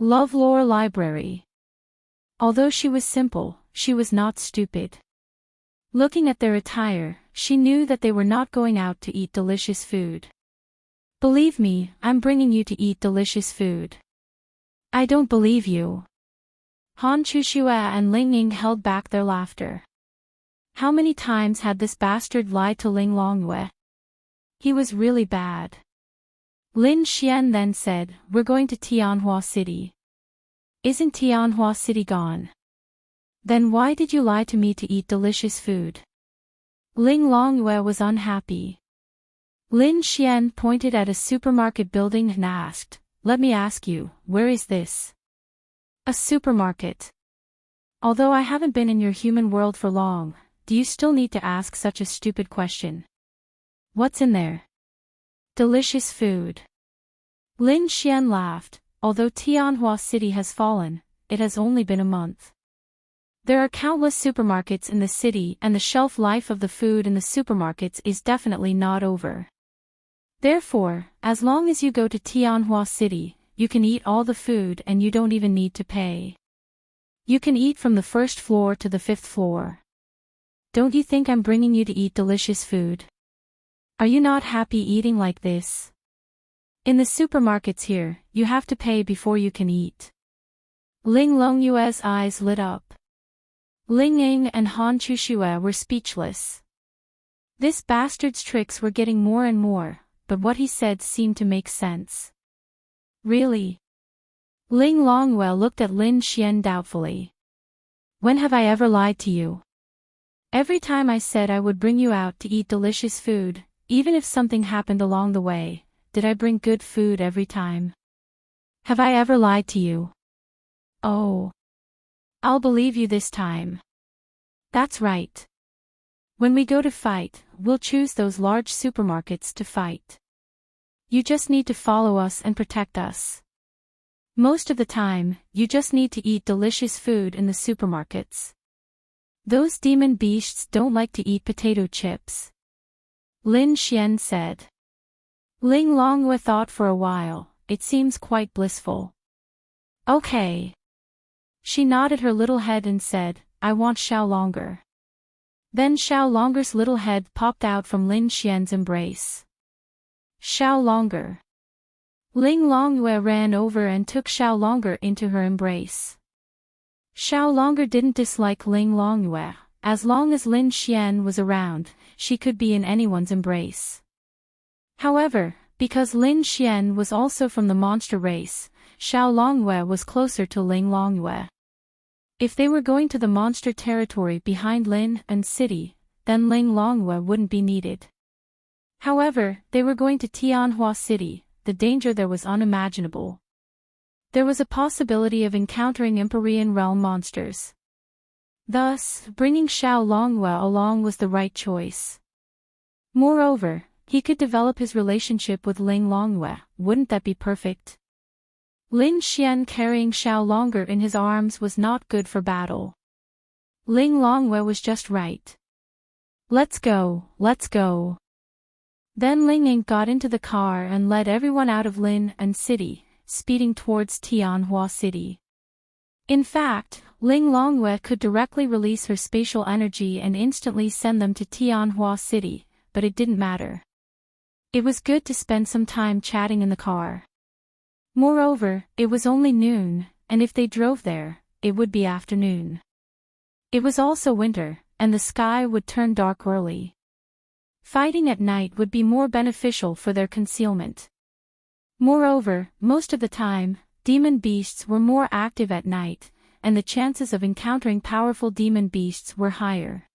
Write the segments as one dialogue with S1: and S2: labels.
S1: LoveLore Library. Although she was simple, she was not stupid. Looking at their attire, she knew that they were not going out to eat delicious food. Believe me, I'm bringing you to eat delicious food. I don't believe you. Han Chushue and Ling Ying held back their laughter. How many times had this bastard lied to Ling Longyue? He was really bad. Lin Xian then said, "We're going to Tianhua City." "Isn't Tianhua City gone?" "Then why did you lie to me to eat delicious food?" Ling Longyue was unhappy. Lin Xian pointed at a supermarket building and asked, "Let me ask you, where is this?" "A supermarket. Although I haven't been in your human world for long, do you still need to ask such a stupid question?" "What's in there?" "Delicious food." Lin Xian laughed. Although Tianhua City has fallen, it has only been a month. There are countless supermarkets in the city and the shelf life of the food in the supermarkets is definitely not over. Therefore, as long as you go to Tianhua City, you can eat all the food and you don't even need to pay. You can eat from the first floor to the 5th floor. Don't you think I'm bringing you to eat delicious food? Are you not happy eating like this? In the supermarkets here, you have to pay before you can eat. Ling Longyue's eyes lit up. Ling Ying and Han Chushue were speechless. This bastard's tricks were getting more and more, but what he said seemed to make sense. Really? Ling Longyue looked at Lin Xian doubtfully. When have I ever lied to you? Every time I said I would bring you out to eat delicious food, even if something happened along the way, did I bring good food every time? Have I ever lied to you? Oh. I'll believe you this time. That's right. When we go to fight, we'll choose those large supermarkets to fight. You just need to follow us and protect us. Most of the time, you just need to eat delicious food in the supermarkets. Those demon beasts don't like to eat potato chips. Lin Xian said. Ling Longyue thought for a while. It seems quite blissful. Okay. She nodded her little head and said, "I want Xiao Longer." Then Xiao Longer's little head popped out from Lin Xian's embrace. Xiao Longer. Ling Longyue ran over and took Xiao Longer into her embrace. Xiao Longer didn't dislike Ling Longyue. As long as Lin Xian was around, she could be in anyone's embrace. However, because Lin Xian was also from the monster race, Xiao Longyue was closer to Ling Longyue. If they were going to the monster territory behind Lin and City, then Ling Longyue wouldn't be needed. However, they were going to Tianhua City, the danger there was unimaginable. There was a possibility of encountering Empyrean realm monsters. Thus, bringing Xiao Longyue along was the right choice. Moreover, he could develop his relationship with Ling Longyue. Wouldn't that be perfect? Lin Xian carrying Xiao Longer in his arms was not good for battle. Ling Longyue was just right. Let's go, let's go. Then Ling Ying got into the car and led everyone out of Lin and City, speeding towards Tianhua City. In fact, Ling Longyue could directly release her spatial energy and instantly send them to Tianhua City, but it didn't matter. It was good to spend some time chatting in the car. Moreover, it was only noon, and if they drove there, it would be afternoon. It was also winter, and the sky would turn dark early. Fighting at night would be more beneficial for their concealment. Moreover, most of the time, demon beasts were more active at night, and the chances of encountering powerful demon beasts were higher.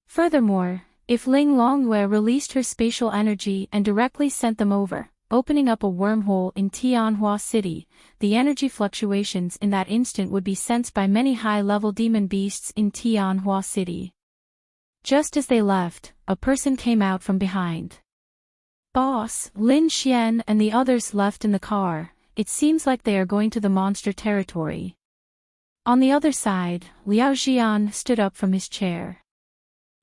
S1: Furthermore, if Ling Longyue released her spatial energy and directly sent them over, opening up a wormhole in Tianhua City, the energy fluctuations in that instant would be sensed by many high-level demon beasts in Tianhua City. Just as they left, a person came out from behind. "Boss," Lin Xian and the others left in the car. "It seems like they are going to the monster territory." On the other side, Liao Jian stood up from his chair.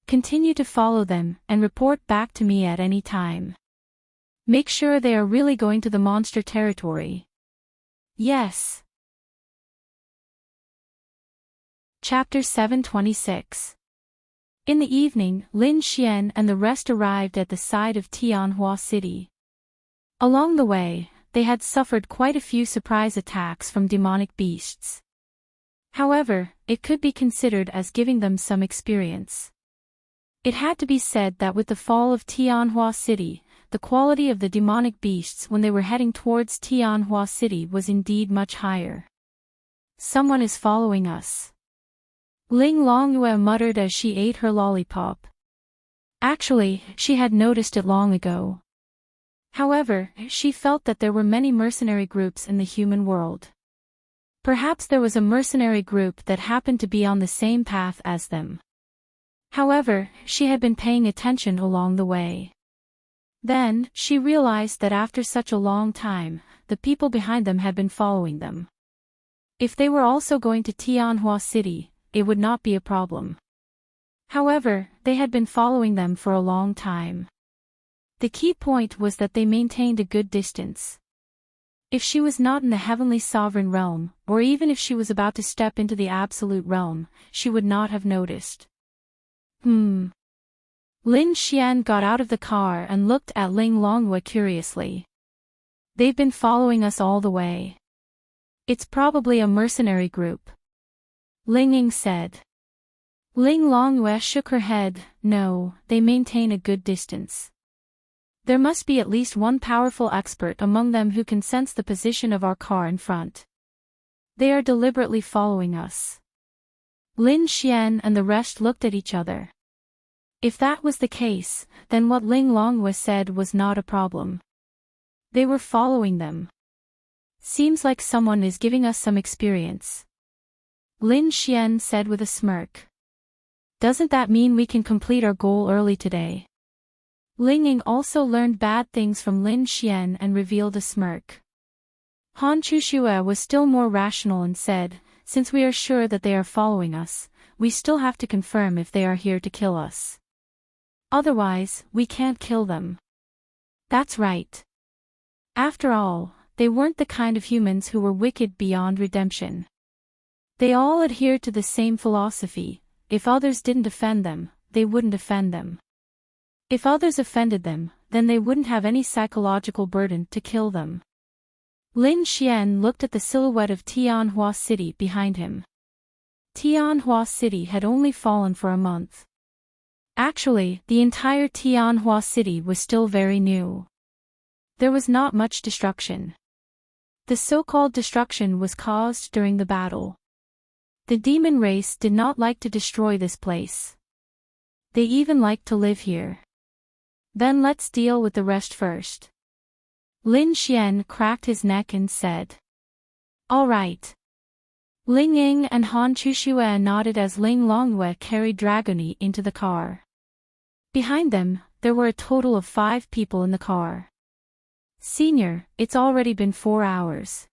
S1: "Continue to follow them and report back to me at any time. Make sure they are really going to the monster territory." "Yes." Chapter 726. In the evening, Lin Xian and the rest arrived at the side of Tianhua City. Along the way, they had suffered quite a few surprise attacks from demonic beasts. However, it could be considered as giving them some experience. It had to be said that with the fall of Tianhua City, the quality of the demonic beasts when they were heading towards Tianhua City was indeed much higher. Someone is following us. Ling Longyue muttered as she ate her lollipop. Actually, she had noticed it long ago. However, she felt that there were many mercenary groups in the human world. Perhaps there was a mercenary group that happened to be on the same path as them. However, she had been paying attention along the way. Then, she realized that after such a long time, the people behind them had been following them. If they were also going to Tianhua City, it would not be a problem. However, they had been following them for a long time. The key point was that they maintained a good distance. If she was not in the heavenly sovereign realm, or even if she was about to step into the absolute realm, she would not have noticed. Lin Xian got out of the car and looked at Ling Longyue curiously. They've been following us all the way. It's probably a mercenary group. Ling Ying said. Ling Longyue shook her head. No, they maintain a good distance. There must be at least one powerful expert among them who can sense the position of our car in front. They are deliberately following us. Lin Xian and the rest looked at each other. If that was the case, then what Ling Longyue said was not a problem. They were following them. Seems like someone is giving us some experience. Lin Xian said with a smirk. Doesn't that mean we can complete our goal early today? Ling Ying also learned bad things from Lin Xian and revealed a smirk. Han Chuxue was still more rational and said, since we are sure that they are following us, we still have to confirm if they are here to kill us. Otherwise, we can't kill them. That's right. After all, they weren't the kind of humans who were wicked beyond redemption. They all adhered to the same philosophy: if others didn't offend them, they wouldn't offend them. If others offended them, then they wouldn't have any psychological burden to kill them. Lin Xian looked at the silhouette of Tianhua City behind him. Tianhua City had only fallen for a month. Actually, the entire Tianhua City was still very new. There was not much destruction. The so-called destruction was caused during the battle. The demon race did not like to destroy this place. They even liked to live here. Then let's deal with the rest first. Lin Xian cracked his neck and said. All right. Ling Ying and Han Chuxue nodded as Ling Longyue carried Dragony into the car. Behind them, there were a total of 5 people in the car. Senior, it's already been 4 hours.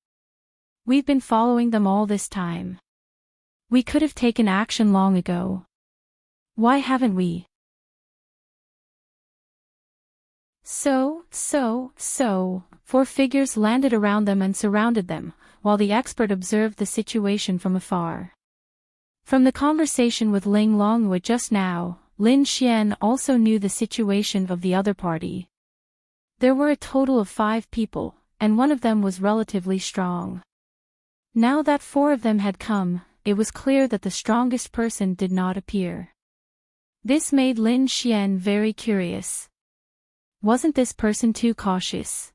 S1: We've been following them all this time. We could have taken action long ago. Why haven't we? So, 4 figures landed around them and surrounded them, while the expert observed the situation from afar. From the conversation with Ling Longyue just now, Lin Xian also knew the situation of the other party. There were a total of 5 people, and one of them was relatively strong. Now that 4 of them had come, it was clear that the strongest person did not appear. This made Lin Xian very curious. Wasn't this person too cautious?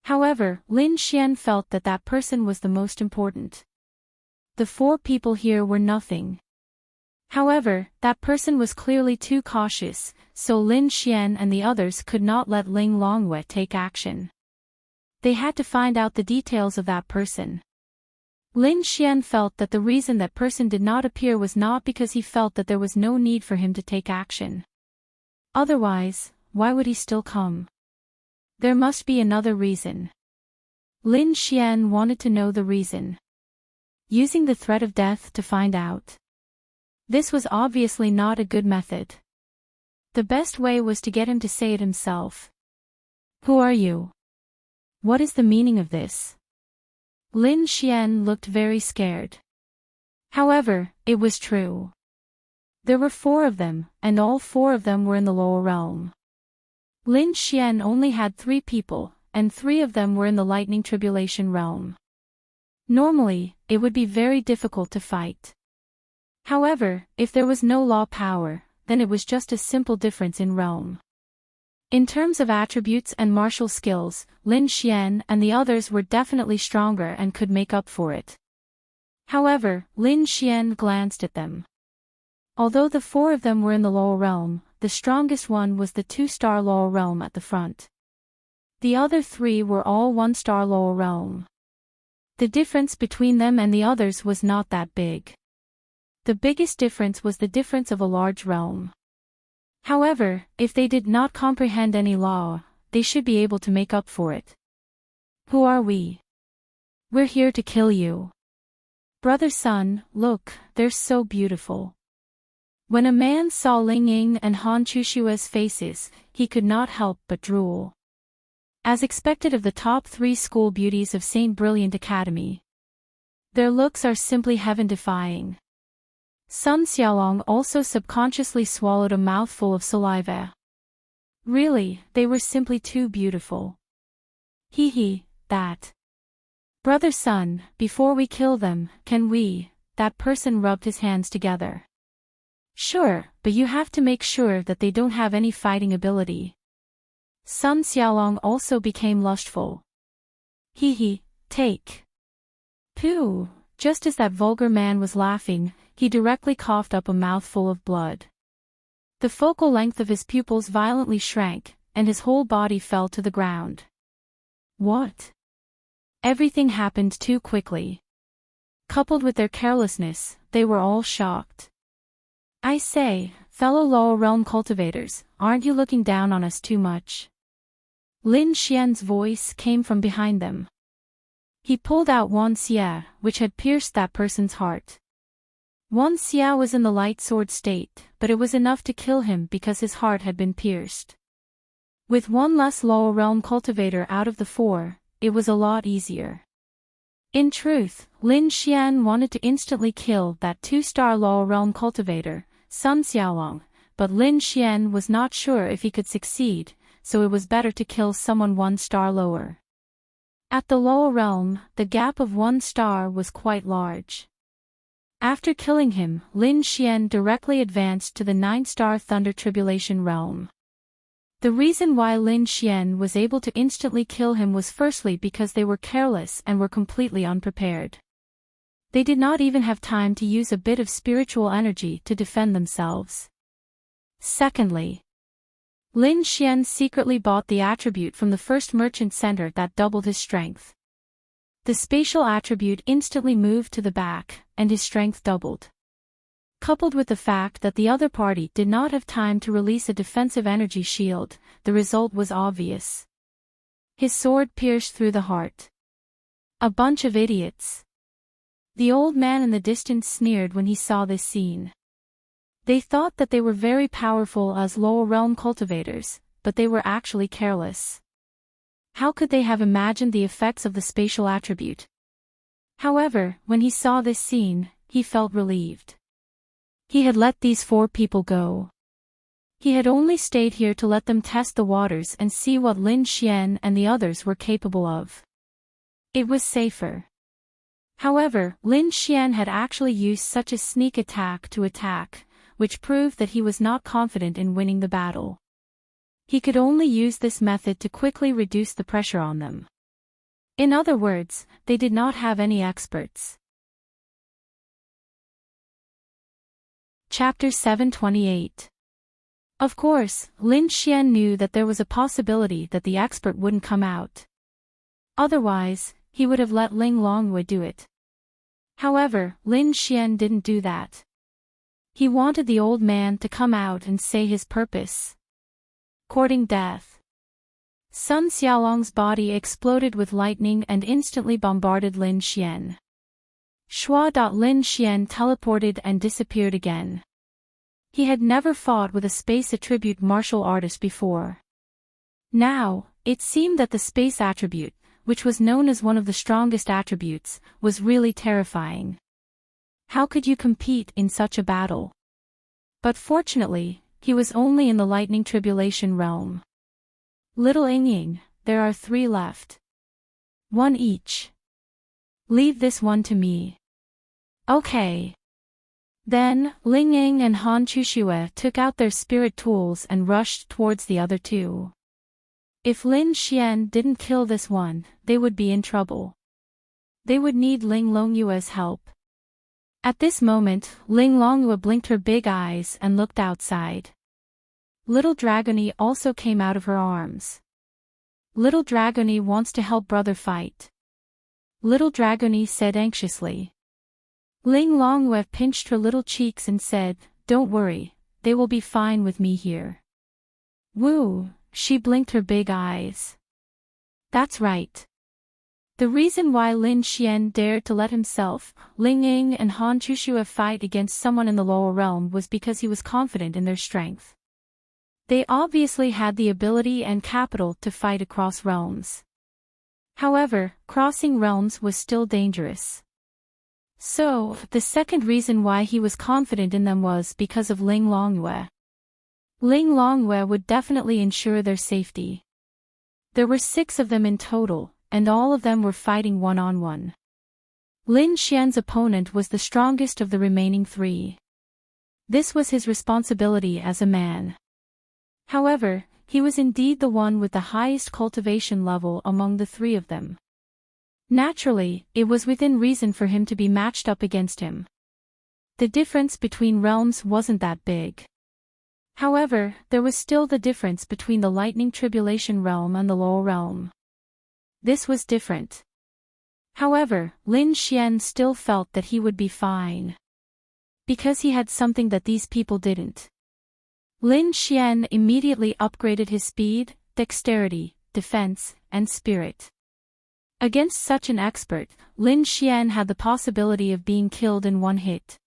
S1: However, Lin Xian felt that that person was the most important. The 4 people here were nothing. However, that person was clearly too cautious, so Lin Xian and the others could not let Ling Longyue take action. They had to find out the details of that person. Lin Xian felt that the reason that person did not appear was not because he felt that there was no need for him to take action. Otherwise, why would he still come? There must be another reason. Lin Xian wanted to know the reason. Using the threat of death to find out. This was obviously not a good method. The best way was to get him to say it himself. Who are you? What is the meaning of this? Lin Xian looked very scared. However, it was true. There were 4 of them, and all 4 of them were in the lower realm. Lin Xian only had 3 people, and 3 of them were in the lightning tribulation realm. Normally, it would be very difficult to fight. However, if there was no law power, then it was just a simple difference in realm. In terms of attributes and martial skills, Lin Xian and the others were definitely stronger and could make up for it. However, Lin Xian glanced at them. Although the 4 of them were in the lower realm, the strongest one was the 2-star lower realm at the front. The other 3 were all 1-star lower realm. The difference between them and the others was not that big. The biggest difference was the difference of a large realm. However, if they did not comprehend any law, they should be able to make up for it. Who are we? We're here to kill you. Brother Sun, look, they're so beautiful. When a man saw Ling Ying and Han Chushua's faces, he could not help but drool. As expected of the top 3 school beauties of Saint Brilliant Academy. Their looks are simply heaven-defying. Sun Xiaolong also subconsciously swallowed a mouthful of saliva. Really, they were simply too beautiful. Hee, that. Brother Sun, before we kill them, can we? That person rubbed his hands together. Sure, but you have to make sure that they don't have any fighting ability. Sun Xiaolong also became lustful. Hee, take. Pooh, just as that vulgar man was laughing, he directly coughed up a mouthful of blood. The focal length of his pupils violently shrank, and his whole body fell to the ground. What? Everything happened too quickly. Coupled with their carelessness, they were all shocked. I say, fellow lower realm cultivators, aren't you looking down on us too much? Lin Xian's voice came from behind them. He pulled out Wan Xia, which had pierced that person's heart. Wan Xia was in the light sword state, but it was enough to kill him because his heart had been pierced. With one less lower realm cultivator out of the 4, it was a lot easier. In truth, Lin Xian wanted to instantly kill that 2-star lower realm cultivator, Sun Xiaolong, but Lin Xian was not sure if he could succeed, so it was better to kill someone 1 star lower. At the lower realm, the gap of 1 star was quite large. After killing him, Lin Xian directly advanced to the 9-star Thunder Tribulation realm. The reason why Lin Xian was able to instantly kill him was firstly because they were careless and were completely unprepared. They did not even have time to use a bit of spiritual energy to defend themselves. Secondly, Lin Xian secretly bought the attribute from the first merchant center that doubled his strength. The spatial attribute instantly moved to the back, and his strength doubled. Coupled with the fact that the other party did not have time to release a defensive energy shield, the result was obvious. His sword pierced through the heart. A bunch of idiots. The old man in the distance sneered when he saw this scene. They thought that they were very powerful as lower realm cultivators, but they were actually careless. How could they have imagined the effects of the spatial attribute? However, when he saw this scene, he felt relieved. He had let these 4 people go. He had only stayed here to let them test the waters and see what Lin Xian and the others were capable of. It was safer. However, Lin Xian had actually used such a sneak attack to attack, which proved that he was not confident in winning the battle. He could only use this method to quickly reduce the pressure on them. In other words, they did not have any experts. Chapter 728. Of course, Lin Xian knew that there was a possibility that the expert wouldn't come out. Otherwise, he would have let Ling Longwei do it. However, Lin Xian didn't do that. He wanted the old man to come out and say his purpose. Courting death. Sun Xiaolong's body exploded with lightning and instantly bombarded Lin Xian. Lin Xian teleported and disappeared again. He had never fought with a space attribute martial artist before. Now, it seemed that the space attribute, which was known as one of the strongest attributes, was really terrifying. How could you compete in such a battle? But fortunately, he was only in the lightning tribulation realm. Little Ying, there are 3 left. 1 each. Leave this one to me. Okay. Then, Ling Ying and Han Chushue took out their spirit tools and rushed towards the other 2. If Lin Xian didn't kill this one, they would be in trouble. They would need Ling Longyue's help. At this moment, Ling Longyue blinked her big eyes and looked outside. Little Dragony also came out of her arms. Little Dragony wants to help brother fight. Little Dragony said anxiously. Ling Longyue pinched her little cheeks and said, "Don't worry, they will be fine with me here." Woo, she blinked her big eyes. That's right. The reason why Lin Xian dared to let himself, Ling Ying and Han Chushue fight against someone in the lower realm was because he was confident in their strength. They obviously had the ability and capital to fight across realms. However, crossing realms was still dangerous. So, the second reason why he was confident in them was because of Ling Longyue. Ling Longyue would definitely ensure their safety. There were 6 of them in total, and all of them were fighting one-on-one. Lin Xian's opponent was the strongest of the remaining 3. This was his responsibility as a man. However, he was indeed the one with the highest cultivation level among the 3 of them. Naturally, it was within reason for him to be matched up against him. The difference between realms wasn't that big. However, there was still the difference between the lightning tribulation realm and the lower realm. This was different. However, Lin Xian still felt that he would be fine. Because he had something that these people didn't. Lin Xian immediately upgraded his speed, dexterity, defense, and spirit. Against such an expert, Lin Xian had the possibility of being killed in one hit.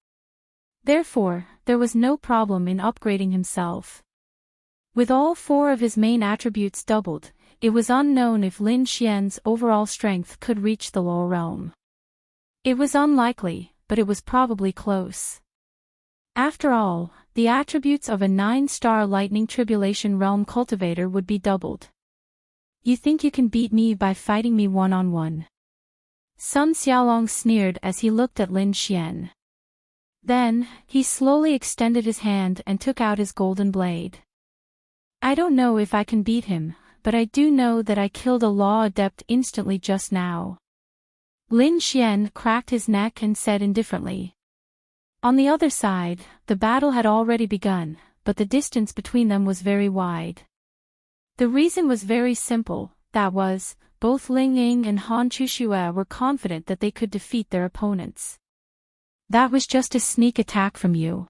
S1: Therefore, there was no problem in upgrading himself. With all 4 of his main attributes doubled, it was unknown if Lin Xian's overall strength could reach the lower realm. It was unlikely, but it was probably close. After all, the attributes of a 9-star lightning tribulation realm cultivator would be doubled. You think you can beat me by fighting me one-on-one? Sun Xiaolong sneered as he looked at Lin Xian. Then, he slowly extended his hand and took out his golden blade. I don't know if I can beat him, but I do know that I killed a law adept instantly just now. Lin Xian cracked his neck and said indifferently. On the other side, the battle had already begun, but the distance between them was very wide. The reason was very simple, that was, both Ling Ying and Han Chushue were confident that they could defeat their opponents. That was just a sneak attack from you.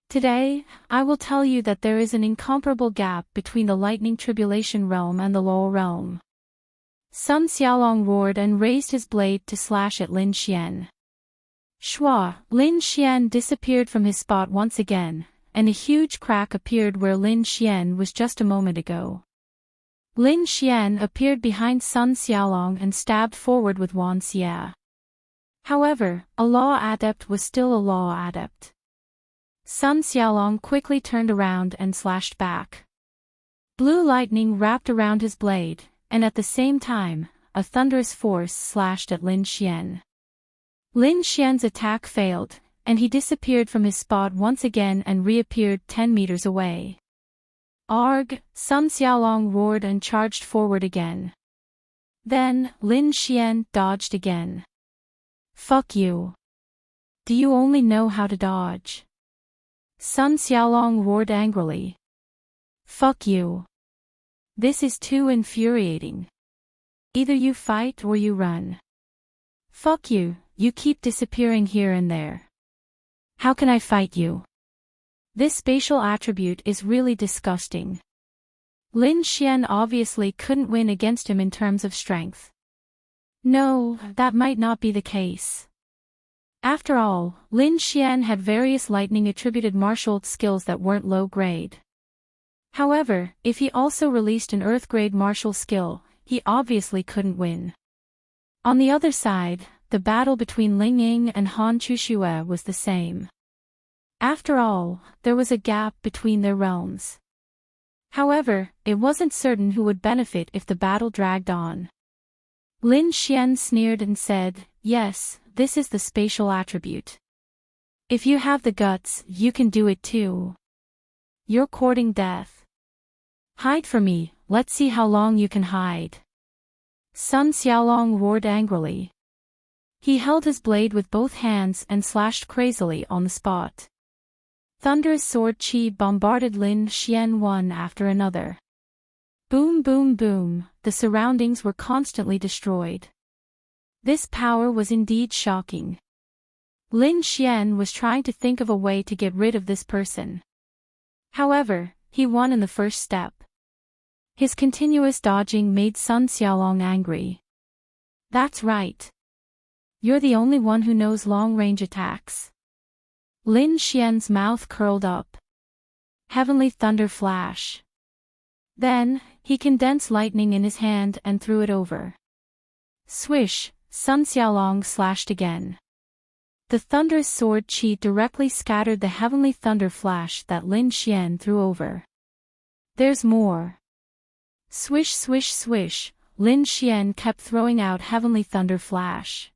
S1: Today, I will tell you that there is an incomparable gap between the lightning tribulation realm and the lower realm. Sun Xiaolong roared and raised his blade to slash at Lin Xian. Shua, Lin Xian disappeared from his spot once again, and a huge crack appeared where Lin Xian was just a moment ago. Lin Xian appeared behind Sun Xiaolong and stabbed forward with Wan Xia. However, a law adept was still a law adept. Sun Xiaolong quickly turned around and slashed back. Blue lightning wrapped around his blade, and at the same time, a thunderous force slashed at Lin Xian. Lin Xian's attack failed, and he disappeared from his spot once again and reappeared 10 meters away. Arg! Sun Xiaolong roared and charged forward again. Then, Lin Xian dodged again. Fuck you. Do you only know how to dodge? Sun Xiaolong roared angrily. Fuck you. This is too infuriating. Either you fight or you run. Fuck you, you keep disappearing here and there. How can I fight you? This spatial attribute is really disgusting. Lin Xian obviously couldn't win against him in terms of strength. No, that might not be the case. After all, Lin Xian had various lightning-attributed martial skills that weren't low-grade. However, if he also released an earth-grade martial skill, he obviously couldn't win. On the other side, the battle between Ling Ying and Han Chushue was the same. After all, there was a gap between their realms. However, it wasn't certain who would benefit if the battle dragged on. Lin Xian sneered and said, "Yes, this is the spatial attribute. If you have the guts, you can do it too. You're courting death. Hide for me, let's see how long you can hide." Sun Xiaolong roared angrily. He held his blade with both hands and slashed crazily on the spot. Thunderous sword chi bombarded Lin Xian one after another. Boom boom boom, the surroundings were constantly destroyed. This power was indeed shocking. Lin Xian was trying to think of a way to get rid of this person. However, he won in the first step. His continuous dodging made Sun Xiaolong angry. "That's right. You're the only one who knows long-range attacks." Lin Xian's mouth curled up. Heavenly Thunder Flash. Then, he condensed lightning in his hand and threw it over. Swish, Sun Xiaolong slashed again. The thunderous sword chi directly scattered the heavenly thunder flash that Lin Xian threw over. "There's more." Swish swish swish, Lin Xian kept throwing out heavenly thunder flash.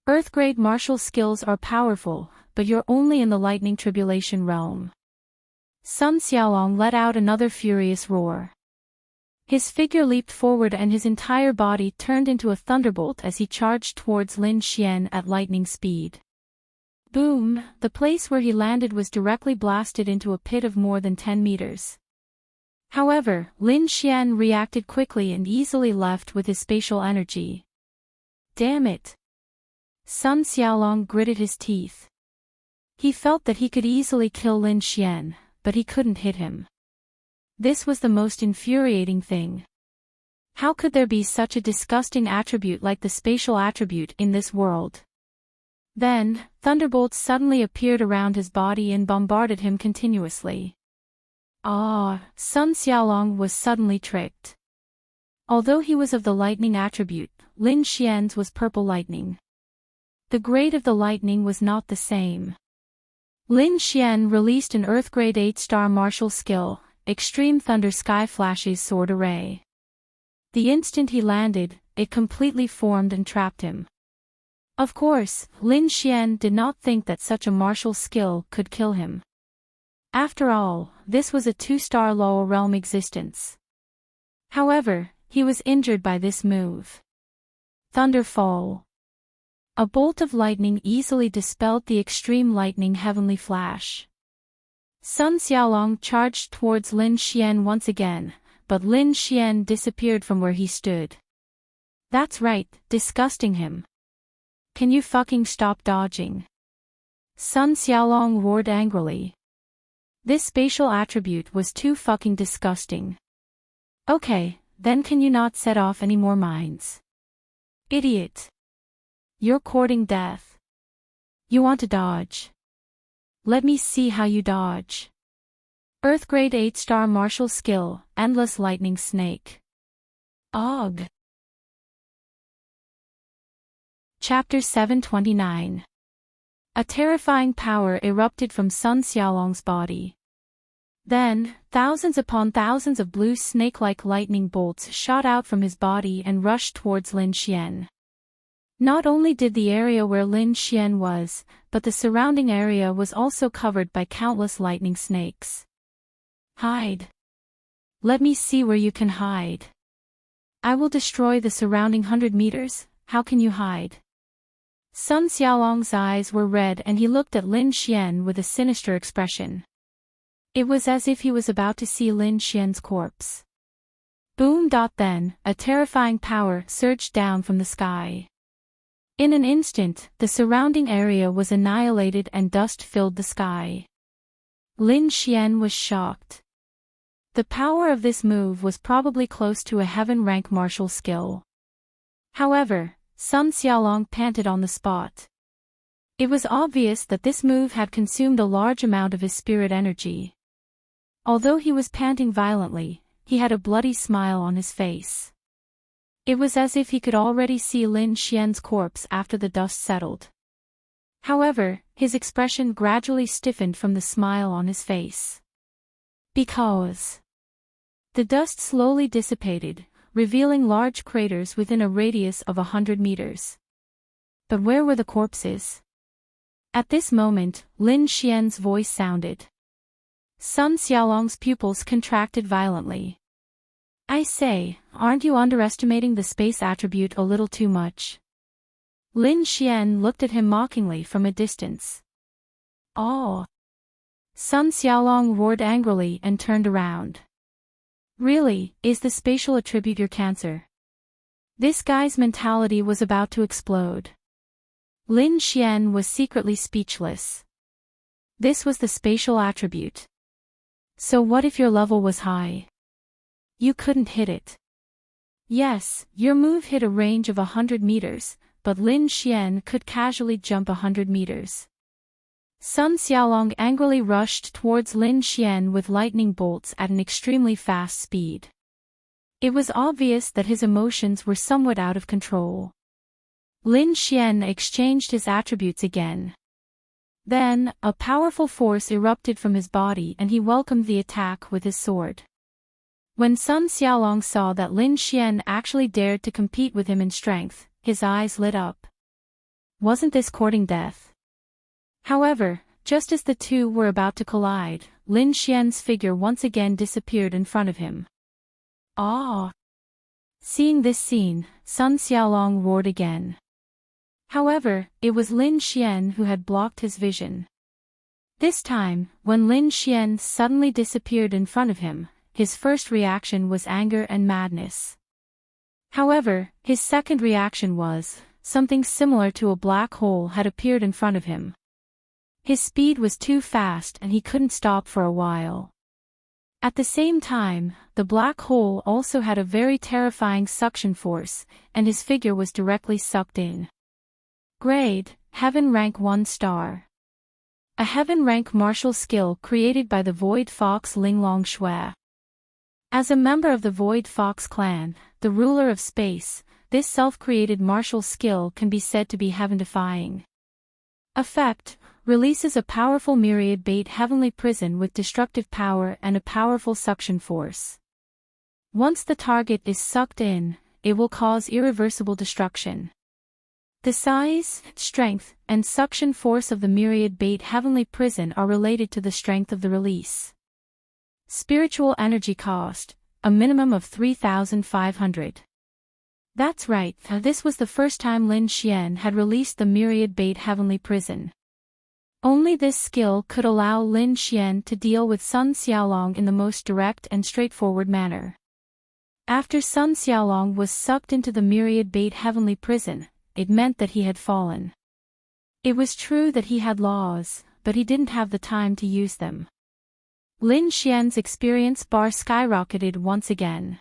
S1: Earth-grade martial skills are powerful, but you're only in the lightning tribulation realm. Sun Xiaolong let out another furious roar. His figure leaped forward and his entire body turned into a thunderbolt as he charged towards Lin Xian at lightning speed. Boom, the place where he landed was directly blasted into a pit of more than 10 meters. However, Lin Xian reacted quickly and easily left with his spatial energy. Damn it! Sun Xiaolong gritted his teeth. He felt that he could easily kill Lin Xian, but he couldn't hit him. This was the most infuriating thing. How could there be such a disgusting attribute like the spatial attribute in this world? Then, thunderbolts suddenly appeared around his body and bombarded him continuously. Sun Xiaolong was suddenly tricked. Although he was of the lightning attribute, Lin Xian's was purple lightning. The grade of the lightning was not the same. Lin Xian released an Earth-grade 8-star martial skill, Extreme Thunder Sky Flashes Sword Array. The instant he landed, it completely formed and trapped him. Of course, Lin Xian did not think that such a martial skill could kill him. After all, this was a 2-star lower realm existence. However, he was injured by this move. Thunderfall. A bolt of lightning easily dispelled the extreme lightning heavenly flash. Sun Xiaolong charged towards Lin Xian once again, but Lin Xian disappeared from where he stood. That's right, disgusting him. Can you fucking stop dodging? Sun Xiaolong roared angrily. This spatial attribute was too fucking disgusting. Okay, then can you not set off any more mines? Idiot. You're courting death. You want to dodge? Let me see how you dodge. Earth-grade 8-star martial skill, Endless Lightning Snake. Og. Chapter 729. A terrifying power erupted from Sun Xiaolong's body. Then, thousands upon thousands of blue snake-like lightning bolts shot out from his body and rushed towards Lin Xian. Not only did the area where Lin Xian was, but the surrounding area was also covered by countless lightning snakes. Hide. Let me see where you can hide. I will destroy the surrounding 100 meters, how can you hide? Sun Xiaolong's eyes were red and he looked at Lin Xian with a sinister expression. It was as if he was about to see Lin Xian's corpse. Boom! Then, a terrifying power surged down from the sky. In an instant, the surrounding area was annihilated and dust filled the sky. Lin Xian was shocked. The power of this move was probably close to a heaven-rank martial skill. However, Sun Xiaolong panted on the spot. It was obvious that this move had consumed a large amount of his spirit energy. Although he was panting violently, he had a bloody smile on his face. It was as if he could already see Lin Xian's corpse after the dust settled. However, his expression gradually stiffened from the smile on his face. Because the dust slowly dissipated, revealing large craters within a radius of 100 meters. But where were the corpses? At this moment, Lin Xian's voice sounded. Sun Xiaolong's pupils contracted violently. I say, aren't you underestimating the space attribute a little too much? Lin Xian looked at him mockingly from a distance. Oh! Sun Xiaolong roared angrily and turned around. Really, is the spatial attribute your cancer? This guy's mentality was about to explode. Lin Xian was secretly speechless. This was the spatial attribute. So what if your level was high? You couldn't hit it. Yes, your move hit a range of 100 meters, but Lin Xian could casually jump 100 meters. Sun Xiaolong angrily rushed towards Lin Xian with lightning bolts at an extremely fast speed. It was obvious that his emotions were somewhat out of control. Lin Xian exchanged his attributes again. Then, a powerful force erupted from his body and he welcomed the attack with his sword. When Sun Xiaolong saw that Lin Xian actually dared to compete with him in strength, his eyes lit up. Wasn't this courting death? However, just as the two were about to collide, Lin Xian's figure once again disappeared in front of him. Ah! Seeing this scene, Sun Xiaolong roared again. However, it was Lin Xian who had blocked his vision. This time, when Lin Xian suddenly disappeared in front of him, his first reaction was anger and madness. However, his second reaction was, something similar to a black hole had appeared in front of him. His speed was too fast and he couldn't stop for a while. At the same time, the black hole also had a very terrifying suction force, and his figure was directly sucked in. Grade, Heaven Rank 1 star. A Heaven Rank martial skill created by the Void Fox Linglong Shui. As a member of the Void Fox clan, the ruler of space, this self-created martial skill can be said to be heaven-defying. Effect, releases a powerful myriad bait heavenly prison with destructive power and a powerful suction force. Once the target is sucked in, it will cause irreversible destruction. The size, strength, and suction force of the myriad bait heavenly prison are related to the strength of the release. Spiritual energy cost, a minimum of 3,500. That's right, this was the first time Lin Xian had released the myriad bait heavenly prison. Only this skill could allow Lin Xian to deal with Sun Xiaolong in the most direct and straightforward manner. After Sun Xiaolong was sucked into the myriad bait heavenly prison, it meant that he had fallen. It was true that he had laws, but he didn't have the time to use them. Lin Xian's experience bar skyrocketed once again.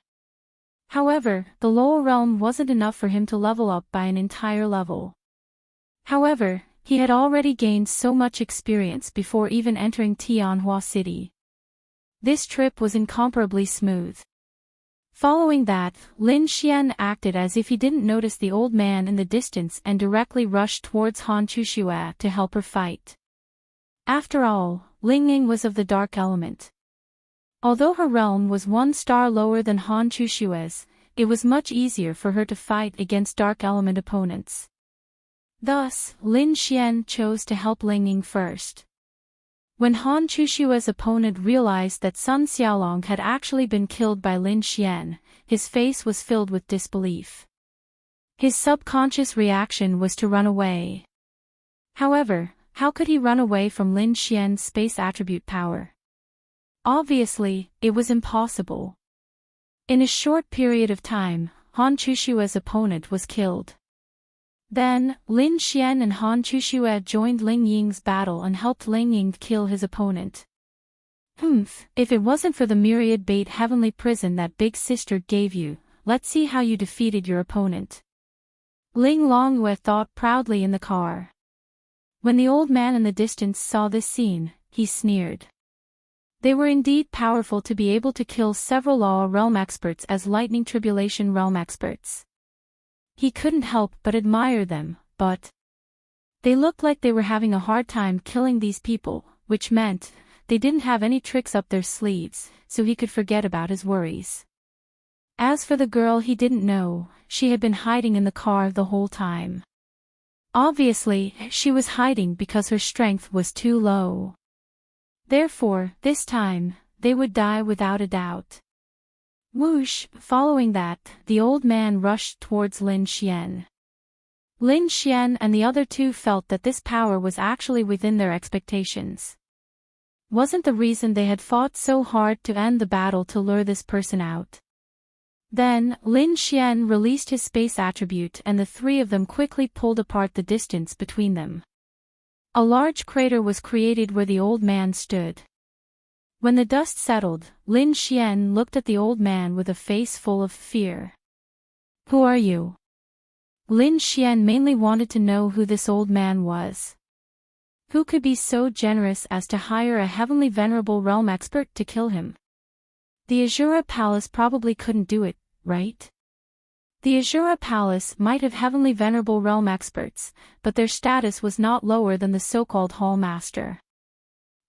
S1: However, the lower realm wasn't enough for him to level up by an entire level. However, he had already gained so much experience before even entering Tianhua City. This trip was incomparably smooth. Following that, Lin Xian acted as if he didn't notice the old man in the distance and directly rushed towards Han Chuxue to help her fight. After all, Ling Ying was of the dark element. Although her realm was 1 star lower than Han Chuxue's, it was much easier for her to fight against dark element opponents. Thus, Lin Xian chose to help Ling Ying first. When Han Chuxue's opponent realized that Sun Xiaolong had actually been killed by Lin Xian, his face was filled with disbelief. His subconscious reaction was to run away. However, how could he run away from Lin Xian's space attribute power? Obviously, it was impossible. In a short period of time, Han Chuxue's opponent was killed. Then, Lin Xian and Han Chuxue joined Ling Ying's battle and helped Ling Ying kill his opponent. If it wasn't for the myriad bait heavenly prison that big sister gave you, let's see how you defeated your opponent. Ling Longyue thought proudly in the car. When the old man in the distance saw this scene, he sneered. They were indeed powerful to be able to kill several Law Realm experts as Lightning Tribulation Realm experts. He couldn't help but admire them, but they looked like they were having a hard time killing these people, which meant they didn't have any tricks up their sleeves, so he could forget about his worries. As for the girl he didn't know, she had been hiding in the car the whole time. Obviously, she was hiding because her strength was too low. Therefore, this time, they would die without a doubt. Whoosh! Following that, the old man rushed towards Lin Xian. Lin Xian and the other two felt that this power was actually within their expectations. Wasn't the reason they had fought so hard to end the battle to lure this person out? Then, Lin Xian released his space attribute and the three of them quickly pulled apart the distance between them. A large crater was created where the old man stood. When the dust settled, Lin Xian looked at the old man with a face full of fear. "Who are you?" Lin Xian mainly wanted to know who this old man was. Who could be so generous as to hire a heavenly venerable realm expert to kill him? The Azura Palace probably couldn't do it, right? The Azura Palace might have heavenly venerable realm experts, but their status was not lower than the so-called Hall Master.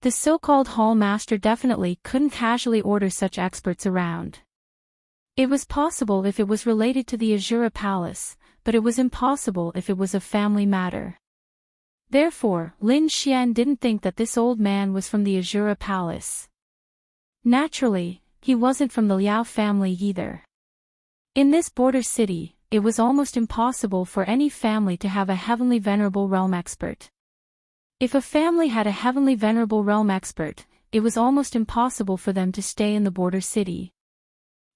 S1: The so-called Hall Master definitely couldn't casually order such experts around. It was possible if it was related to the Azura Palace, but it was impossible if it was a family matter. Therefore, Lin Xian didn't think that this old man was from the Azura Palace. Naturally, he wasn't from the Liao family either. In this border city, it was almost impossible for any family to have a heavenly venerable realm expert. If a family had a heavenly venerable realm expert, it was almost impossible for them to stay in the border city.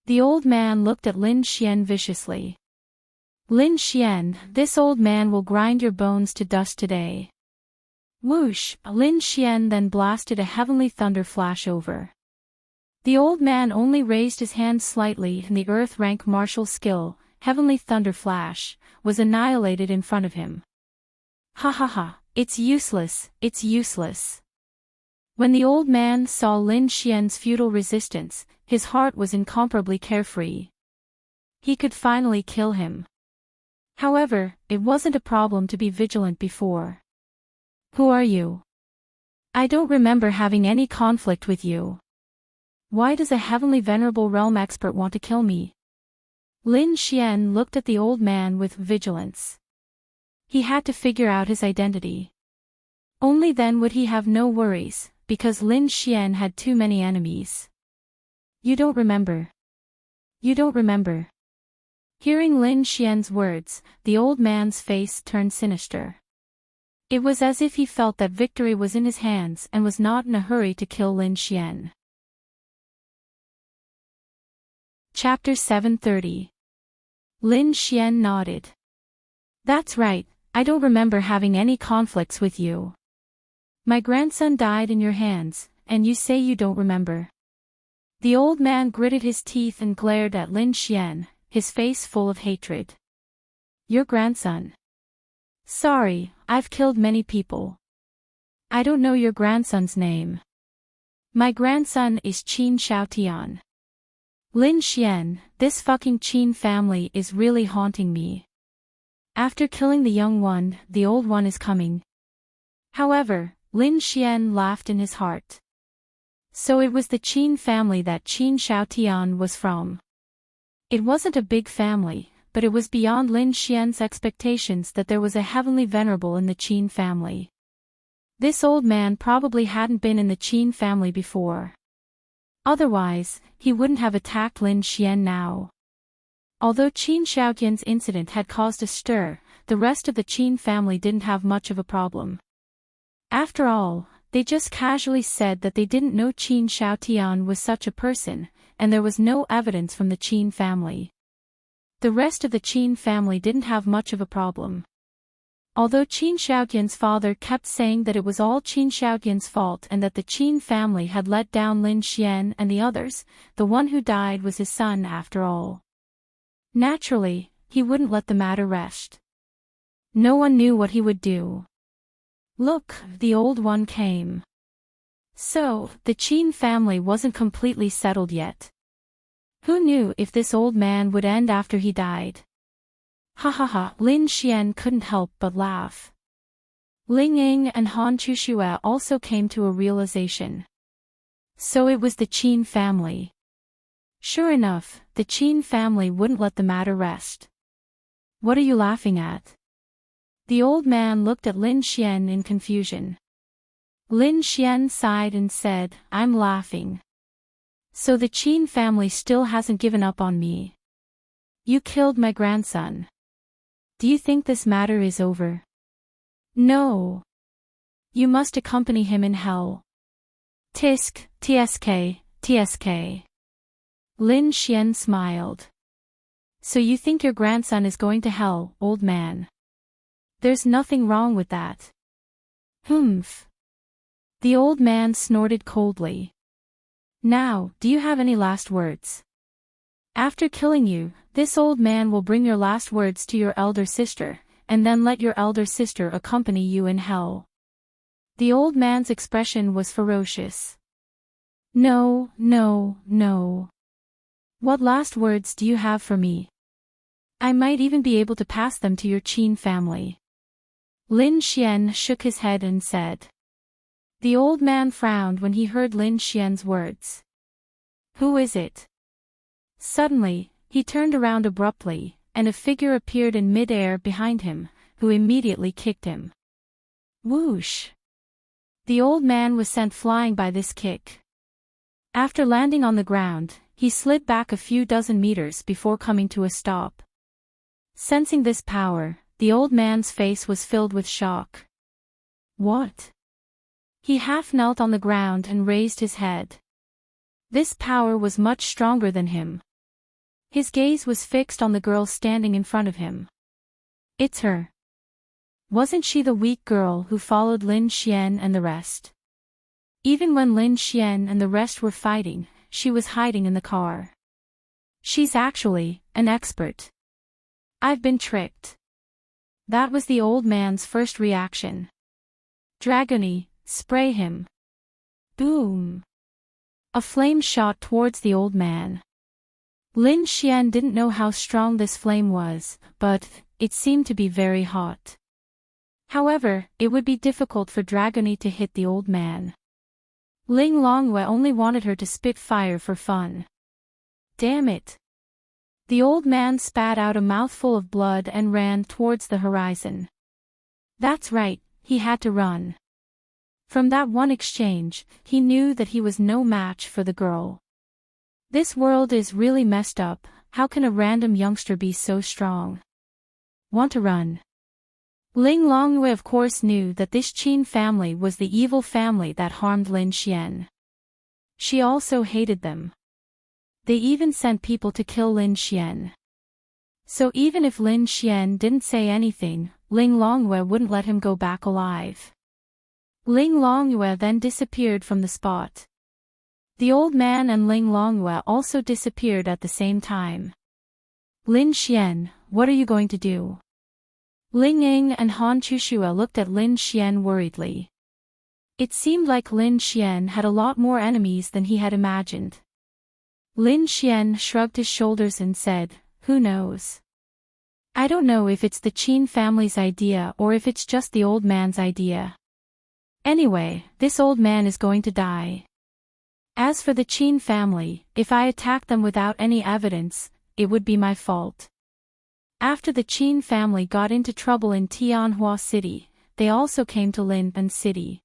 S1: The old man looked at Lin Xian viciously. "Lin Xian, this old man will grind your bones to dust today." Whoosh! Lin Xian then blasted a heavenly thunder flash over. The old man only raised his hand slightly and the earth rank martial skill, heavenly thunder flash, was annihilated in front of him. "Ha ha ha, it's useless, it's useless." When the old man saw Lin Xian's futile resistance, his heart was incomparably carefree. He could finally kill him. However, it wasn't a problem to be vigilant before. "Who are you? I don't remember having any conflict with you. Why does a heavenly venerable realm expert want to kill me?" Lin Xian looked at the old man with vigilance. He had to figure out his identity. Only then would he have no worries, because Lin Xian had too many enemies. "You don't remember. You don't remember." Hearing Lin Xian's words, the old man's face turned sinister. It was as if he felt that victory was in his hands and was not in a hurry to kill Lin Xian. Chapter 730. Lin Xian nodded. "That's right, I don't remember having any conflicts with you. My grandson died in your hands, and you say you don't remember." The old man gritted his teeth and glared at Lin Xian, his face full of hatred. "Your grandson? Sorry, I've killed many people. I don't know your grandson's name." "My grandson is Qin Xiaotian." "Lin Xian, this fucking Qin family is really haunting me. After killing the young one, the old one is coming." However, Lin Xian laughed in his heart. So it was the Qin family that Qin Xiaotian was from. It wasn't a big family, but it was beyond Lin Xian's expectations that there was a heavenly venerable in the Qin family. This old man probably hadn't been in the Qin family before. Otherwise, he wouldn't have attacked Lin Xian now. Although Qin Xiaotian's incident had caused a stir, the rest of the Qin family didn't have much of a problem. After all, they just casually said that they didn't know Qin Xiaotian was such a person, and there was no evidence from the Qin family. The rest of the Qin family didn't have much of a problem. Although Qin Xiaotian's father kept saying that it was all Qin Xiaotian's fault and that the Qin family had let down Lin Xian and the others, the one who died was his son after all. Naturally, he wouldn't let the matter rest. No one knew what he would do. Look, the old one came. So, the Qin family wasn't completely settled yet. Who knew if this old man would end after he died? Ha ha ha, Lin Xian couldn't help but laugh. Ling Ying and Han Chushue also came to a realization. So it was the Qin family. Sure enough, the Qin family wouldn't let the matter rest. What are you laughing at? The old man looked at Lin Xian in confusion. Lin Xian sighed and said, I'm laughing. So the Qin family still hasn't given up on me. You killed my grandson. Do you think this matter is over? No. You must accompany him in hell. Tisk, tsk, tsk. Lin Xian smiled. So you think your grandson is going to hell, old man? There's nothing wrong with that. Humph. The old man snorted coldly. Now, do you have any last words? After killing you, this old man will bring your last words to your elder sister, and then let your elder sister accompany you in hell. The old man's expression was ferocious. No, no, no. What last words do you have for me? I might even be able to pass them to your Qin family. Lin Xian shook his head and said. The old man frowned when he heard Lin Xian's words. Who is it? Suddenly, he turned around abruptly, and a figure appeared in mid-air behind him, who immediately kicked him. Whoosh! The old man was sent flying by this kick. After landing on the ground, he slid back a few dozen meters before coming to a stop. Sensing this power, the old man's face was filled with shock. What? He half knelt on the ground and raised his head. This power was much stronger than him. His gaze was fixed on the girl standing in front of him. It's her. Wasn't she the weak girl who followed Lin Xian and the rest? Even when Lin Xian and the rest were fighting, she was hiding in the car. She's actually an expert. I've been tricked. That was the old man's first reaction. Dragony, spray him. Boom. A flame shot towards the old man. Lin Xian didn't know how strong this flame was, but it seemed to be very hot. However, it would be difficult for Dragony to hit the old man. Ling Longwei only wanted her to spit fire for fun. Damn it. The old man spat out a mouthful of blood and ran towards the horizon. That's right, he had to run. From that one exchange, he knew that he was no match for the girl. This world is really messed up. How can a random youngster be so strong? Want to run? Ling Longwei of course knew that this Qin family was the evil family that harmed Lin Xian. She also hated them. They even sent people to kill Lin Xian. So even if Lin Xian didn't say anything, Ling Longwei wouldn't let him go back alive. Ling Longwei then disappeared from the spot. The old man and Ling Longwei also disappeared at the same time. Lin Xian, what are you going to do? Ling Ying and Han Chushue looked at Lin Xian worriedly. It seemed like Lin Xian had a lot more enemies than he had imagined. Lin Xian shrugged his shoulders and said, who knows? I don't know if it's the Qin family's idea or if it's just the old man's idea. Anyway, this old man is going to die. As for the Qin family, if I attack them without any evidence, it would be my fault. After the Qin family got into trouble in Tianhua City, they also came to Lin'an City.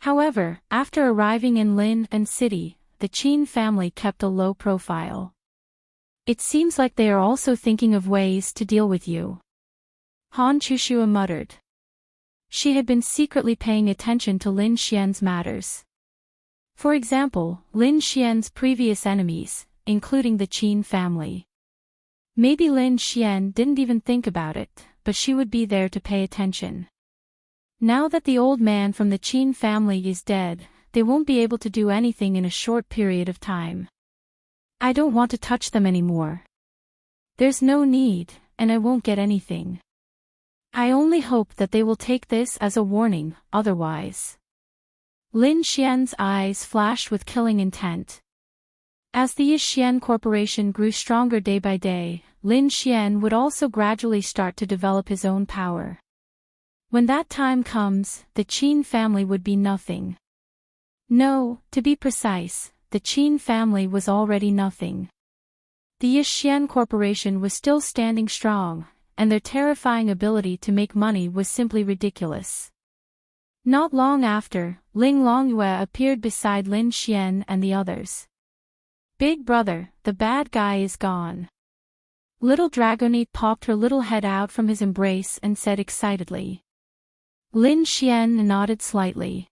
S1: However, after arriving in Lin'an City, the Qin family kept a low profile. It seems like they are also thinking of ways to deal with you. Han Chushue muttered. She had been secretly paying attention to Lin Xian's matters. For example, Lin Xian's previous enemies, including the Qin family. Maybe Lin Xian didn't even think about it, but she would be there to pay attention. Now that the old man from the Qin family is dead, they won't be able to do anything in a short period of time. I don't want to touch them anymore. There's no need, and I won't get anything. I only hope that they will take this as a warning, otherwise. Lin Xian's eyes flashed with killing intent. As the Yixian Corporation grew stronger day by day, Lin Xian would also gradually start to develop his own power. When that time comes, the Qin family would be nothing. No, to be precise, the Qin family was already nothing. The Yixian Corporation was still standing strong, and their terrifying ability to make money was simply ridiculous. Not long after, Ling Longyue appeared beside Lin Xian and the others. "Big brother, the bad guy is gone." Little Dragonite popped her little head out from his embrace and said excitedly. Lin Xian nodded slightly.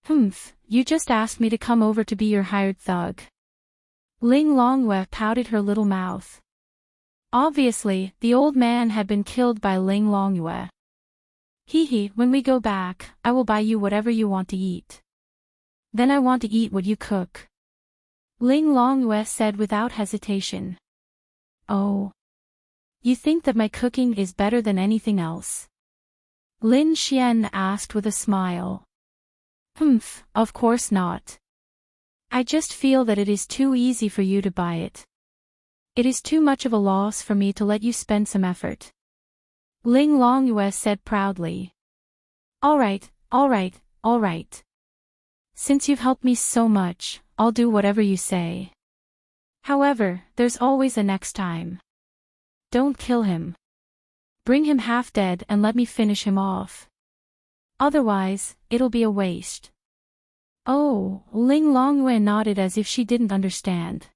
S1: "Humph, you just asked me to come over to be your hired thug." Ling Longyue pouted her little mouth. Obviously, the old man had been killed by Ling Longyue. "Hee, when we go back, I will buy you whatever you want to eat." "Then I want to eat what you cook," Ling Longyue said without hesitation. "Oh. You think that my cooking is better than anything else?" Lin Xian asked with a smile. "Humph, of course not. I just feel that it is too easy for you to buy it. It is too much of a loss for me to let you spend some effort," Ling Longyue said proudly. All right. Since you've helped me so much, I'll do whatever you say. However, there's always a next time. Don't kill him. Bring him half dead and let me finish him off. Otherwise, it'll be a waste." "Oh," Ling Longyue nodded as if she didn't understand.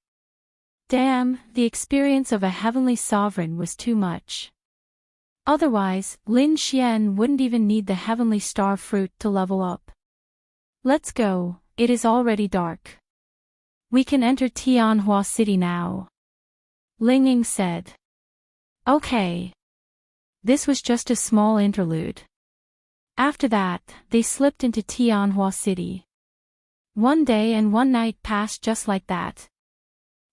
S1: Damn, the experience of a heavenly sovereign was too much. Otherwise, Lin Xian wouldn't even need the heavenly star fruit to level up. "Let's go, it is already dark. We can enter Tianhua City now," Ling Ying said. Okay. This was just a small interlude. After that, they slipped into Tianhua City. One day and one night passed just like that.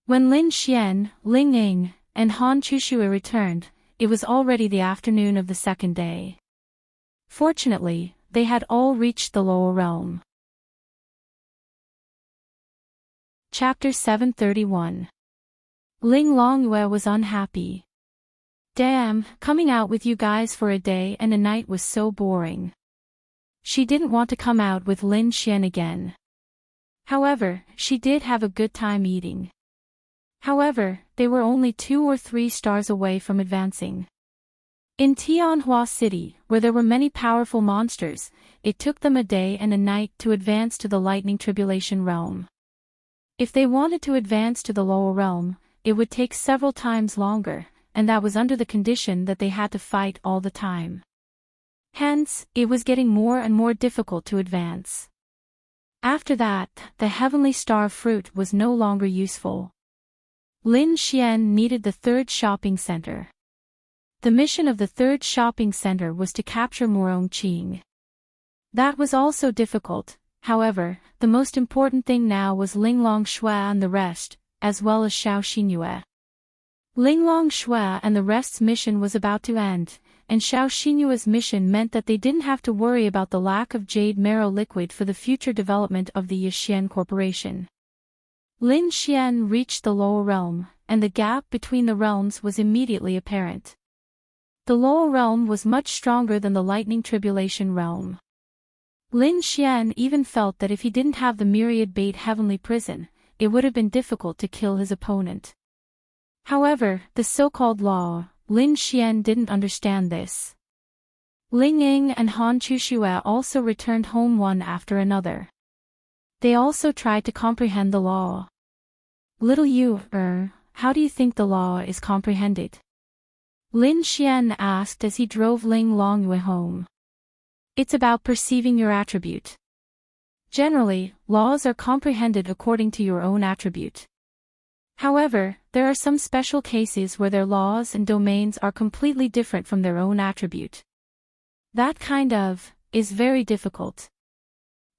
S1: When Lin Xian, Ling Ying, and Han Chushue returned, it was already the afternoon of the second day. Fortunately, they had all reached the lower realm. Chapter 731. Ling Longyue was unhappy. Damn, coming out with you guys for a day and a night was so boring. She didn't want to come out with Lin Xian again. However, she did have a good time eating. However, they were only 2 or 3 stars away from advancing. In Tianhua City, where there were many powerful monsters, it took them a day and a night to advance to the Lightning Tribulation realm. If they wanted to advance to the lower realm, it would take several times longer, and that was under the condition that they had to fight all the time. Hence, it was getting more and more difficult to advance. After that, the Heavenly Star Fruit was no longer useful. Lin Xian needed the third shopping center. The mission of the third shopping center was to capture Morongqing. That was also difficult. However, the most important thing now was Ling Longshui and the rest, as well as Xiao Xinyue. Ling Longshui and the rest's mission was about to end, and Xiao Xinyue's mission meant that they didn't have to worry about the lack of jade marrow liquid for the future development of the Yixian Corporation. Lin Xian reached the lower realm, and the gap between the realms was immediately apparent. The lower realm was much stronger than the Lightning Tribulation realm. Lin Xian even felt that if he didn't have the myriad bait heavenly prison, it would have been difficult to kill his opponent. However, the so-called law, Lin Xian didn't understand this. Ling Ying and Han Chushue also returned home one after another. They also tried to comprehend the law. Little you, how do you think the law is comprehended? Lin Xian asked as he drove Ling Longyue home. It's about perceiving your attribute. Generally, laws are comprehended according to your own attribute. However, there are some special cases where their laws and domains are completely different from their own attribute. That kind of, is very difficult.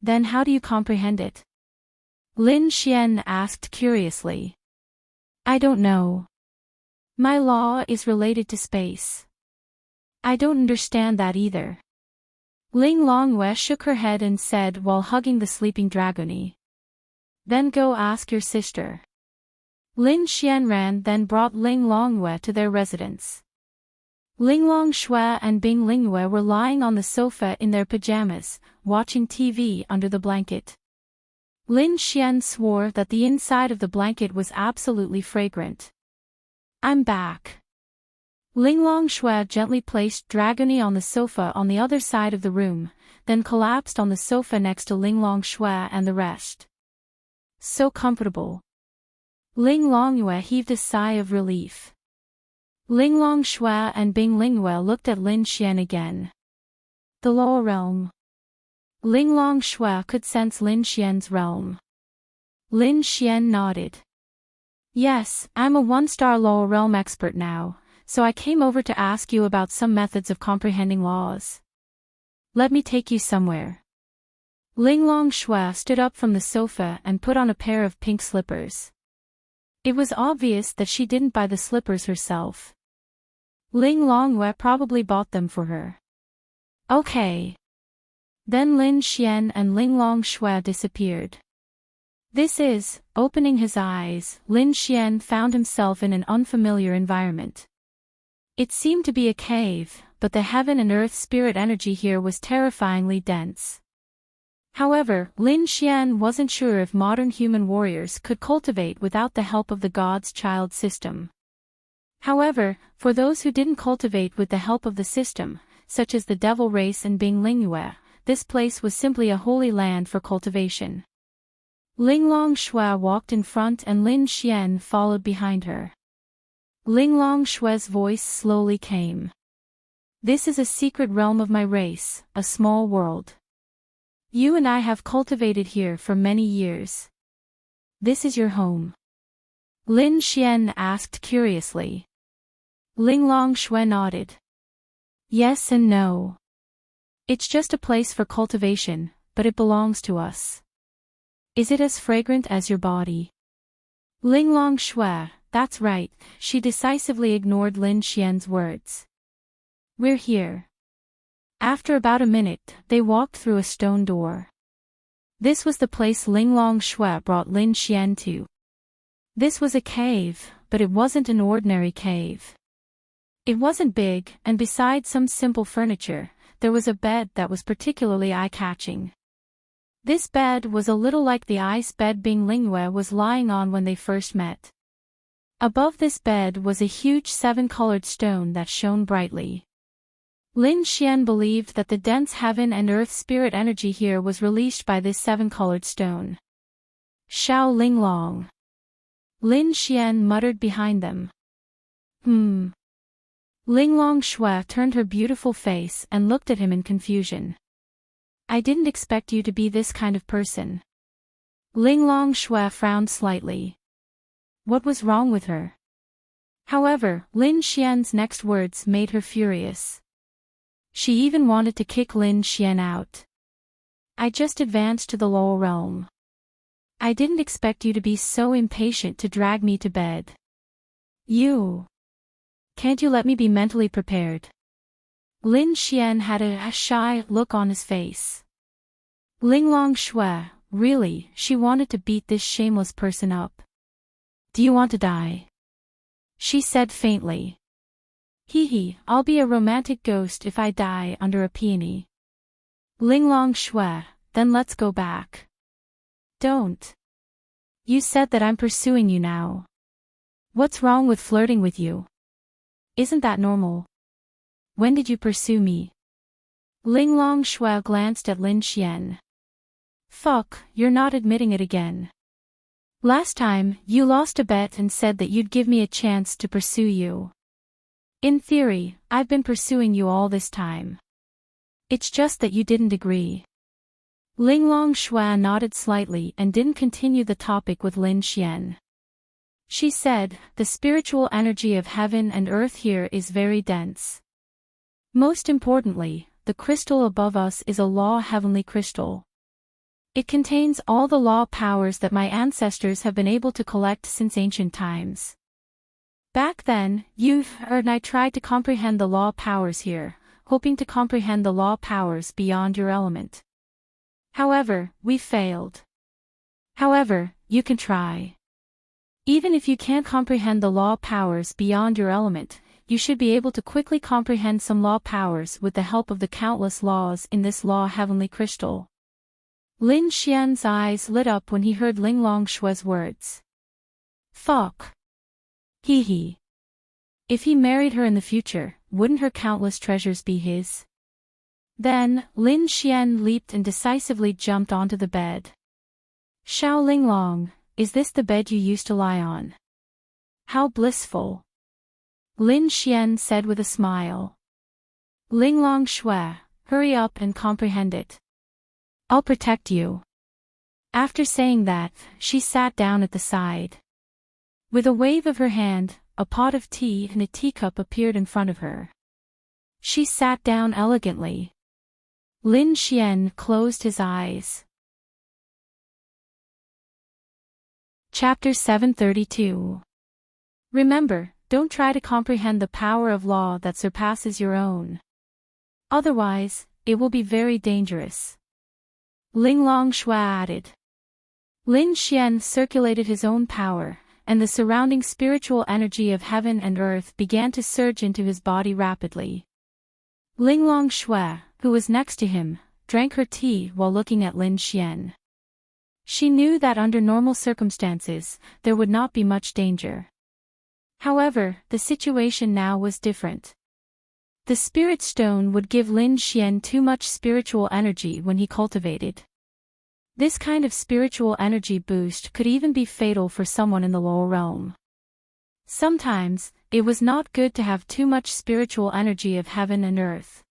S1: Then how do you comprehend it? Lin Xian asked curiously. I don't know. My law is related to space. I don't understand that either. Ling Longyue shook her head and said while hugging the sleeping Dragony. Then go ask your sister. Lin Xianran then brought Ling Longyue to their residence. Ling Longshui and Bing Lingyue were lying on the sofa in their pajamas, watching TV under the blanket. Lin Xian swore that the inside of the blanket was absolutely fragrant. "I'm back." Ling Longshui gently placed Dragony on the sofa on the other side of the room, then collapsed on the sofa next to Ling Longshui and the rest. "So comfortable." Ling Longyue heaved a sigh of relief. Ling Longshui and Bing Lingyue looked at Lin Xian again. The lower realm. Ling Longshui could sense Lin Xian's realm. Lin Xian nodded. "Yes, I'm a one-star lower realm expert now, so I came over to ask you about some methods of comprehending laws. Let me take you somewhere." Ling Longshui stood up from the sofa and put on a pair of pink slippers. It was obvious that she didn't buy the slippers herself. Ling Longyue probably bought them for her. Okay. Then Lin Xian and Ling Longshui disappeared. Opening his eyes, Lin Xian found himself in an unfamiliar environment. It seemed to be a cave, but the heaven and earth spirit energy here was terrifyingly dense. However, Lin Xian wasn't sure if modern human warriors could cultivate without the help of the God's Child system. However, for those who didn't cultivate with the help of the system, such as the Devil Race and Bing Lingyue, this place was simply a holy land for cultivation. Ling Longshui walked in front and Lin Xian followed behind her. Ling Longshui's voice slowly came. "This is a secret realm of my race, a small world. You and I have cultivated here for many years. This is your home?" Lin Xian asked curiously. Ling Longshui nodded. "Yes and no. It's just a place for cultivation, but it belongs to us." "Is it as fragrant as your body?" Ling Longshui, that's right, she decisively ignored Lin Xian's words. "We're here." After about a minute, they walked through a stone door. This was the place Ling Longshui brought Lin Xian to. This was a cave, but it wasn't an ordinary cave. It wasn't big, and besides some simple furniture, there was a bed that was particularly eye-catching. This bed was a little like the ice bed Bing Lingyue was lying on when they first met. Above this bed was a huge 7-colored stone that shone brightly. Lin Xian believed that the dense heaven and earth spirit energy here was released by this 7-colored stone. "Xiao Ling Long." Lin Xian muttered behind them. Ling Longshui turned her beautiful face and looked at him in confusion. "I didn't expect you to be this kind of person." Ling Longshui frowned slightly. What was wrong with her? However, Lin Xian's next words made her furious. She even wanted to kick Lin Xian out. "I just advanced to the lower realm. I didn't expect you to be so impatient to drag me to bed. Can't you let me be mentally prepared?" Lin Xian had a shy look on his face. Ling Longshui, really, she wanted to beat this shameless person up. "Do you want to die?" she said faintly. I'll be a romantic ghost if I die under a peony." Ling Longshui, "Then let's go back." "Don't. You said that I'm pursuing you now. What's wrong with flirting with you? Isn't that normal? When did you pursue me?" Ling Longshui glanced at Lin Xian. "Fuck, you're not admitting it again. Last time, you lost a bet and said that you'd give me a chance to pursue you. In theory, I've been pursuing you all this time. It's just that you didn't agree." Ling Longshui nodded slightly and didn't continue the topic with Lin Xian. She said, "The spiritual energy of heaven and earth here is very dense. Most importantly, the crystal above us is a law heavenly crystal. It contains all the law powers that my ancestors have been able to collect since ancient times. Back then, you and I tried to comprehend the law powers here, hoping to comprehend the law powers beyond your element. However, we failed. However, you can try. Even if you can't comprehend the law powers beyond your element, you should be able to quickly comprehend some law powers with the help of the countless laws in this law heavenly crystal. Lin Xian's eyes lit up when he heard Linglong Shue's words. Fuck. Hee hee. If he married her in the future, wouldn't her countless treasures be his? Then, Lin Xian leaped and decisively jumped onto the bed. Xiao Linglong, is this the bed you used to lie on? How blissful. Lin Xian said with a smile. Linglong Shui, hurry up and comprehend it. I'll protect you. After saying that, she sat down at the side. With a wave of her hand, a pot of tea and a teacup appeared in front of her. She sat down elegantly. Lin Xian closed his eyes. Chapter 732. Remember, don't try to comprehend the power of law that surpasses your own. Otherwise, it will be very dangerous. Linglong Shui added. Lin Xian circulated his own power, and the surrounding spiritual energy of heaven and earth began to surge into his body rapidly. Linglong Shui, who was next to him, drank her tea while looking at Lin Xian. She knew that under normal circumstances, there would not be much danger. However, the situation now was different. The spirit stone would give Lin Xian too much spiritual energy when he cultivated. This kind of spiritual energy boost could even be fatal for someone in the lower realm. Sometimes, it was not good to have too much spiritual energy of heaven and earth.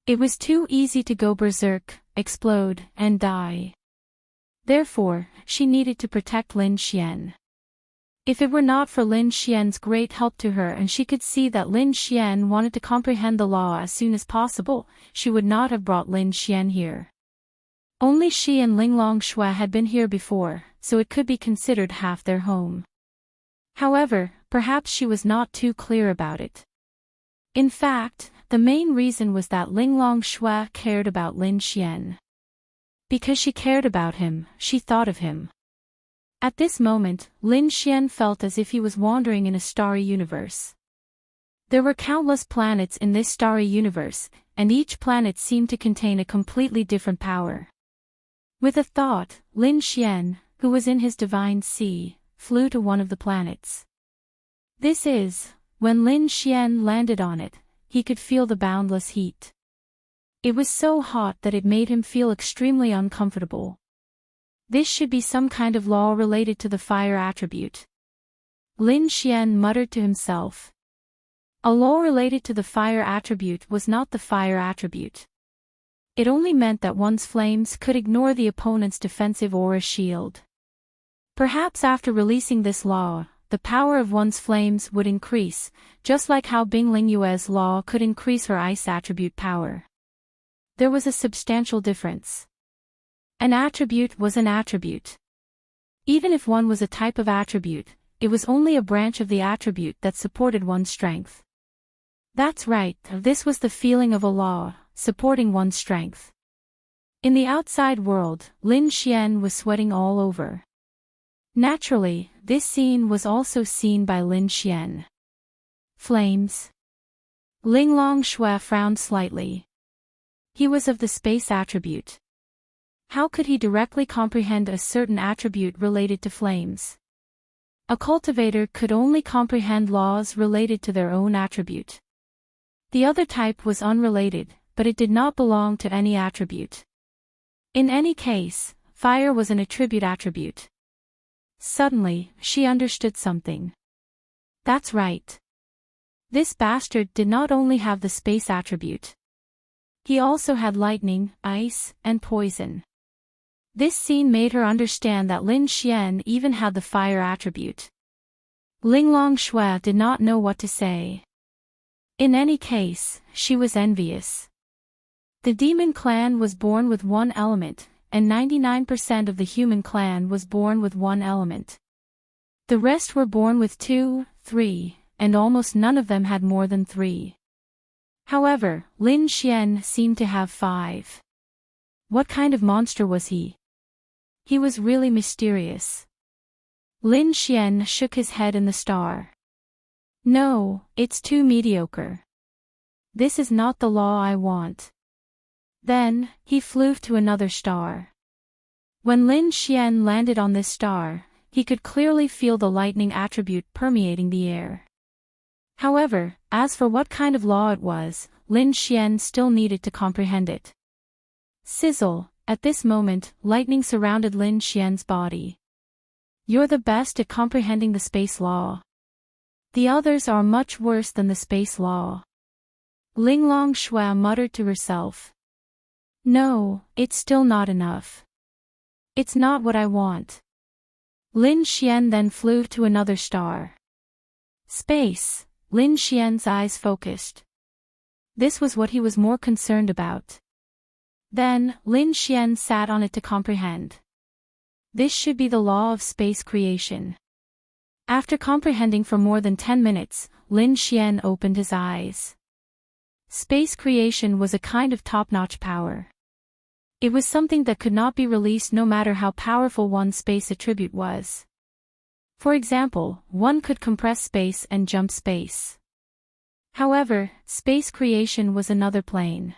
S1: It was too easy to go berserk, explode, and die. Therefore, she needed to protect Lin Xian. If it were not for Lin Xian's great help to her and she could see that Lin Xian wanted to comprehend the law as soon as possible, she would not have brought Lin Xian here. Only she and Linglong Shui had been here before, so it could be considered half their home. However, perhaps she was not too clear about it. In fact, the main reason was that Linglong Shui cared about Lin Xian. Because she cared about him, she thought of him. At this moment, Lin Xian felt as if he was wandering in a starry universe. There were countless planets in this starry universe, and each planet seemed to contain a completely different power. With a thought, Lin Xian, who was in his divine sea, flew to one of the planets. This is, when Lin Xian landed on it, he could feel the boundless heat. It was so hot that it made him feel extremely uncomfortable. This should be some kind of law related to the fire attribute. Lin Xian muttered to himself. A law related to the fire attribute was not the fire attribute. It only meant that one's flames could ignore the opponent's defensive aura shield. Perhaps after releasing this law, the power of one's flames would increase, just like how Bing Lingyue's law could increase her ice attribute power. There was a substantial difference. An attribute was an attribute. Even if one was a type of attribute, it was only a branch of the attribute that supported one's strength. That's right, this was the feeling of a law, supporting one's strength. In the outside world, Lin Xian was sweating all over. Naturally, this scene was also seen by Lin Xian. Flames. Linglong Shui frowned slightly. He was of the space attribute. How could he directly comprehend a certain attribute related to flames? A cultivator could only comprehend laws related to their own attribute. The other type was unrelated, but it did not belong to any attribute. In any case, fire was an attribute. Suddenly, she understood something. That's right. This bastard did not only have the space attribute. He also had lightning, ice, and poison. This scene made her understand that Lin Xian even had the fire attribute. Linglong Shui did not know what to say. In any case, she was envious. The demon clan was born with one element, and 99% of the human clan was born with one element. The rest were born with 2, 3, and almost none of them had more than 3. However, Lin Xian seemed to have 5. What kind of monster was he? He was really mysterious. Lin Xian shook his head in the star. No, it's too mediocre. This is not the law I want. Then, he flew to another star. When Lin Xian landed on this star, he could clearly feel the lightning attribute permeating the air. However, as for what kind of law it was, Lin Xian still needed to comprehend it. Sizzle, at this moment, lightning surrounded Lin Xian's body. You're the best at comprehending the space law. The others are much worse than the space law. Linglong Shui muttered to herself. No, it's still not enough. It's not what I want. Lin Xian then flew to another star. Space, Lin Xian's eyes focused. This was what he was more concerned about. Then, Lin Xian sat on it to comprehend. This should be the law of space creation. After comprehending for more than 10 minutes, Lin Xian opened his eyes. Space creation was a kind of top-notch power. It was something that could not be released no matter how powerful one's space attribute was. For example, one could compress space and jump space. However, space creation was another plane.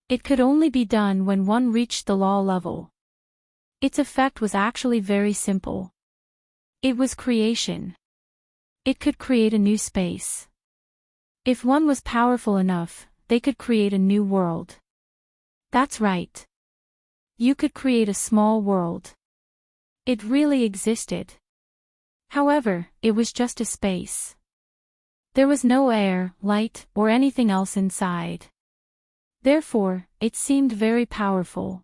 S1: It could only be done when one reached the law level. Its effect was actually very simple. It was creation. It could create a new space. If one was powerful enough, they could create a new world. That's right. You could create a small world. It really existed. However, it was just a space. There was no air, light, or anything else inside. Therefore, it seemed very powerful.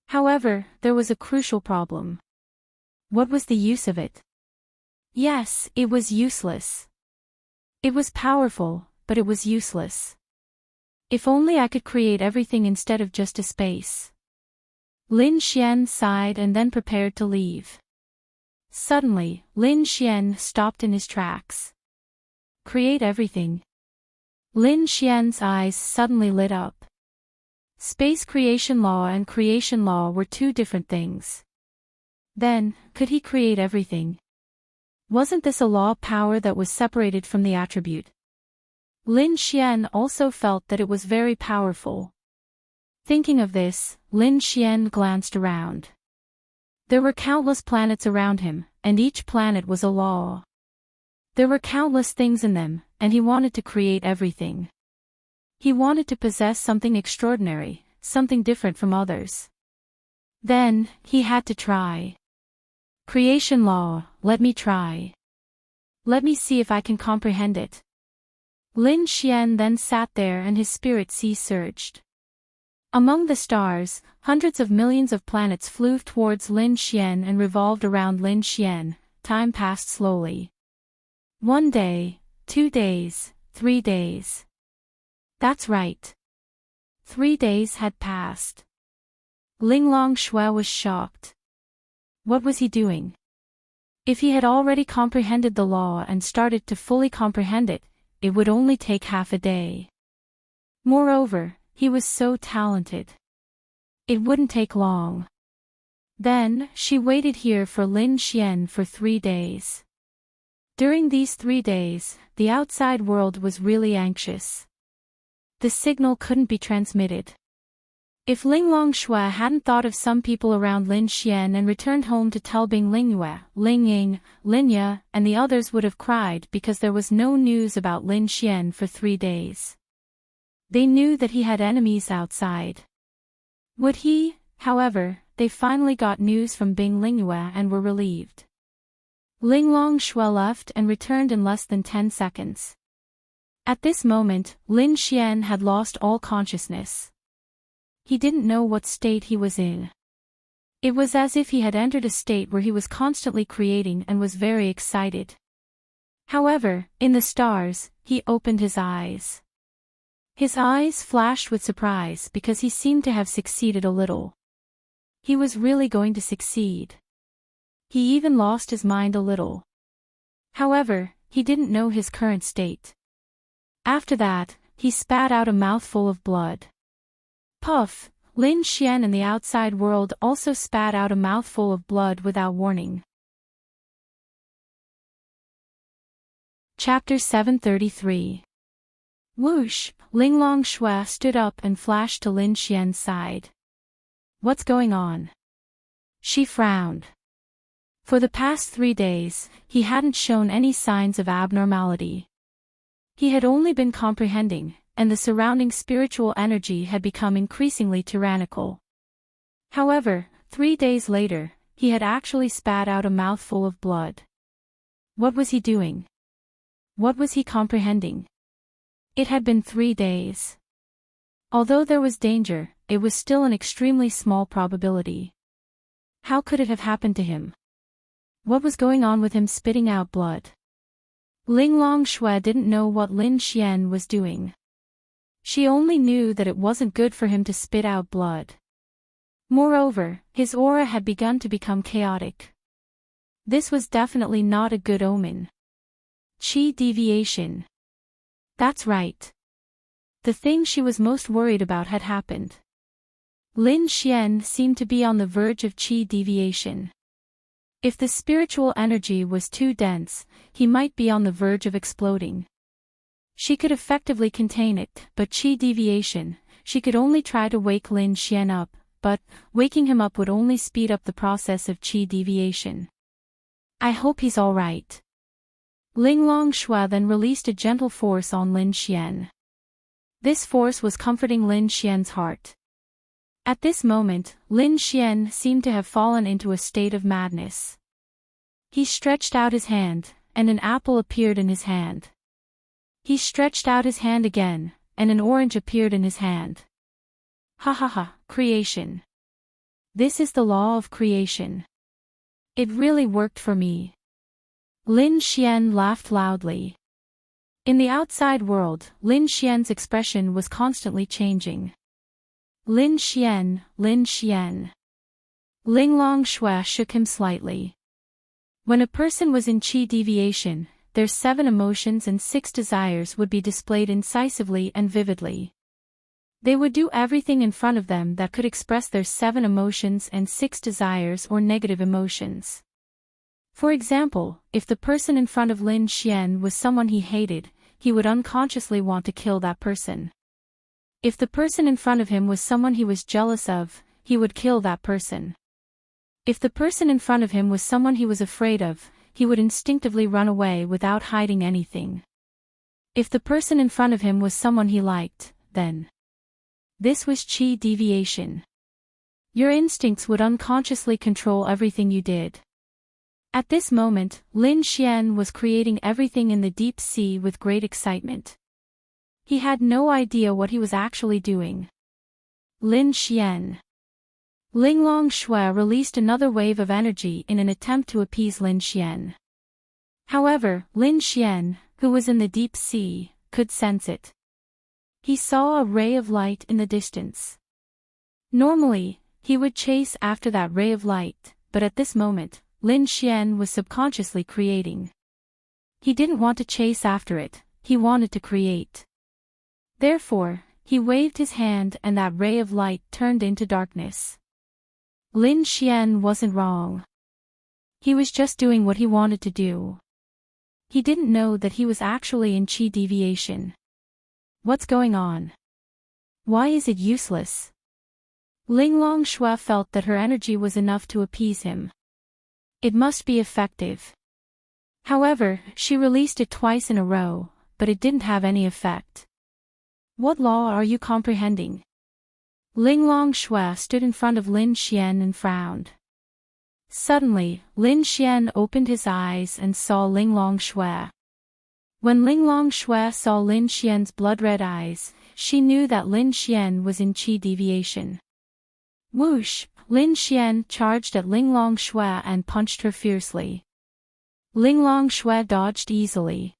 S1: However, there was a crucial problem. What was the use of it? Yes, it was useless. It was powerful, but it was useless. If only I could create everything instead of just a space. Lin Xian sighed and then prepared to leave. Suddenly, Lin Xian stopped in his tracks. Create everything. Lin Xian's eyes suddenly lit up. Space creation law and creation law were two different things. Then, could he create everything? Wasn't this a law power that was separated from the attribute? Lin Xian also felt that it was very powerful. Thinking of this, Lin Xian glanced around. There were countless planets around him, and each planet was a law. There were countless things in them, and he wanted to create everything. He wanted to possess something extraordinary, something different from others. Then, he had to try. Creation law, let me try. Let me see if I can comprehend it. Lin Xian then sat there and his spirit sea surged. Among the stars, hundreds of millions of planets flew towards Lin Xian and revolved around Lin Xian. Time passed slowly. 1 day, 2 days, 3 days. That's right. 3 days had passed. Linglong Shui was shocked. What was he doing? If he had already comprehended the law and started to fully comprehend it, it would only take half a day. Moreover, he was so talented. It wouldn't take long. Then, she waited here for Lin Xian for 3 days. During these 3 days, the outside world was really anxious. The signal couldn't be transmitted. If Linglong Shui hadn't thought of some people around Lin Xian and returned home to tell Bing Lingyue, Ling Ying, Lin Ye, and the others would have cried because there was no news about Lin Xian for 3 days. They knew that he had enemies outside. Would he, however, they finally got news from Bing Lingyue and were relieved. Linglong Shui left and returned in less than 10 seconds. At this moment, Lin Xian had lost all consciousness. He didn't know what state he was in. It was as if he had entered a state where he was constantly creating and was very excited. However, in the stars, he opened his eyes. His eyes flashed with surprise because he seemed to have succeeded a little. He was really going to succeed. He even lost his mind a little. However, he didn't know his current state. After that, he spat out a mouthful of blood. Puff, Lin Xian in the outside world also spat out a mouthful of blood without warning. Chapter 733. Whoosh! Linglong Shui stood up and flashed to Lin Xian's side. What's going on? She frowned. For the past 3 days, he hadn't shown any signs of abnormality. He had only been comprehending, and the surrounding spiritual energy had become increasingly tyrannical. However, 3 days later, he had actually spat out a mouthful of blood. What was he doing? What was he comprehending? It had been 3 days. Although there was danger, it was still an extremely small probability. How could it have happened to him? What was going on with him spitting out blood? Linglong Shui didn't know what Lin Xian was doing. She only knew that it wasn't good for him to spit out blood. Moreover, his aura had begun to become chaotic. This was definitely not a good omen. Qi deviation. That's right. The thing she was most worried about had happened. Lin Xian seemed to be on the verge of qi deviation. If the spiritual energy was too dense, he might be on the verge of exploding. She could effectively contain it, but qi deviation, she could only try to wake Lin Xian up, but waking him up would only speed up the process of qi deviation. I hope he's all right. Linglong Shui then released a gentle force on Lin Xian. This force was comforting Lin Xian's heart. At this moment, Lin Xian seemed to have fallen into a state of madness. He stretched out his hand, and an apple appeared in his hand. He stretched out his hand again, and an orange appeared in his hand. Ha ha ha, creation. This is the law of creation. It really worked for me. Lin Xian laughed loudly. In the outside world, Lin Xian's expression was constantly changing. Lin Xian, Lin Xian. Linglong Shui shook him slightly. When a person was in qi deviation, their 7 emotions and 6 desires would be displayed incisively and vividly. They would do everything in front of them that could express their 7 emotions and 6 desires or negative emotions. For example, if the person in front of Lin Xian was someone he hated, he would unconsciously want to kill that person. If the person in front of him was someone he was jealous of, he would kill that person. If the person in front of him was someone he was afraid of, he would instinctively run away without hiding anything. If the person in front of him was someone he liked, then this was qi deviation. Your instincts would unconsciously control everything you did. At this moment, Lin Xian was creating everything in the deep sea with great excitement. He had no idea what he was actually doing. Lin Xian. Linglong Shui released another wave of energy in an attempt to appease Lin Xian. However, Lin Xian, who was in the deep sea, could sense it. He saw a ray of light in the distance. Normally, he would chase after that ray of light, but at this moment, Lin Xian was subconsciously creating. He didn't want to chase after it, he wanted to create. Therefore, he waved his hand and that ray of light turned into darkness. Lin Xian wasn't wrong. He was just doing what he wanted to do. He didn't know that he was actually in qi deviation. What's going on? Why is it useless? Linglong Shui felt that her energy was enough to appease him. It must be effective. However, she released it twice in a row, but it didn't have any effect. What law are you comprehending? Linglong Shui stood in front of Lin Xian and frowned. Suddenly, Lin Xian opened his eyes and saw Linglong Shui. When Linglong Shui saw Lin Xian's blood-red eyes, she knew that Lin Xian was in qi deviation. Whoosh! Lin Xian charged at Linglong Shui and punched her fiercely. Linglong Shui dodged easily.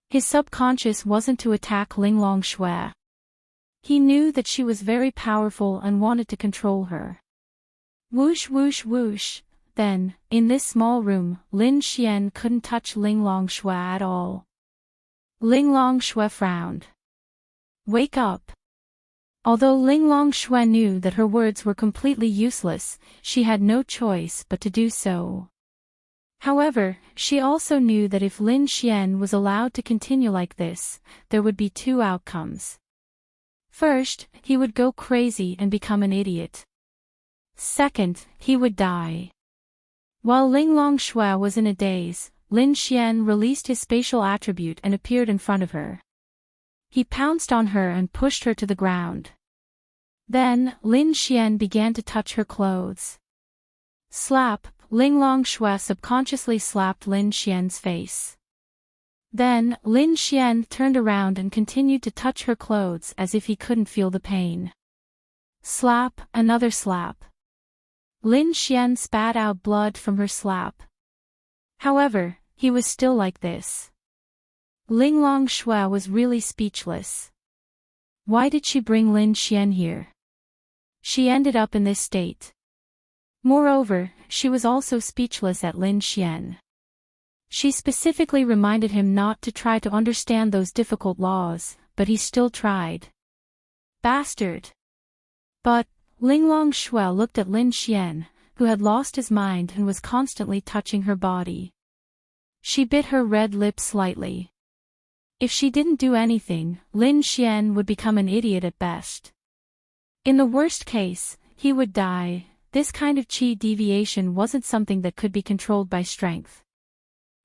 S1: His subconscious wasn't to attack Linglong Shui. He knew that she was very powerful and wanted to control her. Whoosh whoosh whoosh. Then, in this small room, Lin Xian couldn't touch Linglong Shui at all. Linglong Shui frowned. Wake up! Although Linglong Shui knew that her words were completely useless, she had no choice but to do so. However, she also knew that if Lin Xian was allowed to continue like this, there would be two outcomes. First, he would go crazy and become an idiot. Second, he would die. While Linglong Shui was in a daze, Lin Xian released his spatial attribute and appeared in front of her. He pounced on her and pushed her to the ground. Then, Lin Xian began to touch her clothes. Slap, Linglong Shui subconsciously slapped Lin Xian's face. Then, Lin Xian turned around and continued to touch her clothes as if he couldn't feel the pain. Slap, another slap. Lin Xian spat out blood from her slap. However, he was still like this. Linglong Shui was really speechless. Why did she bring Lin Xian here? She ended up in this state. Moreover, she was also speechless at Lin Xian. She specifically reminded him not to try to understand those difficult laws, but he still tried. Bastard! But, Linglong Shui looked at Lin Xian, who had lost his mind and was constantly touching her body. She bit her red lips slightly. If she didn't do anything, Lin Xian would become an idiot at best. In the worst case, he would die. This kind of chi deviation wasn't something that could be controlled by strength.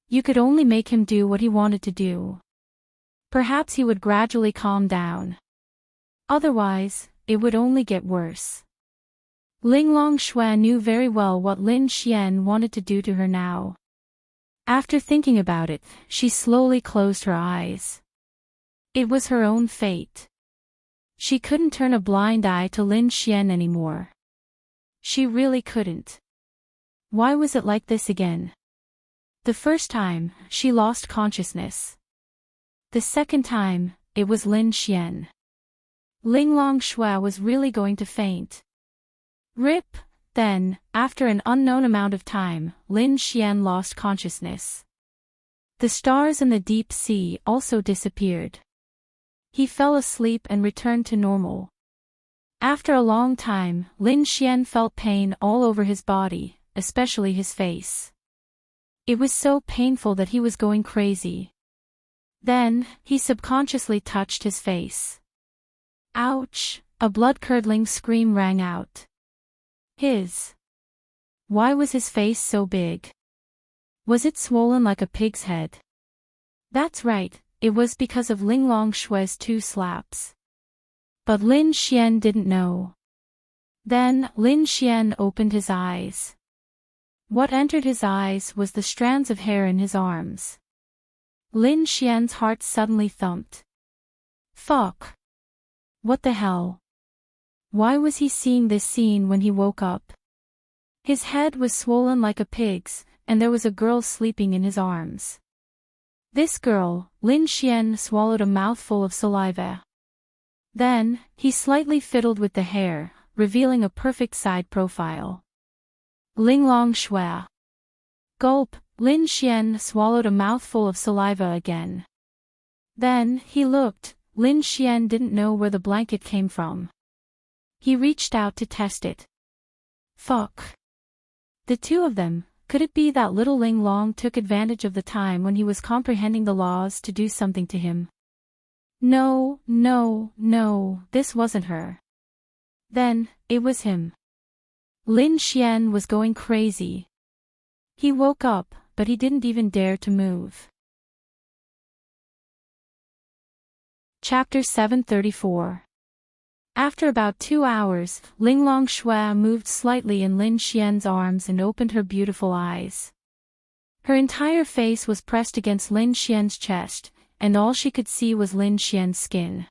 S1: You could only make him do what he wanted to do. Perhaps he would gradually calm down. Otherwise, it would only get worse. Linglong Shui knew very well what Lin Xian wanted to do to her now. After thinking about it, she slowly closed her eyes. It was her own fate. She couldn't turn a blind eye to Lin Xian anymore. She really couldn't. Why was it like this again? The first time, she lost consciousness. The second time, it was Lin Xian. Linglong Shui was really going to faint. Rip! Then, after an unknown amount of time, Lin Xian lost consciousness. The stars in the deep sea also disappeared. He fell asleep and returned to normal. After a long time, Lin Xian felt pain all over his body, especially his face. It was so painful that he was going crazy. Then, he subconsciously touched his face. Ouch! A blood-curdling scream rang out. Why was his face so big? Was it swollen like a pig's head? That's right, it was because of Linglong Shui's 2 slaps. But Lin Xian didn't know. Then, Lin Xian opened his eyes. What entered his eyes was the strands of hair in his arms. Lin Xian's heart suddenly thumped. Fuck! What the hell? Why was he seeing this scene when he woke up? His head was swollen like a pig's, and there was a girl sleeping in his arms. This girl, Lin Xian swallowed a mouthful of saliva. Then, he slightly fiddled with the hair, revealing a perfect side profile. Linglong Shui. Gulp, Lin Xian swallowed a mouthful of saliva again. Then, he looked. Lin Xian didn't know where the blanket came from. He reached out to test it. Fuck. The two of them, could it be that little Linglong took advantage of the time when he was comprehending the laws to do something to him? No, this wasn't her. Then, it was him. Lin Xian was going crazy. He woke up, but he didn't even dare to move. Chapter 734. After about 2 hours, Linglong Shui moved slightly in Lin Xian's arms and opened her beautiful eyes. Her entire face was pressed against Lin Xian's chest, and all she could see was Lin Xian's skin.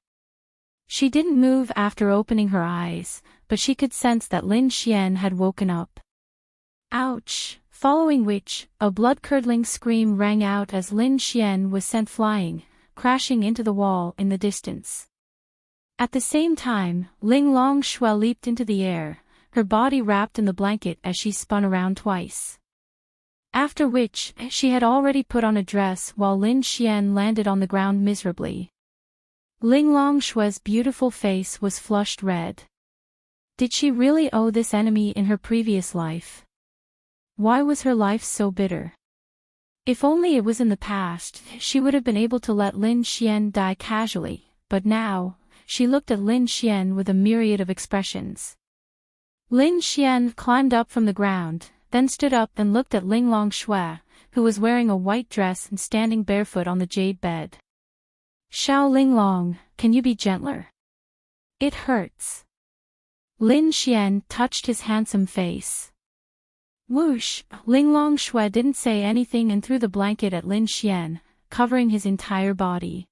S1: She didn't move after opening her eyes, but she could sense that Lin Xian had woken up. Ouch! Following which, a blood-curdling scream rang out as Lin Xian was sent flying, crashing into the wall in the distance. At the same time, Linglong Shui leaped into the air, her body wrapped in the blanket as she spun around twice. After which, she had already put on a dress while Lin Xian landed on the ground miserably. Linglong Shui's beautiful face was flushed red. Did she really owe this enemy in her previous life? Why was her life so bitter? If only it was in the past, she would have been able to let Lin Xian die casually, but now, she looked at Lin Xian with a myriad of expressions. Lin Xian climbed up from the ground, then stood up and looked at Linglong Shui, who was wearing a white dress and standing barefoot on the jade bed. Xiao Linglong, can you be gentler? It hurts. Lin Xian touched his handsome face. Whoosh, Linglong Shui didn't say anything and threw the blanket at Lin Xian, covering his entire body.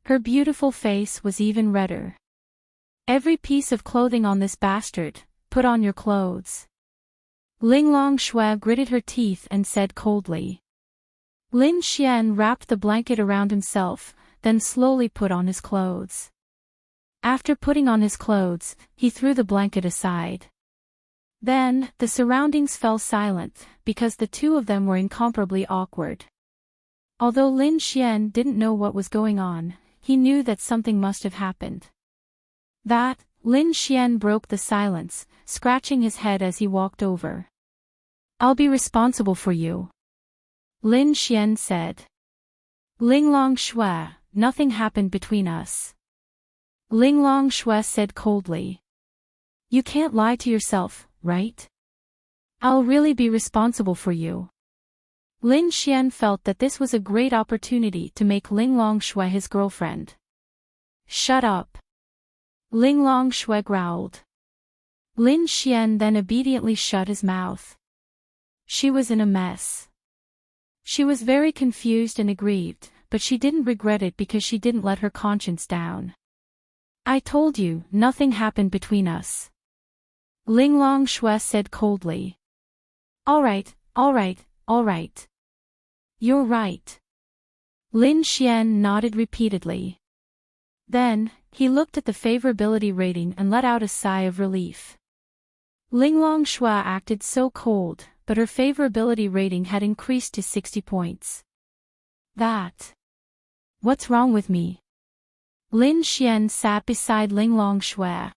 S1: Her beautiful face was even redder. Every piece of clothing on this bastard, put on your clothes. Linglong Shui gritted her teeth and said coldly. Lin Xian wrapped the blanket around himself, then slowly put on his clothes. After putting on his clothes, he threw the blanket aside. Then, the surroundings fell silent, because the two of them were incomparably awkward. Although Lin Xian didn't know what was going on, he knew that something must have happened. Lin Xian broke the silence, scratching his head as he walked over. I'll be responsible for you. Lin Xian said. Linglong Shui, nothing happened between us. Linglong Shui said coldly. You can't lie to yourself, right? I'll really be responsible for you. Lin Xian felt that this was a great opportunity to make Linglong Shui his girlfriend. Shut up. Linglong Shui growled. Lin Xian then obediently shut his mouth. She was in a mess. She was very confused and aggrieved, but she didn't regret it because she didn't let her conscience down. I told you, nothing happened between us. Linglong Shui said coldly. All right. You're right. Lin Xian nodded repeatedly. Then, he looked at the favorability rating and let out a sigh of relief. Linglong Shui acted so cold, but her favorability rating had increased to 60 points. What's wrong with me? Lin Xian sat beside Linglong Shui.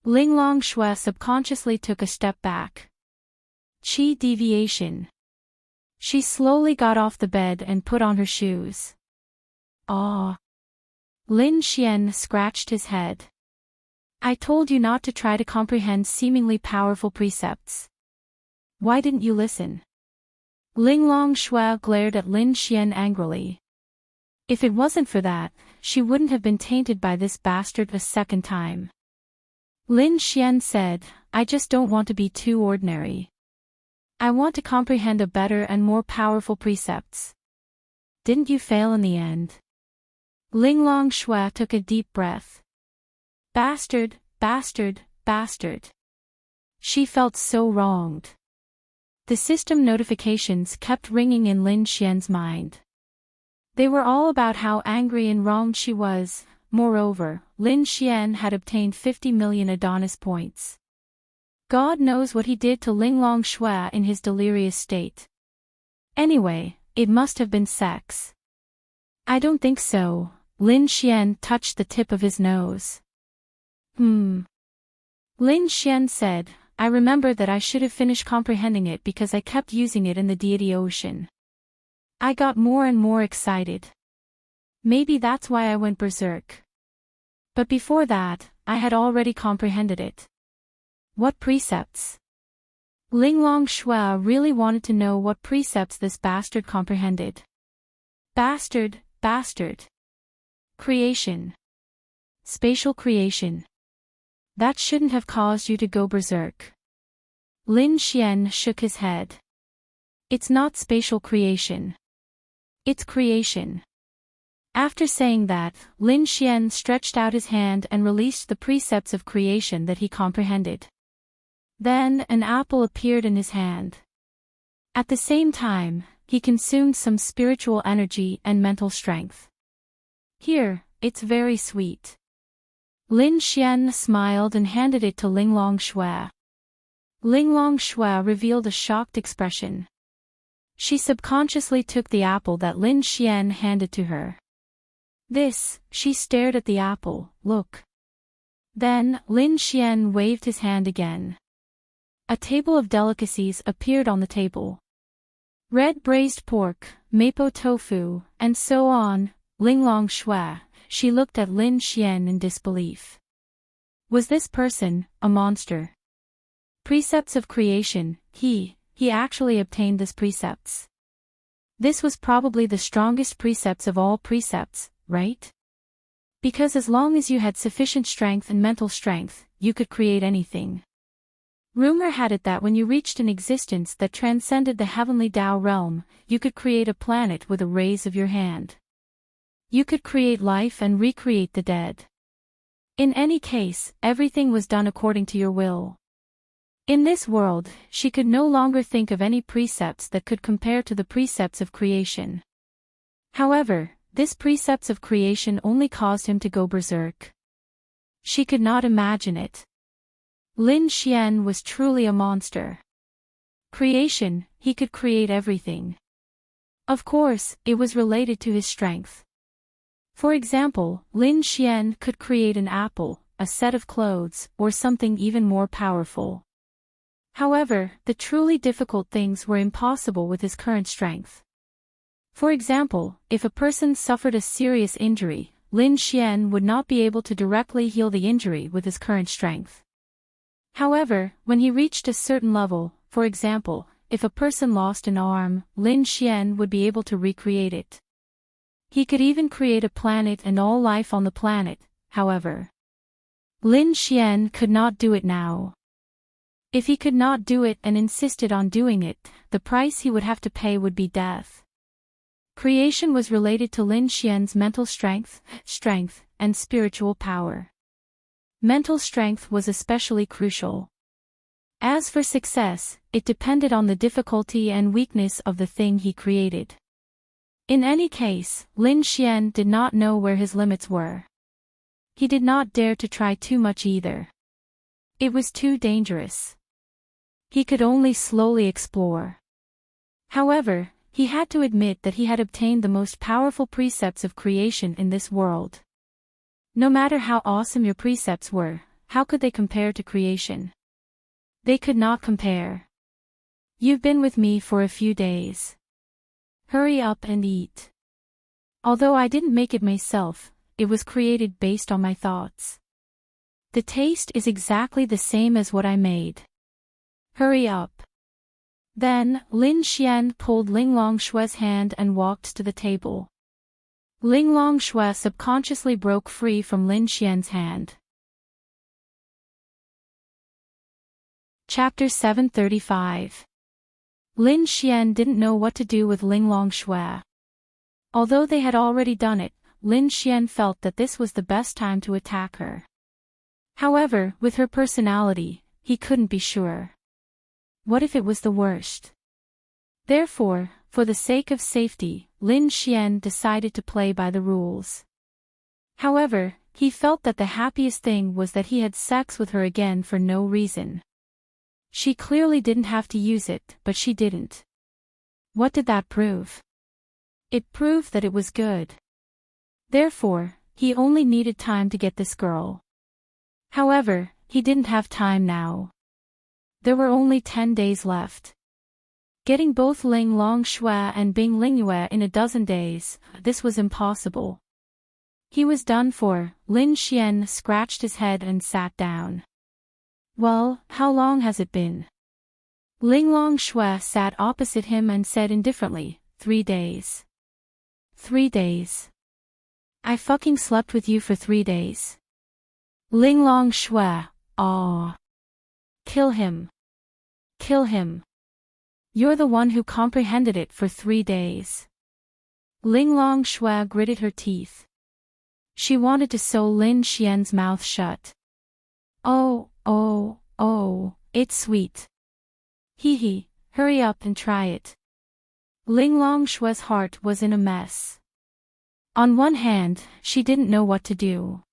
S1: Linglong Shui subconsciously took a step back. Qi deviation. She slowly got off the bed and put on her shoes. Ah. Lin Xian scratched his head. I told you not to try to comprehend seemingly powerful precepts. Why didn't you listen? Linglong Shui glared at Lin Xian angrily. If it wasn't for that, she wouldn't have been tainted by this bastard a second time. Lin Xian said, I just don't want to be too ordinary. I want to comprehend a better and more powerful precepts. Didn't you fail in the end? Linglong Shui took a deep breath. Bastard. She felt so wronged. The system notifications kept ringing in Lin Xian's mind. They were all about how angry and wronged she was. Moreover, Lin Xian had obtained 50 million Adonis points. God knows what he did to Linglong Shui in his delirious state. Anyway, it must have been sex. I don't think so. Lin Xian touched the tip of his nose. Lin Xian said, I remember that I should have finished comprehending it because I kept using it in the deity ocean. I got more and more excited. Maybe that's why I went berserk. But before that, I had already comprehended it. What precepts? Linglong Shui really wanted to know what precepts this bastard comprehended. Bastard. Creation. Spatial creation. That shouldn't have caused you to go berserk. Lin Xian shook his head. It's not spatial creation. It's creation. After saying that, Lin Xian stretched out his hand and released the precepts of creation that he comprehended. Then an apple appeared in his hand. At the same time, he consumed some spiritual energy and mental strength. Here, it's very sweet. Lin Xian smiled and handed it to Linglong Shui. Linglong Shui revealed a shocked expression. She subconsciously took the apple that Lin Xian handed to her. She stared at the apple, look. Then, Lin Xian waved his hand again. A table of delicacies appeared on the table. red braised pork, mapo tofu, and so on. Linglong Shui, she looked at Lin Xian in disbelief. Was this person a monster? Precepts of creation, he actually obtained these precepts. This was probably the strongest precepts of all precepts, right? Because as long as you had sufficient strength and mental strength, you could create anything. Rumor had it that when you reached an existence that transcended the heavenly Tao realm, you could create a planet with a raise of your hand. You could create life and recreate the dead. In any case, everything was done according to your will. In this world, she could no longer think of any precepts that could compare to the precepts of creation. However, this precepts of creation only caused him to go berserk. She could not imagine it. Lin Xian was truly a monster. Creation, he could create everything. Of course, it was related to his strength. For example, Lin Xian could create an apple, a set of clothes, or something even more powerful. However, the truly difficult things were impossible with his current strength. For example, if a person suffered a serious injury, Lin Xian would not be able to directly heal the injury with his current strength. However, when he reached a certain level, for example, if a person lost an arm, Lin Xian would be able to recreate it. He could even create a planet and all life on the planet, however. Lin Xian could not do it now. If he could not do it and insisted on doing it, the price he would have to pay would be death. Creation was related to Lin Xian's mental strength, and spiritual power. Mental strength was especially crucial. As for success, it depended on the difficulty and weakness of the thing he created. In any case, Lin Xian did not know where his limits were. He did not dare to try too much either. It was too dangerous. He could only slowly explore. However, he had to admit that he had obtained the most powerful precepts of creation in this world. No matter how awesome your precepts were, how could they compare to creation? They could not compare. You've been with me for a few days. Hurry up and eat. Although I didn't make it myself, it was created based on my thoughts. The taste is exactly the same as what I made. Hurry up. Then, Lin Xian pulled Linglong Shui's hand and walked to the table. Linglong Shui subconsciously broke free from Lin Xian's hand. Chapter 735. Lin Xian didn't know what to do with Linglong Shui. Although they had already done it, Lin Xian felt that this was the best time to attack her. However, with her personality, he couldn't be sure. What if it was the worst? Therefore, for the sake of safety, Lin Xian decided to play by the rules. However, he felt that the happiest thing was that he had sex with her again for no reason. She clearly didn't have to use it, but she didn't. What did that prove? It proved that it was good. Therefore, he only needed time to get this girl. However, he didn't have time now. There were only 10 days left. Getting both Linglong Shui and Bing Lingyue in a dozen days, this was impossible. He was done for. Lin Xian scratched his head and sat down. Well, how long has it been? Linglong Shui sat opposite him and said indifferently, 3 days. 3 days. I fucking slept with you for 3 days. Linglong Shui, aw. Kill him. Kill him. You're the one who comprehended it for 3 days. Linglong Shui gritted her teeth. She wanted to sew Lin Xian's mouth shut. Oh, it's sweet. Hee, hurry up and try it. Linglong Shui's heart was in a mess. On one hand, she didn't know what to do.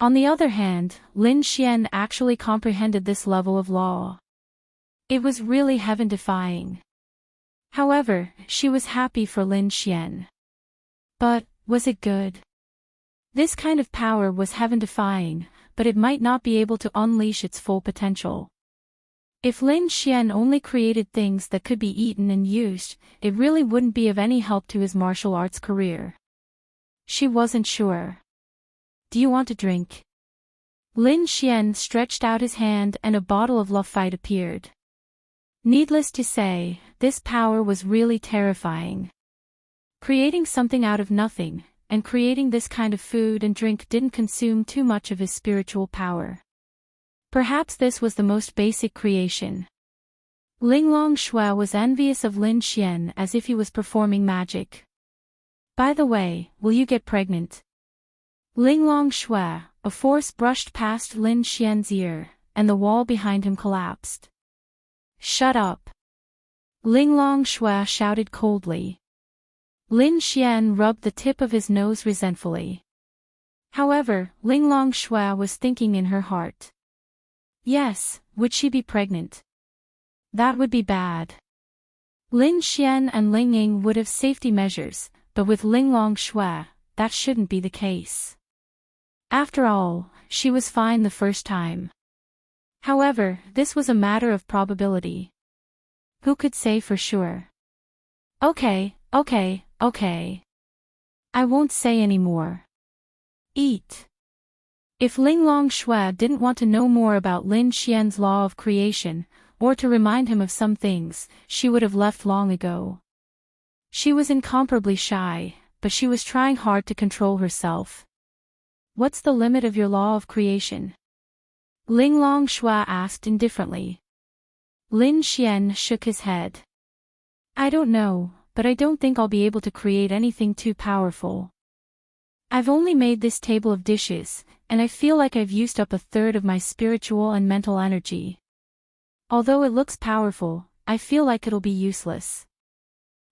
S1: On the other hand, Lin Xian actually comprehended this level of law. It was really heaven-defying. However, she was happy for Lin Xian. But, was it good? This kind of power was heaven-defying, but it might not be able to unleash its full potential. If Lin Xian only created things that could be eaten and used, it really wouldn't be of any help to his martial arts career. She wasn't sure. Do you want a drink? Lin Xian stretched out his hand and a bottle of Lafite appeared. Needless to say, this power was really terrifying. Creating something out of nothing, and creating this kind of food and drink didn't consume too much of his spiritual power. Perhaps this was the most basic creation. Linglong Shui was envious of Lin Xian as if he was performing magic. By the way, will you get pregnant? Linglong Shui, a force brushed past Lin Xian's ear, and the wall behind him collapsed. Shut up! Linglong Shui shouted coldly. Lin Xian rubbed the tip of his nose resentfully. However, Linglong Shui was thinking in her heart. Yes, would she be pregnant? That would be bad. Lin Xian and Ling Ying would have safety measures, but with Linglong Shui, that shouldn't be the case. After all, she was fine the first time. However, this was a matter of probability. Who could say for sure? Okay. I won't say any more. Eat. If Linglong Shui didn't want to know more about Lin Xian's law of creation, or to remind him of some things, she would have left long ago. She was incomparably shy, but she was trying hard to control herself. What's the limit of your law of creation? Linglong Shui asked indifferently. Lin Xian shook his head. I don't know, but I don't think I'll be able to create anything too powerful. I've only made this table of dishes, and I feel like I've used up a third of my spiritual and mental energy. Although it looks powerful, I feel like it'll be useless.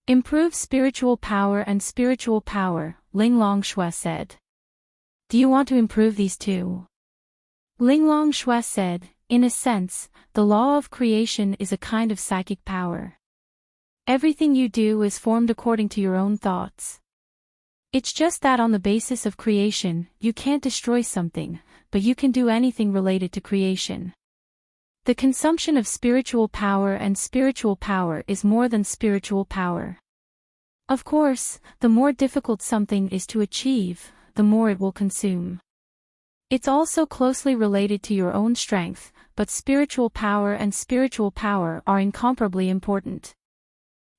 S1: Improve spiritual power and spiritual power, Linglong Shui said. Do you want to improve these too? Linglong Shui said, in a sense, the law of creation is a kind of psychic power. Everything you do is formed according to your own thoughts. It's just that on the basis of creation, you can't destroy something, but you can do anything related to creation. The consumption of spiritual power and spiritual power is more than spiritual power. Of course, the more difficult something is to achieve, the more it will consume. It's also closely related to your own strength, but spiritual power and spiritual power are incomparably important.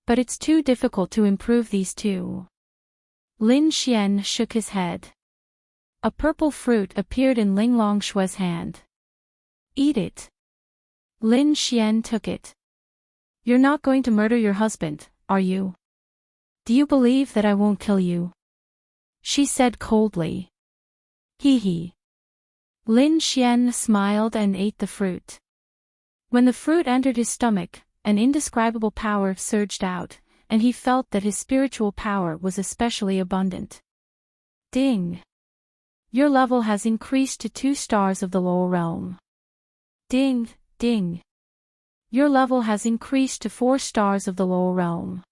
S1: But it's too difficult to improve these two. Lin Xian shook his head. A purple fruit appeared in Linglong Shui's hand. Eat it. Lin Xian took it. You're not going to murder your husband, are you? Do you believe that I won't kill you? She said coldly. Hee hee. Lin Xian smiled and ate the fruit. When the fruit entered his stomach, an indescribable power surged out, and he felt that his spiritual power was especially abundant. Ding! Your level has increased to 2 stars of the lower realm. Ding, ding! Your level has increased to 4 stars of the lower realm.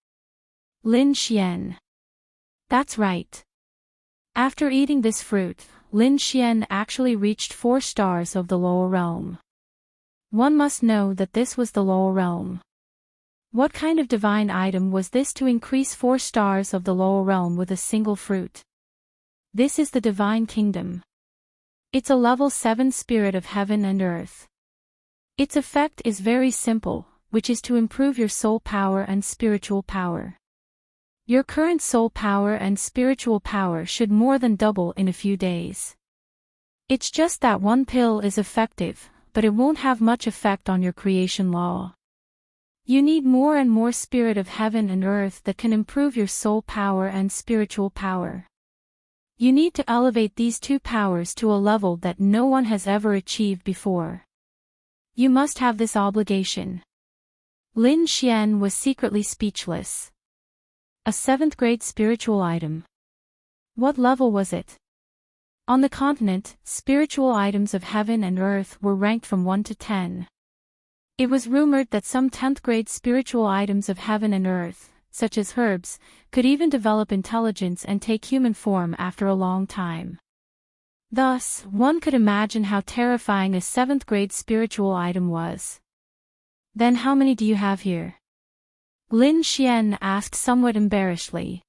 S1: Lin Xian. That's right. After eating this fruit, Lin Xian actually reached 4 stars of the lower realm. One must know that this was the lower realm. What kind of divine item was this to increase 4 stars of the lower realm with a single fruit? This is the divine kingdom. It's a level 7 spirit of heaven and earth. Its effect is very simple, which is to improve your soul power and spiritual power. Your current soul power and spiritual power should more than double in a few days. It's just that one pill is effective, but it won't have much effect on your creation law. You need more and more spirit of heaven and earth that can improve your soul power and spiritual power. You need to elevate these 2 powers to a level that no one has ever achieved before. You must have this obligation. Lin Xian was secretly speechless. A 7th grade spiritual item. What level was it? On the continent, spiritual items of heaven and earth were ranked from 1 to 10. It was rumored that some 10th grade spiritual items of heaven and earth, such as herbs, could even develop intelligence and take human form after a long time. Thus, one could imagine how terrifying a 7th grade spiritual item was. Then how many do you have here? Lin Xian asked somewhat embarrassedly.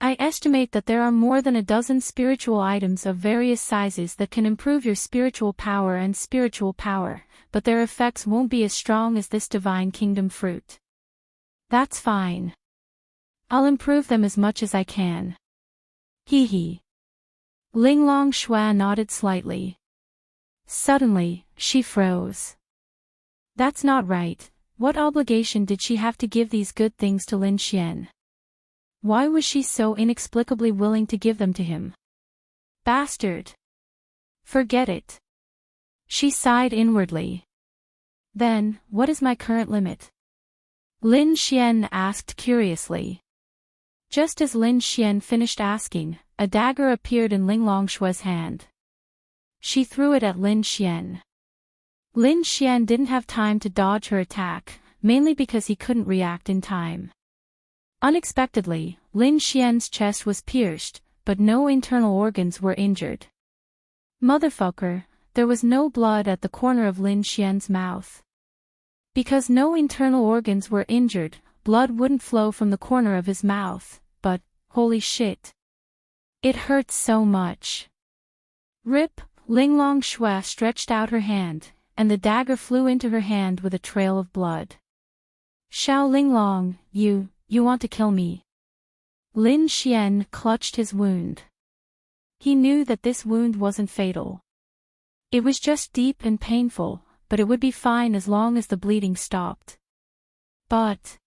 S1: I estimate that there are more than a dozen spiritual items of various sizes that can improve your spiritual power, but their effects won't be as strong as this divine kingdom fruit. That's fine. I'll improve them as much as I can. Hee hee. Linglong Shui nodded slightly. Suddenly, she froze. That's not right. What obligation did she have to give these good things to Lin Xian? Why was she so inexplicably willing to give them to him? Bastard. Forget it. She sighed inwardly. Then, what is my current limit? Lin Xian asked curiously. Just as Lin Xian finished asking, a dagger appeared in Linglong Shui's hand. She threw it at Lin Xian. Lin Xian didn't have time to dodge her attack, mainly because he couldn't react in time. Unexpectedly, Lin Xian's chest was pierced, but no internal organs were injured. Motherfucker, there was no blood at the corner of Lin Xian's mouth. Because no internal organs were injured, blood wouldn't flow from the corner of his mouth, but, holy shit. It hurts so much. Rip, Linglong Shui stretched out her hand, and the dagger flew into her hand with a trail of blood. Xiao Linglong, you want to kill me? Lin Xian clutched his wound. He knew that this wound wasn't fatal. It was just deep and painful, but it would be fine as long as the bleeding stopped. But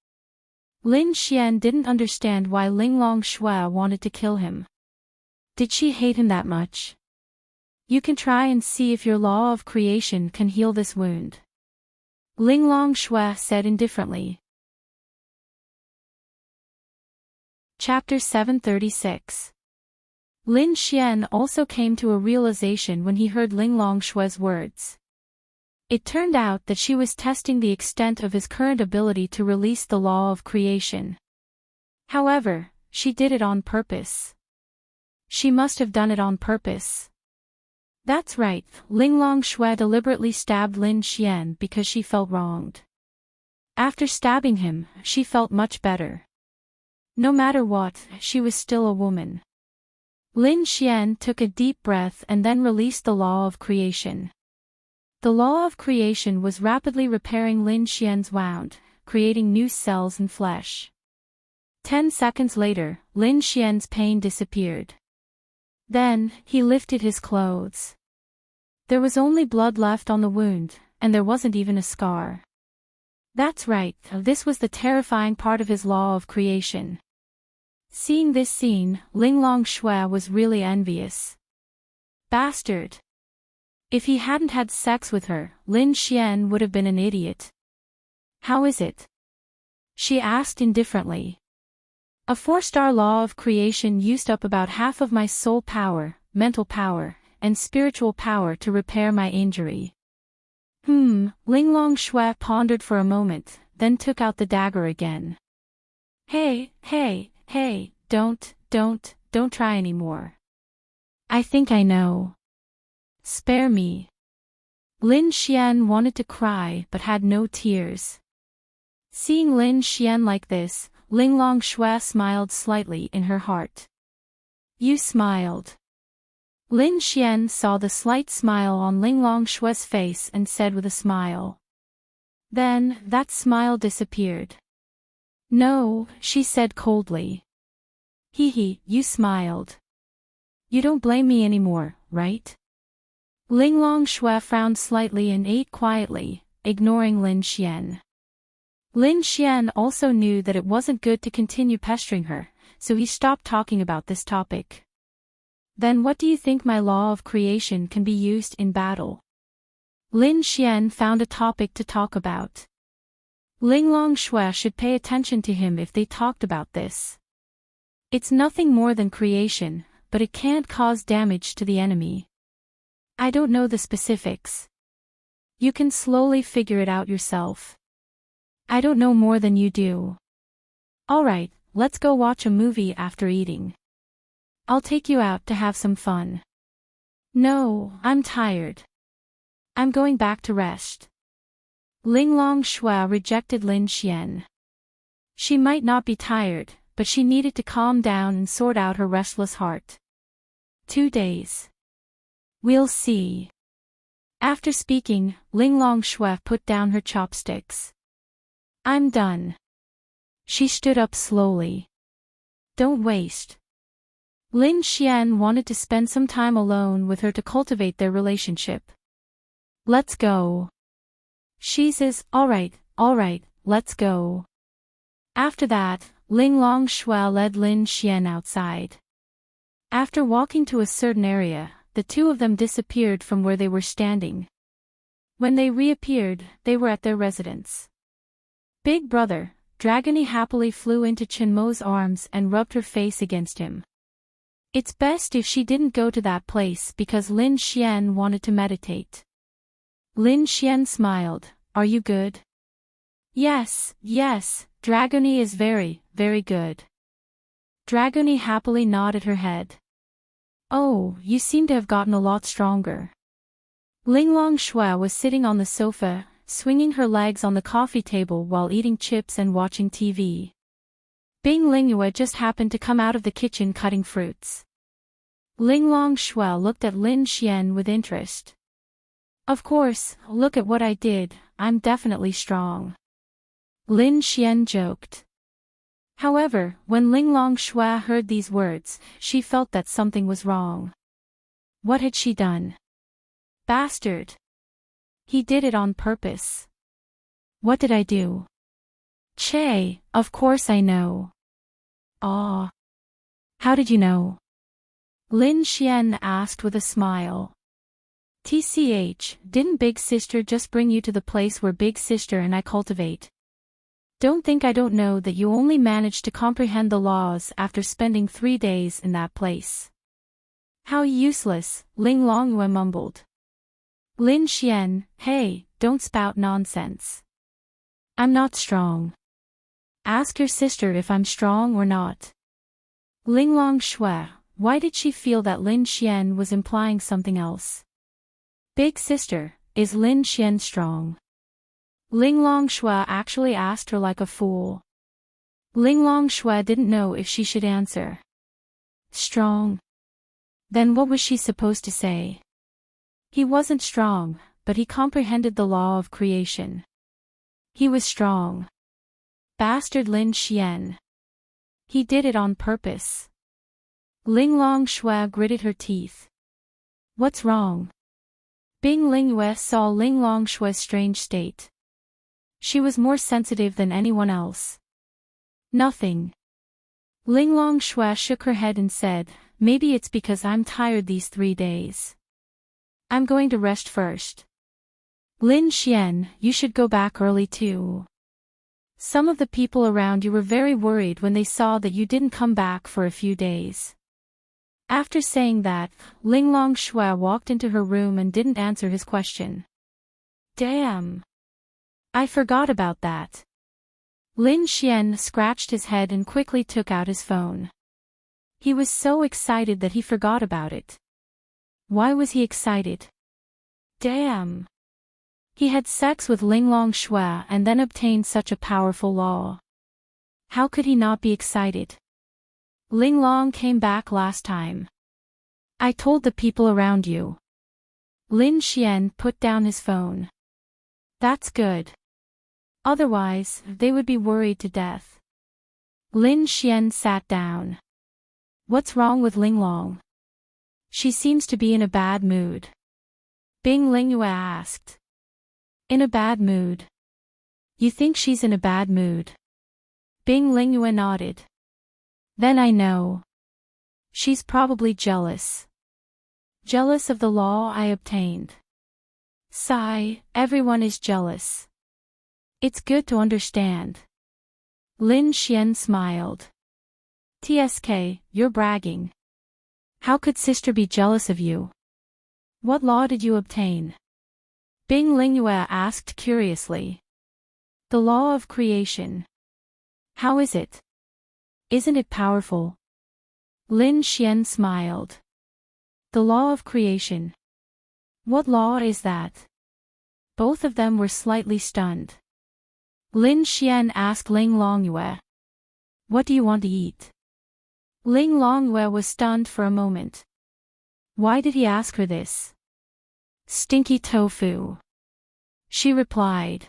S1: Lin Xian didn't understand why Linglong Shui wanted to kill him. Did she hate him that much? You can try and see if your law of creation can heal this wound. Linglong Shui said indifferently. Chapter 736. Lin Xian also came to a realization when he heard Linglong Shui's words. It turned out that she was testing the extent of his current ability to release the law of creation. However, she did it on purpose. She must have done it on purpose. That's right, Linglong Shui deliberately stabbed Lin Xian because she felt wronged. After stabbing him, she felt much better. No matter what, she was still a woman. Lin Xian took a deep breath and then released the law of creation. The law of creation was rapidly repairing Lin Xian's wound, creating new cells and flesh. 10 seconds later, Lin Xian's pain disappeared. Then, he lifted his clothes. There was only blood left on the wound, and there wasn't even a scar. That's right, this was the terrifying part of his law of creation. Seeing this scene, Linglong Shui was really envious. Bastard. If he hadn't had sex with her, Lin Xian would have been an idiot. How is it? She asked indifferently. A 4-star law of creation used up about half of my soul power, mental power, and spiritual power to repair my injury. Linglong Shui pondered for a moment, then took out the dagger again. Hey, don't try anymore. I think I know. Spare me. Lin Xian wanted to cry but had no tears. Seeing Lin Xian like this, Linglong Shui smiled slightly in her heart. You smiled. Lin Xian saw the slight smile on Linglong Shui's face and said with a smile. Then, that smile disappeared. No, she said coldly. Hee, you smiled. You don't blame me anymore, right? Linglong Shui frowned slightly and ate quietly, ignoring Lin Xian. Lin Xian also knew that it wasn't good to continue pestering her, so he stopped talking about this topic. Then what do you think my law of creation can be used in battle? Lin Xian found a topic to talk about. Linglong Shui should pay attention to him if they talked about this. It's nothing more than creation, but it can't cause damage to the enemy. I don't know the specifics. You can slowly figure it out yourself. I don't know more than you do. Alright, let's go watch a movie after eating. I'll take you out to have some fun. No, I'm tired. I'm going back to rest. Linglong Shui rejected Lin Xian. She might not be tired, but she needed to calm down and sort out her restless heart. 2 days. We'll see. After speaking, Linglong Shui put down her chopsticks. I'm done. She stood up slowly. Don't waste. Lin Xian wanted to spend some time alone with her to cultivate their relationship. Let's go. She says, alright, let's go. After that, Linglong Shui led Lin Xian outside. After walking to a certain area, the two of them disappeared from where they were standing. When they reappeared, they were at their residence. Big brother, Dragony happily flew into Chenmo's arms and rubbed her face against him. It's best if she didn't go to that place because Lin Xian wanted to meditate. Lin Xian smiled, are you good? Yes, Dragony is very, very good. Dragony happily nodded her head. Oh, you seem to have gotten a lot stronger. Linglong Shui was sitting on the sofa, swinging her legs on the coffee table while eating chips and watching TV. Bing Lingyue just happened to come out of the kitchen cutting fruits. Linglong Shui looked at Lin Xian with interest. Of course, look at what I did, I'm definitely strong. Lin Xian joked. However, when Linglong Shui heard these words, she felt that something was wrong. What had she done? Bastard. He did it on purpose. What did I do? Che, of course I know. Aw. How did you know? Lin Xian asked with a smile. TCH, didn't Big Sister just bring you to the place where Big Sister and I cultivate? Don't think I don't know that you only managed to comprehend the laws after spending 3 days in that place. How useless, Linglong Yue mumbled. Lin Xian, hey, don't spout nonsense. I'm not strong. Ask your sister if I'm strong or not. Linglong Shui, why did she feel that Lin Xian was implying something else? Big sister, is Lin Xian strong? Linglong Shui actually asked her like a fool. Linglong Shui didn't know if she should answer. Strong? Then what was she supposed to say? He wasn't strong, but he comprehended the law of creation. He was strong. Bastard Lin Xian. He did it on purpose. Linglong Shui gritted her teeth. What's wrong? Bing Lingyue saw Linglong Shui's strange state. She was more sensitive than anyone else. Nothing. Linglong Shui shook her head and said, maybe it's because I'm tired these 3 days. I'm going to rest first. Lin Xian, you should go back early too. Some of the people around you were very worried when they saw that you didn't come back for a few days. After saying that, Linglong Shui walked into her room and didn't answer his question. Damn. I forgot about that. Lin Xian scratched his head and quickly took out his phone. He was so excited that he forgot about it. Why was he excited? Damn. He had sex with Linglong Shui and then obtained such a powerful law. How could he not be excited? Linglong came back last time. I told the people around you. Lin Xian put down his phone. That's good. Otherwise, they would be worried to death. Lin Xian sat down. What's wrong with Linglong? She seems to be in a bad mood. Bing Lingyue asked. In a bad mood? You think she's in a bad mood? Bing Lingyue nodded. Then I know. She's probably jealous. Jealous of the law I obtained. Sigh, everyone is jealous. It's good to understand. Lin Xian smiled. TSK, you're bragging. How could sister be jealous of you? What law did you obtain? Bing Lingyue asked curiously. The law of creation. How is it? Isn't it powerful? Lin Xian smiled. The law of creation. What law is that? both of them were slightly stunned. Lin Xian asked Ling Longyue, "What do you want to eat?" Ling Longyue was stunned for a moment. Why did he ask her this? "Stinky tofu," she replied.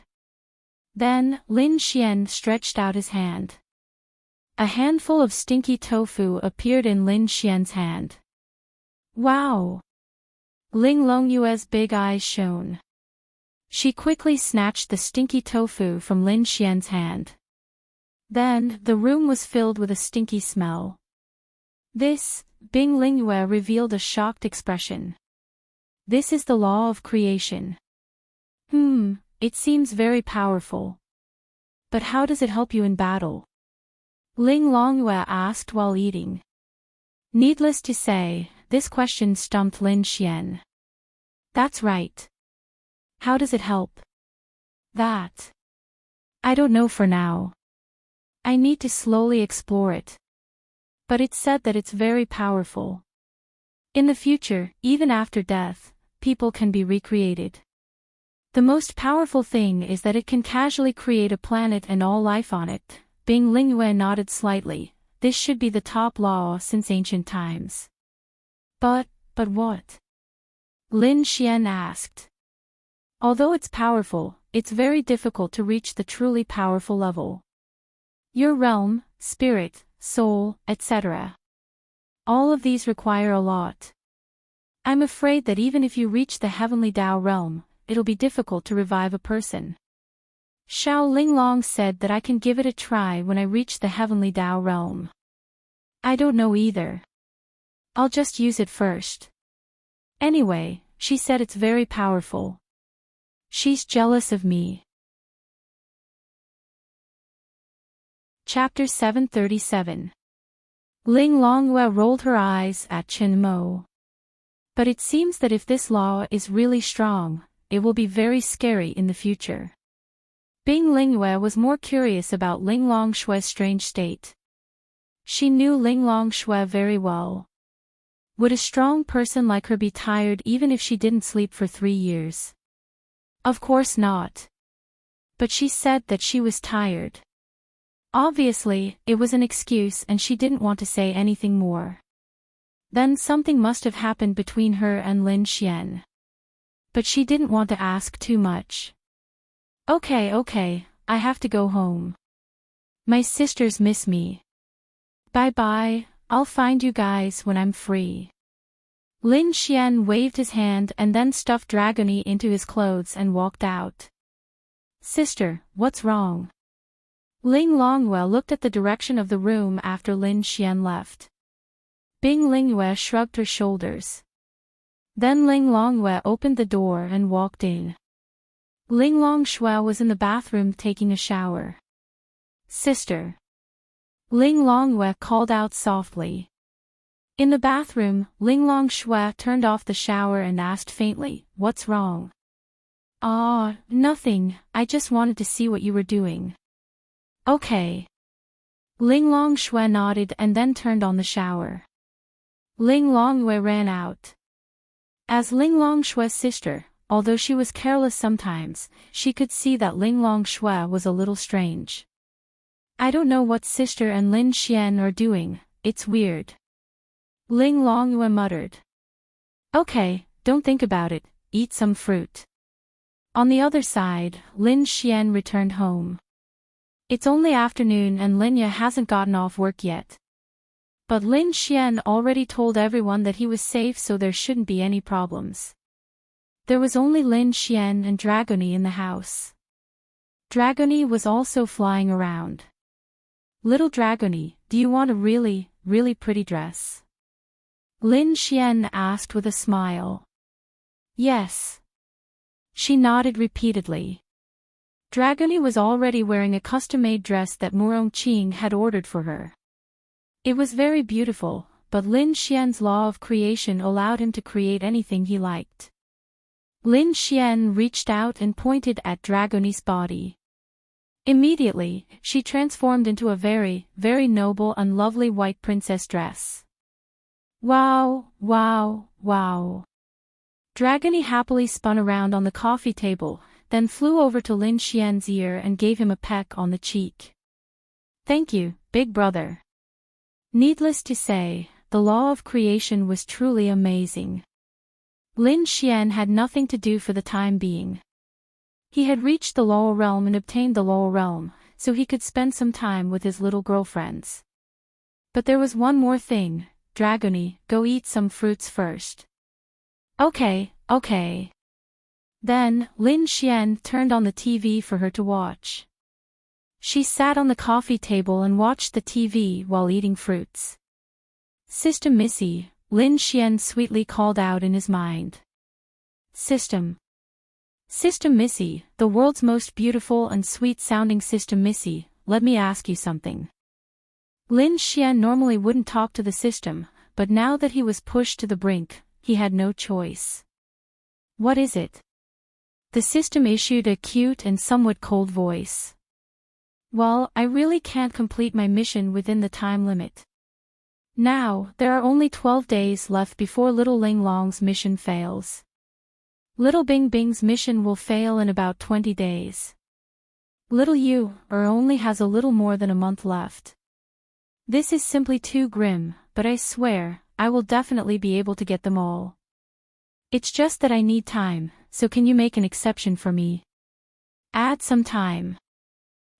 S1: Then, Lin Xian stretched out his hand. A handful of stinky tofu appeared in Lin Xian's hand. Wow! Ling Longyue's big eyes shone. She quickly snatched the stinky tofu from Lin Xian's hand. Then, the room was filled with a stinky smell. This, Bing Lingyue revealed a shocked expression. This is the law of creation. It seems very powerful. But how does it help you in battle? Ling Longyue asked while eating. Needless to say, this question stumped Lin Xian. That's right. How does it help? That. I don't know for now. I need to slowly explore it. But it's said that it's very powerful. In the future, even after death, people can be recreated. The most powerful thing is that it can casually create a planet and all life on it. Bing Lingyue nodded slightly. This should be the top law since ancient times. But what? Lin Xian asked. Although it's powerful, it's very difficult to reach the truly powerful level. Your realm, spirit, soul, etc. All of these require a lot. I'm afraid that even if you reach the heavenly Tao realm, it'll be difficult to revive a person. Xiao Linglong said that I can give it a try when I reach the heavenly Tao realm. I don't know either. I'll just use it first. Anyway, she said it's very powerful. She's jealous of me. Chapter 737. Ling Longyue rolled her eyes at Chen Mo. But it seems that if this law is really strong, it will be very scary in the future. Bing Lingyue was more curious about Ling Longshue's strange state. She knew Ling Longshue very well. Would a strong person like her be tired even if she didn't sleep for 3 years? Of course not. But she said that she was tired. Obviously, it was an excuse and she didn't want to say anything more. Then something must have happened between her and Lin Xian. But she didn't want to ask too much. Okay, I have to go home. My sisters miss me. Bye-bye, I'll find you guys when I'm free. Lin Xian waved his hand and then stuffed Dragony into his clothes and walked out. Sister, what's wrong? Ling Longyue looked at the direction of the room after Lin Xian left. Bing Lingyue shrugged her shoulders. Then Ling Longyue opened the door and walked in. Ling Longshue was in the bathroom taking a shower. Sister. Ling Longyue called out softly. In the bathroom, Ling Longshue turned off the shower and asked faintly, "What's wrong?" Nothing, I just wanted to see what you were doing. Okay. Ling Longshue nodded and then turned on the shower. Ling Longyue ran out. As Ling Longshue's sister, although she was careless sometimes, she could see that Ling Longshue was a little strange. I don't know what sister and Lin Xian are doing, it's weird. Ling Longyue muttered. Okay, don't think about it, eat some fruit. On the other side, Lin Xian returned home. It's only afternoon and Linya hasn't gotten off work yet. But Lin Xian already told everyone that he was safe, so there shouldn't be any problems. There was only Lin Xian and Dragony in the house. Dragony was also flying around. Little Dragony, do you want a really, really pretty dress? Lin Xian asked with a smile. Yes. She nodded repeatedly. Dragony was already wearing a custom-made dress that Murong Qing had ordered for her. It was very beautiful, but Lin Xian's law of creation allowed him to create anything he liked. Lin Xian reached out and pointed at Dragony's body. Immediately, she transformed into a very, very noble and lovely white princess dress. Wow, wow, wow. Dragony happily spun around on the coffee table, then flew over to Lin Xian's ear and gave him a peck on the cheek. "Thank you, big brother." Needless to say, the law of creation was truly amazing. Lin Xian had nothing to do for the time being. He had reached the Laurel Realm and obtained the Laurel Realm, so he could spend some time with his little girlfriends. But there was one more thing. "Dragony, go eat some fruits first." Okay. Then, Lin Xian turned on the TV for her to watch. She sat on the coffee table and watched the TV while eating fruits. "System Missy," Lin Xian sweetly called out in his mind. System Missy, the world's most beautiful and sweet-sounding System Missy, let me ask you something. Lin Xian normally wouldn't talk to the system, but now that he was pushed to the brink, he had no choice. "What is it?" The system issued a cute and somewhat cold voice. "Well, I really can't complete my mission within the time limit. Now, there are only 12 days left before Little Ling Long's mission fails. Little Bing Bing's mission will fail in about 20 days. Little Yu only has a little more than a month left. This is simply too grim, but I swear, I will definitely be able to get them all. It's just that I need time, so can you make an exception for me? Add some time."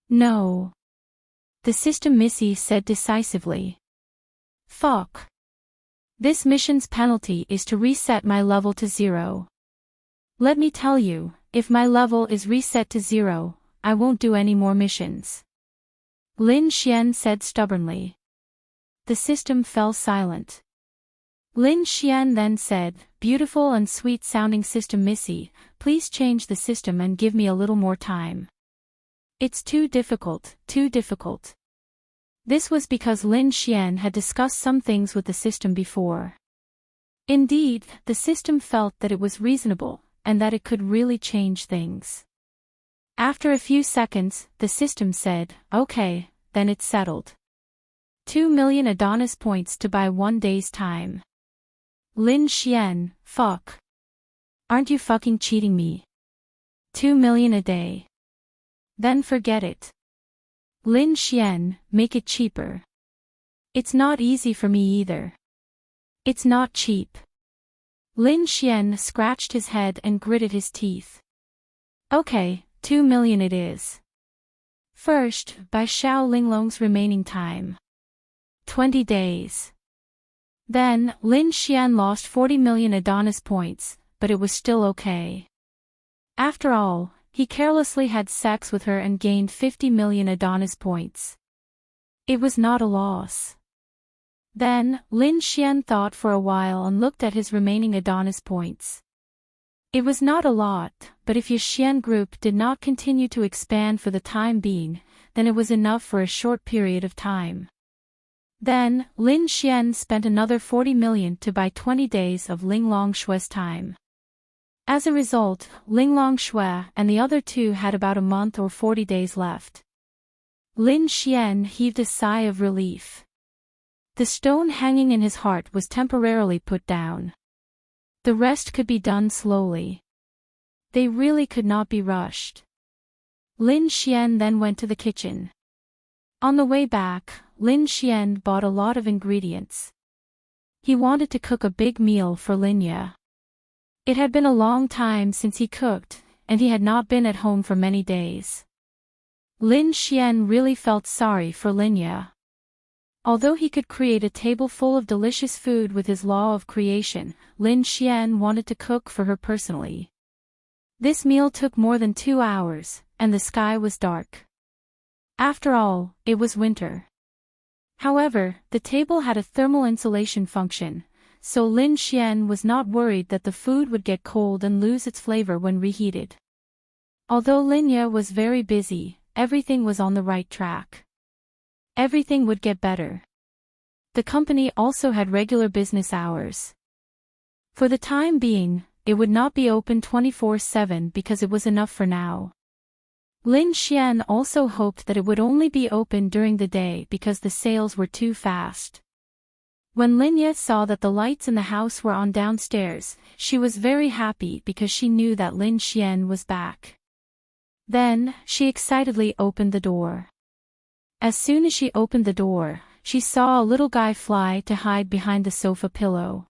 S1: "No." The System Missy said decisively. "Fuck. This mission's penalty is to reset my level to 0. Let me tell you, if my level is reset to 0, I won't do any more missions." Lin Xian said stubbornly. The system fell silent. Lin Xian then said, "Beautiful and sweet-sounding System Missy, please change the system and give me a little more time. It's too difficult. This was because Lin Xian had discussed some things with the system before. Indeed, the system felt that it was reasonable, and that it could really change things. After a few seconds, the system said, "Okay, then it's settled. 2 million Adonis points to buy 1 day's time." Lin Xian, fuck. Aren't you fucking cheating me? 2 million a day. Then forget it. Lin Xian, make it cheaper. It's not easy for me either. It's not cheap. Lin Xian scratched his head and gritted his teeth. Okay, 2 million it is. First, by Xiao Linglong's remaining time. 20 days. Then, Lin Xian lost 40 million Adonis points, but it was still okay. After all, he carelessly had sex with her and gained 50 million Adonis points. It was not a loss. Then, Lin Xian thought for a while and looked at his remaining Adonis points. It was not a lot, but if his Xian group did not continue to expand for the time being, then it was enough for a short period of time. Then, Lin Xian spent another 40 million to buy 20 days of Linglong Shue's time. As a result, Linglong Shue and the other two had about a month or 40 days left. Lin Xian heaved a sigh of relief. The stone hanging in his heart was temporarily put down. The rest could be done slowly. They really could not be rushed. Lin Xian then went to the kitchen. On the way back, Lin Xian bought a lot of ingredients. He wanted to cook a big meal for Linya. It had been a long time since he cooked, and he had not been at home for many days. Lin Xian really felt sorry for Linya. Although he could create a table full of delicious food with his law of creation, Lin Xian wanted to cook for her personally. This meal took more than 2 hours, and the sky was dark. After all, it was winter. However, the table had a thermal insulation function, so Lin Xian was not worried that the food would get cold and lose its flavor when reheated. Although Linya was very busy, everything was on the right track. Everything would get better. The company also had regular business hours. For the time being, it would not be open 24/7 because it was enough for now. Lin Xian also hoped that it would only be open during the day because the sales were too fast. When Linya saw that the lights in the house were on downstairs, she was very happy because she knew that Lin Xian was back. Then, she excitedly opened the door. As soon as she opened the door, she saw a little guy fly to hide behind the sofa pillow.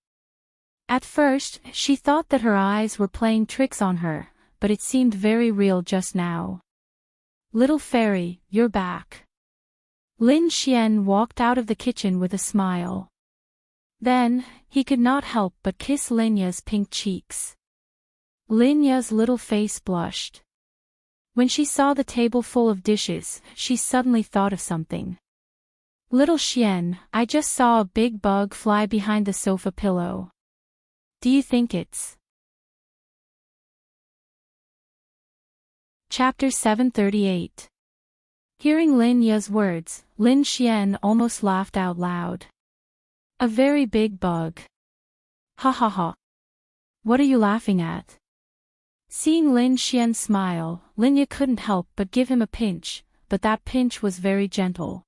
S1: At first, she thought that her eyes were playing tricks on her, but it seemed very real just now. "Little fairy, you're back." Lin Xian walked out of the kitchen with a smile. Then, he could not help but kiss Linya's pink cheeks. Linya's little face blushed. When she saw the table full of dishes, she suddenly thought of something. "Little Xian, I just saw a big bug fly behind the sofa pillow. Do you think it's..." Chapter 738. Hearing Lin Ya's words, Lin Xian almost laughed out loud. "A very big bug. Ha ha ha. What are you laughing at?" Seeing Lin Xian smile, Lin Ya couldn't help but give him a pinch, but that pinch was very gentle.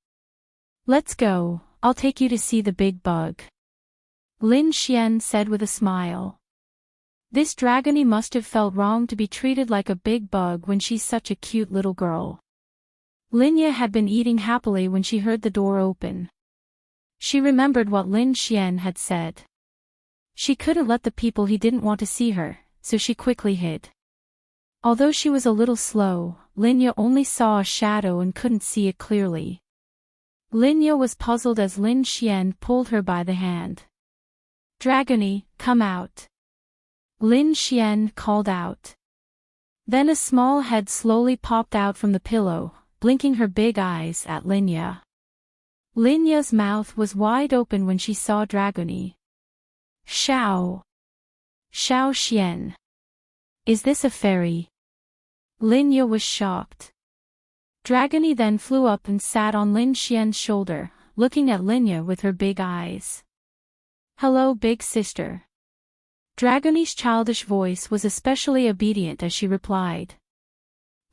S1: "Let's go, I'll take you to see the big bug," Lin Xian said with a smile. This dragony must have felt wrong to be treated like a big bug when she's such a cute little girl. Lin Ya had been eating happily when she heard the door open. She remembered what Lin Xian had said. She couldn't let the people he didn't want to see her, so she quickly hid. Although she was a little slow, Lin Ya only saw a shadow and couldn't see it clearly. Lin Ya was puzzled as Lin Xian pulled her by the hand. "Dragony, come out," Lin Xian called out. Then a small head slowly popped out from the pillow, blinking her big eyes at Lin Ya. Lin Ya's mouth was wide open when she saw Dragony. "Xiao! Xiao Xian! Is this a fairy?" Lin Ya was shocked. Dragony then flew up and sat on Lin Xian's shoulder, looking at Lin Ya with her big eyes. "Hello, big sister." Dragony's childish voice was especially obedient as she replied.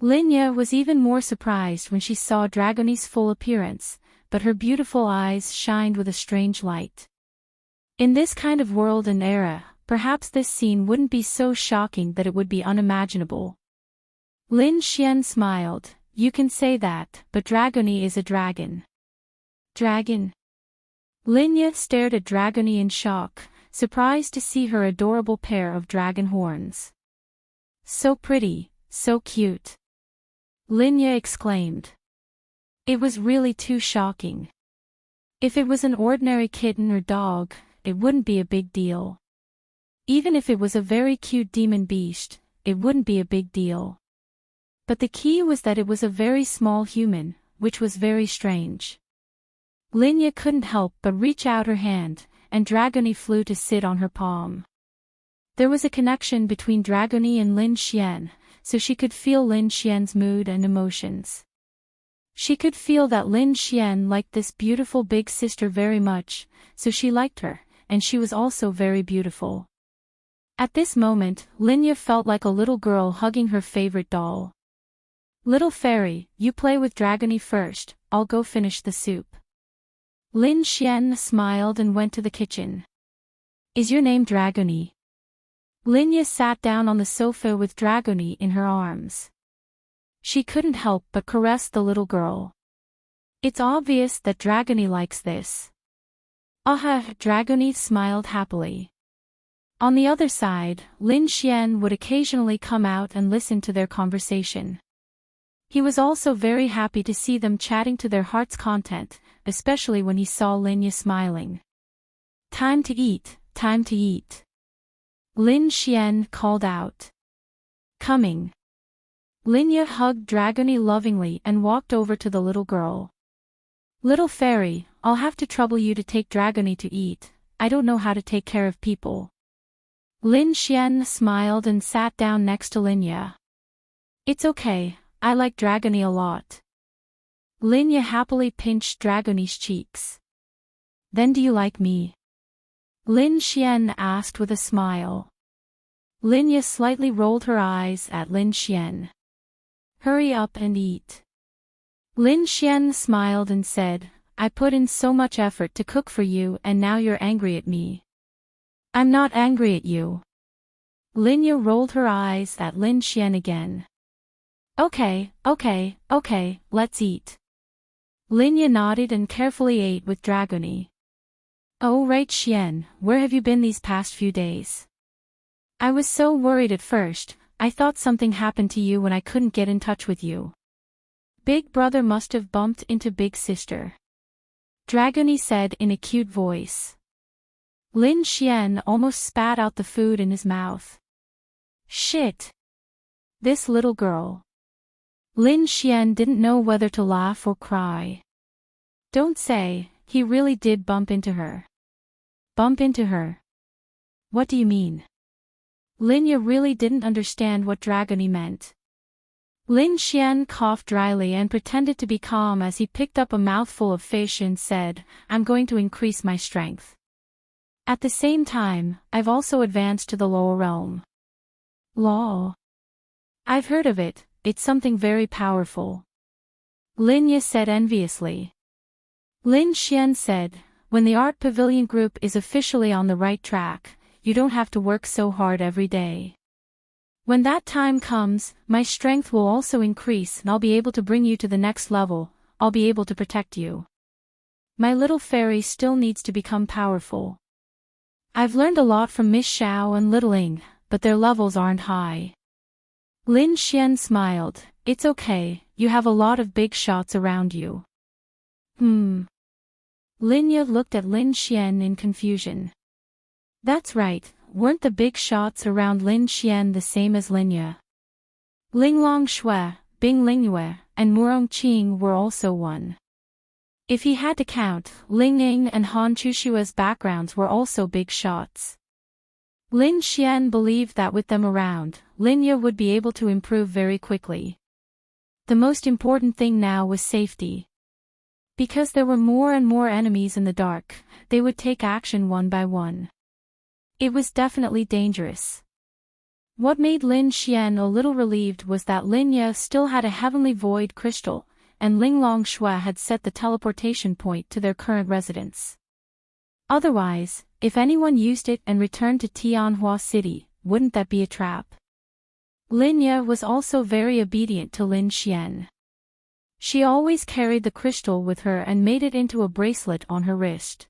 S1: Lin Ya was even more surprised when she saw Dragony's full appearance, but her beautiful eyes shined with a strange light. In this kind of world and era, perhaps this scene wouldn't be so shocking that it would be unimaginable. Lin Xian smiled. "You can say that, but Dragony is a dragon." "Dragon?" Lin Ya stared at Dragony in shock, surprised to see her adorable pair of dragon horns. "So pretty, so cute," Lin Ya exclaimed. It was really too shocking. If it was an ordinary kitten or dog, it wouldn't be a big deal. Even if it was a very cute demon beast, it wouldn't be a big deal. But the key was that it was a very small human, which was very strange. Lin Ya couldn't help but reach out her hand, and Dragony flew to sit on her palm. There was a connection between Dragony and Lin Xian, so she could feel Lin Xian's mood and emotions. She could feel that Lin Xian liked this beautiful big sister very much, so she liked her, and she was also very beautiful. At this moment, Lin Ya felt like a little girl hugging her favorite doll. "Little fairy, you play with Dragony first, I'll go finish the soup." Lin Xian smiled and went to the kitchen. "Is your name Dragony?" Lin Ya sat down on the sofa with Dragony in her arms. She couldn't help but caress the little girl. It's obvious that Dragony likes this. "Aha!" Dragony smiled happily. On the other side, Lin Xian would occasionally come out and listen to their conversation. He was also very happy to see them chatting to their heart's content, especially when he saw Lin Ya smiling. "Time to eat, time to eat," Lin Xian called out. "Coming." Lin Ya hugged Dragony lovingly and walked over to the little girl. "Little fairy, I'll have to trouble you to take Dragony to eat, I don't know how to take care of people." Lin Xian smiled and sat down next to Lin Ya. "It's okay, I like Dragony a lot." Lin Ya happily pinched Dragony's cheeks. "Then do you like me?" Lin Xian asked with a smile. Lin Ya slightly rolled her eyes at Lin Xian. "Hurry up and eat." Lin Xian smiled and said, "I put in so much effort to cook for you and now you're angry at me." "I'm not angry at you." Lin Ya rolled her eyes at Lin Xian again. Okay, let's eat. Linya nodded and carefully ate with Dragony. Oh right Xian, where have you been these past few days? I was so worried at first, I thought something happened to you when I couldn't get in touch with you. Big brother must have bumped into big sister. Dragony said in a cute voice. Lin Xian almost spat out the food in his mouth. Shit! This little girl. Lin Xian didn't know whether to laugh or cry. Don't say, he really did bump into her. Bump into her? What do you mean? Linya really didn't understand what Dragony meant. Lin Xian coughed dryly and pretended to be calm as he picked up a mouthful of fish and said, I'm going to increase my strength. At the same time, I've also advanced to the lower realm. Law. I've heard of it, it's something very powerful. Linya said enviously. Lin Xian said, when the art pavilion group is officially on the right track, you don't have to work so hard every day. When that time comes, my strength will also increase and I'll be able to bring you to the next level, I'll be able to protect you. My little fairy still needs to become powerful. I've learned a lot from Miss Xiao and Little Ing, but their levels aren't high. Lin Xian smiled, it's okay, you have a lot of big shots around you. Linya looked at Lin Xian in confusion. That's right, weren't the big shots around Lin Xian the same as Linya? Linglong Shui, Bing Lingyue, and Murong Qing were also one. If he had to count, Ling Ning and Han Chushua's backgrounds were also big shots. Lin Xian believed that with them around, Linya would be able to improve very quickly. The most important thing now was safety. Because there were more and more enemies in the dark, they would take action one by one. It was definitely dangerous. What made Lin Xian a little relieved was that Linya still had a heavenly void crystal, and Linglong Shui had set the teleportation point to their current residence. Otherwise, if anyone used it and returned to Tianhua City, wouldn't that be a trap? Linya was also very obedient to Lin Xian. She always carried the crystal with her and made it into a bracelet on her wrist.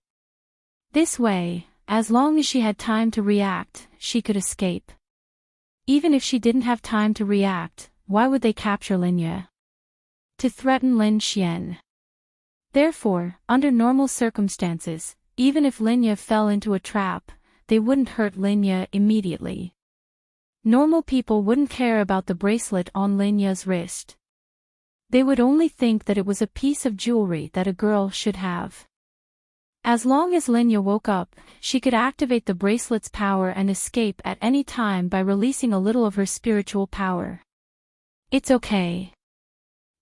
S1: This way, as long as she had time to react, she could escape. Even if she didn't have time to react, why would they capture Linya? To threaten Lin Xian. Therefore, under normal circumstances, even if Linya fell into a trap, they wouldn't hurt Linya immediately. Normal people wouldn't care about the bracelet on Linya's wrist. They would only think that it was a piece of jewelry that a girl should have. As long as Linya woke up, she could activate the bracelet's power and escape at any time by releasing a little of her spiritual power. It's okay.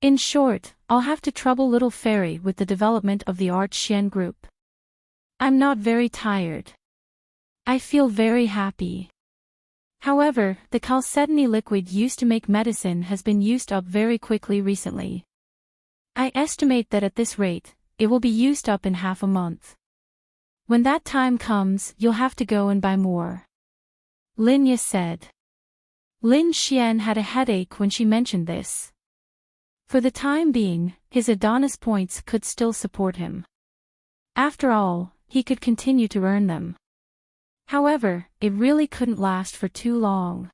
S1: In short, I'll have to trouble Little Fairy with the development of the Art Xian group. I'm not very tired. I feel very happy. However, the chalcedony liquid used to make medicine has been used up very quickly recently. I estimate that at this rate, it will be used up in half a month. When that time comes, you'll have to go and buy more. Linya said. Lin Xian had a headache when she mentioned this. For the time being, his Adonis points could still support him. After all, he could continue to earn them. However, it really couldn't last for too long.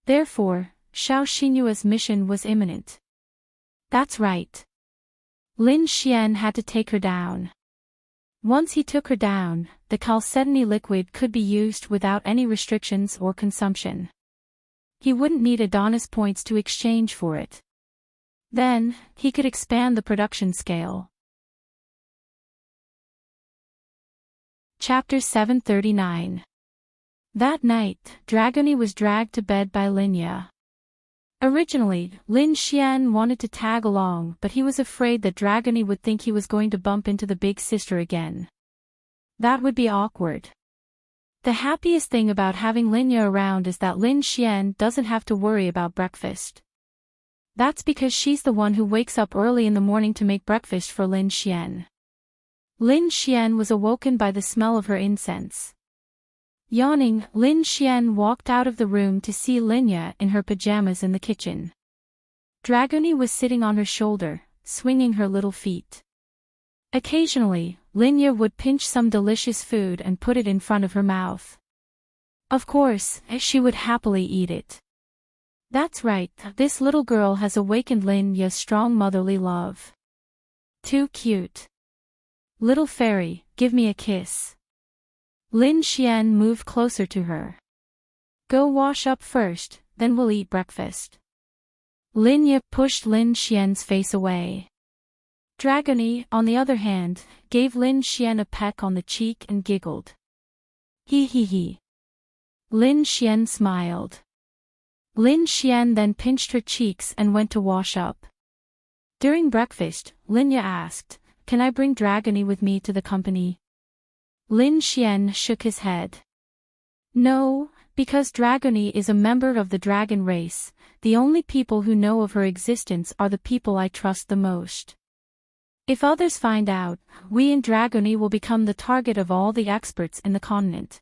S1: Therefore, Xiao Xinyua's mission was imminent. That's right. Lin Xian had to take her down. Once he took her down, the chalcedony liquid could be used without any restrictions or consumption. He wouldn't need Adonis points to exchange for it. Then, he could expand the production scale. Chapter 739. That night, Dragony was dragged to bed by Linya. Originally, Lin Xian wanted to tag along, but he was afraid that Dragony would think he was going to bump into the big sister again. That would be awkward. The happiest thing about having Linya around is that Lin Xian doesn't have to worry about breakfast. That's because she's the one who wakes up early in the morning to make breakfast for Lin Xian. Lin Xian was awoken by the smell of her incense. Yawning, Lin Xian walked out of the room to see Linya in her pajamas in the kitchen. Dragony was sitting on her shoulder, swinging her little feet. Occasionally, Linya would pinch some delicious food and put it in front of her mouth. Of course, she would happily eat it. That's right, this little girl has awakened Linya's strong motherly love. Too cute. Little fairy, give me a kiss. Lin Xian moved closer to her. Go wash up first, then we'll eat breakfast. Linya pushed Lin Xian's face away. Dragony, on the other hand, gave Lin Xian a peck on the cheek and giggled. He he he. Lin Xian smiled. Lin Xian then pinched her cheeks and went to wash up. During breakfast, Linya asked, "Can I bring Dragony with me to the company?" Lin Xian shook his head. No, because Dragony is a member of the dragon race, the only people who know of her existence are the people I trust the most. If others find out, we and Dragony will become the target of all the experts in the continent.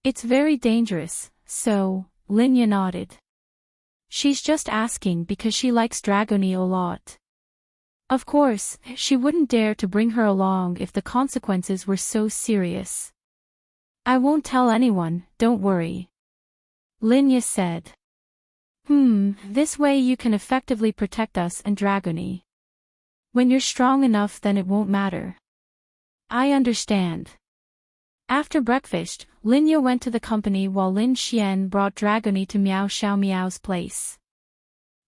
S1: It's very dangerous, so, Linya nodded. She's just asking because she likes Dragony a lot. Of course, she wouldn't dare to bring her along if the consequences were so serious. I won't tell anyone, don't worry. Linya said. This way you can effectively protect us and Dragony. When you're strong enough then it won't matter. I understand. After breakfast, Linya went to the company while Lin Xian brought Dragony to Miao Xiao Miao's place.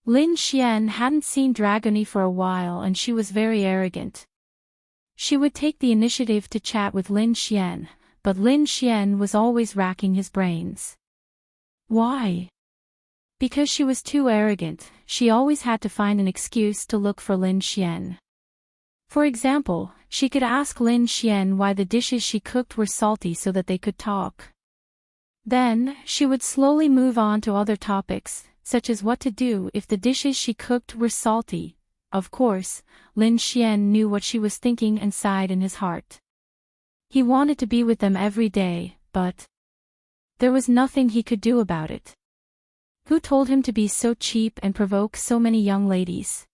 S1: Lin Xian hadn't seen Dragony for a while and she was very arrogant. She would take the initiative to chat with Lin Xian, but Lin Xian was always racking his brains. Why? Because she was too arrogant, she always had to find an excuse to look for Lin Xian. For example, she could ask Lin Xian why the dishes she cooked were salty so that they could talk. Then, she would slowly move on to other topics, such as what to do if the dishes she cooked were salty. Of course, Lin Xian knew what she was thinking and sighed in his heart. He wanted to be with them every day, but there was nothing he could do about it. Who told him to be so cheap and provoke so many young ladies?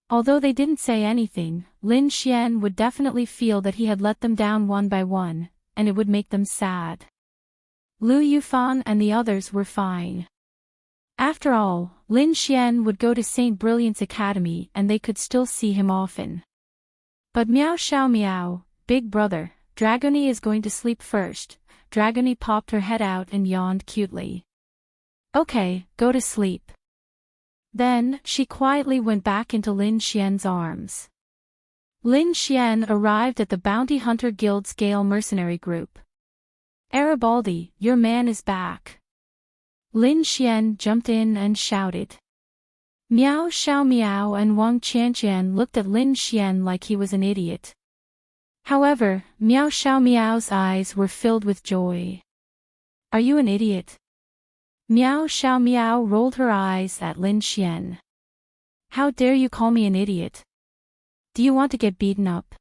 S1: Although they didn't say anything, Lin Xian would definitely feel that he had let them down one by one, and it would make them sad. Lu Yufan and the others were fine. After all, Lin Xian would go to St. Brilliant's Academy and they could still see him often. But Miao Xiao Miao, big brother, Dragony is going to sleep first. Dragony popped her head out and yawned cutely. Okay, go to sleep. Then, she quietly went back into Lin Xian's arms. Lin Xian arrived at the Bounty Hunter Guild's Gale mercenary group. Arabaldi, your man is back. Lin Xian jumped in and shouted. Miao Xiao Miao and Wang Qianqian looked at Lin Xian like he was an idiot. However, Miao Xiao Miao's eyes were filled with joy. Are you an idiot? Miao Xiao Miao rolled her eyes at Lin Xian. How dare you call me an idiot? Do you want to get beaten up?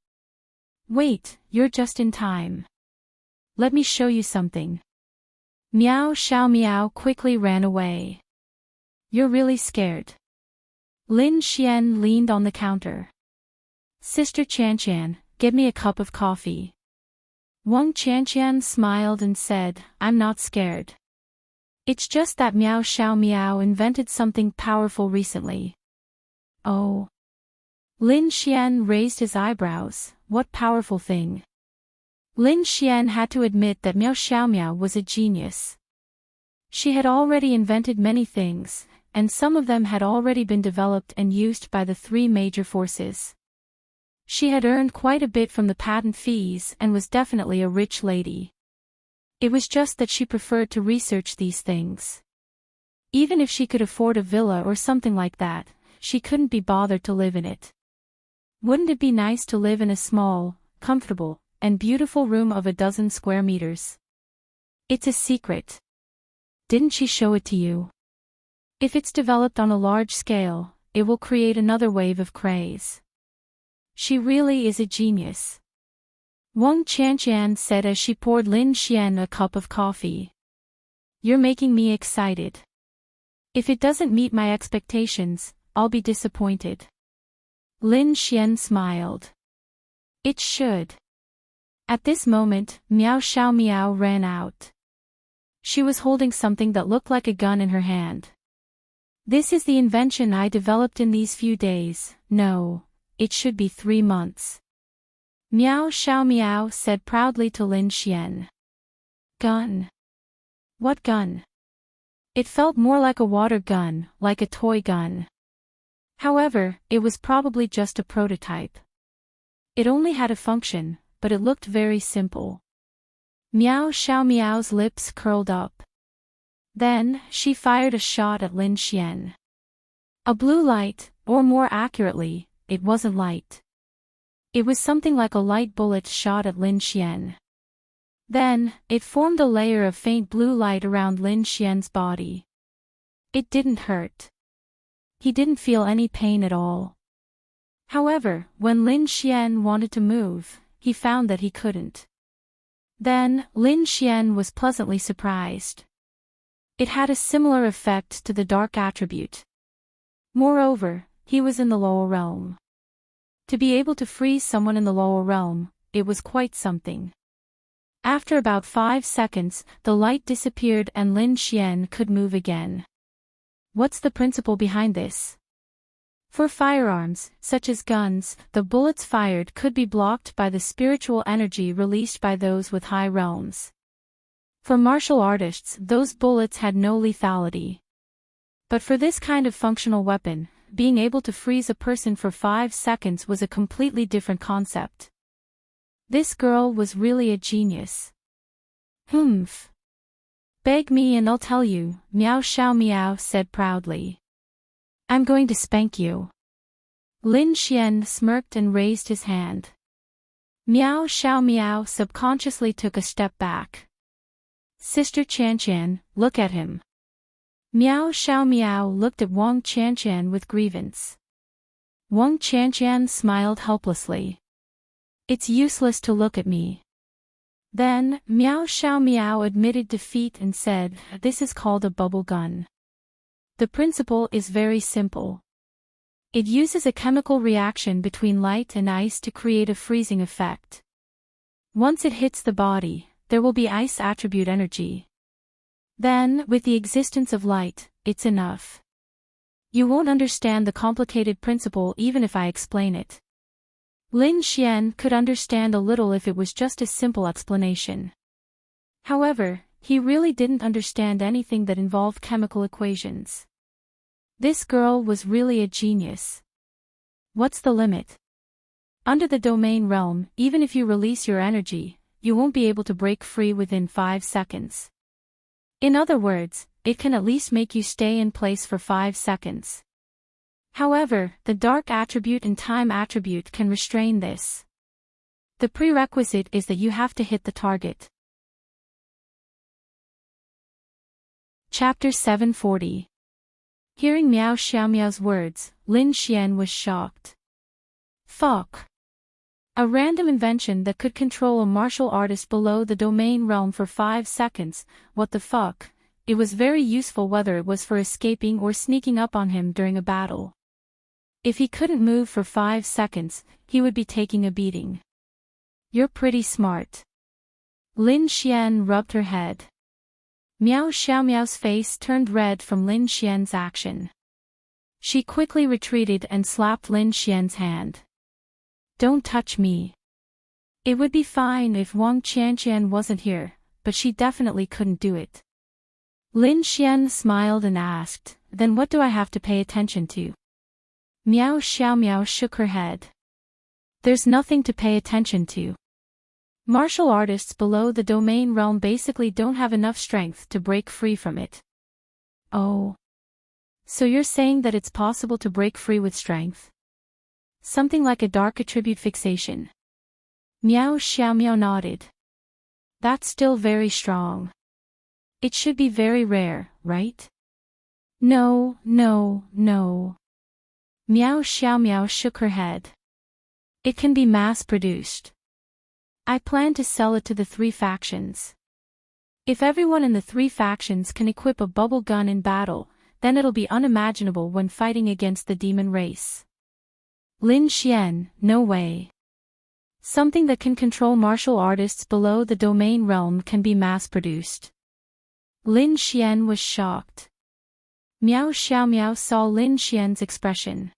S1: Wait, you're just in time. Let me show you something. Miao Xiao Miao quickly ran away. You're really scared. Lin Xian leaned on the counter. Sister Qianqian, get me a cup of coffee. Wang Qianqian smiled and said, I'm not scared. It's just that Miao Xiao Miao invented something powerful recently. Oh. Lin Xian raised his eyebrows, what powerful thing? Lin Xian had to admit that Miao Xiao Miao was a genius. She had already invented many things, and some of them had already been developed and used by the three major forces. She had earned quite a bit from the patent fees and was definitely a rich lady. It was just that she preferred to research these things. Even if she could afford a villa or something like that, she couldn't be bothered to live in it. Wouldn't it be nice to live in a small, comfortable, and beautiful room of 12 square meters? It's a secret. Didn't she show it to you? If it's developed on a large scale, it will create another wave of craze. She really is a genius. Wang Qianqian said as she poured Lin Xian a cup of coffee. You're making me excited. If it doesn't meet my expectations, I'll be disappointed. Lin Xian smiled. It should. At this moment, Miao Xiao Miao ran out. She was holding something that looked like a gun in her hand. This is the invention I developed in these few days. No, it should be 3 months. Miao Xiao Miao said proudly to Lin Xian. Gun? What gun? It felt more like a water gun, like a toy gun. However, it was probably just a prototype. It only had a function, but it looked very simple. Miao Xiao Miao's lips curled up. Then, she fired a shot at Lin Xian. A blue light, or more accurately, it wasn't light. It was something like a light bullet shot at Lin Xian. Then, it formed a layer of faint blue light around Lin Xian's body. It didn't hurt. He didn't feel any pain at all. However, when Lin Xian wanted to move, he found that he couldn't. Then, Lin Xian was pleasantly surprised. It had a similar effect to the dark attribute. Moreover, he was in the lower realm. To be able to freeze someone in the lower realm, it was quite something. After about 5 seconds, the light disappeared and Lin Xian could move again. What's the principle behind this? For firearms, such as guns, the bullets fired could be blocked by the spiritual energy released by those with high realms. For martial artists, those bullets had no lethality. But for this kind of functional weapon, being able to freeze a person for 5 seconds was a completely different concept. This girl was really a genius. Humph. Beg me and I'll tell you, Miao Xiao Miao said proudly. I'm going to spank you. Lin Xian smirked and raised his hand. Miao Xiao Miao subconsciously took a step back. Sister Qian, look at him. Miao Xiao Miao looked at Wang Qian with grievance. Wang Qian smiled helplessly. It's useless to look at me. Then, Miao Xiao Miao admitted defeat and said, this is called a bubble gun. The principle is very simple. It uses a chemical reaction between light and ice to create a freezing effect. Once it hits the body, there will be ice attribute energy. Then, with the existence of light, it's enough. You won't understand the complicated principle even if I explain it. Lin Xian could understand a little if it was just a simple explanation. However, he really didn't understand anything that involved chemical equations. This girl was really a genius. What's the limit? Under the domain realm, even if you release your energy, you won't be able to break free within 5 seconds. In other words, it can at least make you stay in place for 5 seconds. However, the dark attribute and time attribute can restrain this. The prerequisite is that you have to hit the target. Chapter 740. Hearing Miao Xiaomiao's words, Lin Xian was shocked. Fuck. A random invention that could control a martial artist below the domain realm for 5 seconds, what the fuck? It was very useful whether it was for escaping or sneaking up on him during a battle. If he couldn't move for 5 seconds, he would be taking a beating. You're pretty smart. Lin Xian rubbed her head. Miao Xiaomiao's face turned red from Lin Xian's action. She quickly retreated and slapped Lin Xian's hand. Don't touch me. It would be fine if Wang Qian wasn't here, but she definitely couldn't do it. Lin Xian smiled and asked, then what do I have to pay attention to? Miao Xiaomiao shook her head. There's nothing to pay attention to. Martial artists below the domain realm basically don't have enough strength to break free from it. Oh. So you're saying that it's possible to break free with strength? Something like a dark attribute fixation. Miao Xiaomiao nodded. That's still very strong. It should be very rare, right? No. Miao Xiaomiao shook her head. It can be mass-produced. I plan to sell it to the 3 factions. If everyone in the 3 factions can equip a bubble gun in battle, then it'll be unimaginable when fighting against the demon race. Lin Xian, no way. Something that can control martial artists below the domain realm can be mass-produced. Lin Xian was shocked. Miao Xiaomiao saw Lin Xian's expression.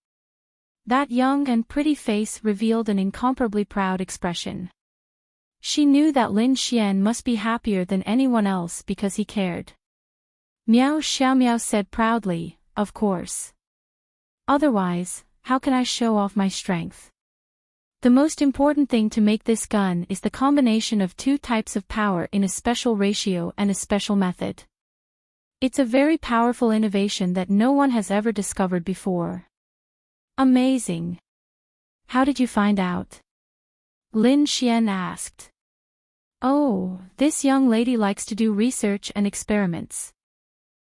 S1: That young and pretty face revealed an incomparably proud expression. She knew that Lin Xian must be happier than anyone else because he cared. Miao Xiaomiao said proudly, "Of course. Otherwise, how can I show off my strength? The most important thing to make this gun is the combination of two types of power in a special ratio and a special method. It's a very powerful innovation that no one has ever discovered before." Amazing. How did you find out? Lin Xian asked. Oh, this young lady likes to do research and experiments.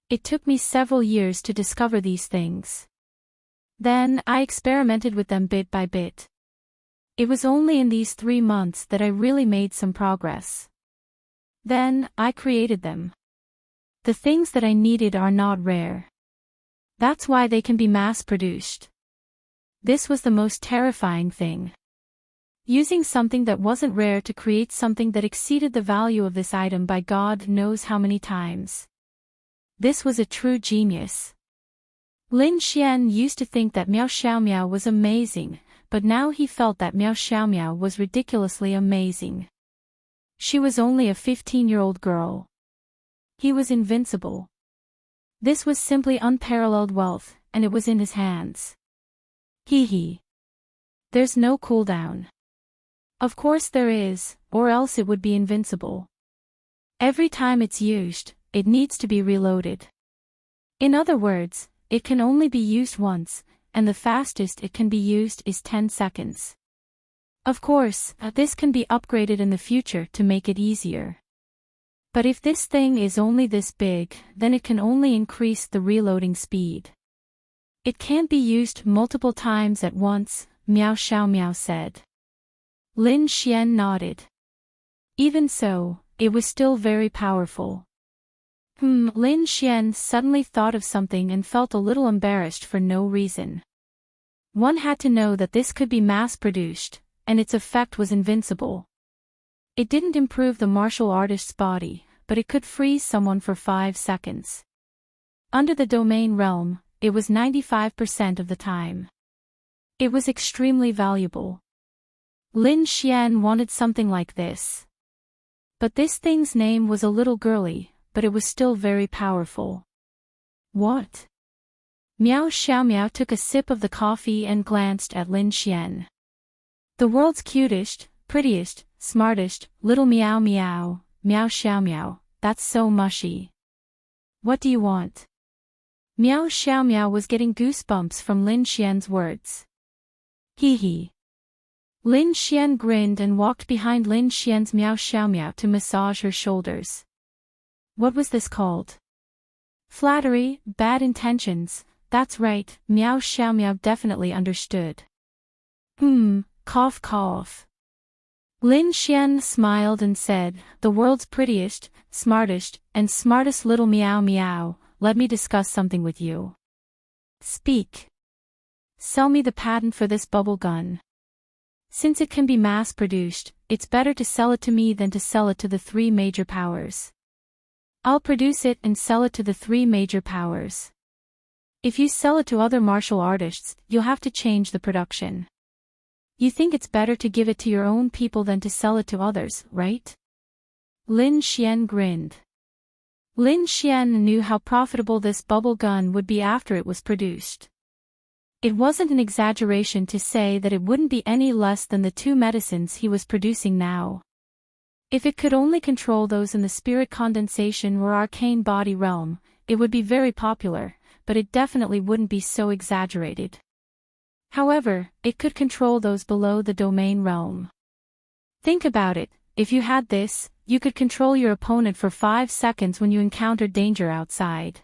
S1: It took me several years to discover these things. Then I experimented with them bit by bit. It was only in these 3 months that I really made some progress. Then I created them. The things that I needed are not rare. That's why they can be mass-produced. This was the most terrifying thing. Using something that wasn't rare to create something that exceeded the value of this item by God knows how many times. This was a true genius. Lin Xian used to think that Miao Xiaomiao was amazing, but now he felt that Miao Xiaomiao was ridiculously amazing. She was only a 15-year-old girl. He was invincible. This was simply unparalleled wealth, and it was in his hands. Hee. There's no cooldown. Of course there is, or else it would be invincible. Every time it's used, it needs to be reloaded. In other words, it can only be used once, and the fastest it can be used is 10 seconds. Of course, this can be upgraded in the future to make it easier. But if this thing is only this big, then it can only increase the reloading speed. It can't be used multiple times at once, Miao Xiaomiao said. Lin Xian nodded. Even so, it was still very powerful. Lin Xian suddenly thought of something and felt a little embarrassed for no reason. One had to know that this could be mass-produced, and its effect was invincible. It didn't improve the martial artist's body, but it could freeze someone for 5 seconds. Under the domain realm, it was 95% of the time. It was extremely valuable. Lin Xian wanted something like this. But this thing's name was a little girly, but it was still very powerful. What? Miao Xiaomiao took a sip of the coffee and glanced at Lin Xian. The world's cutest, prettiest, smartest, little Miao Miao, Miao Xiaomiao, that's so mushy. What do you want? Miao Xiaomiao was getting goosebumps from Lin Xian's words. Hee. Lin Xian grinned and walked behind Lin Xian's Miao Xiaomiao to massage her shoulders. What was this called? Flattery, bad intentions, that's right, Miao Xiaomiao definitely understood. Cough cough. Lin Xian smiled and said, the world's prettiest, smartest, and smartest little Miao Miao, let me discuss something with you. Speak. Sell me the patent for this bubble gun. Since it can be mass-produced, it's better to sell it to me than to sell it to the 3 major powers. I'll produce it and sell it to the 3 major powers. If you sell it to other martial artists, you'll have to change the production. You think it's better to give it to your own people than to sell it to others, right? Lin Xian grinned. Lin Xian knew how profitable this bubble gun would be after it was produced. It wasn't an exaggeration to say that it wouldn't be any less than the 2 medicines he was producing now. If it could only control those in the spirit condensation or arcane body realm, it would be very popular, but it definitely wouldn't be so exaggerated. However, it could control those below the domain realm. Think about it, if you had this, you could control your opponent for 5 seconds when you encountered danger outside.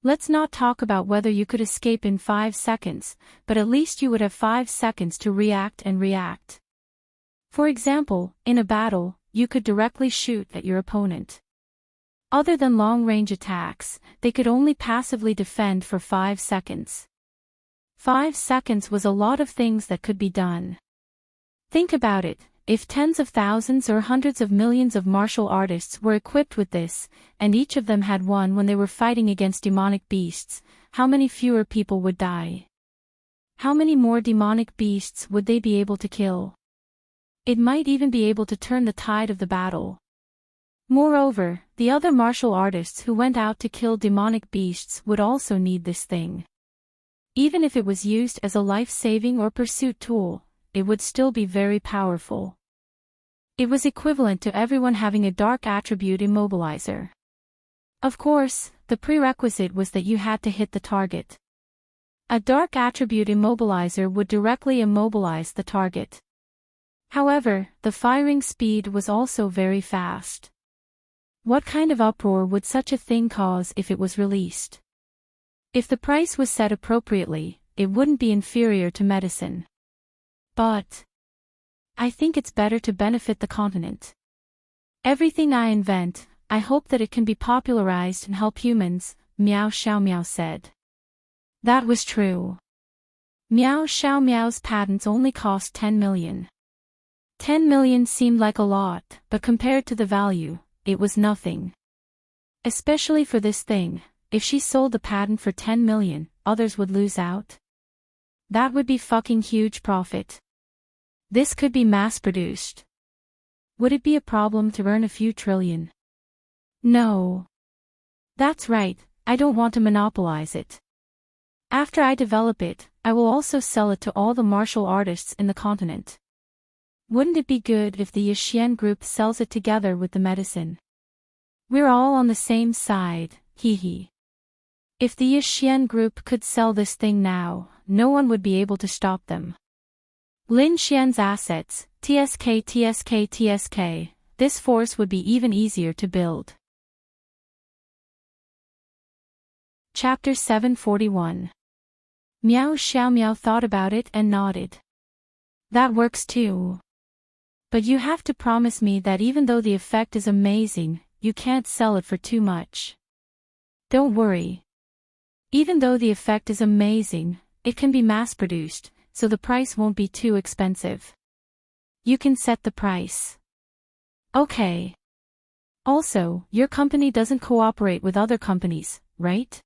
S1: Let's not talk about whether you could escape in 5 seconds, but at least you would have 5 seconds to react and react. For example, in a battle, you could directly shoot at your opponent. Other than long-range attacks, they could only passively defend for 5 seconds. 5 seconds was a lot of things that could be done. Think about it, if tens of thousands or hundreds of millions of martial artists were equipped with this, and each of them had one when they were fighting against demonic beasts, how many fewer people would die? How many more demonic beasts would they be able to kill? It might even be able to turn the tide of the battle. Moreover, the other martial artists who went out to kill demonic beasts would also need this thing. Even if it was used as a life-saving or pursuit tool, it would still be very powerful. It was equivalent to everyone having a dark attribute immobilizer. Of course, the prerequisite was that you had to hit the target. A dark attribute immobilizer would directly immobilize the target. However, the firing speed was also very fast. What kind of uproar would such a thing cause if it was released? If the price was set appropriately, it wouldn't be inferior to medicine. But I think it's better to benefit the continent. Everything I invent, I hope that it can be popularized and help humans, Meow Xiao Miao said. That was true. Meow Xiao Miao's patents only cost 10 million. 10 million seemed like a lot, but compared to the value, it was nothing. Especially for this thing, if she sold the patent for 10 million, others would lose out. That would be fucking huge profit. This could be mass-produced. Would it be a problem to earn a few trillion? No. That's right, I don't want to monopolize it. After I develop it, I will also sell it to all the martial artists in the continent. Wouldn't it be good if the Yixian group sells it together with the medicine? We're all on the same side, hee hee. If the Yixian group could sell this thing now, no one would be able to stop them. Lin Xian's assets, TSK, this force would be even easier to build. Chapter 741. Meow Xiao Miao thought about it and nodded. That works too. But you have to promise me that even though the effect is amazing, you can't sell it for too much. Don't worry. Even though the effect is amazing, it can be mass-produced, so the price won't be too expensive. You can set the price. Okay. Also, your company doesn't cooperate with other companies, right?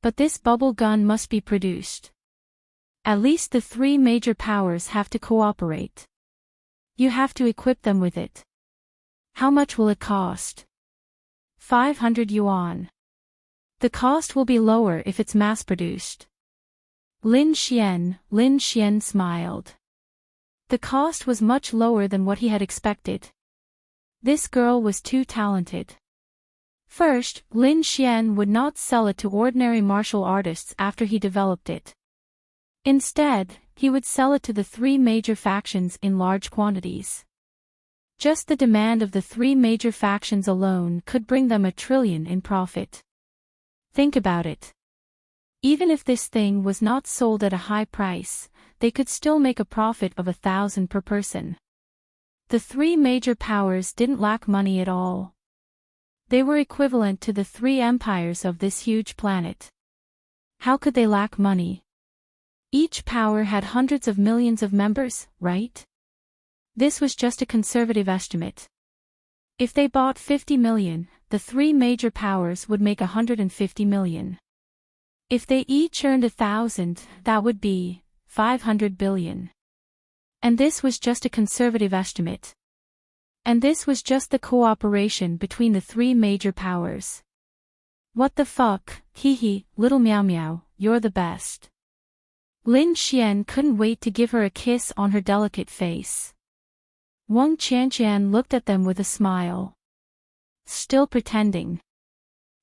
S1: But this bubble gun must be produced. At least the 3 major powers have to cooperate. You have to equip them with it. How much will it cost? 500 yuan. The cost will be lower if it's mass-produced. Lin Xian smiled. The cost was much lower than what he had expected. This girl was too talented. First, Lin Xian would not sell it to ordinary martial artists after he developed it. Instead, he would sell it to the 3 major factions in large quantities. Just the demand of the 3 major factions alone could bring them 1 trillion in profit. Think about it. Even if this thing was not sold at a high price, they could still make a profit of 1,000 per person. The 3 major powers didn't lack money at all. They were equivalent to the 3 empires of this huge planet. How could they lack money? Each power had hundreds of millions of members, right? This was just a conservative estimate. If they bought 50 million, the 3 major powers would make 150 million. If they each earned 1,000, that would be 500 billion. And this was just a conservative estimate. And this was just the cooperation between the 3 major powers. What the fuck, hee hee, little Meow Meow, you're the best. Lin Xian couldn't wait to give her a kiss on her delicate face. Wang Qianqian looked at them with a smile. Still pretending.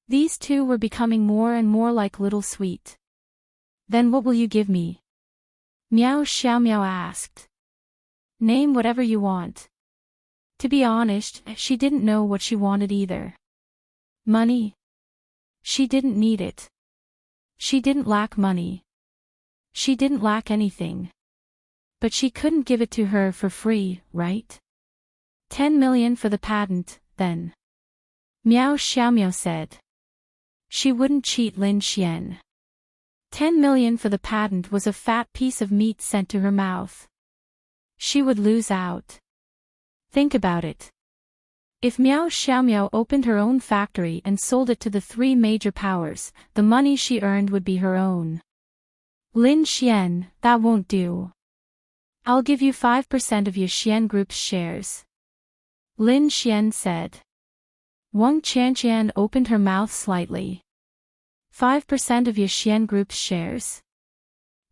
S1: These two were becoming more and more like Little Sweet. Then what will you give me? Meow Xiao Miao asked. Name whatever you want. To be honest, she didn't know what she wanted either. Money? She didn't need it. She didn't lack money. She didn't lack anything. But she couldn't give it to her for free, right? 10 million for the patent, then. Miao Xiaomiao said. She wouldn't cheat Lin Xian. 10 million for the patent was a fat piece of meat sent to her mouth. She would lose out. Think about it. If Miao Xiaomiao opened her own factory and sold it to the three major powers, the money she earned would be her own. Lin Xian, that won't do. I'll give you 5% of your Xian Group's shares. Lin Xian said. Wang Qianqian opened her mouth slightly. 5% of Xian Group's shares?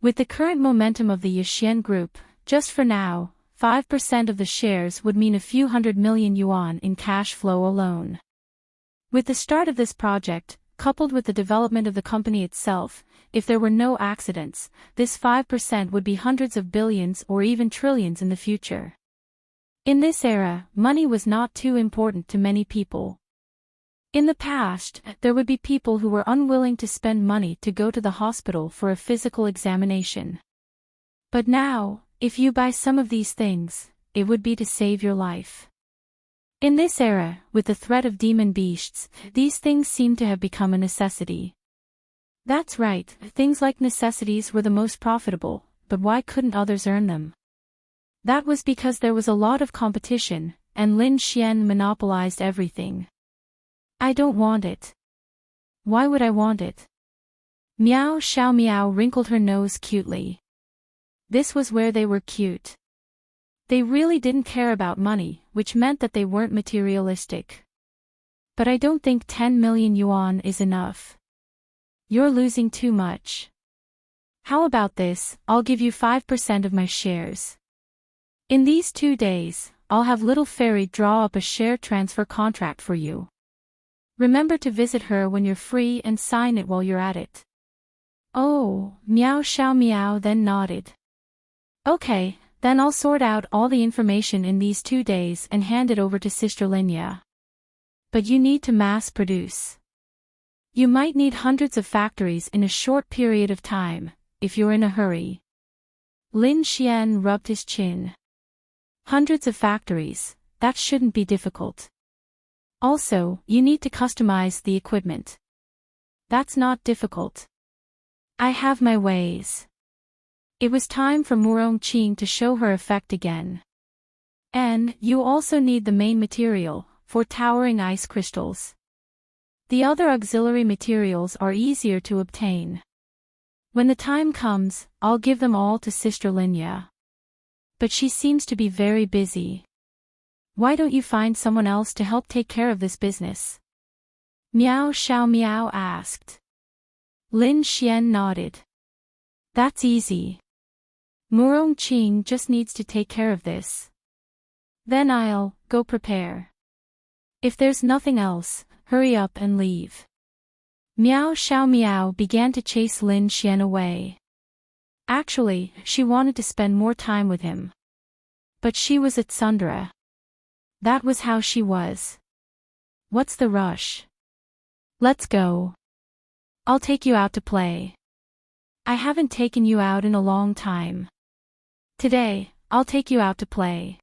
S1: With the current momentum of the Xian Group, just for now, 5% of the shares would mean a few 100 million yuan in cash flow alone. With the start of this project, coupled with the development of the company itself, if there were no accidents, this 5% would be hundreds of billions or even trillions in the future. In this era, money was not too important to many people. In the past, there would be people who were unwilling to spend money to go to the hospital for a physical examination. But now, if you buy some of these things, it would be to save your life. In this era, with the threat of demon beasts, these things seem to have become a necessity. That's right, things like necessities were the most profitable, but why couldn't others earn them? That was because there was a lot of competition, and Lin Xian monopolized everything. I don't want it. Why would I want it? Miao Xiaomiao wrinkled her nose cutely. This was where they were cute. They really didn't care about money, which meant that they weren't materialistic. But I don't think 10 million yuan is enough. You're losing too much. How about this, I'll give you 5% of my shares. In these 2 days, I'll have Little Fairy draw up a share transfer contract for you. Remember to visit her when you're free and sign it while you're at it. Oh, Miao Xiaomiao then nodded. Okay, then I'll sort out all the information in these 2 days and hand it over to Sister Linya. But you need to mass produce. You might need hundreds of factories in a short period of time, if you're in a hurry. Lin Xian rubbed his chin. Hundreds of factories, that shouldn't be difficult. Also, you need to customize the equipment. That's not difficult. I have my ways. It was time for Murong Qing to show her effect again. And you also need the main material, for towering ice crystals. The other auxiliary materials are easier to obtain. When the time comes, I'll give them all to Sister Linya. But she seems to be very busy. Why don't you find someone else to help take care of this business? Miao Xiaomiao asked. Lin Xian nodded. That's easy. Murong Qing just needs to take care of this. Then I'll go prepare. If there's nothing else, hurry up and leave. Miao Xiaomiao began to chase Lin Xian away. Actually, she wanted to spend more time with him. But she was at Sundra. That was how she was. What's the rush? Let's go. I'll take you out to play. I haven't taken you out in a long time. Today, I'll take you out to play.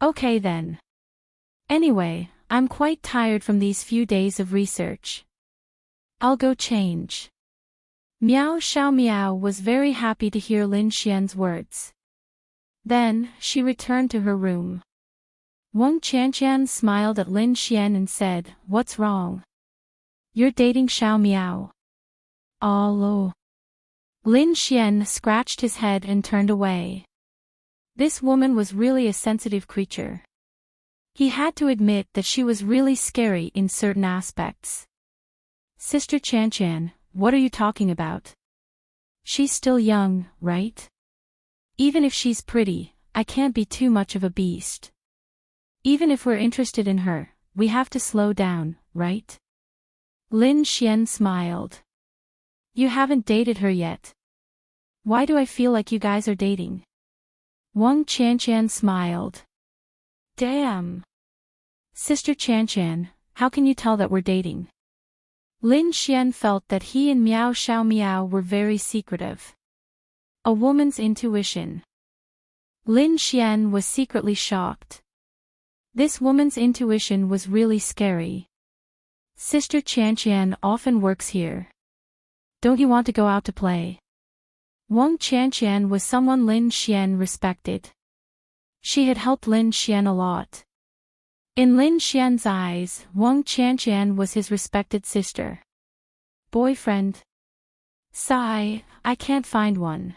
S1: Okay then. Anyway, I'm quite tired from these few days of research. I'll go change. Miao Xiaomiao was very happy to hear Lin Xian's words. Then, she returned to her room. Wang Qianqian smiled at Lin Xian and said, "What's wrong? You're dating Xiaomiao." Oh. Lin Xian scratched his head and turned away. This woman was really a sensitive creature. He had to admit that she was really scary in certain aspects. Sister Qianqian, what are you talking about? She's still young, right? Even if she's pretty, I can't be too much of a beast. Even if we're interested in her, we have to slow down, right? Lin Xian smiled. You haven't dated her yet. Why do I feel like you guys are dating? Wang Qianqian smiled. Damn. Sister Qianqian, how can you tell that we're dating? Lin Xian felt that he and Miao Xiaomiao were very secretive. A woman's intuition. Lin Xian was secretly shocked. This woman's intuition was really scary. Sister Qian often works here. Don't you want to go out to play? Wang Qian was someone Lin Xian respected. She had helped Lin Xian a lot. In Lin Xian's eyes, Wang Qian was his respected sister. Boyfriend? Sigh, I can't find one.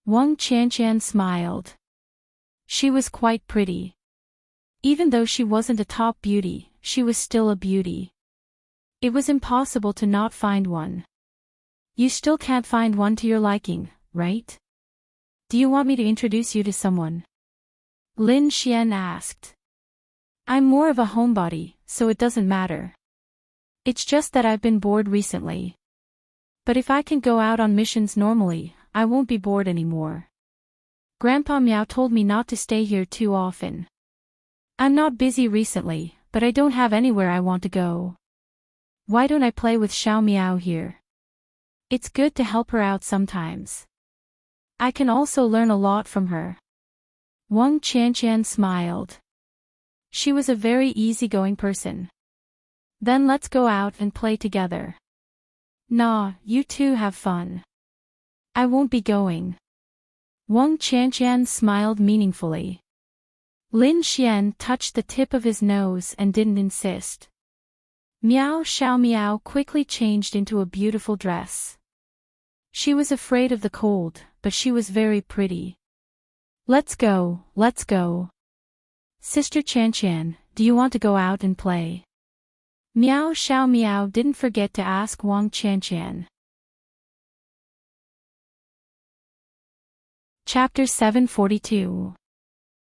S1: Wang Qian smiled. She was quite pretty. Even though she wasn't a top beauty, she was still a beauty. It was impossible to not find one. You still can't find one to your liking, right? Do you want me to introduce you to someone? Lin Xian asked. I'm more of a homebody, so it doesn't matter. It's just that I've been bored recently. But if I can go out on missions normally, I won't be bored anymore. Grandpa Meow told me not to stay here too often. I'm not busy recently, but I don't have anywhere I want to go. Why don't I play with Xiao Meow here? It's good to help her out sometimes. I can also learn a lot from her. Wang Qian smiled. She was a very easygoing person. Then let's go out and play together. Nah, you two have fun. I won't be going. Wang Qian smiled meaningfully. Lin Xian touched the tip of his nose and didn't insist. Meow Xiao Meow quickly changed into a beautiful dress. She was afraid of the cold, but she was very pretty. Let's go, let's go. Sister Qian, do you want to go out and play? Meow Xiao Meow didn't forget to ask Wang Qian. Chapter 742.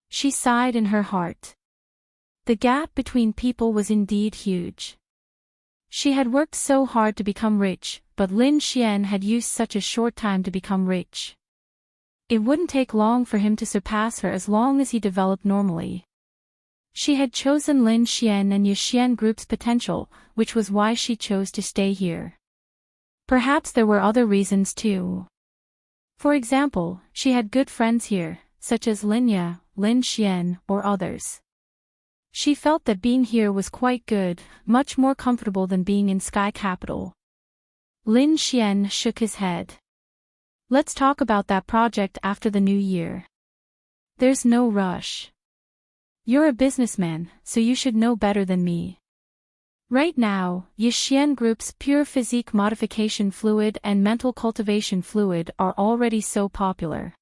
S1: She sighed in her heart. The gap between people was indeed huge. She had worked so hard to become rich, but Lin Xian had used such a short time to become rich. It wouldn't take long for him to surpass her as long as he developed normally. She had chosen Lin Xian and Yixian Group's potential, which was why she chose to stay here. Perhaps there were other reasons too. For example, she had good friends here, such as Linya, Lin Xian, or others. She felt that being here was quite good, much more comfortable than being in Sky Capital. Lin Xian shook his head. Let's talk about that project after the new year. There's no rush. You're a businessman, so you should know better than me. Right now, Yixian Group's pure physique modification fluid and mental cultivation fluid are already so popular.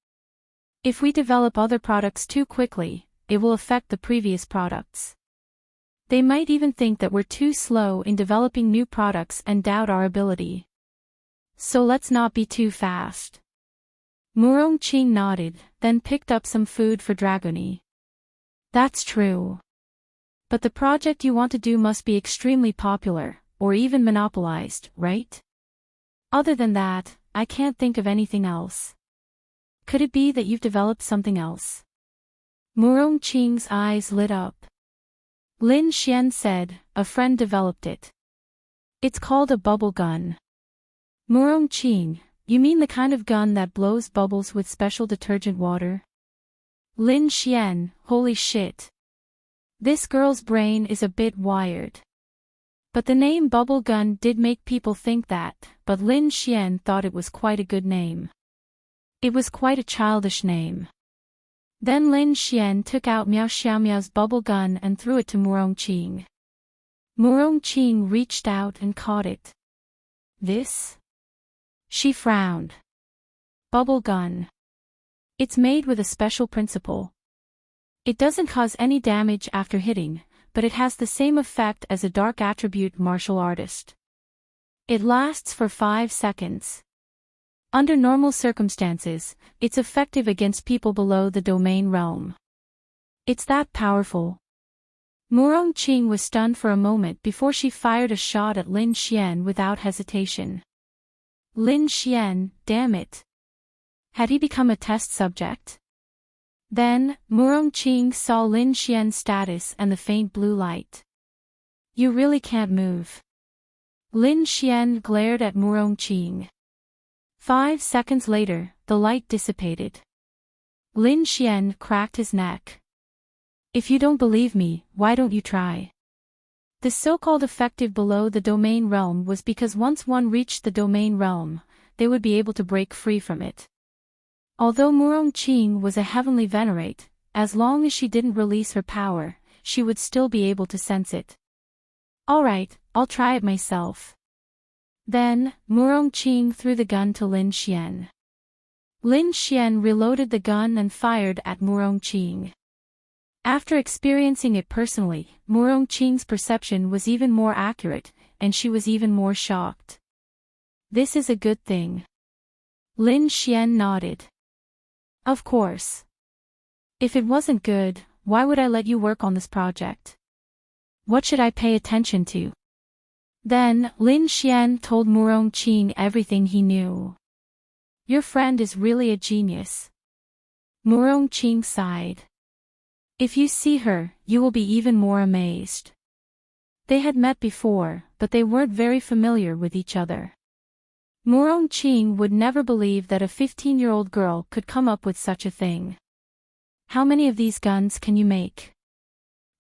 S1: If we develop other products too quickly, it will affect the previous products. They might even think that we're too slow in developing new products and doubt our ability. So let's not be too fast. Murong Qing nodded, then picked up some food for Dragony. That's true. But the project you want to do must be extremely popular, or even monopolized, right? Other than that, I can't think of anything else. Could it be that you've developed something else? Murong Qing's eyes lit up. Lin Xian said, a friend developed it. It's called a bubble gun. Murong Qing, you mean the kind of gun that blows bubbles with special detergent water? Lin Xian, holy shit. This girl's brain is a bit wired. But the name bubble gun did make people think that, but Lin Xian thought it was quite a good name. It was quite a childish name. Then Lin Xian took out Miao Xiaomiao's bubble gun and threw it to Murong Qing. Murong Qing reached out and caught it. This? She frowned. Bubble gun. It's made with a special principle. It doesn't cause any damage after hitting, but it has the same effect as a dark attribute martial artist. It lasts for 5 seconds. Under normal circumstances, it's effective against people below the domain realm. It's that powerful. Murong Qing was stunned for a moment before she fired a shot at Lin Xian without hesitation. Lin Xian, damn it. Had he become a test subject? Then, Murong Qing saw Lin Xian's status and the faint blue light. You really can't move. Lin Xian glared at Murong Qing. 5 seconds later, the light dissipated. Lin Xian cracked his neck. If you don't believe me, why don't you try? The so-called effective below the domain realm was because once one reached the domain realm, they would be able to break free from it. Although Murong-Ching was a heavenly venerate, as long as she didn't release her power, she would still be able to sense it. Alright, I'll try it myself. Then, Murong-Ching threw the gun to Lin Xian. Lin Xian reloaded the gun and fired at Murong-Ching. After experiencing it personally, Murong-Ching's perception was even more accurate, and she was even more shocked. This is a good thing. Lin Xian nodded. Of course. If it wasn't good, why would I let you work on this project? What should I pay attention to? Then, Lin Xian told Murong-Ching everything he knew. Your friend is really a genius. Murong-Ching sighed. If you see her, you will be even more amazed. They had met before, but they weren't very familiar with each other. Murong-Ching would never believe that a 15-year-old girl could come up with such a thing. How many of these guns can you make?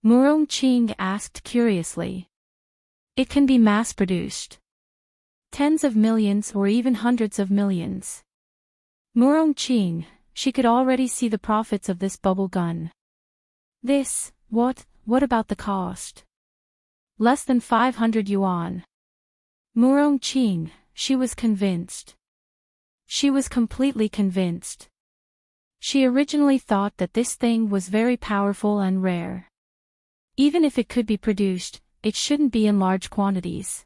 S1: Murong-Ching asked curiously. It can be mass-produced. Tens of millions or even hundreds of millions. Murong-Ching, she could already see the profits of this bubble gun. What about the cost? Less than 500 yuan. Murong-Ching, she was convinced. She was completely convinced. She originally thought that this thing was very powerful and rare. Even if it could be produced, it shouldn't be in large quantities.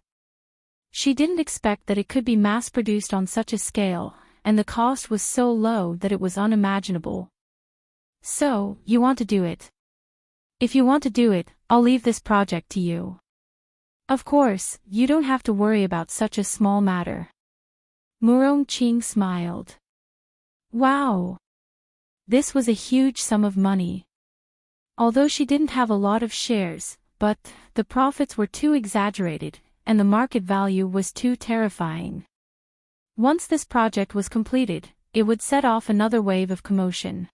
S1: She didn't expect that it could be mass-produced on such a scale, and the cost was so low that it was unimaginable. So, you want to do it? If you want to do it, I'll leave this project to you. Of course, you don't have to worry about such a small matter. Murong-Ching smiled. Wow! This was a huge sum of money. Although she didn't have a lot of shares, but the profits were too exaggerated, and the market value was too terrifying. Once this project was completed, it would set off another wave of commotion.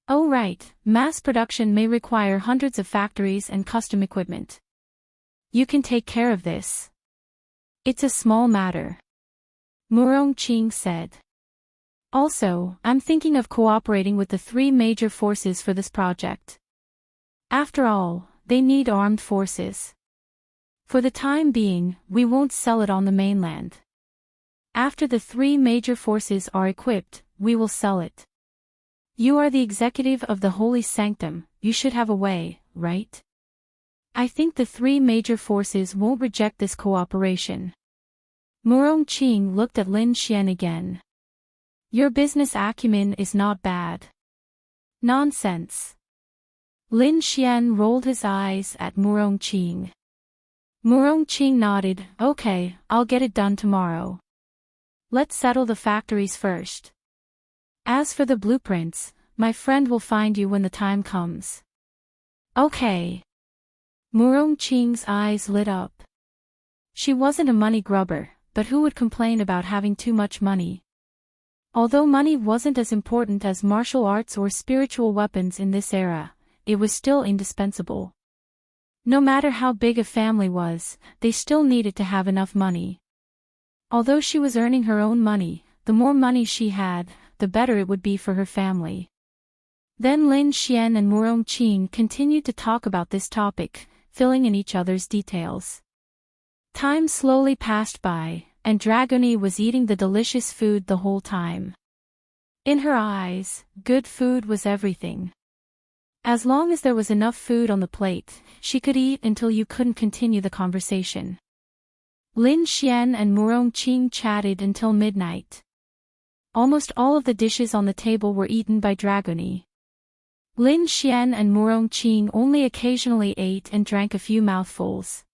S1: Oh right, mass production may require hundreds of factories and custom equipment. You can take care of this. It's a small matter. Murong-Ching said. Also, I'm thinking of cooperating with the 3 major forces for this project. After all, they need armed forces. For the time being, we won't sell it on the mainland. After the 3 major forces are equipped, we will sell it. You are the executive of the Holy Sanctum, you should have a way, right? I think the 3 major forces won't reject this cooperation. Murong-Ching looked at Lin Xian again. Your business acumen is not bad. Nonsense. Lin Xian rolled his eyes at Murong-Ching. Murong-Ching nodded, okay, I'll get it done tomorrow. Let's settle the factories first. As for the blueprints, my friend will find you when the time comes. Okay. Murong-Ching's eyes lit up. She wasn't a money grubber, but who would complain about having too much money? Although money wasn't as important as martial arts or spiritual weapons in this era, it was still indispensable. No matter how big a family was, they still needed to have enough money. Although she was earning her own money, the more money she had, the better it would be for her family. Then Lin Xian and Murong-Ching continued to talk about this topic, filling in each other's details. Time slowly passed by, and Dragony was eating the delicious food the whole time. In her eyes, good food was everything. As long as there was enough food on the plate, she could eat until you couldn't continue the conversation. Lin Xian and Murong-Ching chatted until midnight. Almost all of the dishes on the table were eaten by Dragony. Lin Xian and Murong-Ching only occasionally ate and drank a few mouthfuls.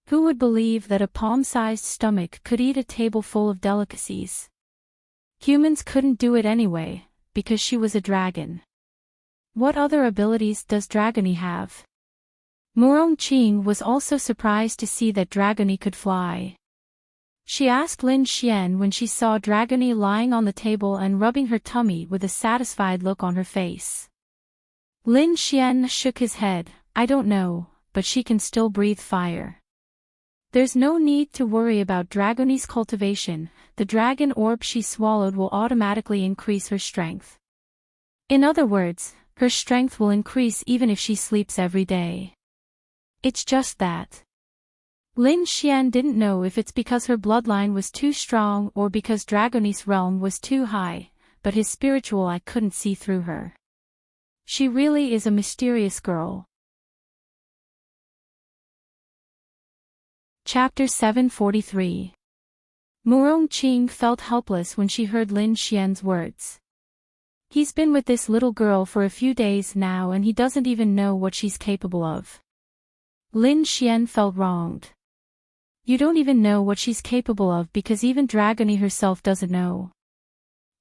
S1: Who would believe that a palm-sized stomach could eat a table full of delicacies? Humans couldn't do it anyway, because she was a dragon. What other abilities does Dragony have? Murong-Ching was also surprised to see that Dragony could fly. She asked Lin Xian when she saw Dragony lying on the table and rubbing her tummy with a satisfied look on her face. Lin Xian shook his head, I don't know, but but she can still breathe fire. There's no need to worry about Dragony's cultivation, the dragon orb she swallowed will automatically increase her strength. In other words, her strength will increase even if she sleeps every day. It's just that. Lin Xian didn't know if it's because her bloodline was too strong or because Dragony's realm was too high, but his spiritual eye couldn't see through her. She really is a mysterious girl. Chapter 743. Murong-Qing felt helpless when she heard Lin Xian's words. He's been with this little girl for a few days now and he doesn't even know what she's capable of. Lin Xian felt wronged. You don't even know what she's capable of because even Dragony herself doesn't know.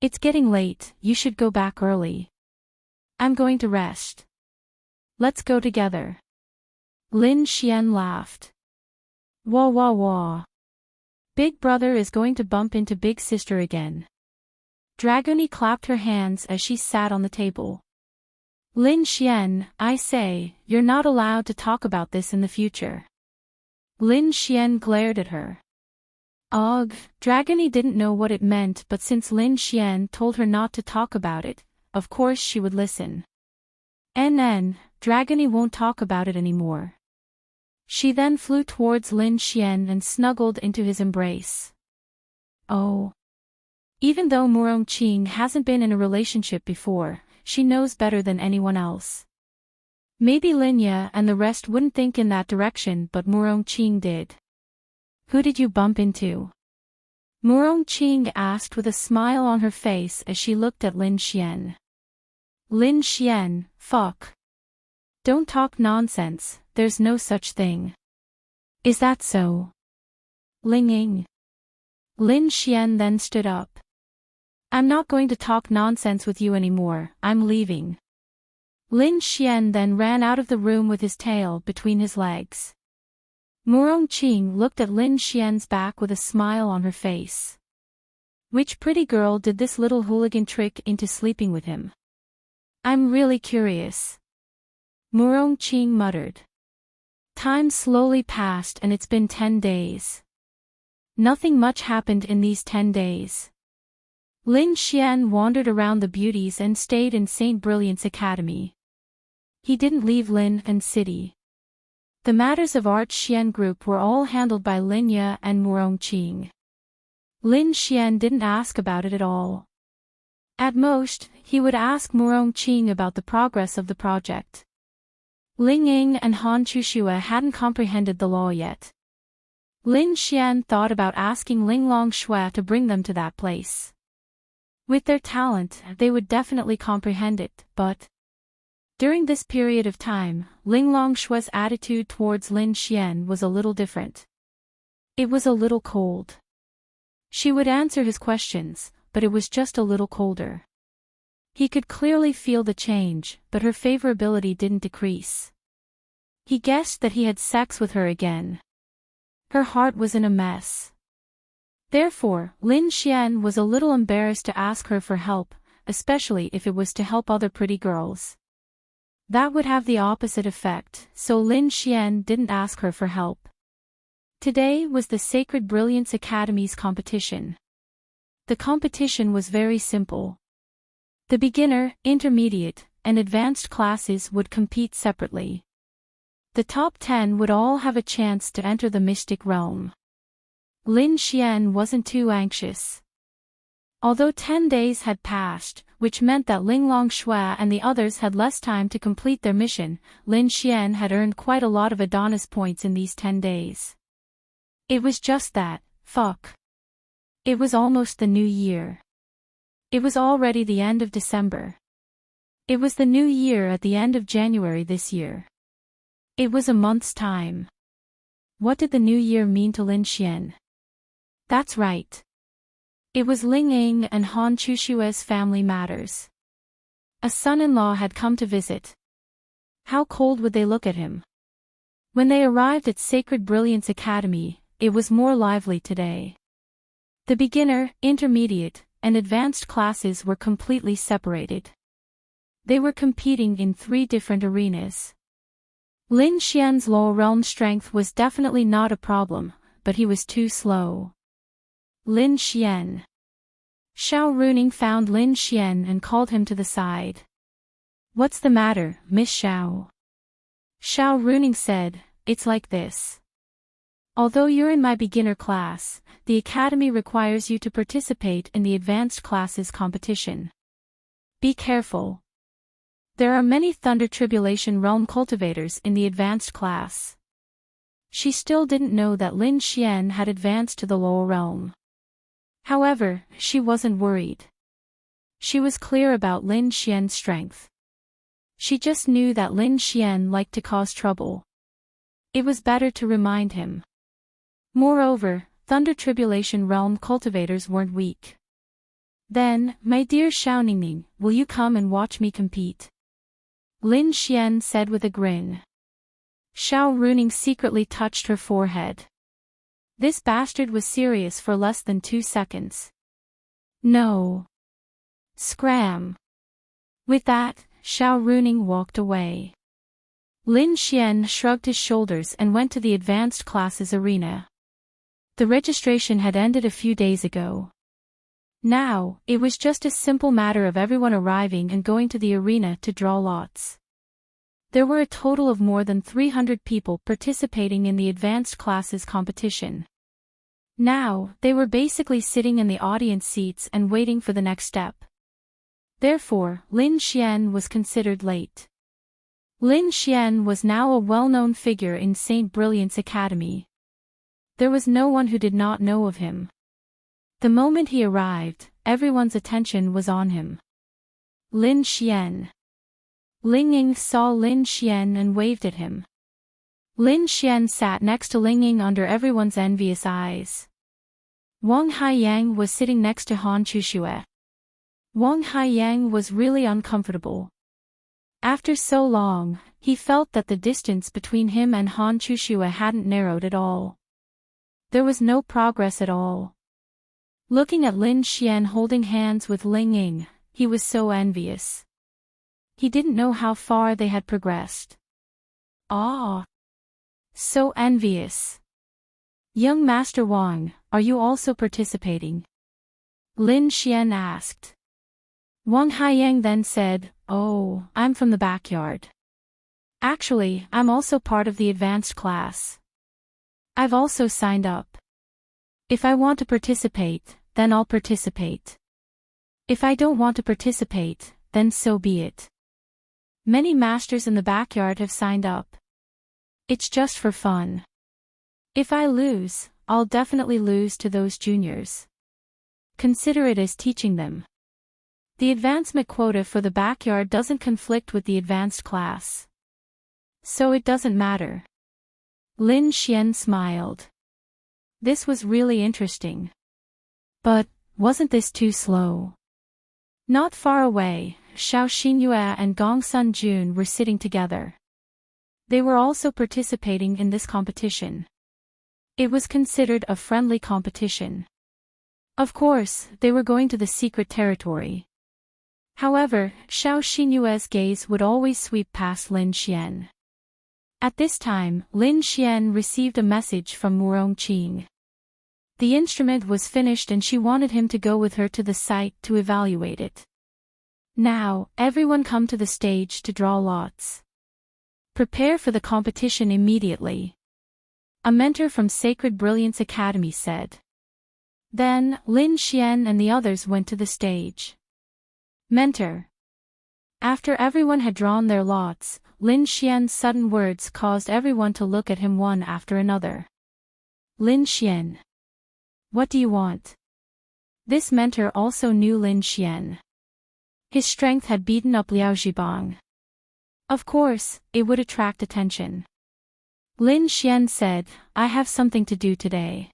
S1: It's getting late, you should go back early. I'm going to rest. Let's go together. Lin Xian laughed. Wah wah wah. Big brother is going to bump into big sister again. Dragony clapped her hands as she sat on the table. Lin Xian, I say, you're not allowed to talk about this in the future. Lin Xian glared at her. Ugh, Dragony didn't know what it meant but since Lin Xian told her not to talk about it, of course she would listen. Dragony won't talk about it anymore. She then flew towards Lin Xian and snuggled into his embrace. Oh. Even though Murong-Qing hasn't been in a relationship before, she knows better than anyone else. Maybe Linya and the rest wouldn't think in that direction but Murong-Qing did. Who did you bump into? Murong-Qing asked with a smile on her face as she looked at Lin Xian. Lin Xian, fuck. Don't talk nonsense, there's no such thing. Is that so? Ling Ying. Lin Xian then stood up. I'm not going to talk nonsense with you anymore, I'm leaving. Lin Xian then ran out of the room with his tail between his legs. Murong-Qing looked at Lin Xian's back with a smile on her face. Which pretty girl did this little hooligan trick into sleeping with him? I'm really curious. Murong-Qing muttered. Time slowly passed and it's been 10 days. Nothing much happened in these 10 days. Lin Xian wandered around the beauties and stayed in St. Brilliant's Academy. He didn't leave Lin and City. The matters of Art Xian Group were all handled by Linya and Murong-Qing. Lin Xian didn't ask about it at all. At most, he would ask Murong-Qing about the progress of the project. Ling Ying and Han Chushua hadn't comprehended the law yet. Lin Xian thought about asking Ling Longshui to bring them to that place. With their talent, they would definitely comprehend it, but during this period of time, Ling Longshui's attitude towards Lin Xian was a little different. It was a little cold. She would answer his questions, but it was just a little colder. He could clearly feel the change, but her favorability didn't decrease. He guessed that he had sex with her again. Her heart was in a mess. Therefore, Lin Xian was a little embarrassed to ask her for help, especially if it was to help other pretty girls. That would have the opposite effect, so Lin Xian didn't ask her for help. Today was the Sacred Brilliance Academy's competition. The competition was very simple. The beginner, intermediate, and advanced classes would compete separately. The top 10 would all have a chance to enter the mystic realm. Lin Xian wasn't too anxious. Although 10 days had passed, which meant that Ling Longshui and the others had less time to complete their mission, Lin Xian had earned quite a lot of Adonis points in these 10 days. It was just that, fuck. It was almost the new year. It was already the end of December. It was the new year at the end of January this year. It was a month's time. What did the new year mean to Lin Xian? That's right. It was Ling Ying and Han Chushua's family matters. A son-in-law had come to visit. How cold would they look at him? When they arrived at Sacred Brilliance Academy, it was more lively today. The beginner, intermediate, and advanced classes were completely separated. They were competing in 3 different arenas. Lin Xian's low realm strength was definitely not a problem, but he was too slow. Lin Xian. Heartwarming found Lin Xian and called him to the side. "What's the matter, Miss Xiao?" Heartwarming said, "It's like this. Although you're in my beginner class, the academy requires you to participate in the advanced classes competition. Be careful. There are many Thunder Tribulation Realm cultivators in the advanced class." She still didn't know that Lin Xian had advanced to the lower realm. However, she wasn't worried. She was clear about Lin Xian's strength. She just knew that Lin Xian liked to cause trouble. It was better to remind him. Moreover, Thunder Tribulation Realm cultivators weren't weak. "Then, my dear Xiaoningning, will you come and watch me compete?" Lin Xian said with a grin. Heartwarming secretly touched her forehead. This bastard was serious for less than 2 seconds. "No. Scram." With that, Heartwarming walked away. Lin Xian shrugged his shoulders and went to the advanced classes arena. The registration had ended a few days ago. Now, it was just a simple matter of everyone arriving and going to the arena to draw lots. There were a total of more than 300 people participating in the advanced classes competition. Now, they were basically sitting in the audience seats and waiting for the next step. Therefore, Lin Xian was considered late. Lin Xian was now a well-known figure in St. Brilliant's Academy. There was no one who did not know of him. The moment he arrived, everyone's attention was on him. Lin Xian. Ling Ying saw Lin Xian and waved at him. Lin Xian sat next to Ling Ying under everyone's envious eyes. Wang Haiyang was sitting next to Han Chuxue. Wang Haiyang was really uncomfortable. After so long, he felt that the distance between him and Han Chuxue hadn't narrowed at all. There was no progress at all. Looking at Lin Xian holding hands with Ling Ying, he was so envious. He didn't know how far they had progressed. Ah! So envious. "Young Master Wang, are you also participating?" Lin Xian asked. Wang Haiyang then said, "Oh, I'm from the backyard. Actually, I'm also part of the advanced class. I've also signed up. If I want to participate, then I'll participate. If I don't want to participate, then so be it. Many masters in the backyard have signed up. It's just for fun. If I lose, I'll definitely lose to those juniors. Consider it as teaching them. The advancement quota for the backyard doesn't conflict with the advanced class. So it doesn't matter." Lin Xian smiled. This was really interesting. But, wasn't this too slow? Not far away, Xiao Xinyue and Gong Sun Jun were sitting together. They were also participating in this competition. It was considered a friendly competition. Of course, they were going to the secret territory. However, Xiao Xinyue's gaze would always sweep past Lin Xian. At this time, Lin Xian received a message from Murong Qing. The instrument was finished and she wanted him to go with her to the site to evaluate it. "Now, everyone come to the stage to draw lots. Prepare for the competition immediately," a mentor from Sacred Brilliance Academy said. Then, Lin Xian and the others went to the stage. Mentor. After everyone had drawn their lots, Lin Xian's sudden words caused everyone to look at him one after another. "Lin Xian. What do you want?" This mentor also knew Lin Xian. His strength had beaten up Liao Zhibang. Of course, it would attract attention. Lin Xian said, "I have something to do today.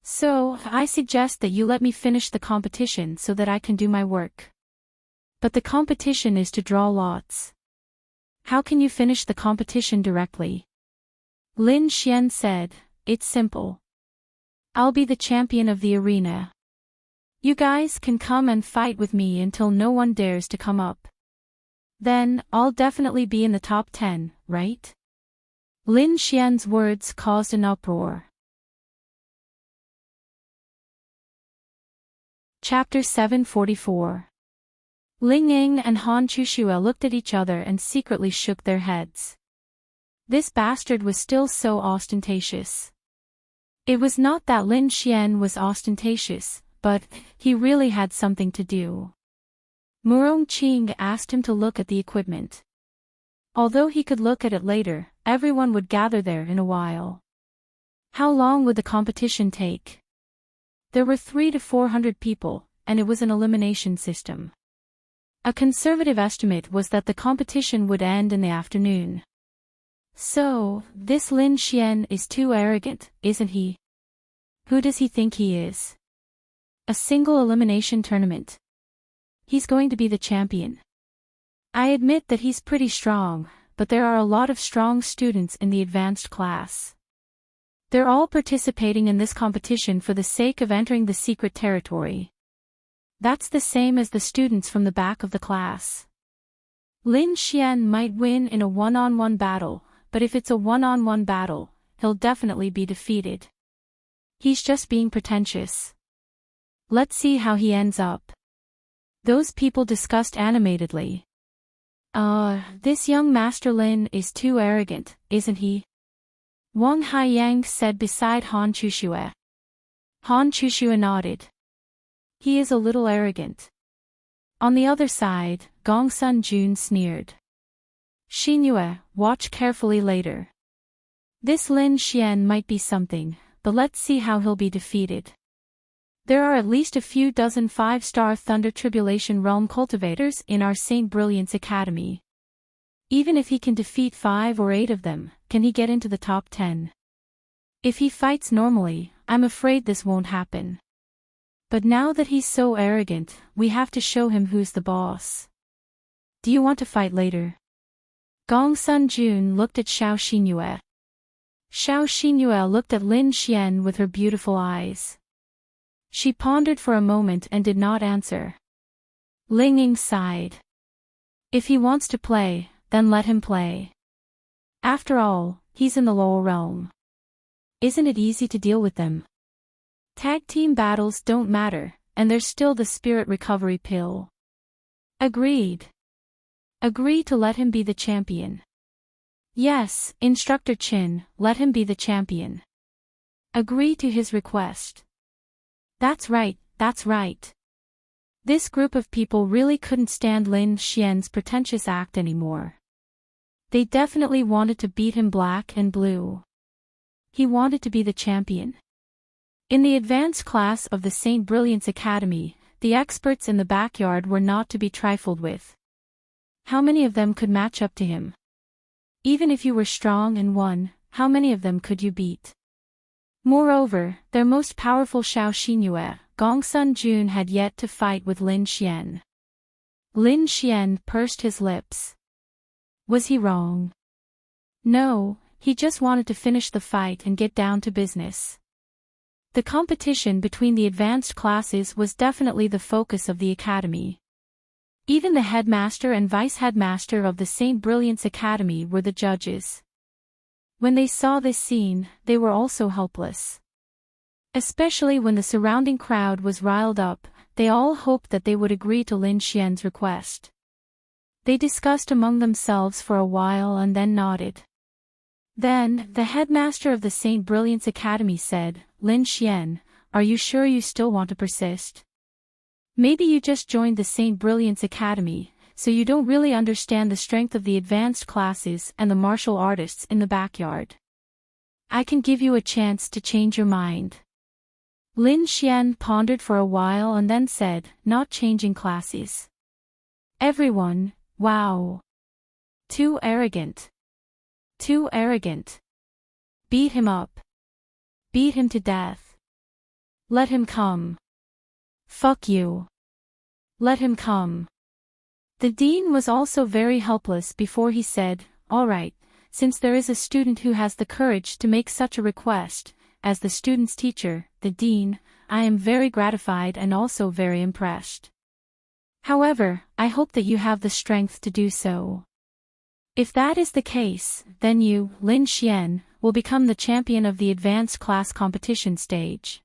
S1: So, I suggest that you let me finish the competition so that I can do my work." "But the competition is to draw lots. How can you finish the competition directly?" Lin Xian said, "It's simple. I'll be the champion of the arena. You guys can come and fight with me until no one dares to come up. Then, I'll definitely be in the top 10, right?" Lin Xian's words caused an uproar. Chapter 744. Ling Ying and Han Chushue looked at each other and secretly shook their heads. This bastard was still so ostentatious. It was not that Lin Xian was ostentatious, but he really had something to do. Murong Qing asked him to look at the equipment. Although he could look at it later, everyone would gather there in a while. How long would the competition take? There were 300 to 400 people, and it was an elimination system. A conservative estimate was that the competition would end in the afternoon. So, this Lin Xian is too arrogant, isn't he? Who does he think he is? A single elimination tournament. He's going to be the champion. I admit that he's pretty strong, but there are a lot of strong students in the advanced class. They're all participating in this competition for the sake of entering the secret territory. That's the same as the students from the back of the class. Lin Xian might win in a one-on-one battle, but if it's a one-on-one battle, he'll definitely be defeated. He's just being pretentious. Let's see how he ends up. Those people discussed animatedly. This young Master Lin is too arrogant, isn't he? Wang Haiyang said beside Han Chushue. Han Chushue nodded. He is a little arrogant. On the other side, Gong Sun Jun sneered. Xingyue, watch carefully later. This Lin Xian might be something, but let's see how he'll be defeated. There are at least a few dozen 5-star Thunder Tribulation Realm cultivators in our Saint Brilliance Academy. Even if he can defeat 5 or 8 of them, can he get into the top 10? If he fights normally, I'm afraid this won't happen. But now that he's so arrogant, we have to show him who's the boss. Do you want to fight later? Gong Sun Jun looked at Xiao Xingyue. Xiao Xingyue looked at Lin Xian with her beautiful eyes. She pondered for a moment and did not answer. Ling Ying sighed. If he wants to play, then let him play. After all, he's in the lower realm. Isn't it easy to deal with them? Tag team battles don't matter, and there's still the spirit recovery pill. Agreed. Agree to let him be the champion. Yes, Instructor Chin, let him be the champion. Agree to his request. That's right, that's right. This group of people really couldn't stand Lin Xian's pretentious act anymore. They definitely wanted to beat him black and blue. He wanted to be the champion. In the advanced class of the Saint Brilliance Academy, the experts in the backyard were not to be trifled with. How many of them could match up to him? Even if you were strong and won, how many of them could you beat? Moreover, their most powerful Xiao Xingyue, Gong Sun Jun had yet to fight with Lin Xian. Lin Xian pursed his lips. Was he wrong? No, he just wanted to finish the fight and get down to business. The competition between the advanced classes was definitely the focus of the academy. Even the headmaster and vice-headmaster of the Saint Brilliance Academy were the judges. When they saw this scene, they were also helpless. Especially when the surrounding crowd was riled up, they all hoped that they would agree to Lin Xian's request. They discussed among themselves for a while and then nodded. Then, the headmaster of the Saint Brilliance Academy said, Lin Xian, are you sure you still want to persist? Maybe you just joined the Saint Brilliance Academy, so you don't really understand the strength of the advanced classes and the martial artists in the backyard. I can give you a chance to change your mind. Lin Xian pondered for a while and then said, not changing classes. Everyone, wow. Too arrogant. Too arrogant. Beat him up. Beat him to death. Let him come. Fuck you. Let him come. The dean was also very helpless before he said, all right, since there is a student who has the courage to make such a request, as the student's teacher, the dean, I am very gratified and also very impressed. However, I hope that you have the strength to do so. If that is the case, then you, Lin Xian, will become the champion of the advanced class competition stage.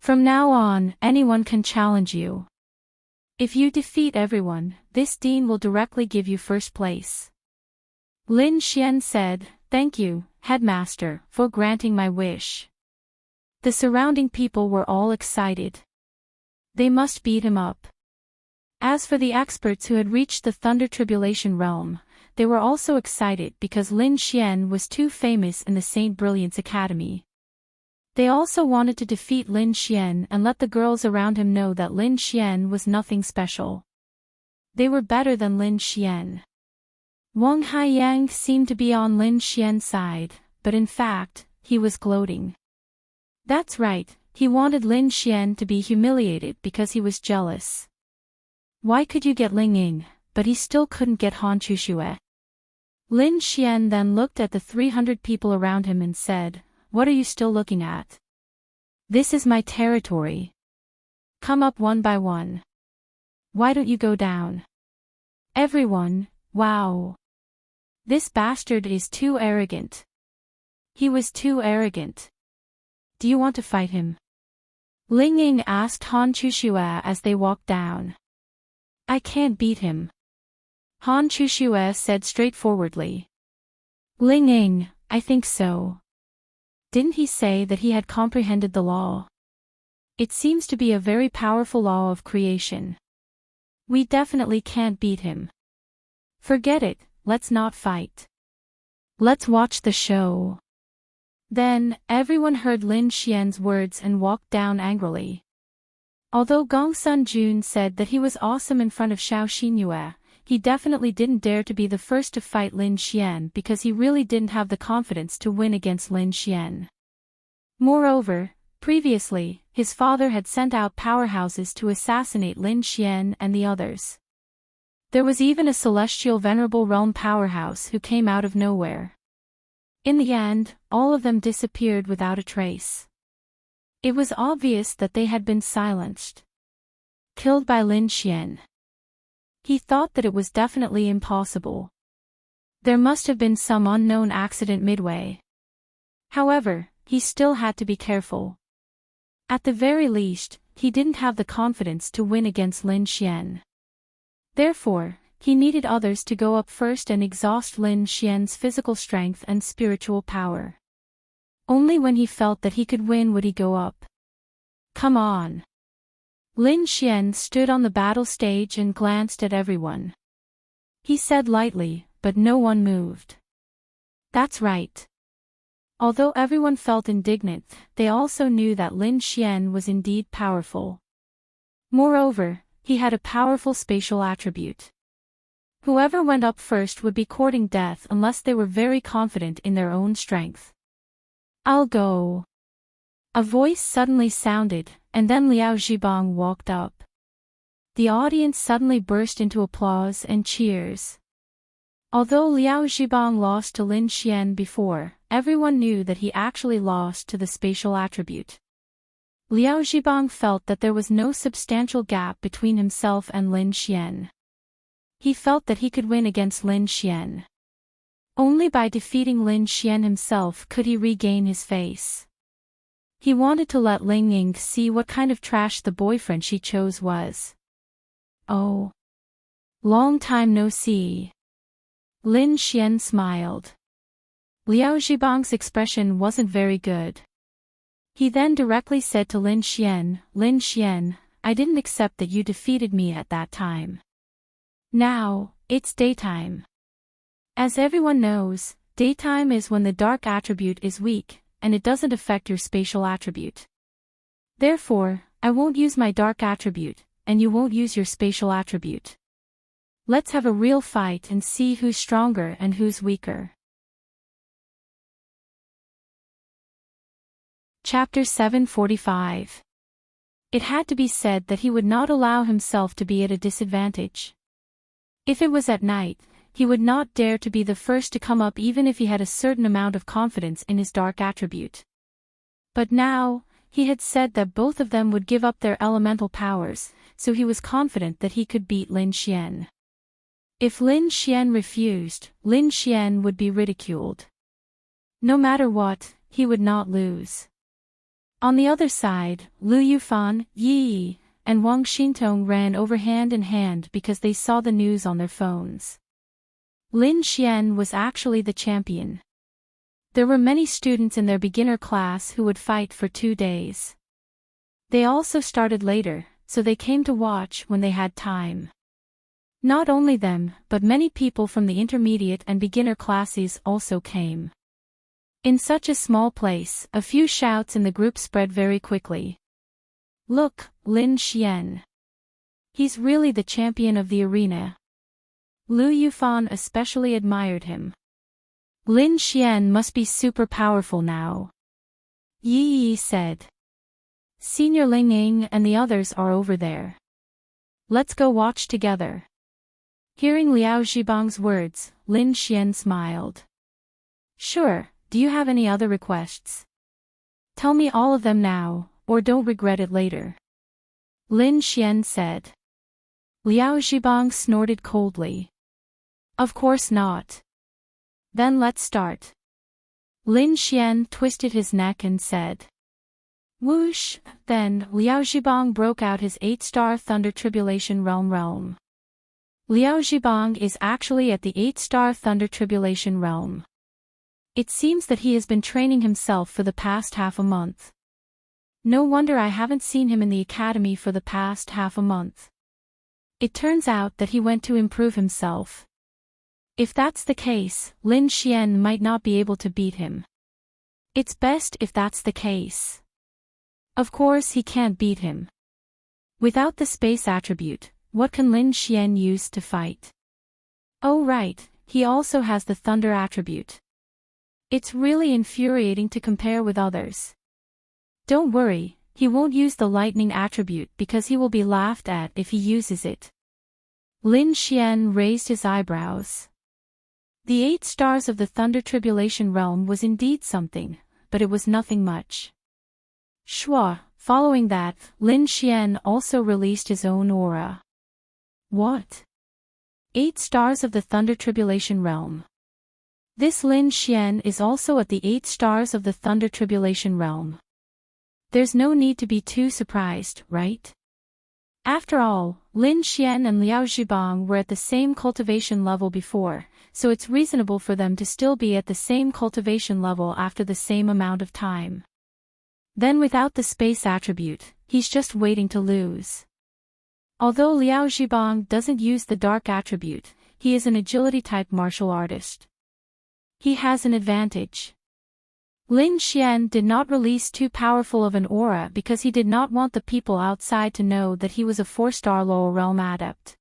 S1: From now on, anyone can challenge you. If you defeat everyone, this dean will directly give you first place. Lin Xian said, "Thank you, headmaster, for granting my wish." The surrounding people were all excited. They must beat him up. As for the experts who had reached the Thunder Tribulation realm, they were also excited because Lin Xian was too famous in the Saint Brilliance Academy. They also wanted to defeat Lin Xian and let the girls around him know that Lin Xian was nothing special. They were better than Lin Xian. Wang Haiyang seemed to be on Lin Xian's side, but in fact, he was gloating. That's right, he wanted Lin Xian to be humiliated because he was jealous. Why could you get Ling Ying, but he still couldn't get Han Chuxue? Lin Xian then looked at the 300 people around him and said, "What are you still looking at? This is my territory. Come up one by one. Why don't you go down?" Everyone, wow. This bastard is too arrogant. He was too arrogant. Do you want to fight him? Ling Ying asked Han Chuxue as they walked down. I can't beat him. Han Chuxue said straightforwardly. Ling Ying, I think so. Didn't he say that he had comprehended the law? It seems to be a very powerful law of creation. We definitely can't beat him. Forget it, let's not fight. Let's watch the show. Then, everyone heard Lin Xian's words and walked down angrily. Although Gong Sun Jun said that he was awesome in front of Xiao Xinyue, he definitely didn't dare to be the first to fight Lin Xian because he really didn't have the confidence to win against Lin Xian. Moreover, previously, his father had sent out powerhouses to assassinate Lin Xian and the others. There was even a celestial venerable realm powerhouse who came out of nowhere. In the end, all of them disappeared without a trace. It was obvious that they had been silenced. Killed by Lin Xian. He thought that it was definitely impossible. There must have been some unknown accident midway. However, he still had to be careful. At the very least, he didn't have the confidence to win against Lin Xian. Therefore, he needed others to go up first and exhaust Lin Xian's physical strength and spiritual power. Only when he felt that he could win would he go up. Come on. Lin Xian stood on the battle stage and glanced at everyone. He said lightly, but no one moved. That's right. Although everyone felt indignant, they also knew that Lin Xian was indeed powerful. Moreover, he had a powerful spatial attribute. Whoever went up first would be courting death unless they were very confident in their own strength. I'll go. A voice suddenly sounded, and then Liao Zhibang walked up. The audience suddenly burst into applause and cheers. Although Liao Zhibang lost to Lin Xian before, everyone knew that he actually lost to the spatial attribute. Liao Zhibang felt that there was no substantial gap between himself and Lin Xian. He felt that he could win against Lin Xian. Only by defeating Lin Xian himself could he regain his face. He wanted to let Ling Ying see what kind of trash the boyfriend she chose was. Oh. Long time no see. Lin Xian smiled. Liao Zhibang's expression wasn't very good. He then directly said to Lin Xian, I didn't accept that you defeated me at that time. Now, it's daytime. As everyone knows, daytime is when the dark attribute is weak, and it doesn't affect your spatial attribute. Therefore, I won't use my dark attribute, and you won't use your spatial attribute. Let's have a real fight and see who's stronger and who's weaker. Chapter 745. It had to be said that he would not allow himself to be at a disadvantage. If it was at night, he would not dare to be the first to come up even if he had a certain amount of confidence in his dark attribute. But now, he had said that both of them would give up their elemental powers, so he was confident that he could beat Lin Xian. If Lin Xian refused, Lin Xian would be ridiculed. No matter what, he would not lose. On the other side, Lu Yufan, Yi, and Wang Xintong ran over hand in hand because they saw the news on their phones. Lin Xian was actually the champion. There were many students in their beginner class who would fight for 2 days. They also started later, so they came to watch when they had time. Not only them, but many people from the intermediate and beginner classes also came. In such a small place, a few shouts in the group spread very quickly. Look, Lin Xian. He's really the champion of the arena. Lu Yufan especially admired him. Lin Xian must be super powerful now. Yi said. Senior Ling Ying and the others are over there. Let's go watch together. Hearing Liao Zhibang's words, Lin Xian smiled. Sure, do you have any other requests? Tell me all of them now, or don't regret it later. Lin Xian said. Liao Zhibang snorted coldly. Of course not. Then let's start. Lin Xian twisted his neck and said. Whoosh, then Liao Zhibang broke out his 8-star Thunder Tribulation Realm. Liao Zhibang is actually at the 8-star Thunder Tribulation Realm. It seems that he has been training himself for the past half a month. No wonder I haven't seen him in the academy for the past half a month. It turns out that he went to improve himself. If that's the case, Lin Xian might not be able to beat him. It's best if that's the case. Of course he can't beat him. Without the space attribute, what can Lin Xian use to fight? Oh right, he also has the thunder attribute. It's really infuriating to compare with others. Don't worry, he won't use the lightning attribute because he will be laughed at if he uses it. Lin Xian raised his eyebrows. The 8 stars of the Thunder Tribulation Realm was indeed something, but it was nothing much. Shua, following that, Lin Xian also released his own aura. What? 8 stars of the Thunder Tribulation Realm. This Lin Xian is also at the 8 stars of the Thunder Tribulation Realm. There's no need to be too surprised, right? After all, Lin Xian and Liao Zhibang were at the same cultivation level before, so it's reasonable for them to still be at the same cultivation level after the same amount of time. Then without the space attribute, he's just waiting to lose. Although Liao Zhibang doesn't use the dark attribute, he is an agility-type martial artist. He has an advantage. Lin Xian did not release too powerful of an aura because he did not want the people outside to know that he was a 4-star lower realm adept.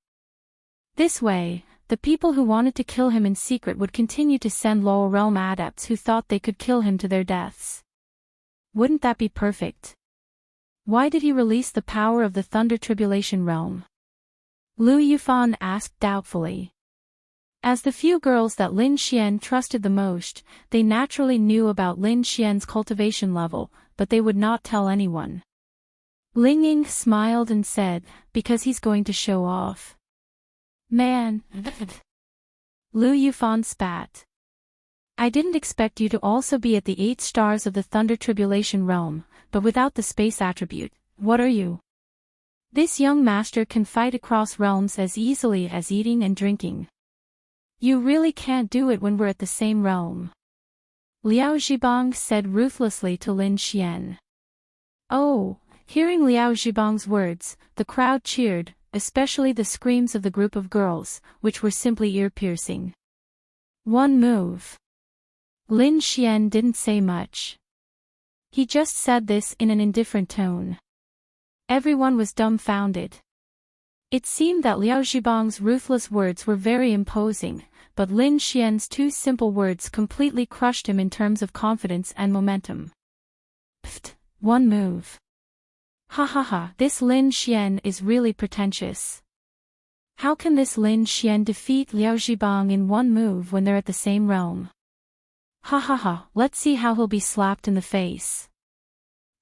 S1: This way, the people who wanted to kill him in secret would continue to send lower realm adepts who thought they could kill him to their deaths. Wouldn't that be perfect? Why did he release the power of the Thunder Tribulation Realm? Lu Yufan asked doubtfully. As the few girls that Lin Xian trusted the most, they naturally knew about Lin Xian's cultivation level, but they would not tell anyone. Ling Ying smiled and said, because he's going to show off. Man. Lu Yufan spat. I didn't expect you to also be at the 8 stars of the Thunder Tribulation Realm, but without the space attribute, what are you? This young master can fight across realms as easily as eating and drinking. You really can't do it when we're at the same realm. Liao Zhibang said ruthlessly to Lin Xian. Oh, hearing Liao Zhibang's words, the crowd cheered, especially the screams of the group of girls, which were simply ear-piercing. One move. Lin Xian didn't say much. He just said this in an indifferent tone. Everyone was dumbfounded. It seemed that Liao Zhibang's ruthless words were very imposing, but Lin Xian's 2 simple words completely crushed him in terms of confidence and momentum. Pfft, one move. Ha ha ha, this Lin Xian is really pretentious. How can this Lin Xian defeat Liao Zhibang in one move when they're at the same realm? Ha ha ha, let's see how he'll be slapped in the face.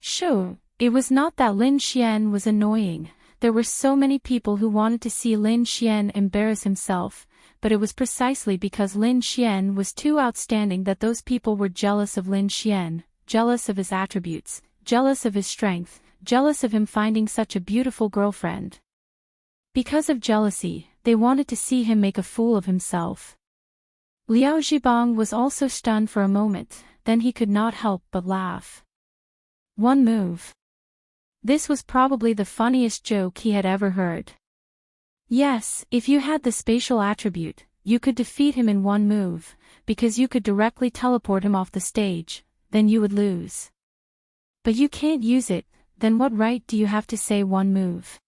S1: Sure, it was not that Lin Xian was annoying. There were so many people who wanted to see Lin Xian embarrass himself, but it was precisely because Lin Xian was too outstanding that those people were jealous of Lin Xian, jealous of his attributes, jealous of his strength, jealous of him finding such a beautiful girlfriend. Because of jealousy, they wanted to see him make a fool of himself. Liao Zhibang was also stunned for a moment, then he could not help but laugh. One move. This was probably the funniest joke he had ever heard. Yes, if you had the spatial attribute, you could defeat him in one move, because you could directly teleport him off the stage, then you would lose. But you can't use it, then what right do you have to say one move?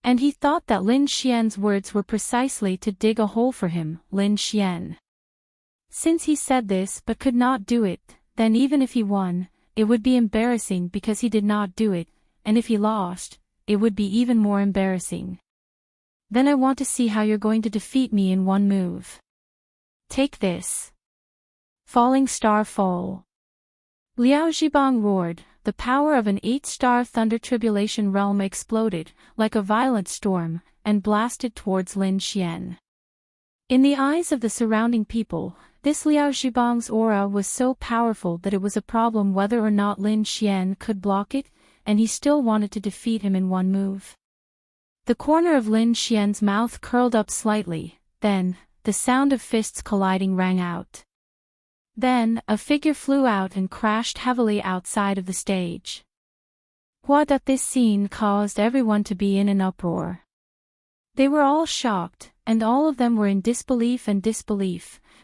S1: And he thought that Lin Xian's words were precisely to dig a hole for him, Lin Xian. Since he said this but could not do it, then even if he won, it would be embarrassing because he did not do it, and if he lost, it would be even more embarrassing. Then I want to see how you're going to defeat me in one move. Take this. Falling Star Fall. Liao Zhibang roared, the power of an 8-star thunder tribulation realm exploded, like a violent storm, and blasted towards Lin Xian. In the eyes of the surrounding people, this Liao Zhibang's aura was so powerful that it was a problem whether or not Lin Xian could block it, and he still wanted to defeat him in one move. The corner of Lin Xian's mouth curled up slightly, then, the sound of fists colliding rang out. Then, a figure flew out and crashed heavily outside of the stage. This scene caused everyone to be in an uproar. They were all shocked, and all of them were in disbelief,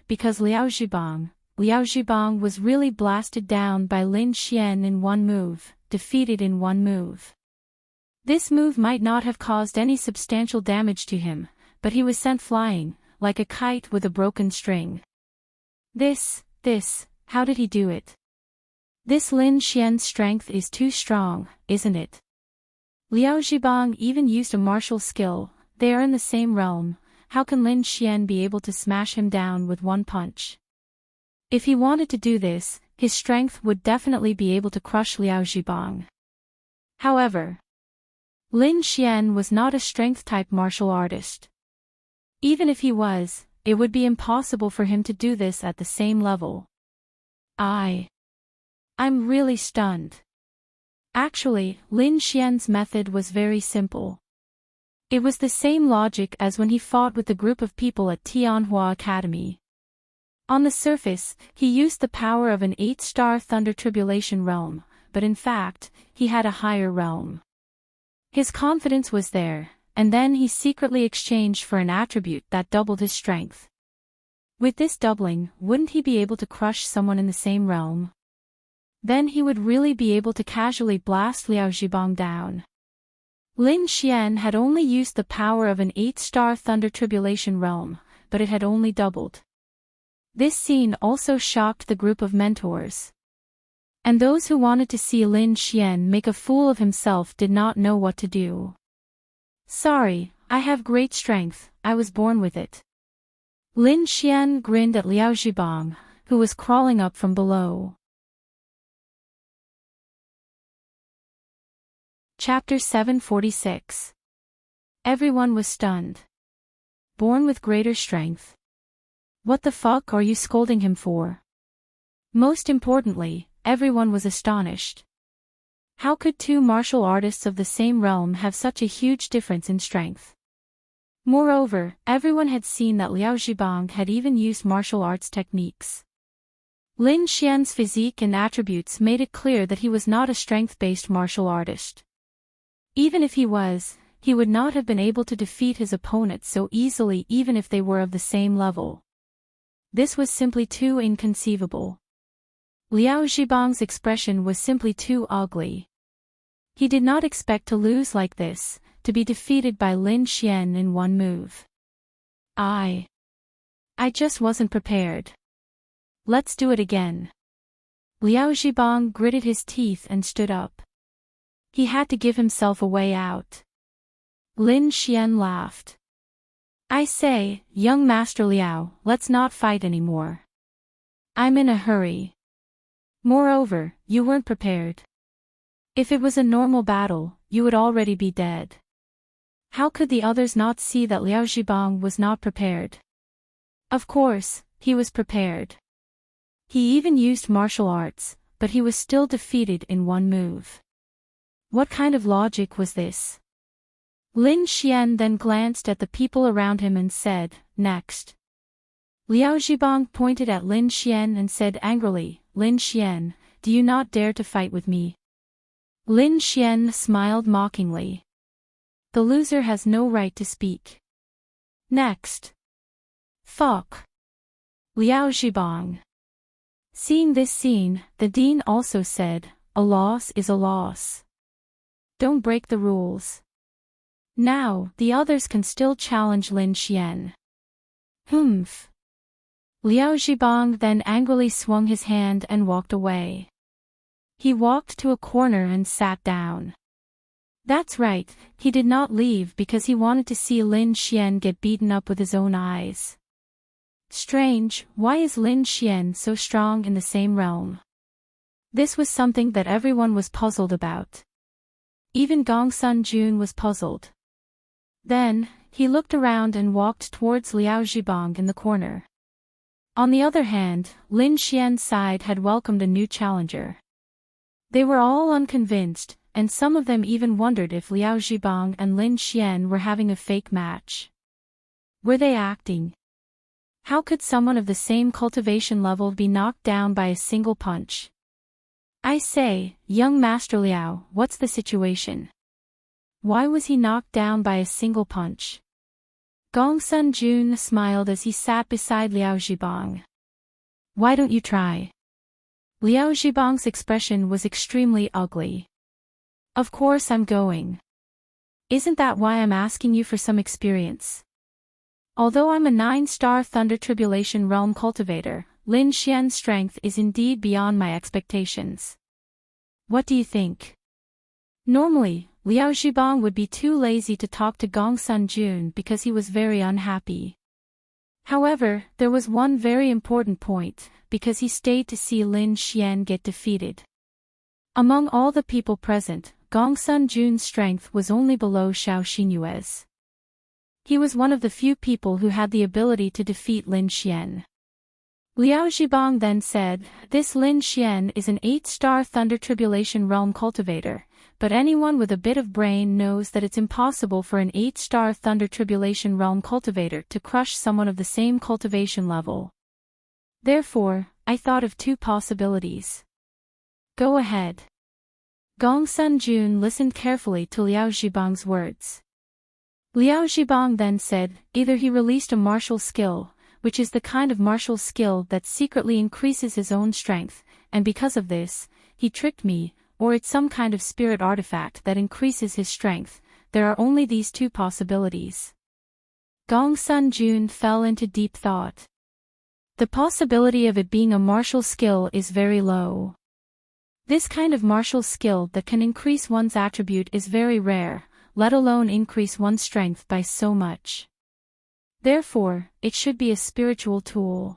S1: because Liao Zhibang was really blasted down by Lin Xian in one move, defeated in one move. This move might not have caused any substantial damage to him, but he was sent flying, like a kite with a broken string. How did he do it? This Lin Xian's strength is too strong, isn't it? Liao Zhibang even used a martial skill, they are in the same realm, how can Lin Xian be able to smash him down with one punch? If he wanted to do this, his strength would definitely be able to crush Liao Zhibang. However, Lin Xian was not a strength-type martial artist. Even if he was, it would be impossible for him to do this at the same level. I'm really stunned. Actually, Lin Xian's method was very simple. It was the same logic as when he fought with the group of people at Tianhua Academy. On the surface, he used the power of an 8-star thunder tribulation realm, but in fact, he had a higher realm. His confidence was there, and then he secretly exchanged for an attribute that doubled his strength. With this doubling, wouldn't he be able to crush someone in the same realm? Then he would really be able to casually blast Liao Zhibang down. Lin Xian had only used the power of an 8-star thunder tribulation realm, but it had only doubled. This scene also shocked the group of mentors. And those who wanted to see Lin Xian make a fool of himself did not know what to do. Sorry, I have great strength, I was born with it. Lin Xian grinned at Liao Zhibang, who was crawling up from below. Chapter 746. Everyone was stunned. Born with greater strength. What the fuck are you scolding him for? Most importantly, everyone was astonished. How could two martial artists of the same realm have such a huge difference in strength? Moreover, everyone had seen that Liao Zhibang had even used martial arts techniques. Lin Xian's physique and attributes made it clear that he was not a strength-based martial artist. Even if he was, he would not have been able to defeat his opponent so easily even if they were of the same level. This was simply too inconceivable. Liao Zhibang's expression was simply too ugly. He did not expect to lose like this, to be defeated by Lin Xian in one move. I just wasn't prepared. Let's do it again. Liao Zhibang gritted his teeth and stood up. He had to give himself a way out. Lin Xian laughed. I say, young Master Liao, let's not fight anymore. I'm in a hurry. Moreover, you weren't prepared. If it was a normal battle, you would already be dead. How could the others not see that Liao Zhibang was not prepared? Of course, he was prepared. He even used martial arts, but he was still defeated in one move. What kind of logic was this? Lin Xian then glanced at the people around him and said, "Next." Liao Zhibang pointed at Lin Xian and said angrily, "Lin Xian, do you not dare to fight with me?" Lin Xian smiled mockingly. "The loser has no right to speak. Next." "Fuck." Liao Zhibang. Seeing this scene, the dean also said, "A loss is a loss. Don't break the rules." Now, the others can still challenge Lin Xian. Humph. Liao Zhibang then angrily swung his hand and walked away. He walked to a corner and sat down. That's right, he did not leave because he wanted to see Lin Xian get beaten up with his own eyes. Strange, why is Lin Xian so strong in the same realm? This was something that everyone was puzzled about. Even Gongsun Jun was puzzled. Then, he looked around and walked towards Liao Zhibang in the corner. On the other hand, Lin Xian's side had welcomed a new challenger. They were all unconvinced, and some of them even wondered if Liao Zhibang and Lin Xian were having a fake match. Were they acting? How could someone of the same cultivation level be knocked down by a single punch? I say, young Master Liao, what's the situation? Why was he knocked down by a single punch? Gongsun Jun smiled as he sat beside Liao Zhibang. Why don't you try? Liao Zhibang's expression was extremely ugly. Of course I'm going. Isn't that why I'm asking you for some experience? Although I'm a 9-star Thunder Tribulation Realm cultivator, Lin Xian's strength is indeed beyond my expectations. What do you think? Normally, Liao Zhibang would be too lazy to talk to Gongsun Jun because he was very unhappy. However, there was one very important point, because he stayed to see Lin Xian get defeated. Among all the people present, Gongsun Jun's strength was only below Xiao Xinyue's. He was one of the few people who had the ability to defeat Lin Xian. Liao Zhibang then said, "This Lin Xian is an 8-star Thunder Tribulation Realm cultivator, but anyone with a bit of brain knows that it's impossible for an 8-star Thunder Tribulation Realm cultivator to crush someone of the same cultivation level. Therefore, I thought of 2 possibilities. Go ahead." Gongsun Jun listened carefully to Liao Zhibang's words. Liao Zhibang then said, either he released a martial skill, which is the kind of martial skill that secretly increases his own strength, and because of this, he tricked me, or it's some kind of spirit artifact that increases his strength. There are only these 2 possibilities. Gongsun Jun fell into deep thought. The possibility of it being a martial skill is very low. This kind of martial skill that can increase one's attribute is very rare, let alone increase one's strength by so much. Therefore, it should be a spiritual tool.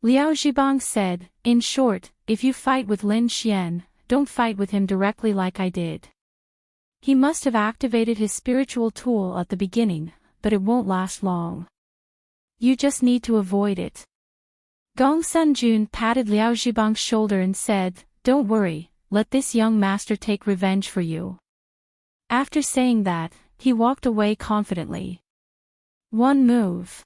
S1: Liao Zhibang said, in short, if you fight with Lin Xian, don't fight with him directly like I did. He must have activated his spiritual tool at the beginning, but it won't last long. You just need to avoid it. Gongsun Jun patted Liao Zhibang's shoulder and said, don't worry, let this young master take revenge for you. After saying that, he walked away confidently. One move.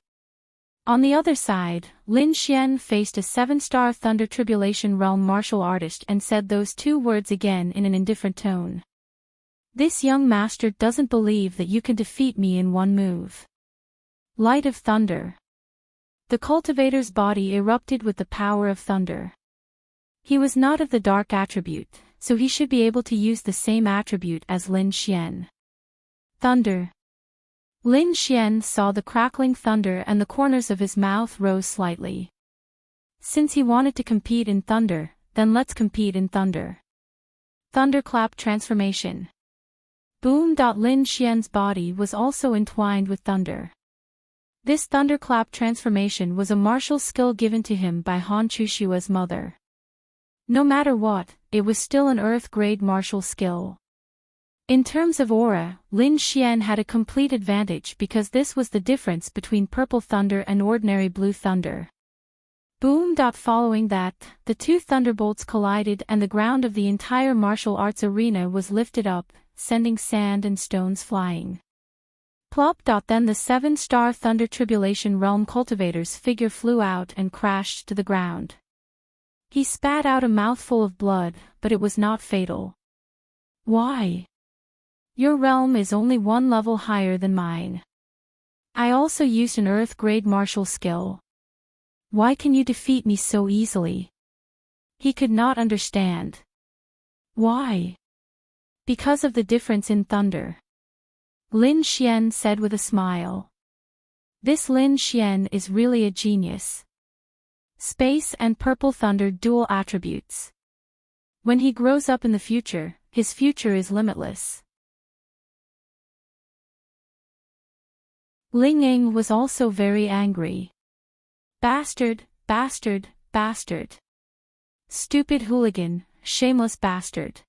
S1: On the other side, Lin Xian faced a 7-star Thunder Tribulation Realm martial artist and said those 2 words again in an indifferent tone. This young master doesn't believe that you can defeat me in one move. Light of thunder. The cultivator's body erupted with the power of thunder. He was not of the dark attribute, so he should be able to use the same attribute as Lin Xian. Thunder. Lin Xian saw the crackling thunder and the corners of his mouth rose slightly. Since he wanted to compete in thunder, then let's compete in thunder. Thunderclap transformation. Boom. Lin Xian's body was also entwined with thunder. This thunderclap transformation was a martial skill given to him by Han Chushua's mother. No matter what, it was still an earth-grade martial skill. In terms of aura, Lin Xian had a complete advantage because this was the difference between purple thunder and ordinary blue thunder. Boom. Following that, the two thunderbolts collided and the ground of the entire martial arts arena was lifted up, sending sand and stones flying. Plop. Then the 7-star Thunder Tribulation Realm cultivator's figure flew out and crashed to the ground. He spat out a mouthful of blood, but it was not fatal. Why? Your realm is only one level higher than mine. I also used an Earth-grade martial skill. Why can you defeat me so easily? He could not understand. Why? Because of the difference in thunder. Lin Xian said with a smile. This Lin Xian is really a genius. Space and purple thunder dual attributes. When he grows up in the future, his future is limitless. Ling Ying was also very angry. Bastard, bastard, bastard. Stupid hooligan, shameless bastard.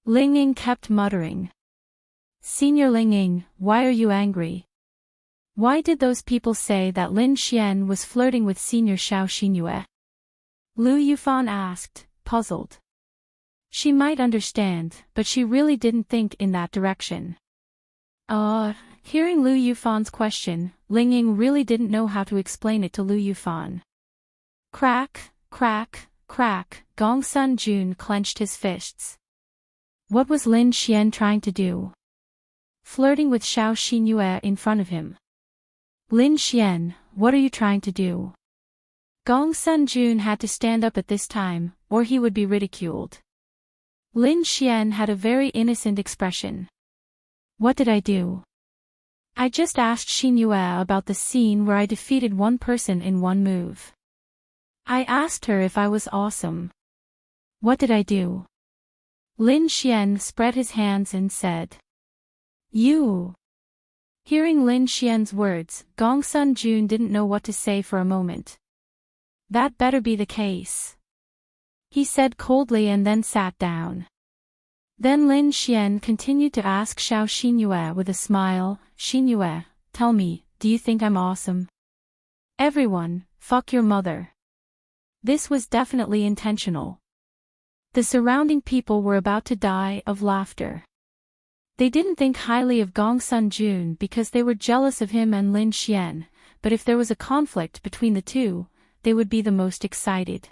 S1: Ling Ying kept muttering. Senior Ling Ying, why are you angry? Why did those people say that Lin Xian was flirting with Senior Xiao Xinyue? Lu Yufan asked, puzzled. She might understand, but she really didn't think in that direction. Hearing Lu Yufan's question, Ling Ying really didn't know how to explain it to Lu Yufan. Crack, crack, crack, Gong Sun Jun clenched his fists. What was Lin Xian trying to do? Flirting with Xiao Xinyue in front of him. Lin Xian, what are you trying to do? Gong Sun Jun had to stand up at this time, or he would be ridiculed. Lin Xian had a very innocent expression. What did I do? I just asked Xinyue about the scene where I defeated one person in one move. I asked her if I was awesome. What did I do? Lin Xian spread his hands and said. You. Hearing Lin Xian's words, Gong Sun Jun didn't know what to say for a moment. That better be the case. He said coldly and then sat down. Then Lin Xian continued to ask Xiao Xinyue with a smile, Xinyue, tell me, do you think I'm awesome? Everyone, fuck your mother. This was definitely intentional. The surrounding people were about to die of laughter. They didn't think highly of Gong Sun Jun because they were jealous of him and Lin Xian, but if there was a conflict between the two, they would be the most excited.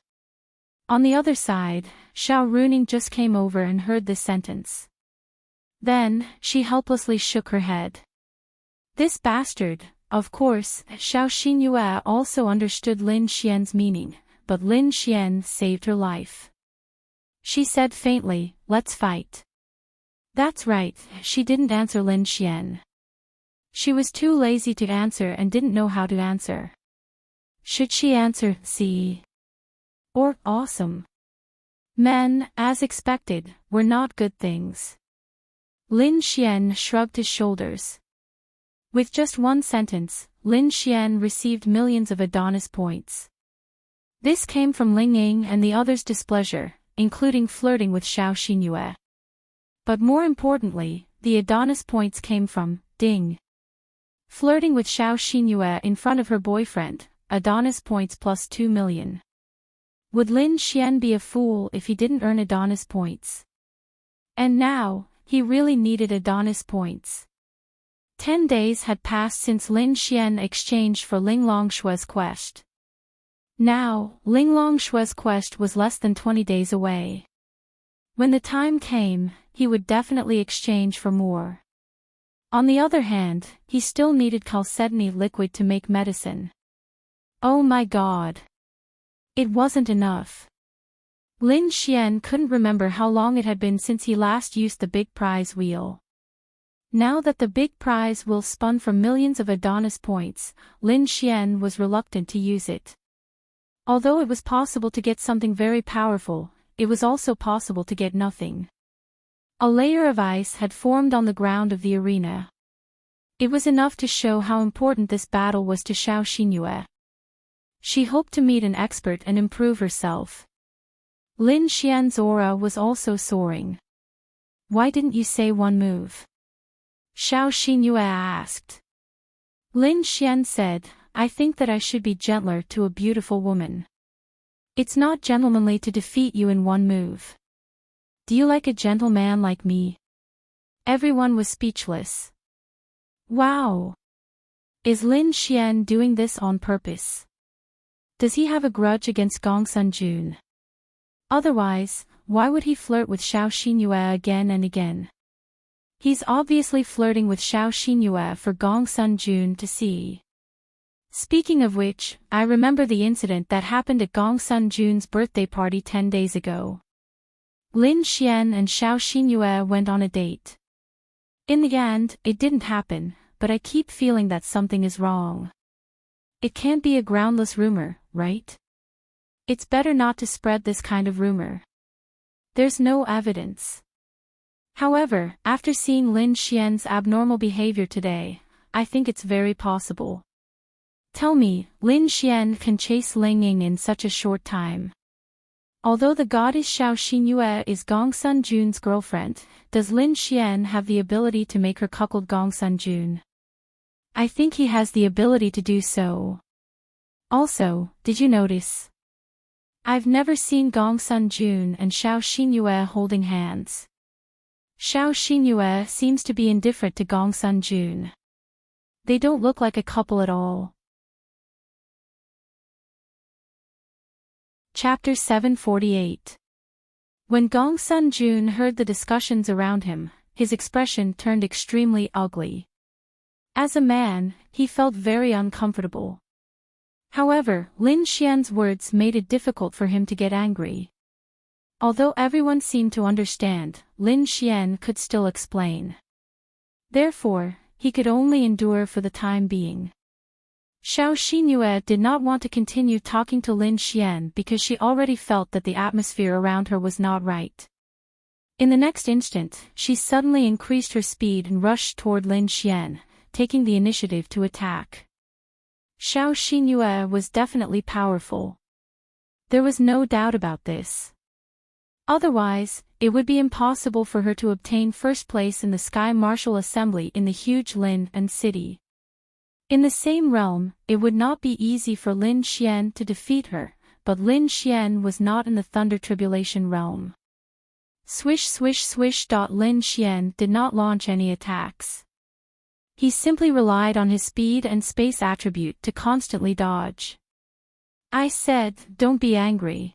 S1: On the other side, Xiao Runing just came over and heard this sentence. Then, she helplessly shook her head. This bastard, of course, Xiao Xinyue also understood Lin Xian's meaning, but Lin Xian saved her life. She said faintly, let's fight. That's right, she didn't answer Lin Xian. She was too lazy to answer and didn't know how to answer. Should she answer, see? Or, awesome? Men, as expected, were not good things. Lin Xian shrugged his shoulders. With just one sentence, Lin Xian received millions of Adonis points. This came from Ling Ying and the others' displeasure, including flirting with Xiao Xinyue. But more importantly, the Adonis points came from Ding. Flirting with Xiao Xinyue in front of her boyfriend, Adonis points plus 2 million. Would Lin Xian be a fool if he didn't earn Adonis points? And now, he really needed Adonis points. 10 days had passed since Lin Xian exchanged for Ling Longshue's quest. Now, Ling Longshue's quest was less than 20 days away. When the time came, he would definitely exchange for more. On the other hand, he still needed chalcedony liquid to make medicine. Oh my god. It wasn't enough. Lin Xian couldn't remember how long it had been since he last used the big prize wheel. Now that the big prize wheel spun from millions of Adonis points, Lin Xian was reluctant to use it. Although it was possible to get something very powerful, it was also possible to get nothing. A layer of ice had formed on the ground of the arena. It was enough to show how important this battle was to Xiao Xinyue. She hoped to meet an expert and improve herself. Lin Xian's aura was also soaring. Why didn't you say one move? Xiao Xinyue asked. Lin Xian said, I think that I should be gentler to a beautiful woman. It's not gentlemanly to defeat you in one move. Do you like a gentleman like me? Everyone was speechless. Wow! Is Lin Xian doing this on purpose? Does he have a grudge against Gong Sunjun? Otherwise, why would he flirt with Xiao Xinyue again and again? He's obviously flirting with Xiao Xinyue for Gong Sunjun to see. Speaking of which, I remember the incident that happened at Gong Sunjun's birthday party 10 days ago. Lin Xian and Xiao Xinyue went on a date. In the end, it didn't happen, but I keep feeling that something is wrong. It can't be a groundless rumor, right? It's better not to spread this kind of rumor. There's no evidence. However, after seeing Lin Xian's abnormal behavior today, I think it's very possible. Tell me, Lin Xian can chase Ling Ying in such a short time. Although the goddess Xiao Xinyue is Gong Sunjun's girlfriend, does Lin Xian have the ability to make her cuckold Gong Sunjun? I think he has the ability to do so. Also, did you notice? I've never seen Gong Sunjun and Xiao Xinyue holding hands. Xiao Xinyue seems to be indifferent to Gong Sunjun. They don't look like a couple at all. Chapter 748. When Gong Sunjun heard the discussions around him, his expression turned extremely ugly. As a man, he felt very uncomfortable. However, Lin Xian's words made it difficult for him to get angry. Although everyone seemed to understand, Lin Xian could still explain. Therefore, he could only endure for the time being. Xiao Xinyue did not want to continue talking to Lin Xian because she already felt that the atmosphere around her was not right. In the next instant, she suddenly increased her speed and rushed toward Lin Xian, taking the initiative to attack. Xiao Xinyue was definitely powerful. There was no doubt about this. Otherwise, it would be impossible for her to obtain first place in the Sky Martial Assembly in the huge Lin and city. In the same realm, it would not be easy for Lin Xian to defeat her, but Lin Xian was not in the Thunder Tribulation realm. Swish swish swish. Lin Xian did not launch any attacks. He simply relied on his speed and space attribute to constantly dodge. I said, don't be angry.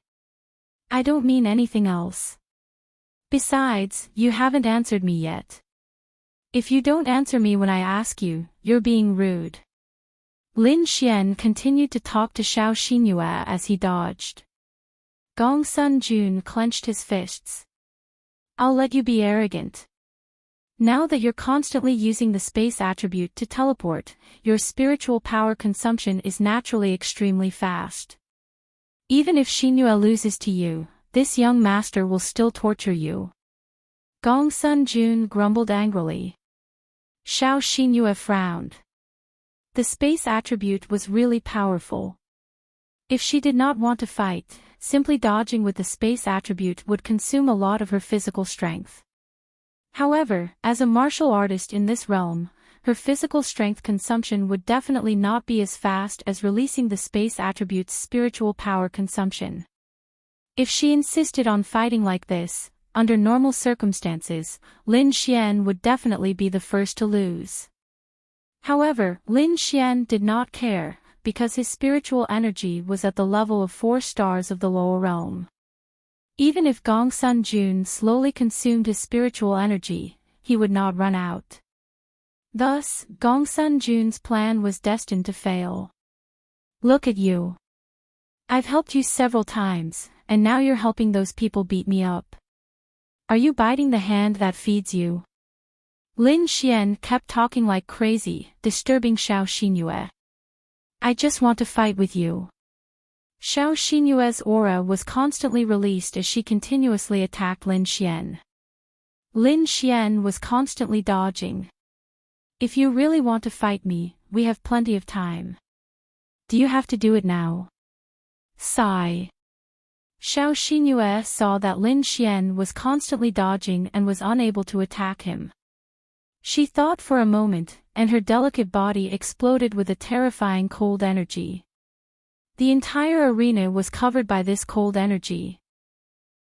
S1: I don't mean anything else. Besides, you haven't answered me yet. If you don't answer me when I ask you, you're being rude. Lin Xian continued to talk to Xiao Xinyue as he dodged. Gong Sunjun clenched his fists. I'll let you be arrogant. Now that you're constantly using the space attribute to teleport, your spiritual power consumption is naturally extremely fast. Even if Xinyue loses to you, this young master will still torture you. Gong Sunjun grumbled angrily. Xiao Xinyue frowned. The space attribute was really powerful. If she did not want to fight, simply dodging with the space attribute would consume a lot of her physical strength. However, as a martial artist in this realm, her physical strength consumption would definitely not be as fast as releasing the space attribute's spiritual power consumption. If she insisted on fighting like this, under normal circumstances, Lin Xian would definitely be the first to lose. However, Lin Xian did not care, because his spiritual energy was at the level of 4 stars of the lower realm. Even if Gong Sunjun slowly consumed his spiritual energy, he would not run out. Thus, Gong Sunjun's plan was destined to fail. Look at you. I've helped you several times, and now you're helping those people beat me up. Are you biting the hand that feeds you? Lin Xian kept talking like crazy, disturbing Xiao Xinyue. I just want to fight with you. Xiao Xinyue's aura was constantly released as she continuously attacked Lin Xian. Lin Xian was constantly dodging. If you really want to fight me, we have plenty of time. Do you have to do it now? Sigh. Xiao Xingyue saw that Lin Xian was constantly dodging and was unable to attack him. She thought for a moment, and her delicate body exploded with a terrifying cold energy. The entire arena was covered by this cold energy.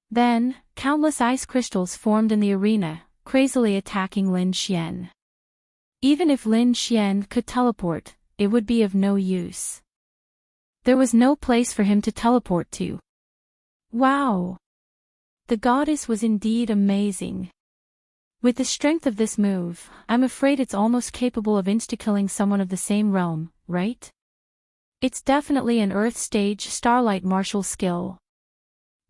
S1: Then, countless ice crystals formed in the arena, crazily attacking Lin Xian. Even if Lin Xian could teleport, it would be of no use. There was no place for him to teleport to. Wow! The goddess was indeed amazing. With the strength of this move, I'm afraid it's almost capable of insta-killing someone of the same realm, right? It's definitely an Earth Stage Starlight martial skill.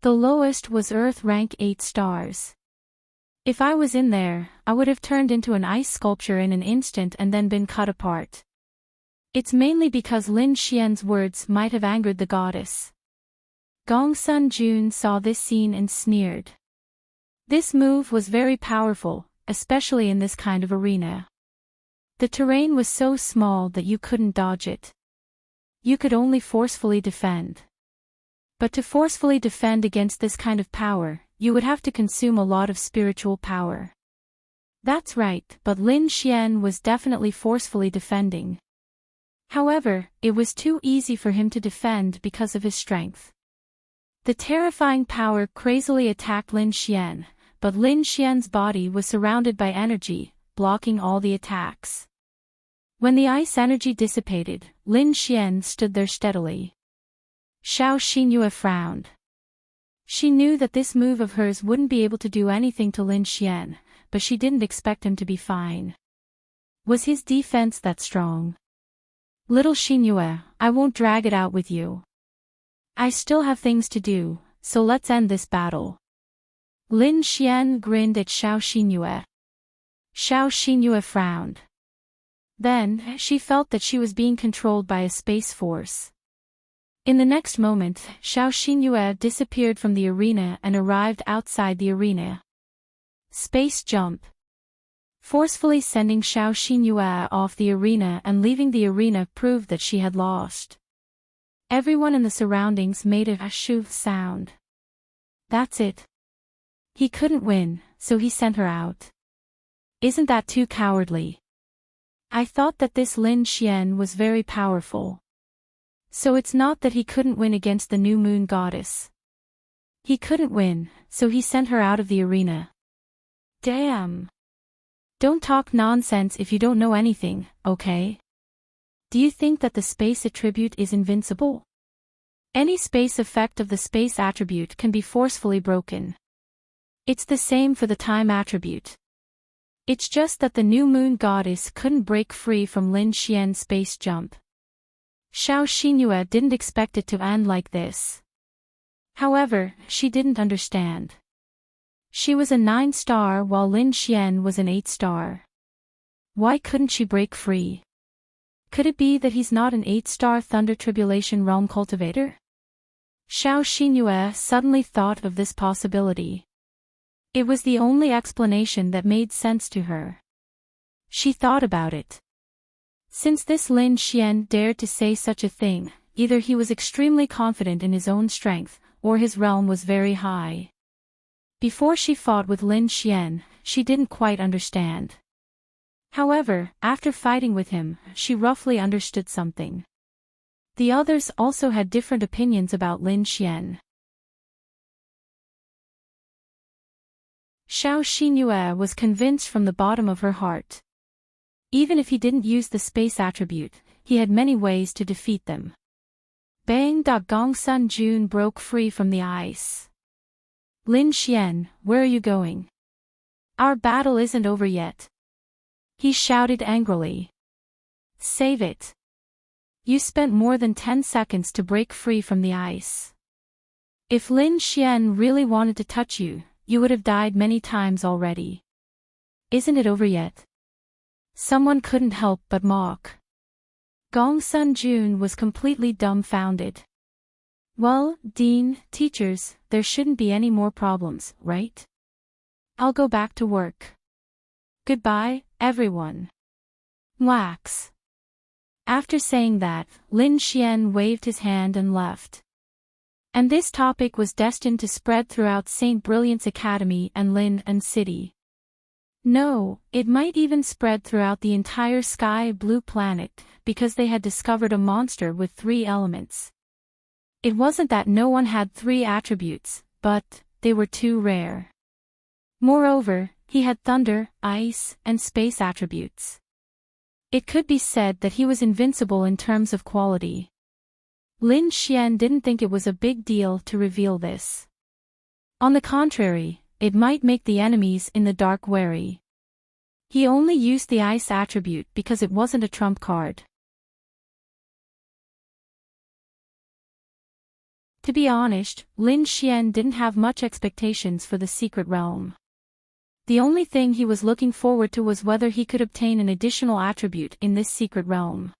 S1: The lowest was Earth rank 8 stars. If I was in there, I would have turned into an ice sculpture in an instant and then been cut apart. It's mainly because Lin Xian's words might have angered the goddess. Gong Sun Jun saw this scene and sneered. This move was very powerful, especially in this kind of arena. The terrain was so small that you couldn't dodge it. You could only forcefully defend. But to forcefully defend against this kind of power, you would have to consume a lot of spiritual power. That's right, but Lin Xian was definitely forcefully defending. However, it was too easy for him to defend because of his strength. The terrifying power crazily attacked Lin Xian, but Lin Xian's body was surrounded by energy, blocking all the attacks. When the ice energy dissipated, Lin Xian stood there steadily. Xiao Xingyue frowned. She knew that this move of hers wouldn't be able to do anything to Lin Xian, but she didn't expect him to be fine. Was his defense that strong? Little Xingyue, I won't drag it out with you. I still have things to do, so let's end this battle. Lin Xian grinned at Xiao Xingyue. Xiao Xingyue frowned. Then, she felt that she was being controlled by a space force. In the next moment, Xiao Xingyue disappeared from the arena and arrived outside the arena. Space jump. Forcefully sending Xiao Xingyue off the arena and leaving the arena proved that she had lost. Everyone in the surroundings made a shoo sound. That's it. He couldn't win, so he sent her out. Isn't that too cowardly? I thought that this Lin Xian was very powerful. So it's not that he couldn't win against the new moon goddess. He couldn't win, so he sent her out of the arena. Damn. Don't talk nonsense if you don't know anything, okay? Do you think that the space attribute is invincible? Any space effect of the space attribute can be forcefully broken. It's the same for the time attribute. It's just that the new moon goddess couldn't break free from Lin Xian's space jump. Xiao Xingyue didn't expect it to end like this. However, she didn't understand. She was a 9-star while Lin Xian was an 8-star. Why couldn't she break free? Could it be that he's not an 8-star Thunder Tribulation Realm cultivator? Xiao Xingyue suddenly thought of this possibility. It was the only explanation that made sense to her. She thought about it. Since this Lin Xian dared to say such a thing, either he was extremely confident in his own strength, or his realm was very high. Before she fought with Lin Xian, she didn't quite understand. However, after fighting with him, she roughly understood something. The others also had different opinions about Lin Xian. Xiao Xingyue was convinced from the bottom of her heart. Even if he didn't use the space attribute, he had many ways to defeat them. Bang! Gong Sun Jun broke free from the ice. Lin Xian, where are you going? Our battle isn't over yet. He shouted angrily. Save it. You spent more than 10 seconds to break free from the ice. If Lin Xian really wanted to touch you, you would have died many times already. Isn't it over yet? Someone couldn't help but mock. Gong Sun Jun was completely dumbfounded. Well, Dean, teachers, there shouldn't be any more problems, right? I'll go back to work. Goodbye, everyone. Wax. After saying that, Lin Xian waved his hand and left. And this topic was destined to spread throughout St. Brilliant's Academy and Lin and City. No, it might even spread throughout the entire sky blue planet, because they had discovered a monster with 3 elements. It wasn't that no one had 3 attributes, but they were too rare. Moreover, he had thunder, ice, and space attributes. It could be said that he was invincible in terms of quality. Lin Xian didn't think it was a big deal to reveal this. On the contrary, it might make the enemies in the dark wary. He only used the ice attribute because it wasn't a trump card. To be honest, Lin Xian didn't have much expectations for the secret realm. The only thing he was looking forward to was whether he could obtain an additional attribute in this secret realm.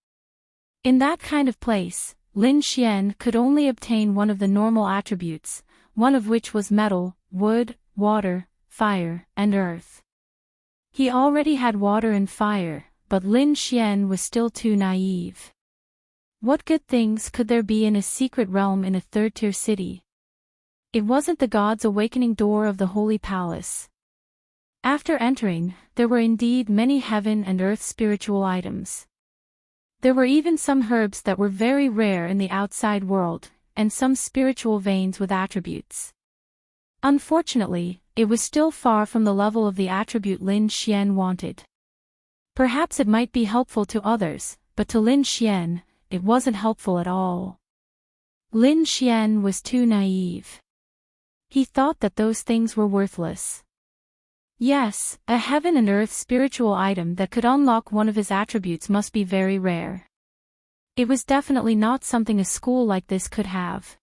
S1: In that kind of place, Lin Xian could only obtain one of the normal attributes, one of which was metal, wood, water, fire, and earth. He already had water and fire, but Lin Xian was still too naive. What good things could there be in a secret realm in a third-tier city? It wasn't the God's awakening door of the Holy Palace. After entering, there were indeed many heaven and earth spiritual items. There were even some herbs that were very rare in the outside world, and some spiritual veins with attributes. Unfortunately, it was still far from the level of the attribute Lin Xian wanted. Perhaps it might be helpful to others, but to Lin Xian, it wasn't helpful at all. Lin Xian was too naive. He thought that those things were worthless. Yes, a heaven and earth spiritual item that could unlock one of his attributes must be very rare. It was definitely not something a school like this could have.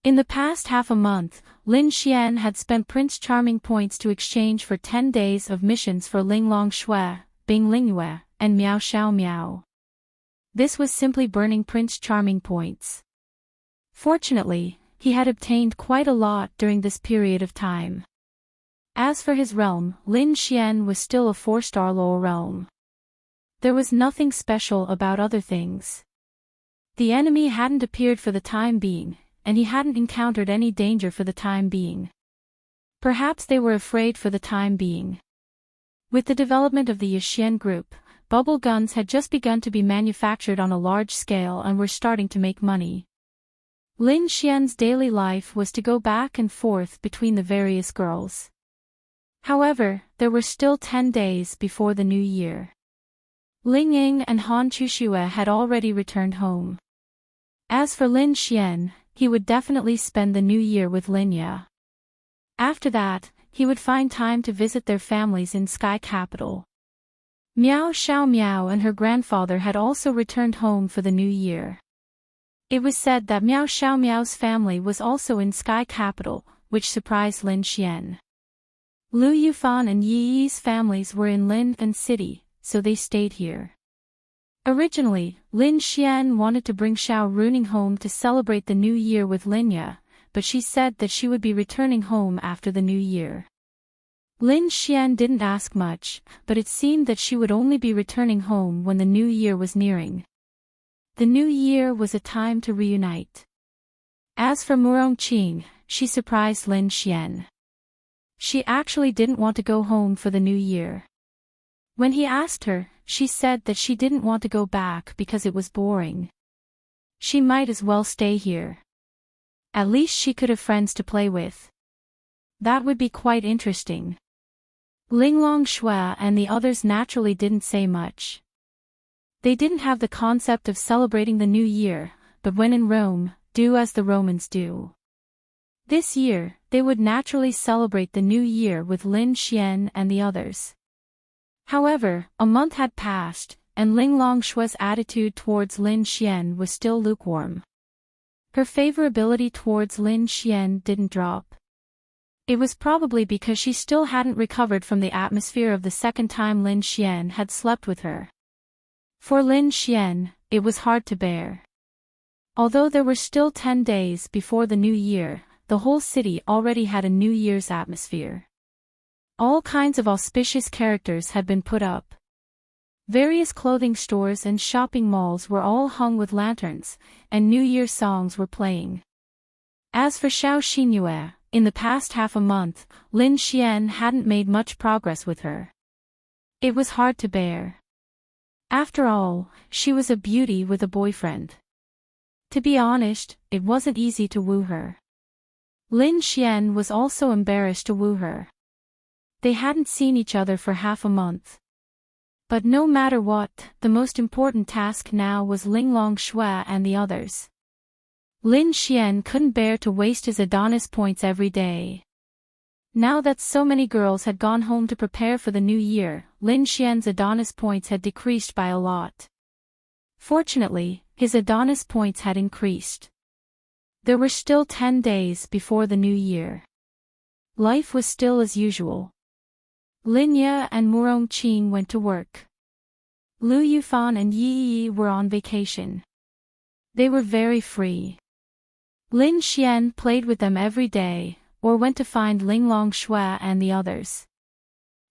S1: In the past half a month, Lin Xian had spent Prince Charming points to exchange for 10 days of missions for Linglong Shui, Bing Lingyue, and Miao Xiao Miao. This was simply burning Prince Charming points. Fortunately, he had obtained quite a lot during this period of time. As for his realm, Lin Xian was still a 4-star lower realm. There was nothing special about other things. The enemy hadn't appeared for the time being, and he hadn't encountered any danger for the time being. Perhaps they were afraid for the time being. With the development of the Yixian group, bubble guns had just begun to be manufactured on a large scale and were starting to make money. Lin Xian's daily life was to go back and forth between the various girls. However, there were still 10 days before the new year. Ling Ying and Han Chuxue had already returned home. As for Lin Xian, he would definitely spend the new year with Lin Ya. After that, he would find time to visit their families in Sky Capital. Miao Xiao Miao and her grandfather had also returned home for the new year. It was said that Miao Xiao Miao's family was also in Sky Capital, which surprised Lin Xian. Lu Yufan and Yi Yi's families were in Lin and City, so they stayed here. Originally, Lin Xian wanted to bring Xiao Runing home to celebrate the new year with Lin Ya, but she said that she would be returning home after the new year. Lin Xian didn't ask much, but it seemed that she would only be returning home when the new year was nearing. The new year was a time to reunite. As for Murong Qing, she surprised Lin Xian. She actually didn't want to go home for the new year. When he asked her, she said that she didn't want to go back because it was boring. She might as well stay here. At least she could have friends to play with. That would be quite interesting. Linglong Shui and the others naturally didn't say much. They didn't have the concept of celebrating the new year, but when in Rome, do as the Romans do. This year, they would naturally celebrate the new year with Lin Xian and the others. However, a month had passed, and Linglong Shui's attitude towards Lin Xian was still lukewarm. Her favorability towards Lin Xian didn't drop. It was probably because she still hadn't recovered from the atmosphere of the second time Lin Xian had slept with her. For Lin Xian, it was hard to bear. Although there were still 10 days before the new year, the whole city already had a New Year's atmosphere. All kinds of auspicious characters had been put up. Various clothing stores and shopping malls were all hung with lanterns, and New Year songs were playing. As for Xiao Xinyue, in the past half a month, Lin Xian hadn't made much progress with her. It was hard to bear. After all, she was a beauty with a boyfriend. To be honest, it wasn't easy to woo her. Lin Xian was also embarrassed to woo her. They hadn't seen each other for half a month. But no matter what, the most important task now was Linglong Shui and the others. Lin Xian couldn't bear to waste his Adonis points every day. Now that so many girls had gone home to prepare for the new year, Lin Xian's Adonis points had decreased by a lot. Fortunately, his Adonis points had increased. There were still 10 days before the new year. Life was still as usual. Lin Ye and Murong Qing went to work. Lu Yufan and Yi Yi were on vacation. They were very free. Lin Xian played with them every day, or went to find Linglong Shui and the others.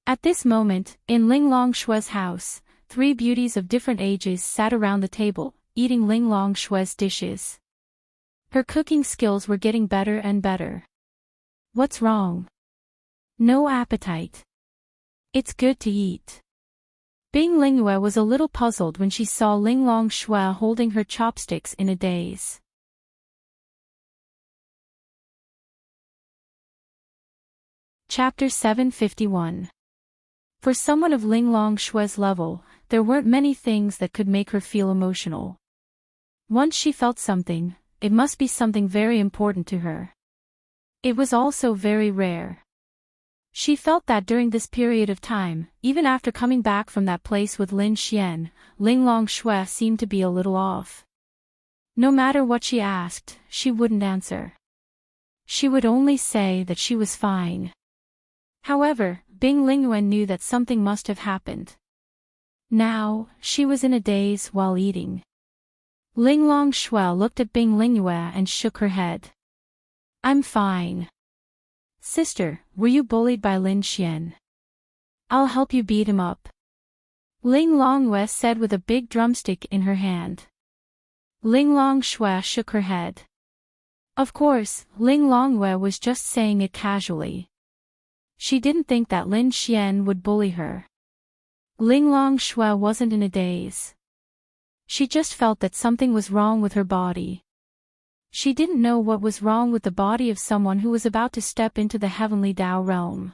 S1: At this moment, in Linglong Shui's house, 3 beauties of different ages sat around the table, eating Linglong Shui's dishes. Her cooking skills were getting better and better. What's wrong? No appetite. It's good to eat. Bing Lingyue was a little puzzled when she saw Linglong Shui holding her chopsticks in a daze. Chapter 751. For someone of Linglong Shui's level, there weren't many things that could make her feel emotional. Once she felt something, it must be something very important to her. It was also very rare. She felt that during this period of time, even after coming back from that place with Lin Xian, Linglong Shui seemed to be a little off. No matter what she asked, she wouldn't answer. She would only say that she was fine. However, Bing Lingyue knew that something must have happened. Now, she was in a daze while eating. Linglong Shui looked at Bing Lingyue and shook her head. I'm fine. Sister, were you bullied by Lin Xian? I'll help you beat him up. Linglong Shui said with a big drumstick in her hand. Linglong Shui shook her head. Of course, Linglong Shui was just saying it casually. She didn't think that Lin Xian would bully her. Linglong Shui wasn't in a daze. She just felt that something was wrong with her body. She didn't know what was wrong with the body of someone who was about to step into the heavenly Tao realm.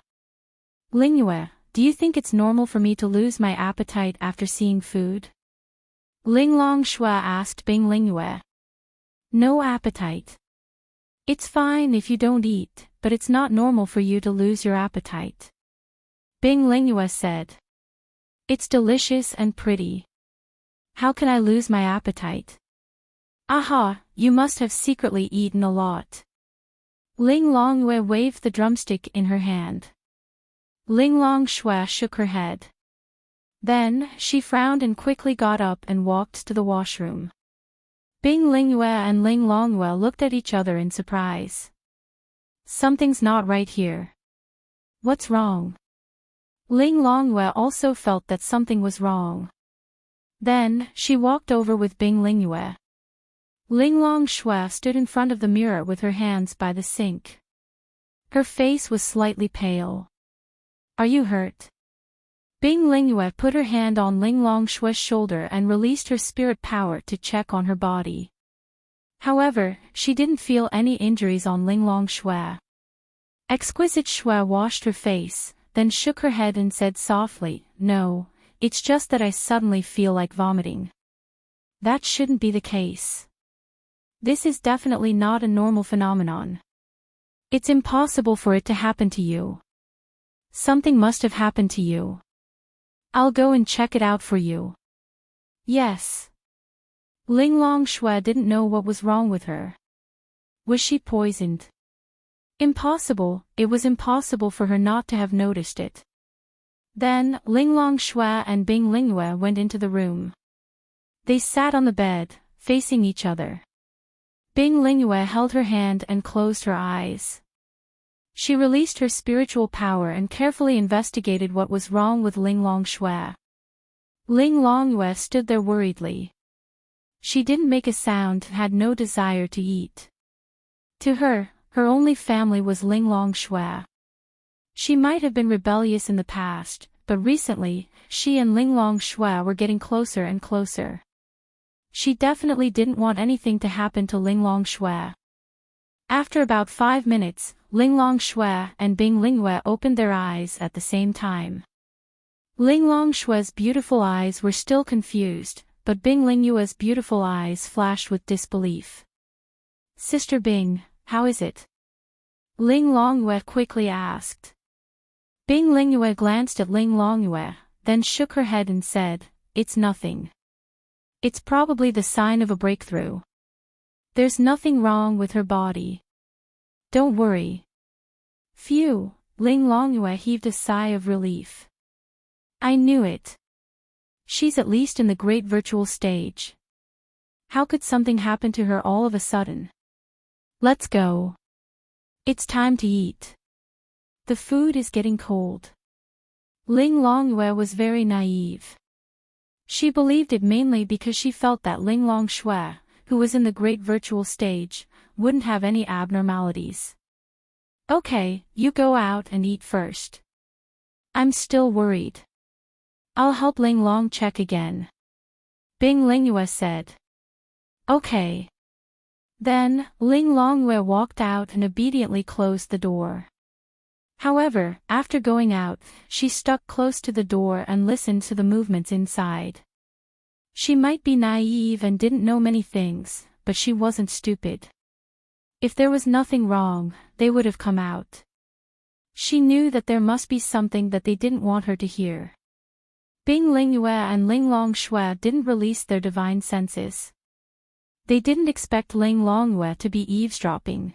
S1: Lingyue, do you think it's normal for me to lose my appetite after seeing food? Linglong Shui asked Bing Lingyue. No appetite. It's fine if you don't eat, but it's not normal for you to lose your appetite. Bing Lingyue said. It's delicious and pretty. How can I lose my appetite? Aha, you must have secretly eaten a lot. Linglong Shui waved the drumstick in her hand. Linglong Shui shook her head. Then, she frowned and quickly got up and walked to the washroom. Bing Lingyue and Linglong Shui looked at each other in surprise. Something's not right here. What's wrong? Linglong Shui also felt that something was wrong. Then, she walked over with Bing Lingyue. Linglong Shui stood in front of the mirror with her hands by the sink. Her face was slightly pale. Are you hurt? Bing Lingyue put her hand on Linglong Shui's shoulder and released her spirit power to check on her body. However, she didn't feel any injuries on Linglong Shui. Exquisite Shui washed her face, then shook her head and said softly, No, it's just that I suddenly feel like vomiting. That shouldn't be the case. This is definitely not a normal phenomenon. It's impossible for it to happen to you. Something must have happened to you. I'll go and check it out for you. Yes. Linglong Shui didn't know what was wrong with her. Was she poisoned? Impossible, it was impossible for her not to have noticed it. Then, Linglong Shui and Bing Lingyue went into the room. They sat on the bed, facing each other. Bing Lingyue held her hand and closed her eyes. She released her spiritual power and carefully investigated what was wrong with Linglong Shui. Linglong Shui stood there worriedly. She didn't make a sound and had no desire to eat. To her, her only family was Linglong Shui. She might have been rebellious in the past, but recently, she and Linglong Shui were getting closer and closer. She definitely didn't want anything to happen to Linglong Shui. After about 5 minutes, Linglong Shui and Bing Lingyue opened their eyes at the same time. Linglong Shui's beautiful eyes were still confused, but Bing Lingyue's beautiful eyes flashed with disbelief. "Sister Bing, how is it?" Linglong Yue quickly asked. Bing Lingyue glanced at Linglong Yue, then shook her head and said, "It's nothing. It's probably the sign of a breakthrough. There's nothing wrong with her body. Don't worry." Phew, Linglong Yue heaved a sigh of relief. "I knew it. She's at least in the great virtual stage. How could something happen to her all of a sudden? Let's go. It's time to eat. The food is getting cold." Linglong Yue was very naive. She believed it mainly because she felt that Linglong Shui, who was in the great virtual stage, wouldn't have any abnormalities. "Okay, you go out and eat first. I'm still worried. I'll help Linglong check again," Bing Lingyue said. "Okay." Then, Linglong Yue walked out and obediently closed the door. However, after going out, she stuck close to the door and listened to the movements inside. She might be naive and didn't know many things, but she wasn't stupid. If there was nothing wrong, they would have come out. She knew that there must be something that they didn't want her to hear. Bing Lingyue and Linglong Shui didn't release their divine senses. They didn't expect Linglong Yue to be eavesdropping.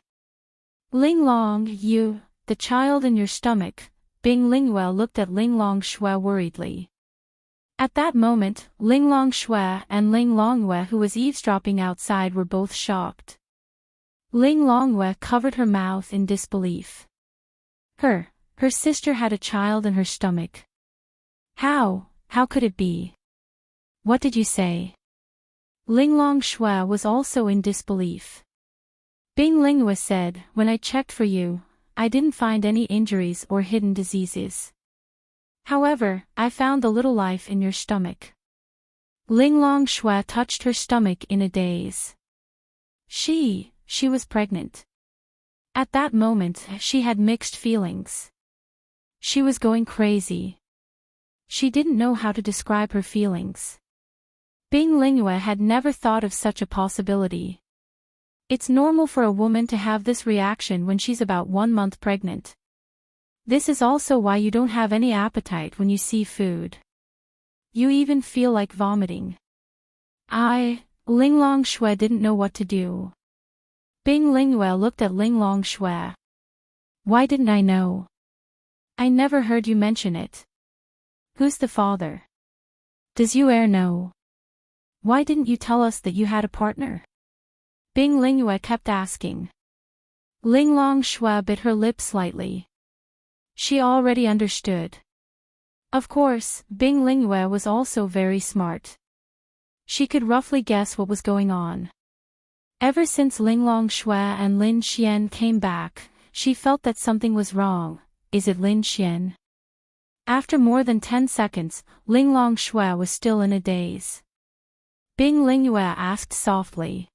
S1: "Linglong, you, the child in your stomach," Bing Lingyue looked at Linglong Shui worriedly. At that moment, Linglong Shui and Linglong Yue, who was eavesdropping outside, were both shocked. Linglong Yue covered her mouth in disbelief. Her sister had a child in her stomach. How could it be? What did you say? Linglong Shui was also in disbelief. Bing Lingyue said, "When I checked for you, I didn't find any injuries or hidden diseases. However, I found the little life in your stomach." Linglong Shui touched her stomach in a daze. She was pregnant. At that moment, she had mixed feelings. She was going crazy. She didn't know how to describe her feelings. Bing Lingyue had never thought of such a possibility. It's normal for a woman to have this reaction when she's about 1 month pregnant. This is also why you don't have any appetite when you see food. You even feel like vomiting. Linglong Shui didn't know what to do. Bing Lingyue looked at Linglong Shui. "Why didn't I know? I never heard you mention it. Who's the father? Does you know? Why didn't you tell us that you had a partner?" Bing Lingyue kept asking. Linglong Shui bit her lip slightly. She already understood. Of course, Bing Lingyue was also very smart. She could roughly guess what was going on. Ever since Linglong Shui and Lin Xian came back, she felt that something was wrong. Is it Lin Xian? After more than 10 seconds, Linglong Shui was still in a daze. Bing Lingyue asked softly.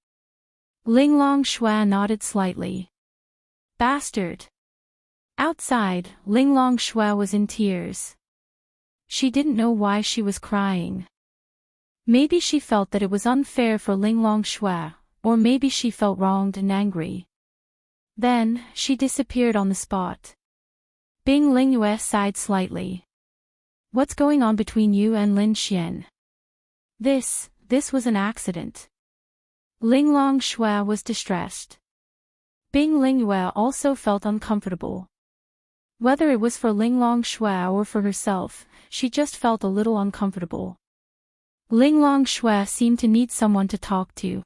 S1: Linglong Shui nodded slightly. "Bastard." Outside, Linglong Shui was in tears. She didn't know why she was crying. Maybe she felt that it was unfair for Linglong Shui, or maybe she felt wronged and angry. Then, she disappeared on the spot. Bing Lingyue sighed slightly. "What's going on between you and Lin Xian?" This was an accident." Linglong Shui was distressed. Bing Lingyue also felt uncomfortable. Whether it was for Linglong Shui or for herself, she just felt a little uncomfortable. Linglong Shui seemed to need someone to talk to.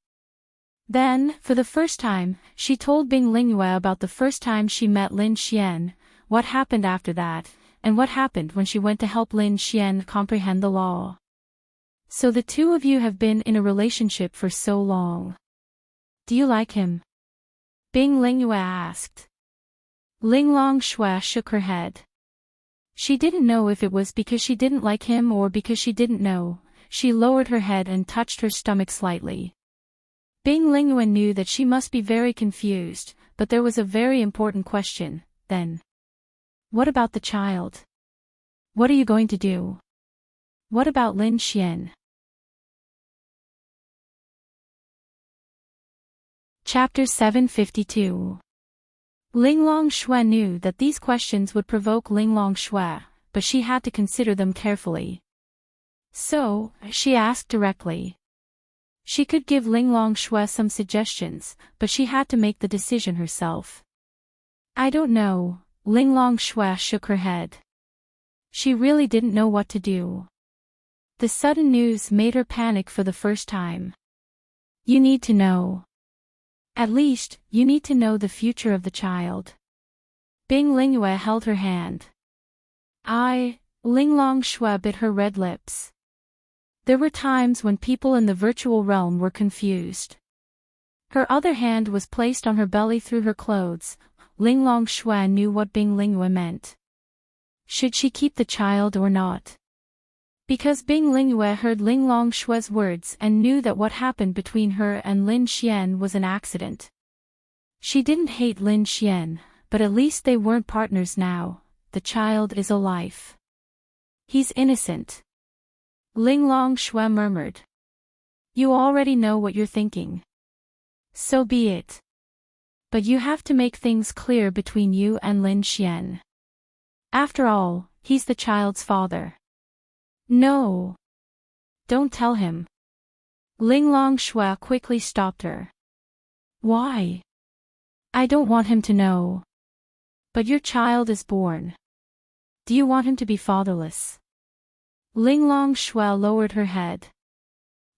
S1: Then, for the first time, she told Bing Lingyue about the first time she met Lin Xian, what happened after that, and what happened when she went to help Lin Xian comprehend the law. "So the two of you have been in a relationship for so long. Do you like him?" Bing Lingyue asked. Ling Longshui shook her head. She didn't know if it was because she didn't like him or because she didn't know. She lowered her head and touched her stomach slightly. Bing Lingyue knew that she must be very confused, but there was a very important question, then. What about the child? What are you going to do? What about Lin Xian? Chapter 752. Ling Longshui knew that these questions would provoke Ling Longshui, but she had to consider them carefully. So, she asked directly. She could give Ling Longshui some suggestions, but she had to make the decision herself. I don't know, Ling Longshui shook her head. She really didn't know what to do. The sudden news made her panic for the first time. You need to know. At least, you need to know the future of the child. Bing Lingyue held her hand. Ling Longshui bit her red lips. There were times when people in the virtual realm were confused. Her other hand was placed on her belly through her clothes. Ling Longshui knew what Bing Lingyue meant. Should she keep the child or not? Because Bing Lingyue heard Ling Longshui's words and knew that what happened between her and Lin Xian was an accident. She didn't hate Lin Xian, but at least they weren't partners now. The child is a life. He's innocent. Ling Longshui murmured. You already know what you're thinking. So be it. But you have to make things clear between you and Lin Xian. After all, he's the child's father. No. Don't tell him. Ling Longshui quickly stopped her. Why? I don't want him to know. But your child is born. Do you want him to be fatherless? Ling Longshui lowered her head.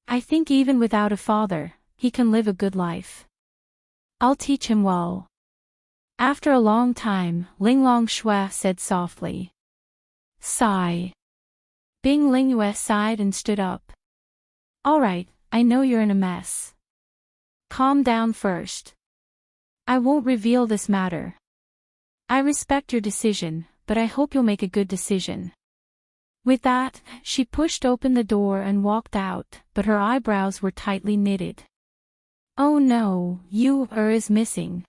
S1: I think even without a father, he can live a good life. I'll teach him well. After a long time, Ling Longshui said softly. Sigh. Bing Lingyue sighed and stood up. All right, I know you're in a mess. Calm down first. I won't reveal this matter. I respect your decision, but I hope you'll make a good decision. With that, she pushed open the door and walked out, but her eyebrows were tightly knitted. Oh no, is missing.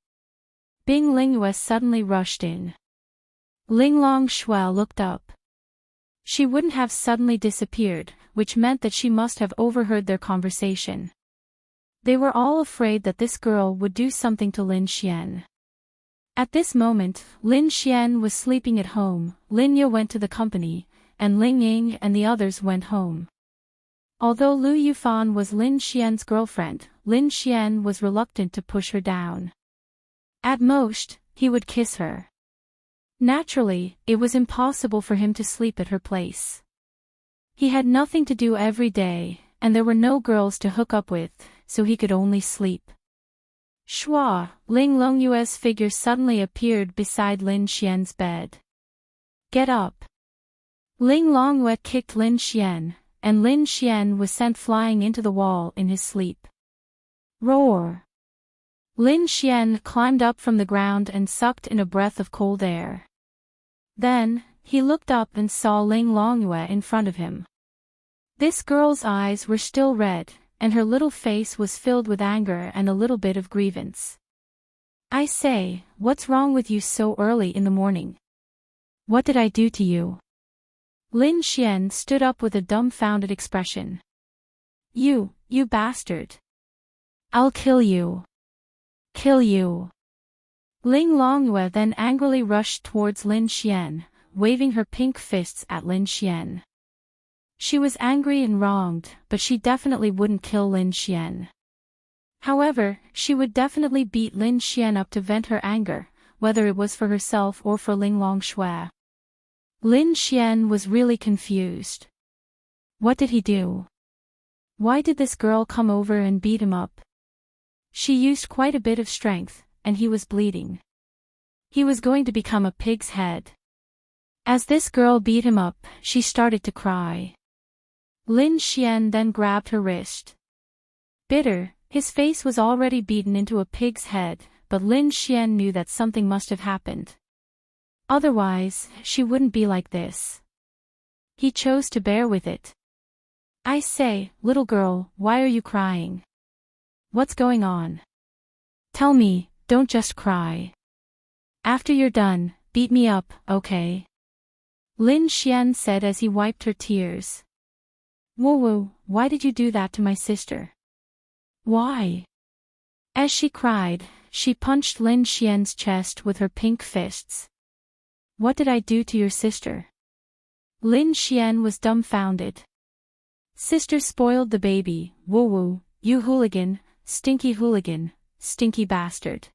S1: Bing Lingyue suddenly rushed in. Ling Longshui looked up. She wouldn't have suddenly disappeared, which meant that she must have overheard their conversation. They were all afraid that this girl would do something to Lin Xian. At this moment, Lin Xian was sleeping at home, Lin Ye went to the company, and Ling Ying and the others went home. Although Lu Yufan was Lin Xian's girlfriend, Lin Xian was reluctant to push her down. At most, he would kiss her. Naturally, it was impossible for him to sleep at her place. He had nothing to do every day, and there were no girls to hook up with, so he could only sleep. Shua, Ling Longyue's figure suddenly appeared beside Lin Xian's bed. Get up. Ling Longyue kicked Lin Xian, and Lin Xian was sent flying into the wall in his sleep. Roar. Lin Xian climbed up from the ground and sucked in a breath of cold air. Then, he looked up and saw Ling Longyue in front of him. This girl's eyes were still red, and her little face was filled with anger and a little bit of grievance. I say, what's wrong with you so early in the morning? What did I do to you? Lin Xian stood up with a dumbfounded expression. You bastard. I'll kill you. Kill you. Ling Longyue then angrily rushed towards Lin Xian, waving her pink fists at Lin Xian. She was angry and wronged, but she definitely wouldn't kill Lin Xian. However, she would definitely beat Lin Xian up to vent her anger, whether it was for herself or for Ling Longshui. Lin Xian was really confused. What did he do? Why did this girl come over and beat him up? She used quite a bit of strength, and he was bleeding. He was going to become a pig's head. As this girl beat him up, she started to cry. Lin Xian then grabbed her wrist. Bitter, his face was already beaten into a pig's head, but Lin Xian knew that something must have happened. Otherwise, she wouldn't be like this. He chose to bear with it. I say, little girl, why are you crying? What's going on? Tell me, don't just cry. After you're done, beat me up, okay? Lin Xian said as he wiped her tears. Woo, why did you do that to my sister? Why? As she cried, she punched Lin Xian's chest with her pink fists. What did I do to your sister? Lin Xian was dumbfounded. Sister spoiled the baby, woo, you hooligan, stinky bastard.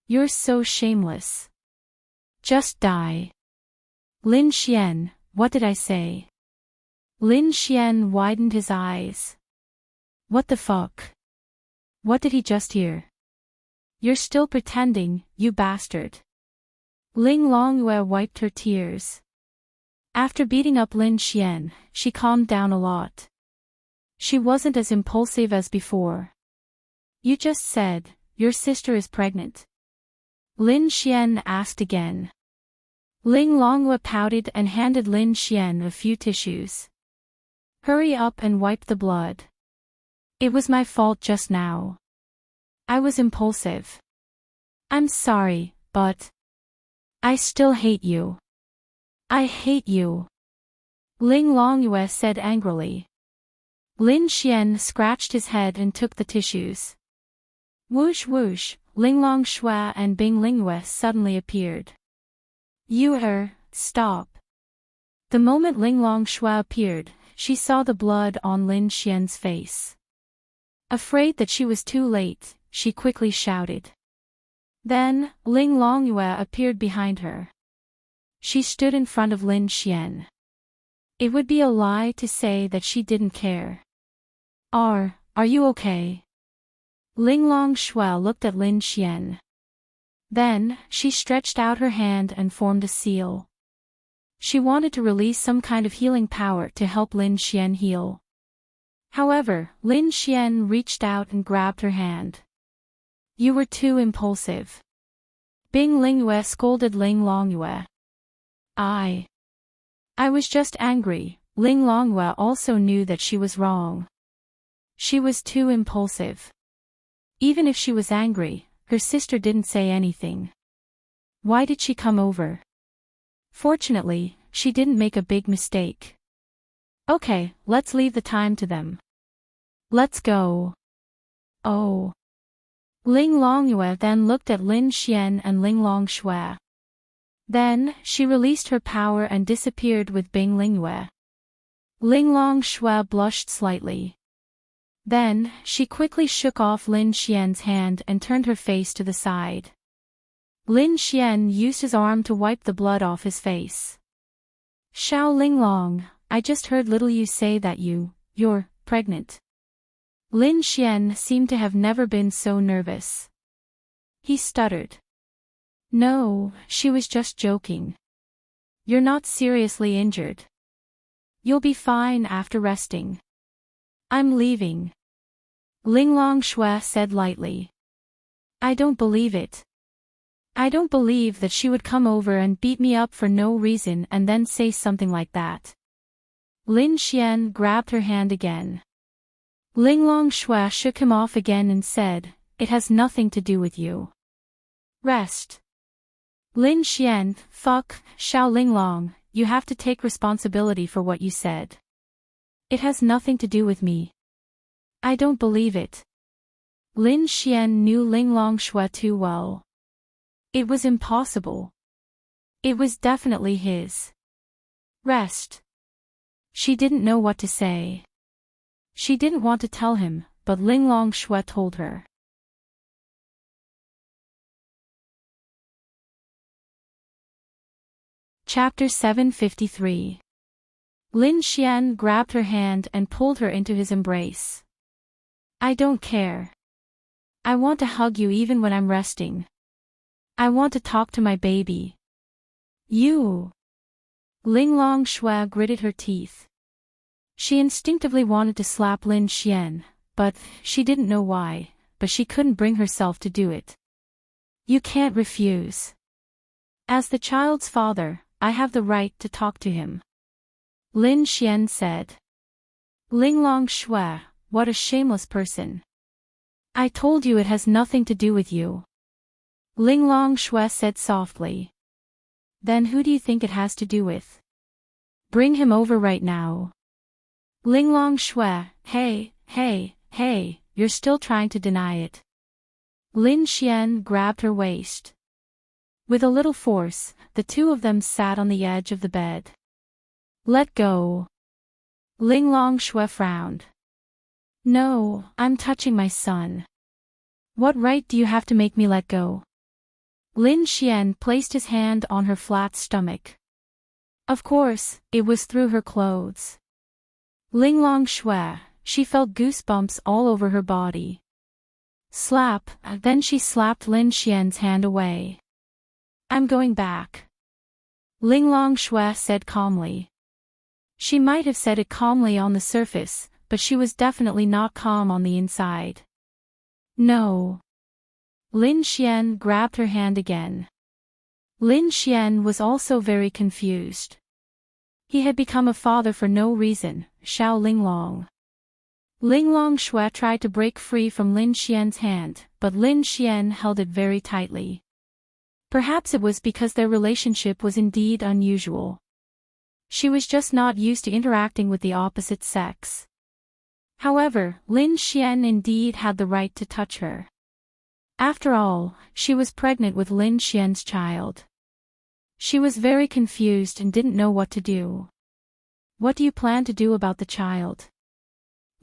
S1: You're so shameless. Just die. Lin Xian, what did I say? Lin Xian widened his eyes. What the fuck? What did he just hear? You're still pretending, you bastard. Ling Longyue wiped her tears. After beating up Lin Xian, she calmed down a lot. She wasn't as impulsive as before. You just said, your sister is pregnant. Lin Xian asked again. Ling Longyue pouted and handed Lin Xian a few tissues. Hurry up and wipe the blood. It was my fault just now. I was impulsive. I'm sorry, but I still hate you. I hate you. Ling Longyue said angrily. Lin Xian scratched his head and took the tissues. Whoosh whoosh, Ling Longshui and Bing Lingyue suddenly appeared. Stop. The moment Ling Longshui appeared, she saw the blood on Lin Xian's face. Afraid that she was too late, she quickly shouted. Then, Ling Longyue appeared behind her. She stood in front of Lin Xian. It would be a lie to say that she didn't care. Are you okay? Ling Longshui looked at Lin Xian. Then, she stretched out her hand and formed a seal. She wanted to release some kind of healing power to help Lin Xian heal. However, Lin Xian reached out and grabbed her hand. You were too impulsive. Bing Lingyue scolded Ling Longyue. I was just angry. Ling Longyue also knew that she was wrong. She was too impulsive. Even if she was angry, her sister didn't say anything. Why did she come over? Fortunately, she didn't make a big mistake. Okay, let's leave the time to them. Let's go. Oh. Ling Longyue then looked at Lin Xian and Ling Longshui. Then, she released her power and disappeared with Bing Lingyue. Ling Longshui blushed slightly. Then, she quickly shook off Lin Xian's hand and turned her face to the side. Lin Xian used his arm to wipe the blood off his face. Xiao Linglong, I just heard little you say that you're pregnant. Lin Xian seemed to have never been so nervous. He stuttered. No, she was just joking. You're not seriously injured. You'll be fine after resting. I'm leaving. Ling Longshui said lightly. I don't believe it. I don't believe that she would come over and beat me up for no reason and then say something like that. Lin Xian grabbed her hand again. Ling Longshui shook him off again and said, it has nothing to do with you. Rest. Lin Xian, fuck, Xiao Linglong, you have to take responsibility for what you said. It has nothing to do with me. I don't believe it. Lin Xian knew Ling Longshui too well. It was impossible. It was definitely his. Rest. She didn't know what to say. She didn't want to tell him, but Ling Longshui told her. Chapter 753. Lin Xian grabbed her hand and pulled her into his embrace. I don't care. I want to hug you even when I'm resting. I want to talk to my baby. You. Ling Longshui gritted her teeth. She instinctively wanted to slap Lin Xian, but she didn't know why, but she couldn't bring herself to do it. You can't refuse. As the child's father, I have the right to talk to him. Lin Xian said. Linglong Shui, what a shameless person. I told you it has nothing to do with you. Linglong Shui said softly. Then who do you think it has to do with? Bring him over right now. Linglong Shui, hey, you're still trying to deny it. Lin Xian grabbed her waist. With a little force, the two of them sat on the edge of the bed. Let go. Linglong Shui frowned. No, I'm touching my son. What right do you have to make me let go? Lin Xian placed his hand on her flat stomach. Of course, it was through her clothes. Linglong Shui, she felt goosebumps all over her body. Slap, then she slapped Lin Xian's hand away. I'm going back. Linglong Shui said calmly. She might have said it calmly on the surface, but she was definitely not calm on the inside. No. Lin Xian grabbed her hand again. Lin Xian was also very confused. He had become a father for no reason, Xiao Linglong. Linglong Shui tried to break free from Lin Xian's hand, but Lin Xian held it very tightly. Perhaps it was because their relationship was indeed unusual. She was just not used to interacting with the opposite sex. However, Lin Xian indeed had the right to touch her. After all, she was pregnant with Lin Xian's child. She was very confused and didn't know what to do. What do you plan to do about the child?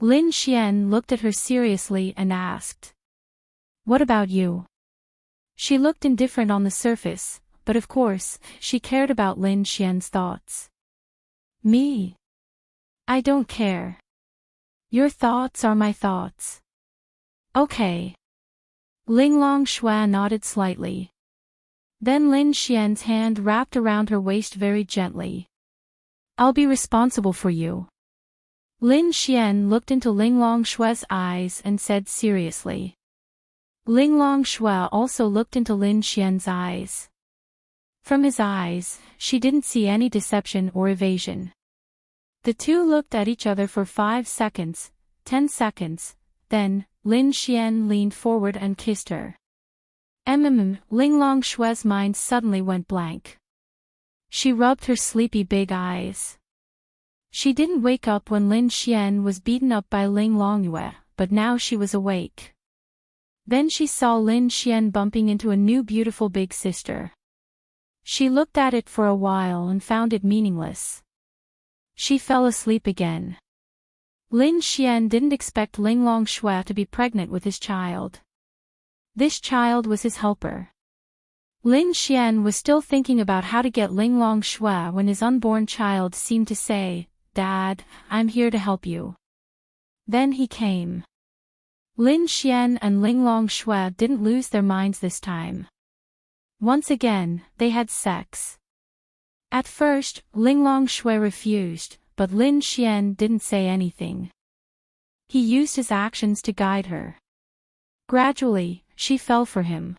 S1: Lin Xian looked at her seriously and asked. What about you? She looked indifferent on the surface, but of course, she cared about Lin Xian's thoughts. Me? I don't care. Your thoughts are my thoughts. Okay. Linglong Shui nodded slightly. Then Lin Xian's hand wrapped around her waist very gently. I'll be responsible for you. Lin Xian looked into Linglong Shui's eyes and said seriously. Linglong Shui also looked into Lin Xian's eyes. From his eyes, she didn't see any deception or evasion. The two looked at each other for 5 seconds, 10 seconds, then, Lin Xian leaned forward and kissed her. Linglong Shui's mind suddenly went blank. She rubbed her sleepy big eyes. She didn't wake up when Lin Xian was beaten up by Linglong Yue, but now she was awake. Then she saw Lin Xian bumping into a new beautiful big sister. She looked at it for a while and found it meaningless. She fell asleep again. Lin Xian didn't expect Linglong Shui to be pregnant with his child. This child was his helper. Lin Xian was still thinking about how to get Linglong Shui when his unborn child seemed to say, Dad, I'm here to help you. Then he came. Lin Xian and Linglong Shui didn't lose their minds this time. Once again, they had sex. At first, Linglong Shui refused, but Lin Xian didn't say anything. He used his actions to guide her. Gradually, she fell for him.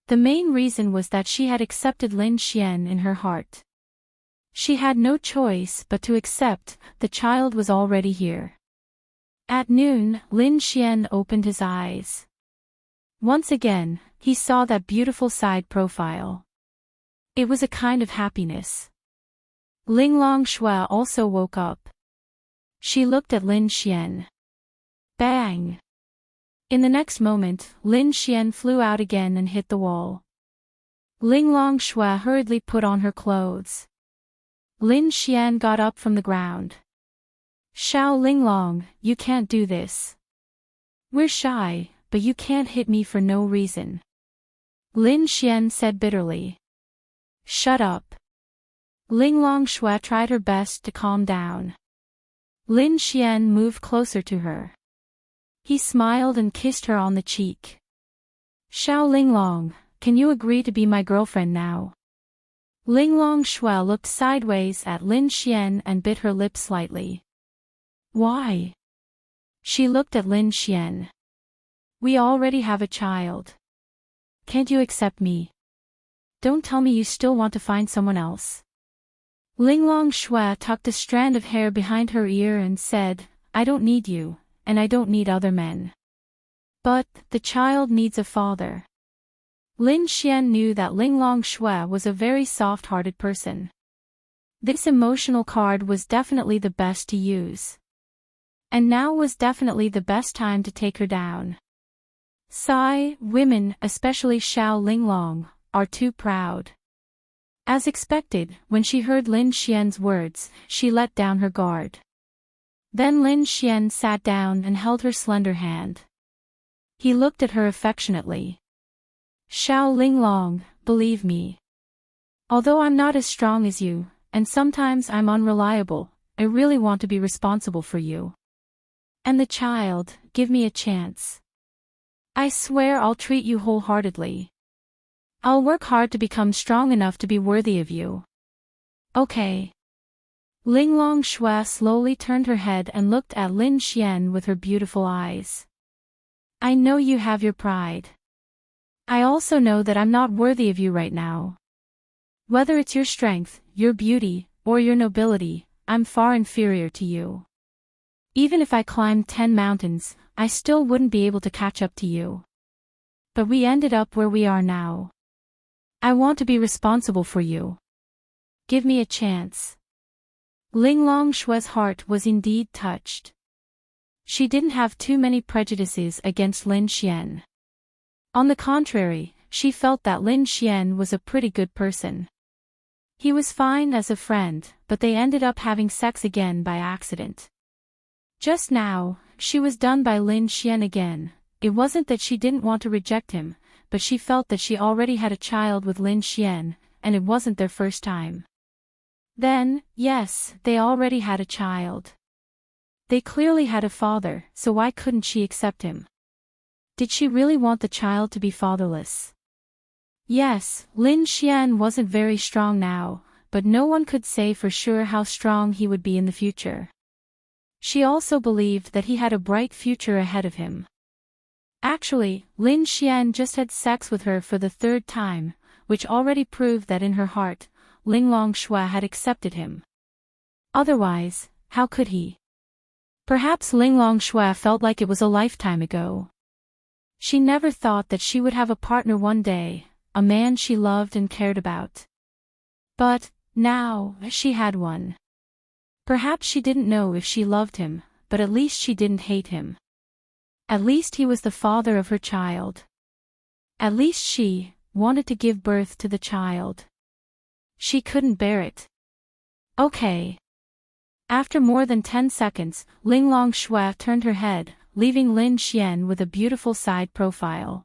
S1: The main reason was that she had accepted Lin Xian in her heart. She had no choice but to accept, the child was already here. At noon, Lin Xian opened his eyes. Once again, he saw that beautiful side profile. It was a kind of happiness. Linglong Shui also woke up. She looked at Lin Xian. Bang! In the next moment, Lin Xian flew out again and hit the wall. Linglong Shui hurriedly put on her clothes. Lin Xian got up from the ground. Xiao Linglong, you can't do this. We're shy, but you can't hit me for no reason. Lin Xian said bitterly. Shut up. Linglong Shui tried her best to calm down. Lin Xian moved closer to her. He smiled and kissed her on the cheek. Xiao Linglong, can you agree to be my girlfriend now? Linglong Shui looked sideways at Lin Xian and bit her lip slightly. Why? She looked at Lin Xian. We already have a child. Can't you accept me? Don't tell me you still want to find someone else. Linglong Shui tucked a strand of hair behind her ear and said, I don't need you, and I don't need other men. But, the child needs a father. Lin Xian knew that Linglong Shui was a very soft-hearted person. This emotional card was definitely the best to use. And now was definitely the best time to take her down. Sigh, women, especially Xiao Linglong, are too proud. As expected, when she heard Lin Xian's words, she let down her guard. Then Lin Xian sat down and held her slender hand. He looked at her affectionately. Xiao Linglong, believe me. Although I'm not as strong as you, and sometimes I'm unreliable, I really want to be responsible for you. And the child, give me a chance. I swear I'll treat you wholeheartedly. I'll work hard to become strong enough to be worthy of you. Okay. Linglong Shui slowly turned her head and looked at Lin Xian with her beautiful eyes. I know you have your pride. I also know that I'm not worthy of you right now. Whether it's your strength, your beauty, or your nobility, I'm far inferior to you. Even if I climbed 10 mountains, I still wouldn't be able to catch up to you. But we ended up where we are now. I want to be responsible for you. Give me a chance. Linglong Shui's heart was indeed touched. She didn't have too many prejudices against Lin Xian. On the contrary, she felt that Lin Xian was a pretty good person. He was fine as a friend, but they ended up having sex again by accident. Just now, she was done by Lin Xian again. It wasn't that she didn't want to reject him, but she felt that she already had a child with Lin Xian, and it wasn't their first time. Then, yes, they already had a child. They clearly had a father, so why couldn't she accept him? Did she really want the child to be fatherless? Yes, Lin Xian wasn't very strong now, but no one could say for sure how strong he would be in the future. She also believed that he had a bright future ahead of him. Actually, Lin Xian just had sex with her for the 3rd time, which already proved that in her heart, Linglong Shui had accepted him. Otherwise, how could he? Perhaps Linglong Shui felt like it was a lifetime ago. She never thought that she would have a partner one day, a man she loved and cared about. But, now, she had one. Perhaps she didn't know if she loved him, but at least she didn't hate him. At least he was the father of her child. At least she wanted to give birth to the child. She couldn't bear it. Okay. After more than 10 seconds, Linglong Shui turned her head, leaving Lin Xian with a beautiful side profile.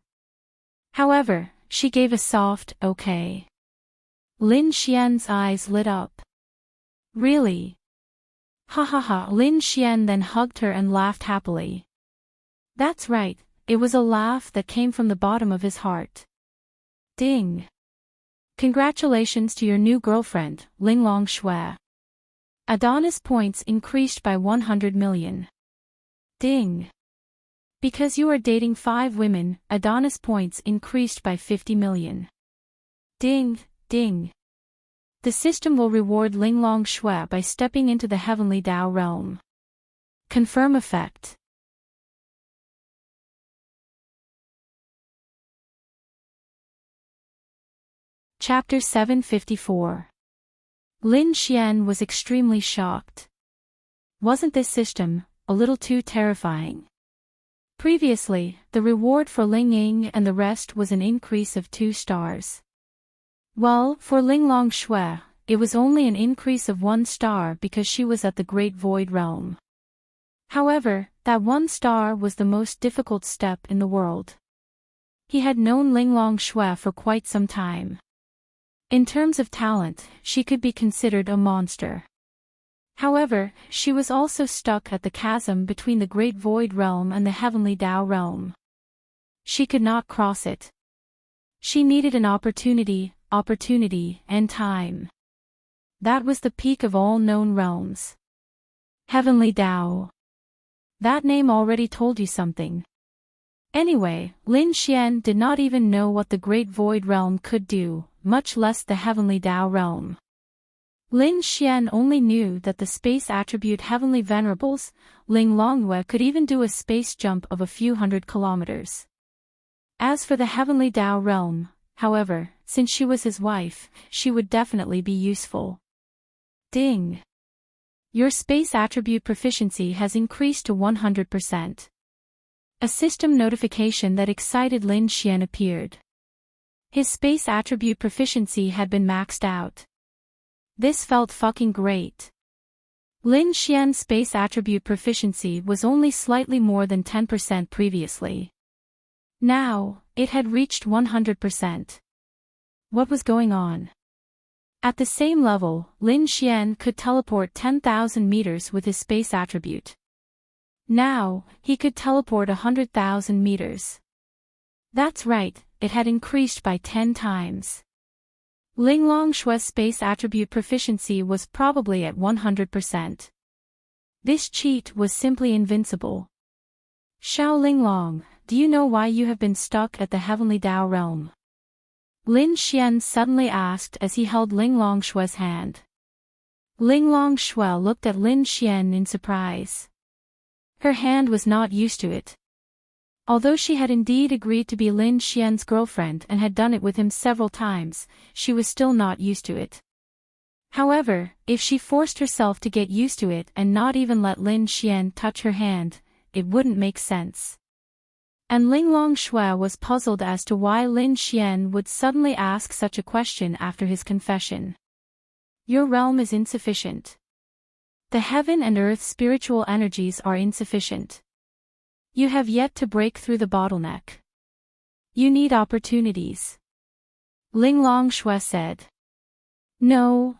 S1: However, she gave a soft, okay. Lin Xian's eyes lit up. Really? Ha ha ha. Lin Xian then hugged her and laughed happily. That's right, it was a laugh that came from the bottom of his heart. Ding. Congratulations to your new girlfriend, Linglong Shui. Adonis points increased by 100 million. Ding. Because you are dating 5 women, Adonis points increased by 50 million. Ding, ding. The system will reward Linglong Shui by stepping into the Heavenly Dao realm. Confirm effect. Chapter 754. Lin Xian was extremely shocked. Wasn't this system a little too terrifying? Previously, the reward for Ling Ying and the rest was an increase of 2 stars. Well, for Linglong Shui, it was only an increase of 1 star because she was at the Great Void Realm. However, that 1 star was the most difficult step in the world. He had known Linglong Shui for quite some time. In terms of talent, she could be considered a monster. However, she was also stuck at the chasm between the Great Void Realm and the Heavenly Dao Realm. She could not cross it. She needed an opportunity, and time. That was the peak of all known realms. Heavenly Dao. That name already told you something. Anyway, Lin Xian did not even know what the Great Void Realm could do, much less the Heavenly Tao Realm. Lin Xian only knew that the space attribute Heavenly Venerables, Ling Longyue, could even do a space jump of a few hundred kilometers. As for the Heavenly Tao Realm, however, since she was his wife, she would definitely be useful. Ding! Your space attribute proficiency has increased to 100%. A system notification that excited Lin Xian appeared. His space attribute proficiency had been maxed out. This felt fucking great. Lin Xian's space attribute proficiency was only slightly more than 10% previously. Now, it had reached 100%. What was going on? At the same level, Lin Xian could teleport 10,000 meters with his space attribute. Now, he could teleport 100,000 meters. That's right, it had increased by 10 times. Ling Longshue's space attribute proficiency was probably at 100%. This cheat was simply invincible. Xiao Linglong, do you know why you have been stuck at the Heavenly Tao Realm? Lin Xian suddenly asked as he held Ling Longshue's hand. Ling Longshue looked at Lin Xian in surprise. Her hand was not used to it. Although she had indeed agreed to be Lin Xian's girlfriend and had done it with him several times, she was still not used to it. However, if she forced herself to get used to it and not even let Lin Xian touch her hand, it wouldn't make sense. And Ling Longshue was puzzled as to why Lin Xian would suddenly ask such a question after his confession. Your realm is insufficient. The heaven and earth spiritual energies are insufficient. You have yet to break through the bottleneck. You need opportunities. Ling Longshue said. No.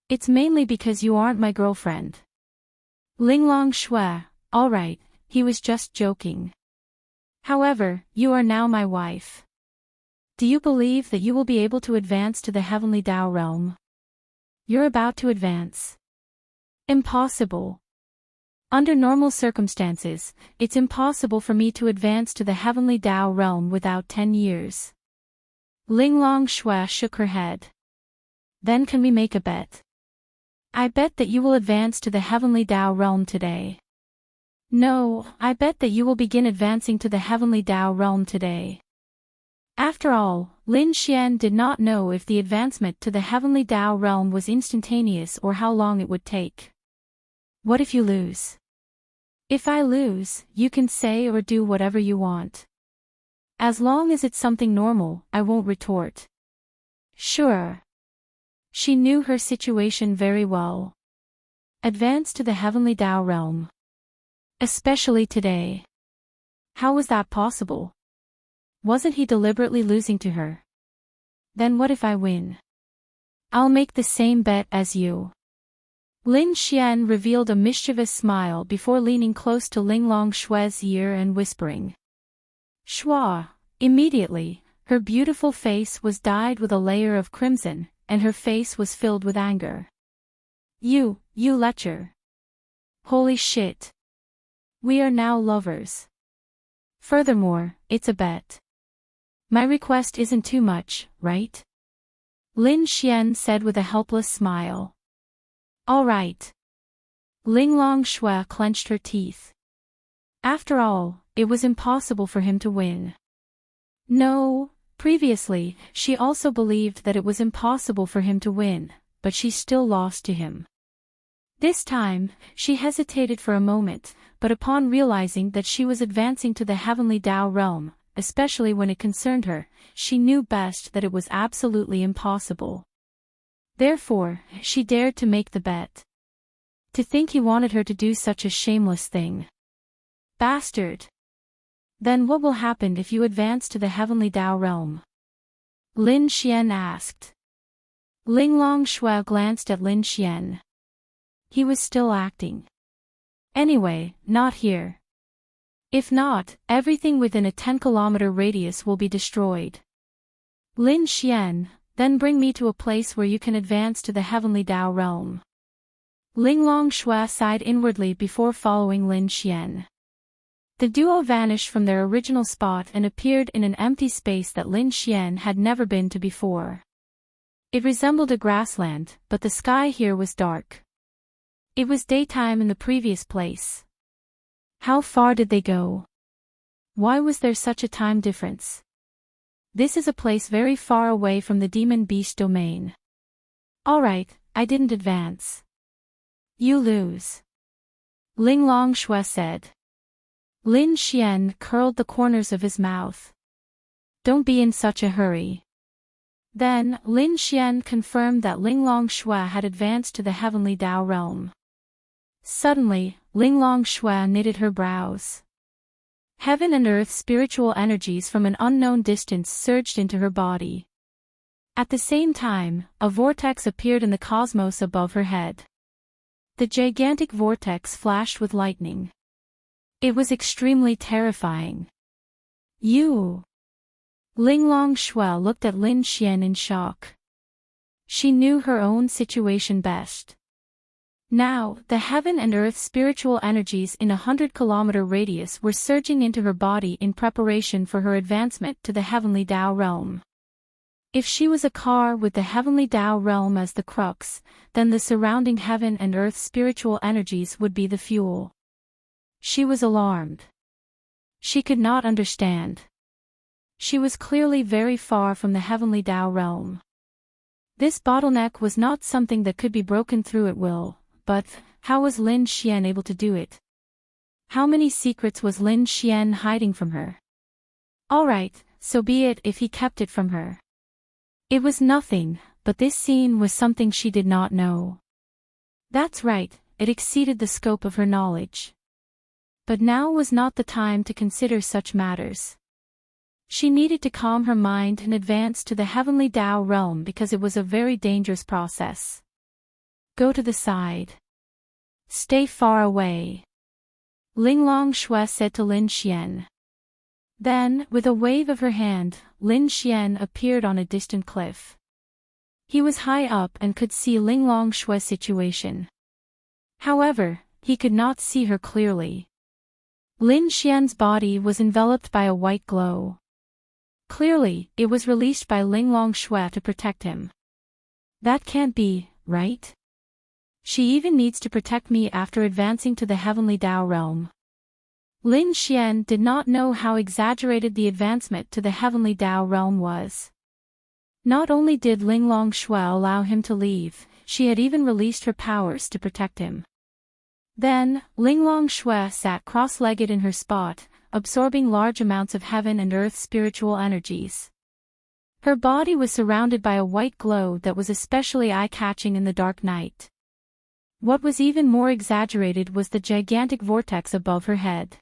S1: It's mainly because you aren't my girlfriend. Ling Longshue, alright, he was just joking. However, you are now my wife. Do you believe that you will be able to advance to the Heavenly Tao Realm? You're about to advance. Impossible. Under normal circumstances, it's impossible for me to advance to the Heavenly Tao Realm without 10 years. Ling Longshue shook her head. Then can we make a bet? I bet that you will advance to the Heavenly Tao Realm today. No, I bet that you will begin advancing to the Heavenly Tao Realm today. After all, Lin Xian did not know if the advancement to the Heavenly Tao Realm was instantaneous or how long it would take. What if you lose? If I lose, you can say or do whatever you want. As long as it's something normal, I won't retort. Sure. She knew her situation very well. Advance to the Heavenly Tao Realm. Especially today. How was that possible? Wasn't he deliberately losing to her? Then what if I win? I'll make the same bet as you. Lin Xian revealed a mischievous smile before leaning close to Ling Longshue's ear and whispering. Shua! Immediately, her beautiful face was dyed with a layer of crimson, and her face was filled with anger. You lecher. Holy shit. We are now lovers. Furthermore, it's a bet. My request isn't too much, right? Lin Xian said with a helpless smile. All right. Ling Longshue clenched her teeth. After all, it was impossible for him to win. No, previously, she also believed that it was impossible for him to win, but she still lost to him. This time, she hesitated for a moment, but upon realizing that she was advancing to the Heavenly Tao Realm, especially when it concerned her, she knew best that it was absolutely impossible. Therefore, she dared to make the bet. To think he wanted her to do such a shameless thing. Bastard! Then what will happen if you advance to the Heavenly Tao Realm? Lin Xian asked. Ling Longshue glanced at Lin Xian. He was still acting. Anyway, not here. If not, everything within a 10-kilometer radius will be destroyed. Lin Xian, then bring me to a place where you can advance to the Heavenly Tao Realm. Ling Longshue sighed inwardly before following Lin Xian. The duo vanished from their original spot and appeared in an empty space that Lin Xian had never been to before. It resembled a grassland, but the sky here was dark. It was daytime in the previous place. How far did they go? Why was there such a time difference? This is a place very far away from the demon beast domain. Alright, I didn't advance. You lose. Ling Longshui said. Lin Xian curled the corners of his mouth. Don't be in such a hurry. Then, Lin Xian confirmed that Ling Longshui had advanced to the heavenly Dao realm. Suddenly, Ling Longshui knitted her brows. Heaven and earth spiritual energies from an unknown distance surged into her body. At the same time, a vortex appeared in the cosmos above her head. The gigantic vortex flashed with lightning. It was extremely terrifying. You! Ling Longshui looked at Lin Xian in shock. She knew her own situation best. Now, the heaven and earth spiritual energies in a 100-kilometer radius were surging into her body in preparation for her advancement to the heavenly Dao realm. If she was a car with the heavenly Dao realm as the crux, then the surrounding heaven and earth spiritual energies would be the fuel. She was alarmed. She could not understand. She was clearly very far from the heavenly Dao realm. This bottleneck was not something that could be broken through at will. But, how was Lin Xian able to do it? How many secrets was Lin Xian hiding from her? Alright, so be it if he kept it from her. It was nothing, but this scene was something she did not know. That's right, it exceeded the scope of her knowledge. But now was not the time to consider such matters. She needed to calm her mind and advance to the heavenly Dao realm because it was a very dangerous process. Go to the side. Stay far away. Ling Longshui said to Lin Xian. Then, with a wave of her hand, Lin Xian appeared on a distant cliff. He was high up and could see Ling Longshui's situation. However, he could not see her clearly. Lin Xian's body was enveloped by a white glow. Clearly, it was released by Ling Longshui to protect him. That can't be, right? She even needs to protect me after advancing to the heavenly Dao realm. Lin Xian did not know how exaggerated the advancement to the heavenly Dao realm was. Not only did Ling Longshui allow him to leave, she had even released her powers to protect him. Then, Ling Longshui sat cross-legged in her spot, absorbing large amounts of heaven and earth spiritual energies. Her body was surrounded by a white glow that was especially eye-catching in the dark night. What was even more exaggerated was the gigantic vortex above her head.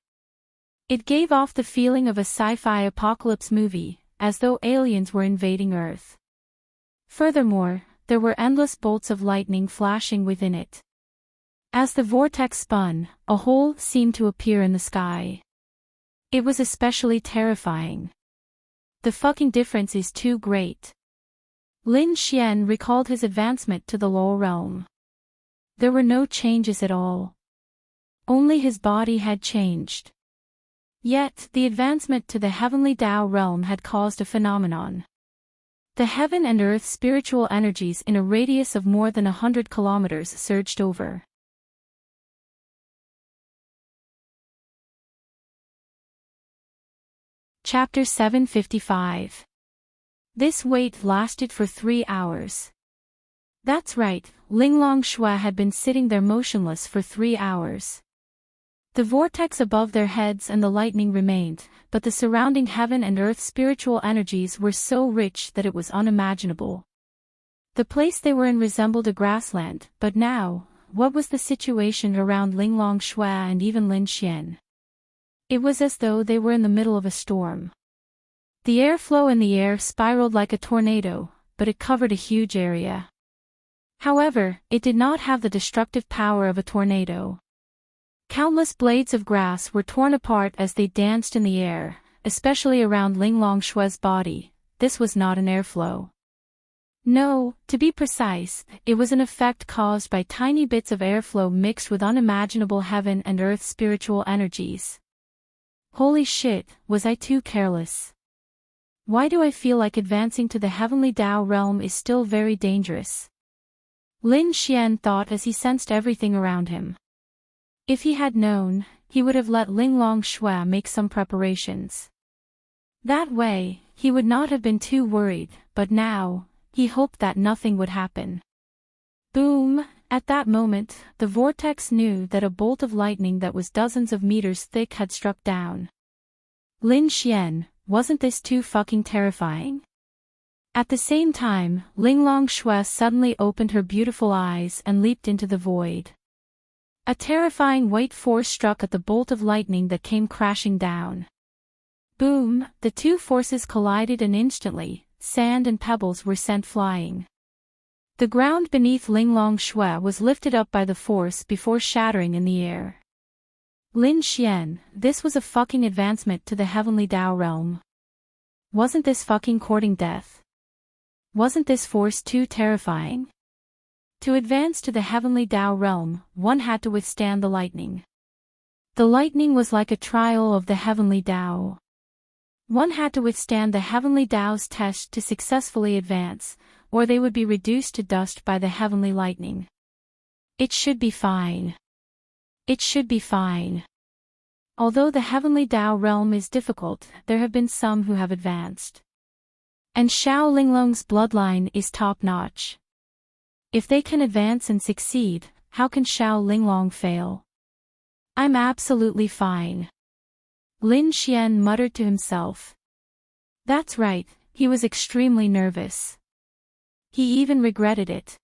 S1: It gave off the feeling of a sci-fi apocalypse movie, as though aliens were invading Earth. Furthermore, there were endless bolts of lightning flashing within it. As the vortex spun, a hole seemed to appear in the sky. It was especially terrifying. The fucking difference is too great. Lin Xian recalled his advancement to the lower realm. There were no changes at all. Only his body had changed. Yet, the advancement to the heavenly Dao realm had caused a phenomenon. The heaven and earth spiritual energies in a radius of more than 100 kilometers surged over. Chapter 755. This wait lasted for 3 hours. That's right, Ling Longshui had been sitting there motionless for 3 hours. The vortex above their heads and the lightning remained, but the surrounding heaven and earth spiritual energies were so rich that it was unimaginable. The place they were in resembled a grassland, but now, what was the situation around Ling Longshui and even Lin Xian? It was as though they were in the middle of a storm. The airflow in the air spiraled like a tornado, but it covered a huge area. However, it did not have the destructive power of a tornado. Countless blades of grass were torn apart as they danced in the air, especially around Ling Longshui's body. This was not an airflow. No, to be precise, it was an effect caused by tiny bits of airflow mixed with unimaginable heaven and earth spiritual energies. Holy shit, was I too careless? Why do I feel like advancing to the heavenly Tao realm is still very dangerous? Lin Xian thought as he sensed everything around him. If he had known, he would have let Linglong Shui make some preparations. That way, he would not have been too worried, but now, he hoped that nothing would happen. Boom! At that moment, the vortex knew that a bolt of lightning that was dozens of meters thick had struck down. Lin Xian, wasn't this too fucking terrifying? At the same time, Linglong Shui suddenly opened her beautiful eyes and leaped into the void. A terrifying white force struck at the bolt of lightning that came crashing down. Boom! The two forces collided and instantly, sand and pebbles were sent flying. The ground beneath Linglong Shui was lifted up by the force before shattering in the air. Lin Xian, this was a fucking advancement to the heavenly Tao realm. Wasn't this fucking courting death? Wasn't this force too terrifying? To advance to the heavenly Tao realm, one had to withstand the lightning. The lightning was like a trial of the heavenly Tao. One had to withstand the heavenly Tao's test to successfully advance, or they would be reduced to dust by the heavenly lightning. It should be fine. It should be fine. Although the heavenly Tao realm is difficult, there have been some who have advanced. And Xiao Linglong's bloodline is top-notch. If they can advance and succeed, how can Xiao Linglong fail? I'm absolutely fine. Lin Xian muttered to himself. That's right, he was extremely nervous. He even regretted it.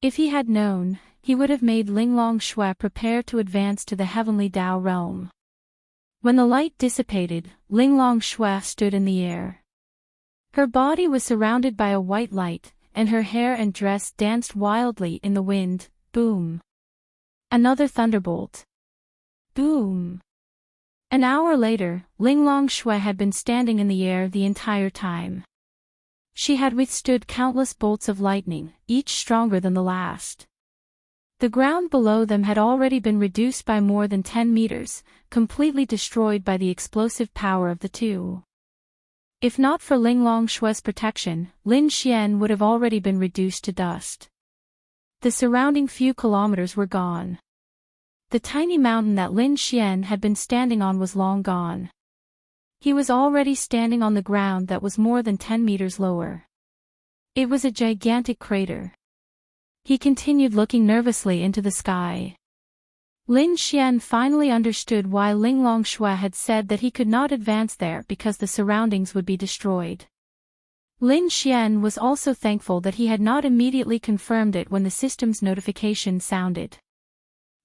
S1: If he had known, he would have made Linglong Shui prepare to advance to the heavenly Tao realm. When the light dissipated, Linglong Shui stood in the air. Her body was surrounded by a white light, and her hair and dress danced wildly in the wind. Boom! Another thunderbolt. Boom! An hour later, Linglong Shui had been standing in the air the entire time. She had withstood countless bolts of lightning, each stronger than the last. The ground below them had already been reduced by more than 10 meters, completely destroyed by the explosive power of the two. If not for Linglong Shui's protection, Lin Xian would have already been reduced to dust. The surrounding few kilometers were gone. The tiny mountain that Lin Xian had been standing on was long gone. He was already standing on the ground that was more than 10 meters lower. It was a gigantic crater. He continued looking nervously into the sky. Lin Xian finally understood why Linglong Shui had said that he could not advance there because the surroundings would be destroyed. Lin Xian was also thankful that he had not immediately confirmed it when the system's notification sounded.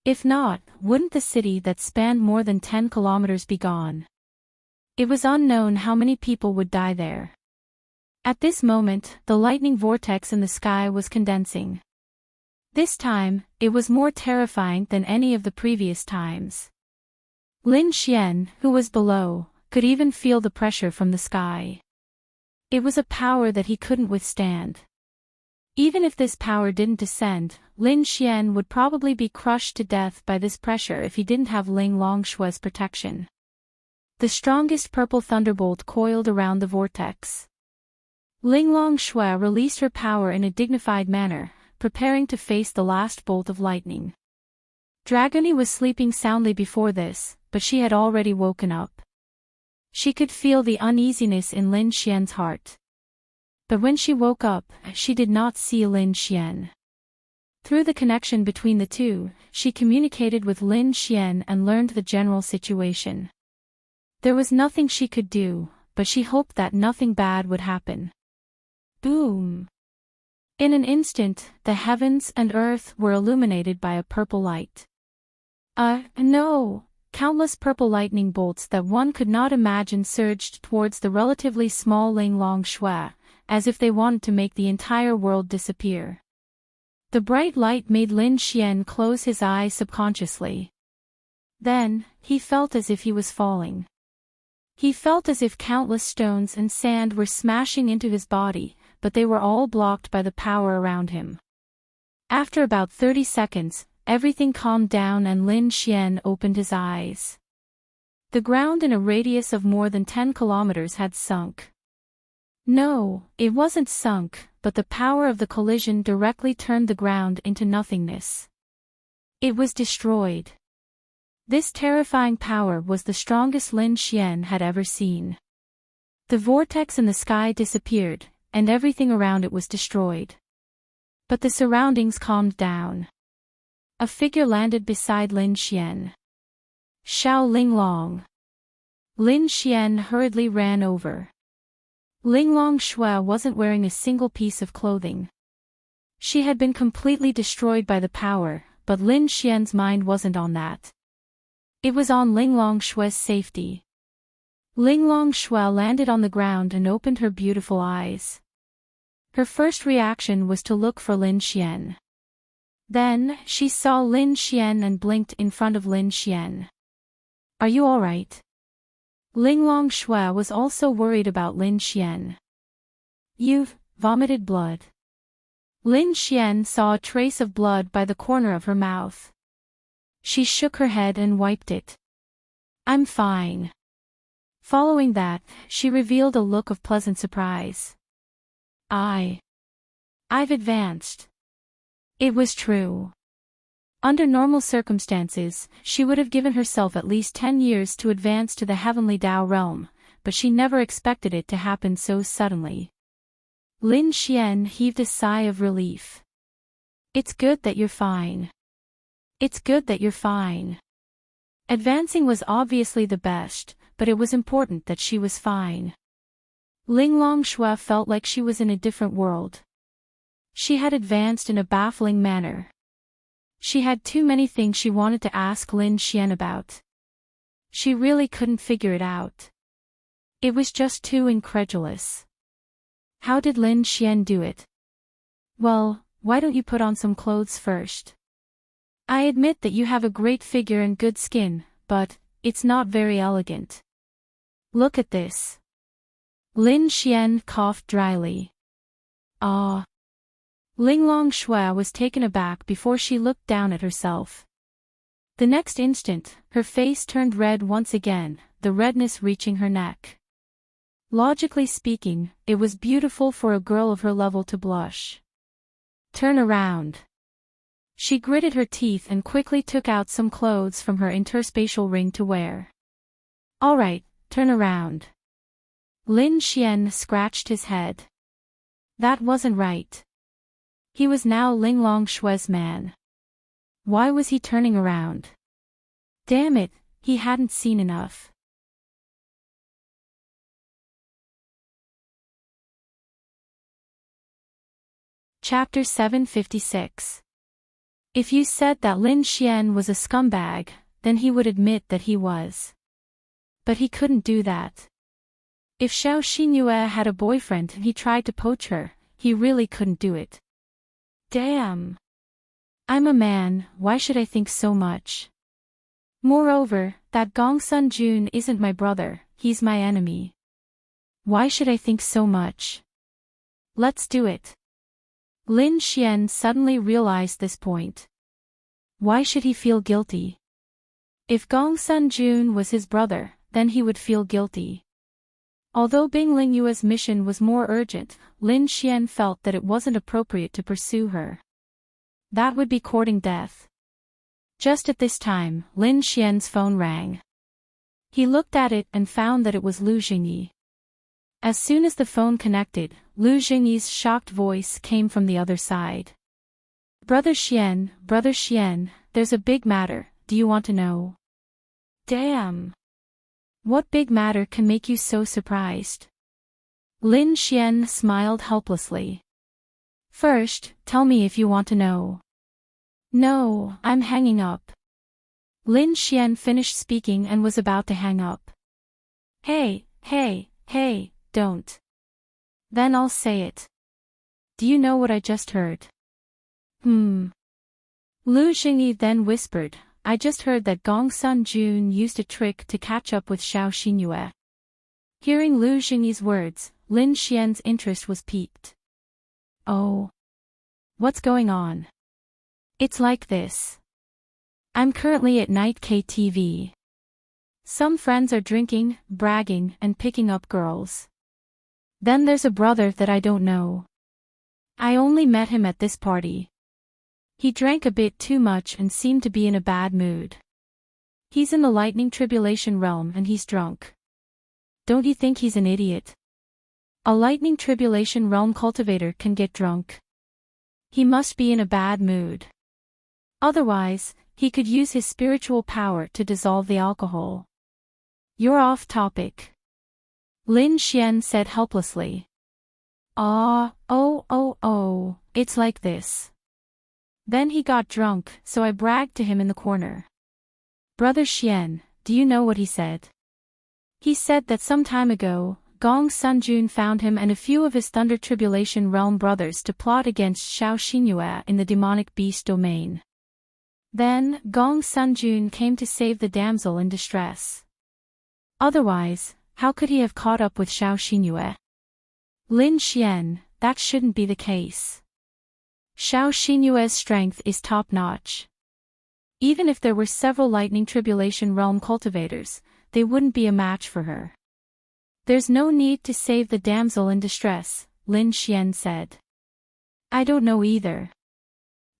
S1: If not, wouldn't the city that spanned more than 10 kilometers be gone? It was unknown how many people would die there. At this moment, the lightning vortex in the sky was condensing. This time, it was more terrifying than any of the previous times. Lin Xian, who was below, could even feel the pressure from the sky. It was a power that he couldn't withstand. Even if this power didn't descend, Lin Xian would probably be crushed to death by this pressure if he didn't have Linglong Shui's protection. The strongest purple thunderbolt coiled around the vortex. Linglong Shui released her power in a dignified manner, preparing to face the last bolt of lightning. Dragony was sleeping soundly before this, but she had already woken up. She could feel the uneasiness in Lin Xian's heart. But when she woke up, she did not see Lin Xian. Through the connection between the two, she communicated with Lin Xian and learned the general situation. There was nothing she could do, but she hoped that nothing bad would happen. Boom! In an instant, the heavens and earth were illuminated by a purple light. No! Countless purple lightning bolts that one could not imagine surged towards the relatively small Linglong Shui, as if they wanted to make the entire world disappear. The bright light made Lin Xian close his eyes subconsciously. Then, he felt as if he was falling. He felt as if countless stones and sand were smashing into his body, but they were all blocked by the power around him. After about 30 seconds, everything calmed down and Lin Xian opened his eyes. The ground in a radius of more than 10 kilometers had sunk. No, it wasn't sunk, but the power of the collision directly turned the ground into nothingness. It was destroyed. This terrifying power was the strongest Lin Xian had ever seen. The vortex in the sky disappeared, and everything around it was destroyed. But the surroundings calmed down. A figure landed beside Lin Xian. Xiao Linglong. Lin Xian hurriedly ran over. Linglong Shui wasn't wearing a single piece of clothing. She had been completely destroyed by the power, but Lin Xian's mind wasn't on that. It was on Linglong Shui's safety. Linglong Shui landed on the ground and opened her beautiful eyes. Her first reaction was to look for Lin Xian. Then, she saw Lin Xian and blinked in front of Lin Xian. Are you alright? Linglong Shui was also worried about Lin Xian. You've vomited blood. Lin Xian saw a trace of blood by the corner of her mouth. She shook her head and wiped it. I'm fine. Following that, she revealed a look of pleasant surprise. I've advanced. It was true. Under normal circumstances, she would have given herself at least 10 years to advance to the heavenly Tao realm, but she never expected it to happen so suddenly. Lin Xian heaved a sigh of relief. It's good that you're fine. It's good that you're fine. Advancing was obviously the best, but it was important that she was fine. Linglong Shui felt like she was in a different world. She had advanced in a baffling manner. She had too many things she wanted to ask Lin Xian about. She really couldn't figure it out. It was just too incredulous. How did Lin Xian do it? Well, why don't you put on some clothes first? I admit that you have a great figure and good skin, but it's not very elegant. Look at this. Lin Xian coughed dryly. Ah. Linglong Shui was taken aback before she looked down at herself. The next instant, her face turned red once again, the redness reaching her neck. Logically speaking, it was beautiful for a girl of her level to blush. Turn around. She gritted her teeth and quickly took out some clothes from her interspatial ring to wear. All right, turn around. Lin Xian scratched his head. That wasn't right. He was now Linglong Shui's man. Why was he turning around? Damn it, he hadn't seen enough. Chapter 756. If you said that Lin Xian was a scumbag, then he would admit that he was. But he couldn't do that. If Xiao Xinyue had a boyfriend and he tried to poach her, he really couldn't do it. Damn. I'm a man, why should I think so much? Moreover, that Gongsun Jun isn't my brother, he's my enemy. Why should I think so much? Let's do it. Lin Xian suddenly realized this point. Why should he feel guilty? If Gongsun Jun was his brother, then he would feel guilty. Although Bing Lingyue's mission was more urgent, Lin Xian felt that it wasn't appropriate to pursue her. That would be courting death. Just at this time, Lin Xian's phone rang. He looked at it and found that it was Lu Jingyi. As soon as the phone connected, Lu Jingyi's shocked voice came from the other side. Brother Xian, there's a big matter, do you want to know? Damn. What big matter can make you so surprised? Lin Xian smiled helplessly. First, tell me if you want to know. No, I'm hanging up. Lin Xian finished speaking and was about to hang up. Hey, don't. Then I'll say it. Do you know what I just heard? Lu Jingyi then whispered, I just heard that Gongsun Jun used a trick to catch up with Xiao Xinyue. Hearing Lu Jingyi's words, Lin Xian's interest was piqued. Oh. What's going on? It's like this. I'm currently at Night KTV. Some friends are drinking, bragging, and picking up girls. Then there's a brother that I don't know. I only met him at this party. He drank a bit too much and seemed to be in a bad mood. He's in the lightning tribulation realm and he's drunk. Don't you think he's an idiot? A lightning tribulation realm cultivator can get drunk. He must be in a bad mood. Otherwise, he could use his spiritual power to dissolve the alcohol. You're off topic. Lin Xian said helplessly. It's like this. Then he got drunk, so I bragged to him in the corner. Brother Xian, do you know what he said? He said that some time ago, Gong Sunjun found him and a few of his Thunder Tribulation Realm brothers to plot against Xiao Xinyue in the demonic beast domain. Then, Gong Sunjun came to save the damsel in distress. Otherwise, how could he have caught up with Xiao Xinyue? Lin Xian, that shouldn't be the case. Xiao Xinyue's strength is top-notch. Even if there were several Lightning Tribulation Realm cultivators, they wouldn't be a match for her. There's no need to save the damsel in distress, Lin Xian said. I don't know either.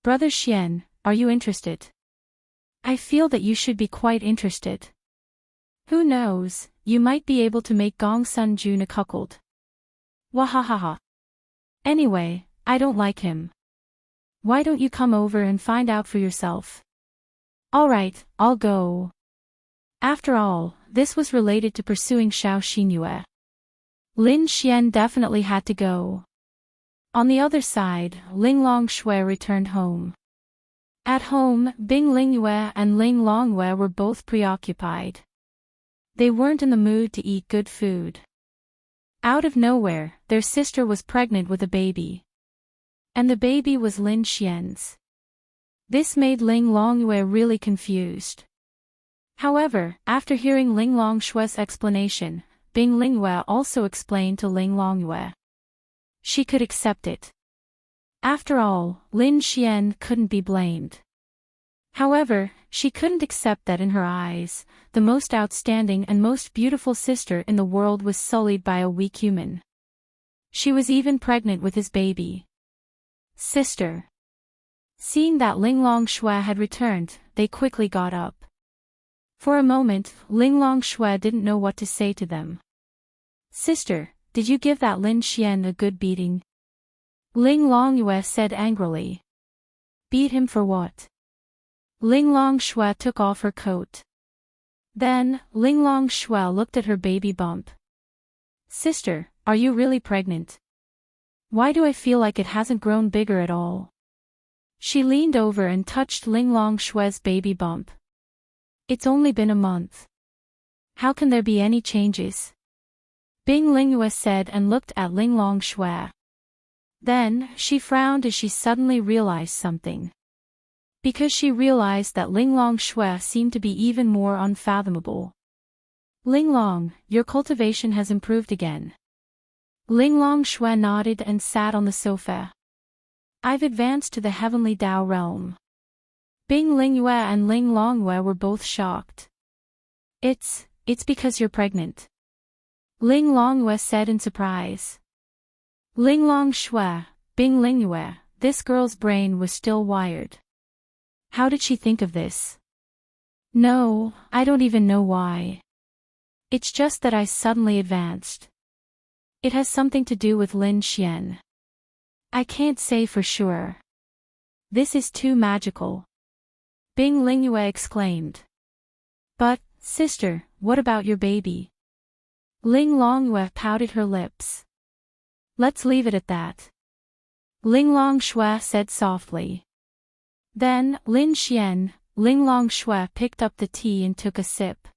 S1: Brother Xian, are you interested? I feel that you should be quite interested. Who knows, you might be able to make Gong Sunjun a cuckold. Wahahaha. Anyway, I don't like him. Why don't you come over and find out for yourself? Alright, I'll go. After all, this was related to pursuing Xiao Xinyue. Lin Xian definitely had to go. On the other side, Ling Longshui returned home. At home, Bing Lingyue and Ling Longyue were both preoccupied. They weren't in the mood to eat good food. Out of nowhere, their sister was pregnant with a baby. And the baby was Lin Xian's. This made Ling Longyue really confused. However, after hearing Ling Longshui's explanation, Bing Lingyue also explained to Ling Longyue. She could accept it. After all, Lin Xian couldn't be blamed. However, she couldn't accept that in her eyes, the most outstanding and most beautiful sister in the world was sullied by a weak human. She was even pregnant with his baby. Sister. Seeing that Ling Longshui had returned, they quickly got up. For a moment, Ling Longshui didn't know what to say to them. Sister, did you give that Lin Xian a good beating? Ling Longyue said angrily. Beat him for what? Ling Longshui took off her coat. Then, Ling Longshui looked at her baby bump. Sister, are you really pregnant? Why do I feel like it hasn't grown bigger at all? She leaned over and touched Ling Longshui's baby bump. It's only been a month. How can there be any changes? Bing Lingyue said and looked at Ling Longshui. Then, she frowned as she suddenly realized something. Because she realized that Ling Longshui seemed to be even more unfathomable. Ling Long, your cultivation has improved again. Ling Longshui nodded and sat on the sofa. I've advanced to the heavenly Dao realm. Bing Lingyue and Ling Longyue were both shocked. It's because you're pregnant. Ling Longyue said in surprise. Ling Longshui, Bing Lingyue, this girl's brain was still wired. How did she think of this? No, I don't even know why. It's just that I suddenly advanced. It has something to do with Lin Xian. I can't say for sure. This is too magical. Bing Lingyue exclaimed. But, sister, what about your baby? Ling Longyue pouted her lips. Let's leave it at that. Ling Longshui said softly. Then, Lin Xian, Ling Longshui picked up the tea and took a sip.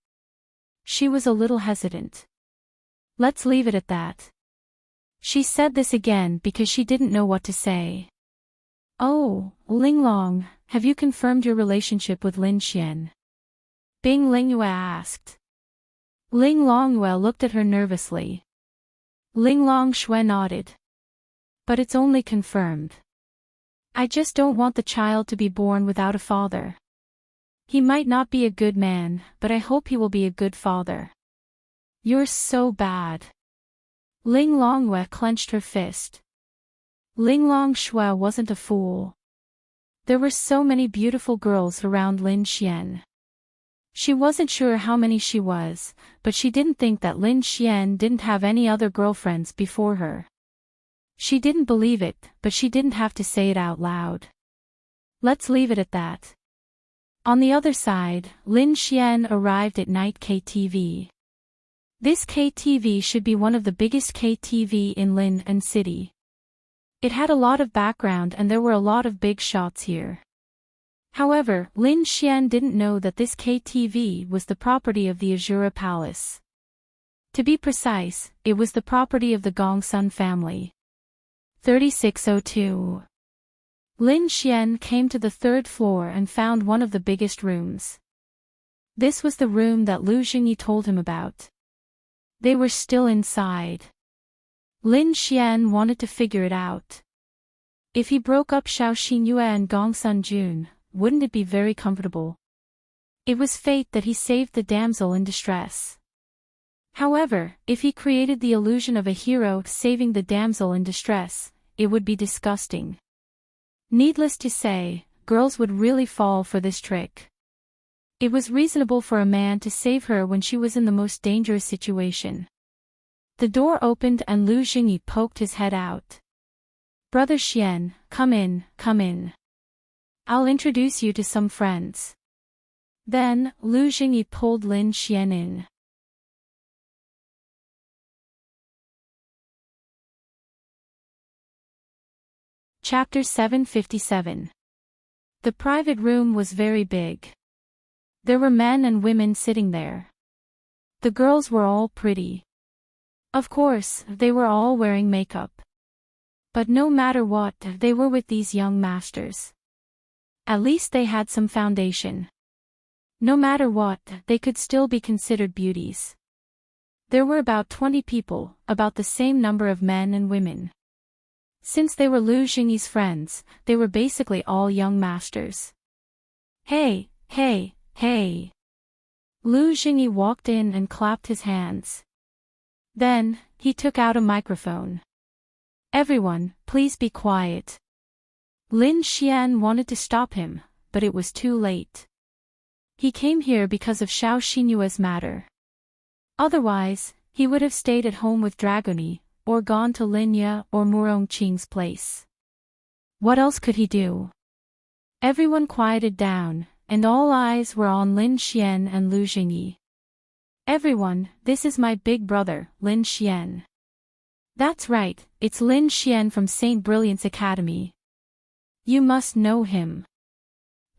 S1: She was a little hesitant. Let's leave it at that. She said this again because she didn't know what to say. Oh, Ling Long, have you confirmed your relationship with Lin Xian? Bing Lingyue asked. Ling Longyue looked at her nervously. Ling Longshui nodded. But it's only confirmed. I just don't want the child to be born without a father. He might not be a good man, but I hope he will be a good father. You're so bad. Ling Longyue clenched her fist. Ling Longshui wasn't a fool. There were so many beautiful girls around Lin Xian. She wasn't sure how many she was, but she didn't think that Lin Xian didn't have any other girlfriends before her. She didn't believe it, but she didn't have to say it out loud. Let's leave it at that. On the other side, Lin Xian arrived at night KTV. This KTV should be one of the biggest KTV in Lin and City. It had a lot of background and there were a lot of big shots here. However, Lin Xian didn't know that this KTV was the property of the Azura Palace. To be precise, it was the property of the Gongsun family. 3602. Lin Xian came to the third floor and found one of the biggest rooms. This was the room that Lu Jingyi told him about. They were still inside. Lin Xian wanted to figure it out. If he broke up Xiao Xinyue and Gongsun Jun, wouldn't it be very comfortable? It was fate that he saved the damsel in distress. However, if he created the illusion of a hero saving the damsel in distress, it would be disgusting. Needless to say, girls would really fall for this trick. It was reasonable for a man to save her when she was in the most dangerous situation. The door opened and Lu Jingyi poked his head out. Brother Xian, come in, come in. I'll introduce you to some friends. Then, Lu Jingyi pulled Lin Xian in. Chapter 757. The private room was very big. There were men and women sitting there. The girls were all pretty. Of course, they were all wearing makeup. But no matter what, they were with these young masters. At least they had some foundation. No matter what, they could still be considered beauties. There were about 20 people, about the same number of men and women. Since they were Lu Jingyi's friends, they were basically all young masters. Hey, hey, hey. Lu Jingyi walked in and clapped his hands. Then, he took out a microphone. Everyone, please be quiet. Lin Xian wanted to stop him, but it was too late. He came here because of Xiao Xinyue's matter. Otherwise, he would have stayed at home with Dragony, or gone to Linya or Murong Qing's place. What else could he do? Everyone quieted down, and all eyes were on Lin Xian and Lu Jingyi. Everyone, this is my big brother, Lin Xian. That's right, it's Lin Xian from St. Brilliant's Academy. You must know him.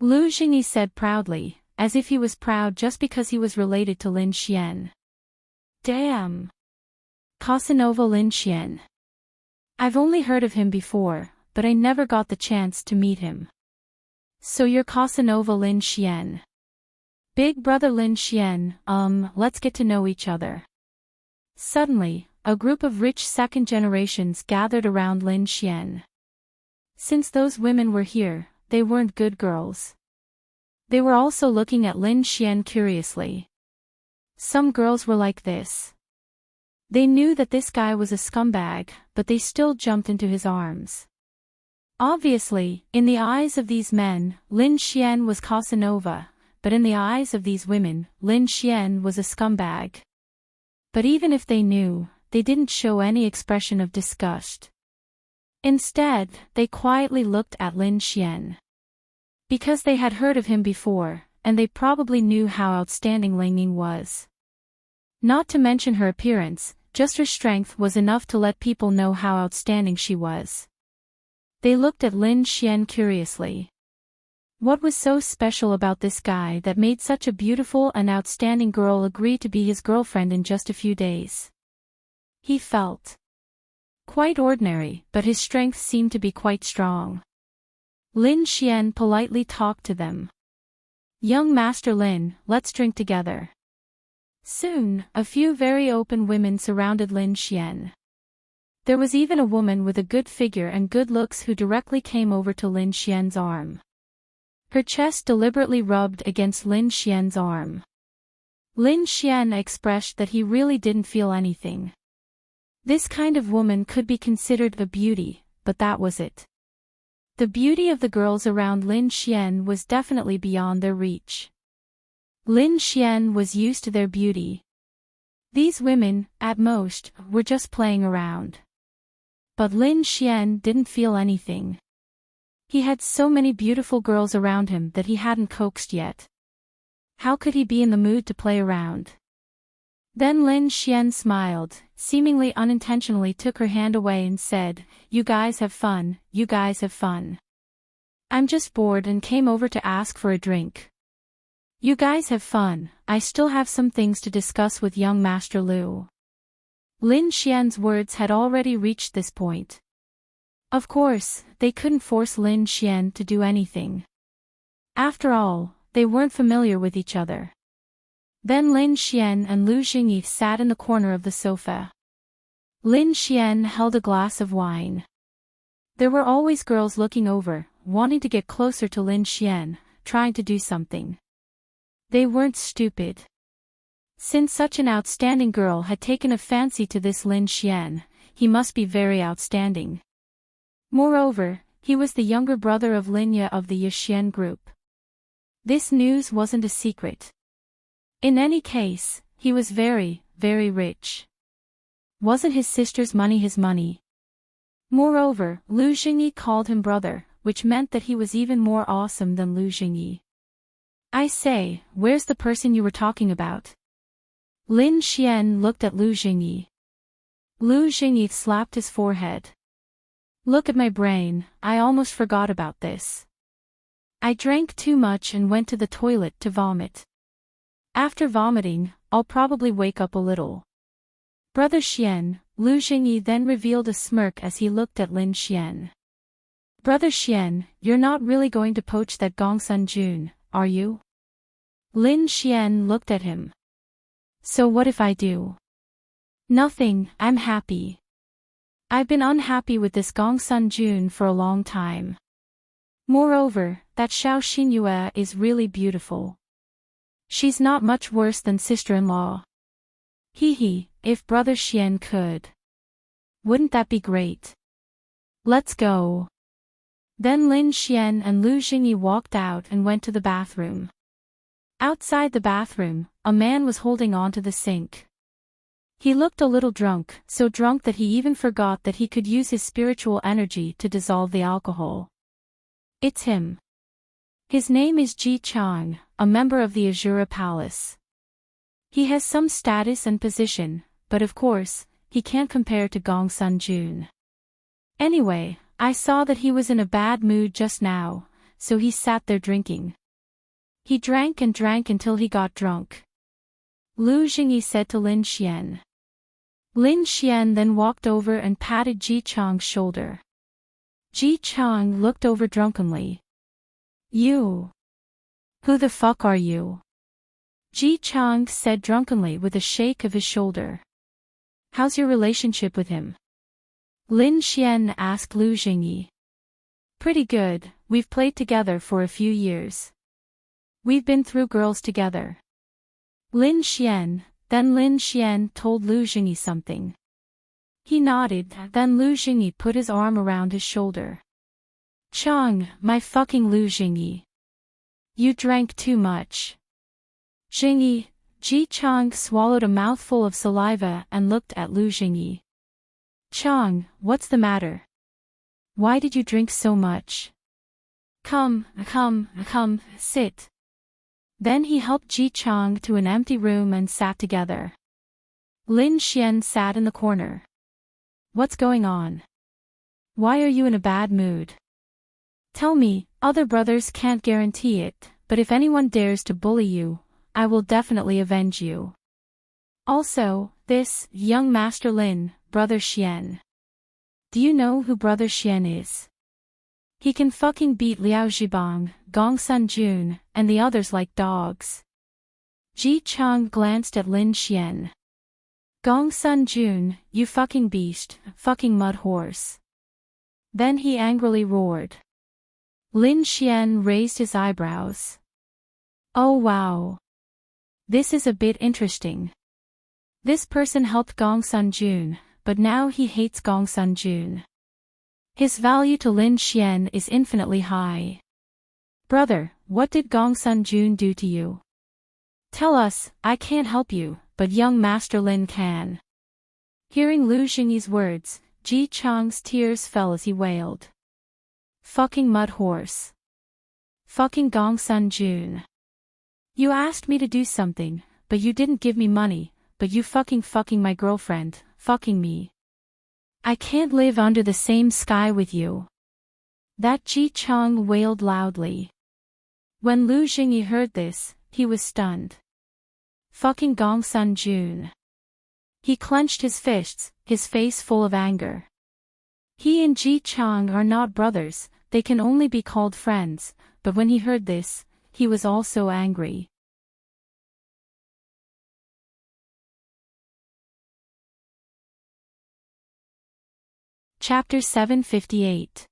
S1: Lu Jingyi said proudly, as if he was proud just because he was related to Lin Xian. Damn. Casanova Lin Xian. I've only heard of him before, but I never got the chance to meet him. So you're Casanova Lin Xian. Big brother Lin Xian, let's get to know each other. Suddenly, a group of rich second generations gathered around Lin Xian. Since those women were here, they weren't good girls. They were also looking at Lin Xian curiously. Some girls were like this. They knew that this guy was a scumbag, but they still jumped into his arms. Obviously, in the eyes of these men, Lin Xian was Casanova, but in the eyes of these women, Lin Xian was a scumbag. But even if they knew, they didn't show any expression of disgust. Instead, they quietly looked at Lin Xian. Because they had heard of him before, and they probably knew how outstanding Ling Ying was. Not to mention her appearance, just her strength was enough to let people know how outstanding she was. They looked at Lin Xian curiously. What was so special about this guy that made such a beautiful and outstanding girl agree to be his girlfriend in just a few days? He felt quite ordinary, but his strength seemed to be quite strong. Lin Xian politely talked to them. Young Master Lin, let's drink together. Soon, a few very open women surrounded Lin Xian. There was even a woman with a good figure and good looks who directly came over to Lin Xian's arm. Her chest deliberately rubbed against Lin Xian's arm. Lin Xian expressed that he really didn't feel anything. This kind of woman could be considered a beauty, but that was it. The beauty of the girls around Lin Xian was definitely beyond their reach. Lin Xian was used to their beauty. These women, at most, were just playing around. But Lin Xian didn't feel anything. He had so many beautiful girls around him that he hadn't coaxed yet. How could he be in the mood to play around? Then Lin Xian smiled, seemingly unintentionally took her hand away and said, "You guys have fun, you guys have fun. I'm just bored and came over to ask for a drink. You guys have fun, I still have some things to discuss with young Master Lu." Lin Xian's words had already reached this point. Of course, they couldn't force Lin Xian to do anything. After all, they weren't familiar with each other. Then Lin Xian and Lu Jingyi sat in the corner of the sofa. Lin Xian held a glass of wine. There were always girls looking over, wanting to get closer to Lin Xian, trying to do something. They weren't stupid. Since such an outstanding girl had taken a fancy to this Lin Xian, he must be very outstanding. Moreover, he was the younger brother of Linya of the Yixian group. This news wasn't a secret. In any case, he was very, very rich. Wasn't his sister's money his money? Moreover, Lu Jingyi called him brother, which meant that he was even more awesome than Lu Jingyi. "I say, where's the person you were talking about?" Lin Xian looked at Lu Jingyi. Lu Jingyi slapped his forehead. "Look at my brain, I almost forgot about this. I drank too much and went to the toilet to vomit. After vomiting, I'll probably wake up a little." "Brother Xian," Lu Jingyi then revealed a smirk as he looked at Lin Xian. "Brother Xian, you're not really going to poach that Gongsun Jun, are you?" Lin Xian looked at him. "So what if I do?" "Nothing, I'm happy. I've been unhappy with this Gongsun Jun for a long time. Moreover, that Xiao Xinyue is really beautiful. She's not much worse than sister-in-law. Hee, if Brother Xian could. Wouldn't that be great? Let's go." Then Lin Xian and Lu Jingyi walked out and went to the bathroom. Outside the bathroom, a man was holding on to the sink. He looked a little drunk, so drunk that he even forgot that he could use his spiritual energy to dissolve the alcohol. It's him. His name is Ji Chang, a member of the Azura Palace. He has some status and position, but of course, he can't compare to Gongsun Jun. Anyway, I saw that he was in a bad mood just now, so he sat there drinking. He drank and drank until he got drunk. Lu Jingyi said to Lin Xian. Lin Xian then walked over and patted Ji Chang's shoulder. Ji Chang looked over drunkenly. "You? Who the fuck are you?" Ji Chang said drunkenly with a shake of his shoulder. "How's your relationship with him?" Lin Xian asked Lu Jingyi. "Pretty good, we've played together for a few years. We've been through girls together." Then Lin Xian told Lu Jingyi something. He nodded, then Lu Jingyi put his arm around his shoulder. "Chang, my fucking Lu Jingyi. You drank too much." "Jingyi," Ji Chang swallowed a mouthful of saliva and looked at Lu Jingyi. "Chang, what's the matter? Why did you drink so much? Come, sit." Then he helped Ji Chang to an empty room and sat together. Lin Xian sat in the corner. "What's going on? Why are you in a bad mood? Tell me, other brothers can't guarantee it, but if anyone dares to bully you, I will definitely avenge you. Also, this, young Master Lin, Brother Xian. Do you know who Brother Xian is? He can fucking beat Liao Zhibang, Gongsun Jun, and the others like dogs." Ji Chang glanced at Lin Xian. "Gongsun Jun, you fucking beast, fucking mud horse." Then he angrily roared. Lin Xian raised his eyebrows. Oh wow. This is a bit interesting. This person helped Gong Sun Jun, but now he hates Gong Sun Jun. His value to Lin Xian is infinitely high. Brother, what did Gong Sun Jun do to you? Tell us. I can't help you, but young Master Lin can. Hearing Lu Xingyi's words, Ji Chang's tears fell as he wailed. Fucking mud horse. Fucking Gong Sun Jun. You asked me to do something, but you didn't give me money, but you fucking my girlfriend, fucking me. I can't live under the same sky with you. That Ji Chang wailed loudly. When Lu Xingyi heard this, he was stunned. Fucking Gong Sun Jun. He clenched his fists, his face full of anger. He and Ji Chang are not brothers, they can only be called friends, but when he heard this, he was also angry. Chapter 758.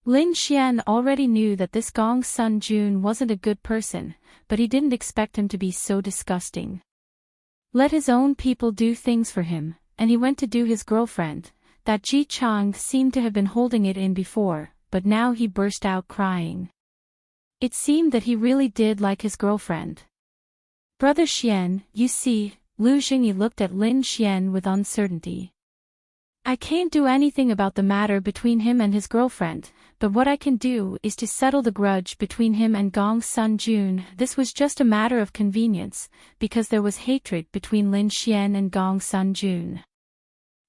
S1: Lin Xian already knew that this Gong Sun Jun wasn't a good person, but he didn't expect him to be so disgusting. Let his own people do things for him, and he went to do his girlfriend. That Ji Chang seemed to have been holding it in before, but now he burst out crying. It seemed that he really did like his girlfriend. Brother Xian, you see, Lu Xingyi looked at Lin Xian with uncertainty. I can't do anything about the matter between him and his girlfriend, but what I can do is to settle the grudge between him and Gong Sun Jun. This was just a matter of convenience, because there was hatred between Lin Xian and Gong Sun Jun.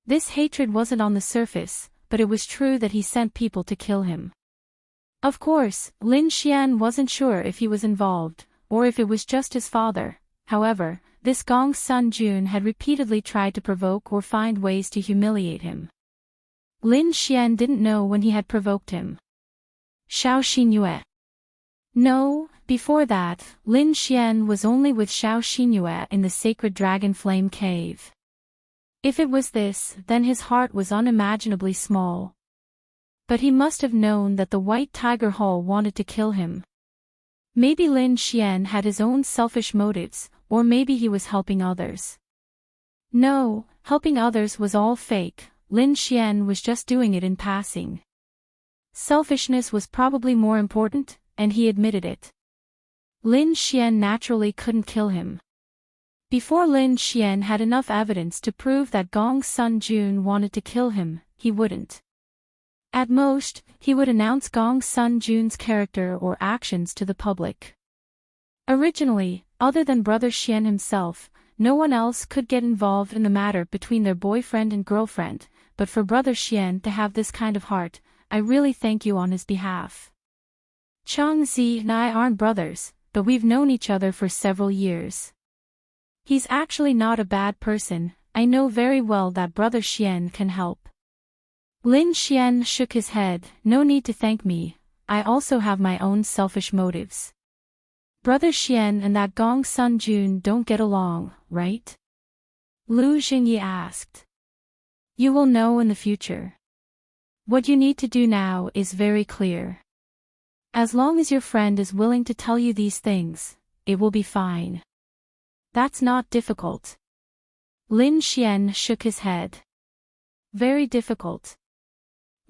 S1: This hatred wasn't on the surface, but it was true that he sent people to kill him. Of course, Lin Xian wasn't sure if he was involved, or if it was just his father. However, this Gong Sun Jun had repeatedly tried to provoke or find ways to humiliate him. Lin Xian didn't know when he had provoked him. Xiao Xinyue. No, before that, Lin Xian was only with Xiao Xinyue in the sacred dragon flame cave. If it was this, then his heart was unimaginably small. But he must have known that the White Tiger Hall wanted to kill him. Maybe Lin Xian had his own selfish motives, or maybe he was helping others. No, helping others was all fake. Lin Xian was just doing it in passing. Selfishness was probably more important, and he admitted it. Lin Xian naturally couldn't kill him. Before Lin Xian had enough evidence to prove that Gong Sun Jun wanted to kill him, he wouldn't. At most, he would announce Gong Sun Jun's character or actions to the public. Originally, other than Brother Xian himself, no one else could get involved in the matter between their boyfriend and girlfriend, but for Brother Xian to have this kind of heart, I really thank you on his behalf. Chang Zi and I aren't brothers, but we've known each other for several years. He's actually not a bad person. I know very well that Brother Xian can help. Lin Xian shook his head. No need to thank me, I also have my own selfish motives. Brother Xian and that Gong Sun Jun don't get along, right? Lu Xingyi asked. You will know in the future. What you need to do now is very clear. As long as your friend is willing to tell you these things, it will be fine. That's not difficult. Lin Xian shook his head. Very difficult.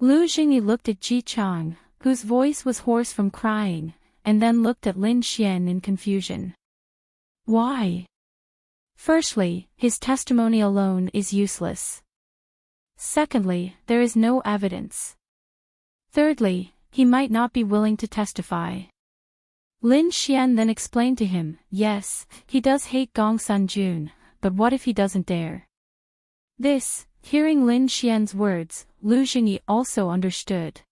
S1: Lu Xingyi looked at Ji Chang, whose voice was hoarse from crying, and then looked at Lin Xian in confusion. Why? Firstly, his testimony alone is useless. Secondly, there is no evidence. Thirdly, he might not be willing to testify. Lin Xian then explained to him, yes, he does hate Gong Sun Jun, but what if he doesn't dare? This, hearing Lin Xian's words, Lu Xingyi also understood.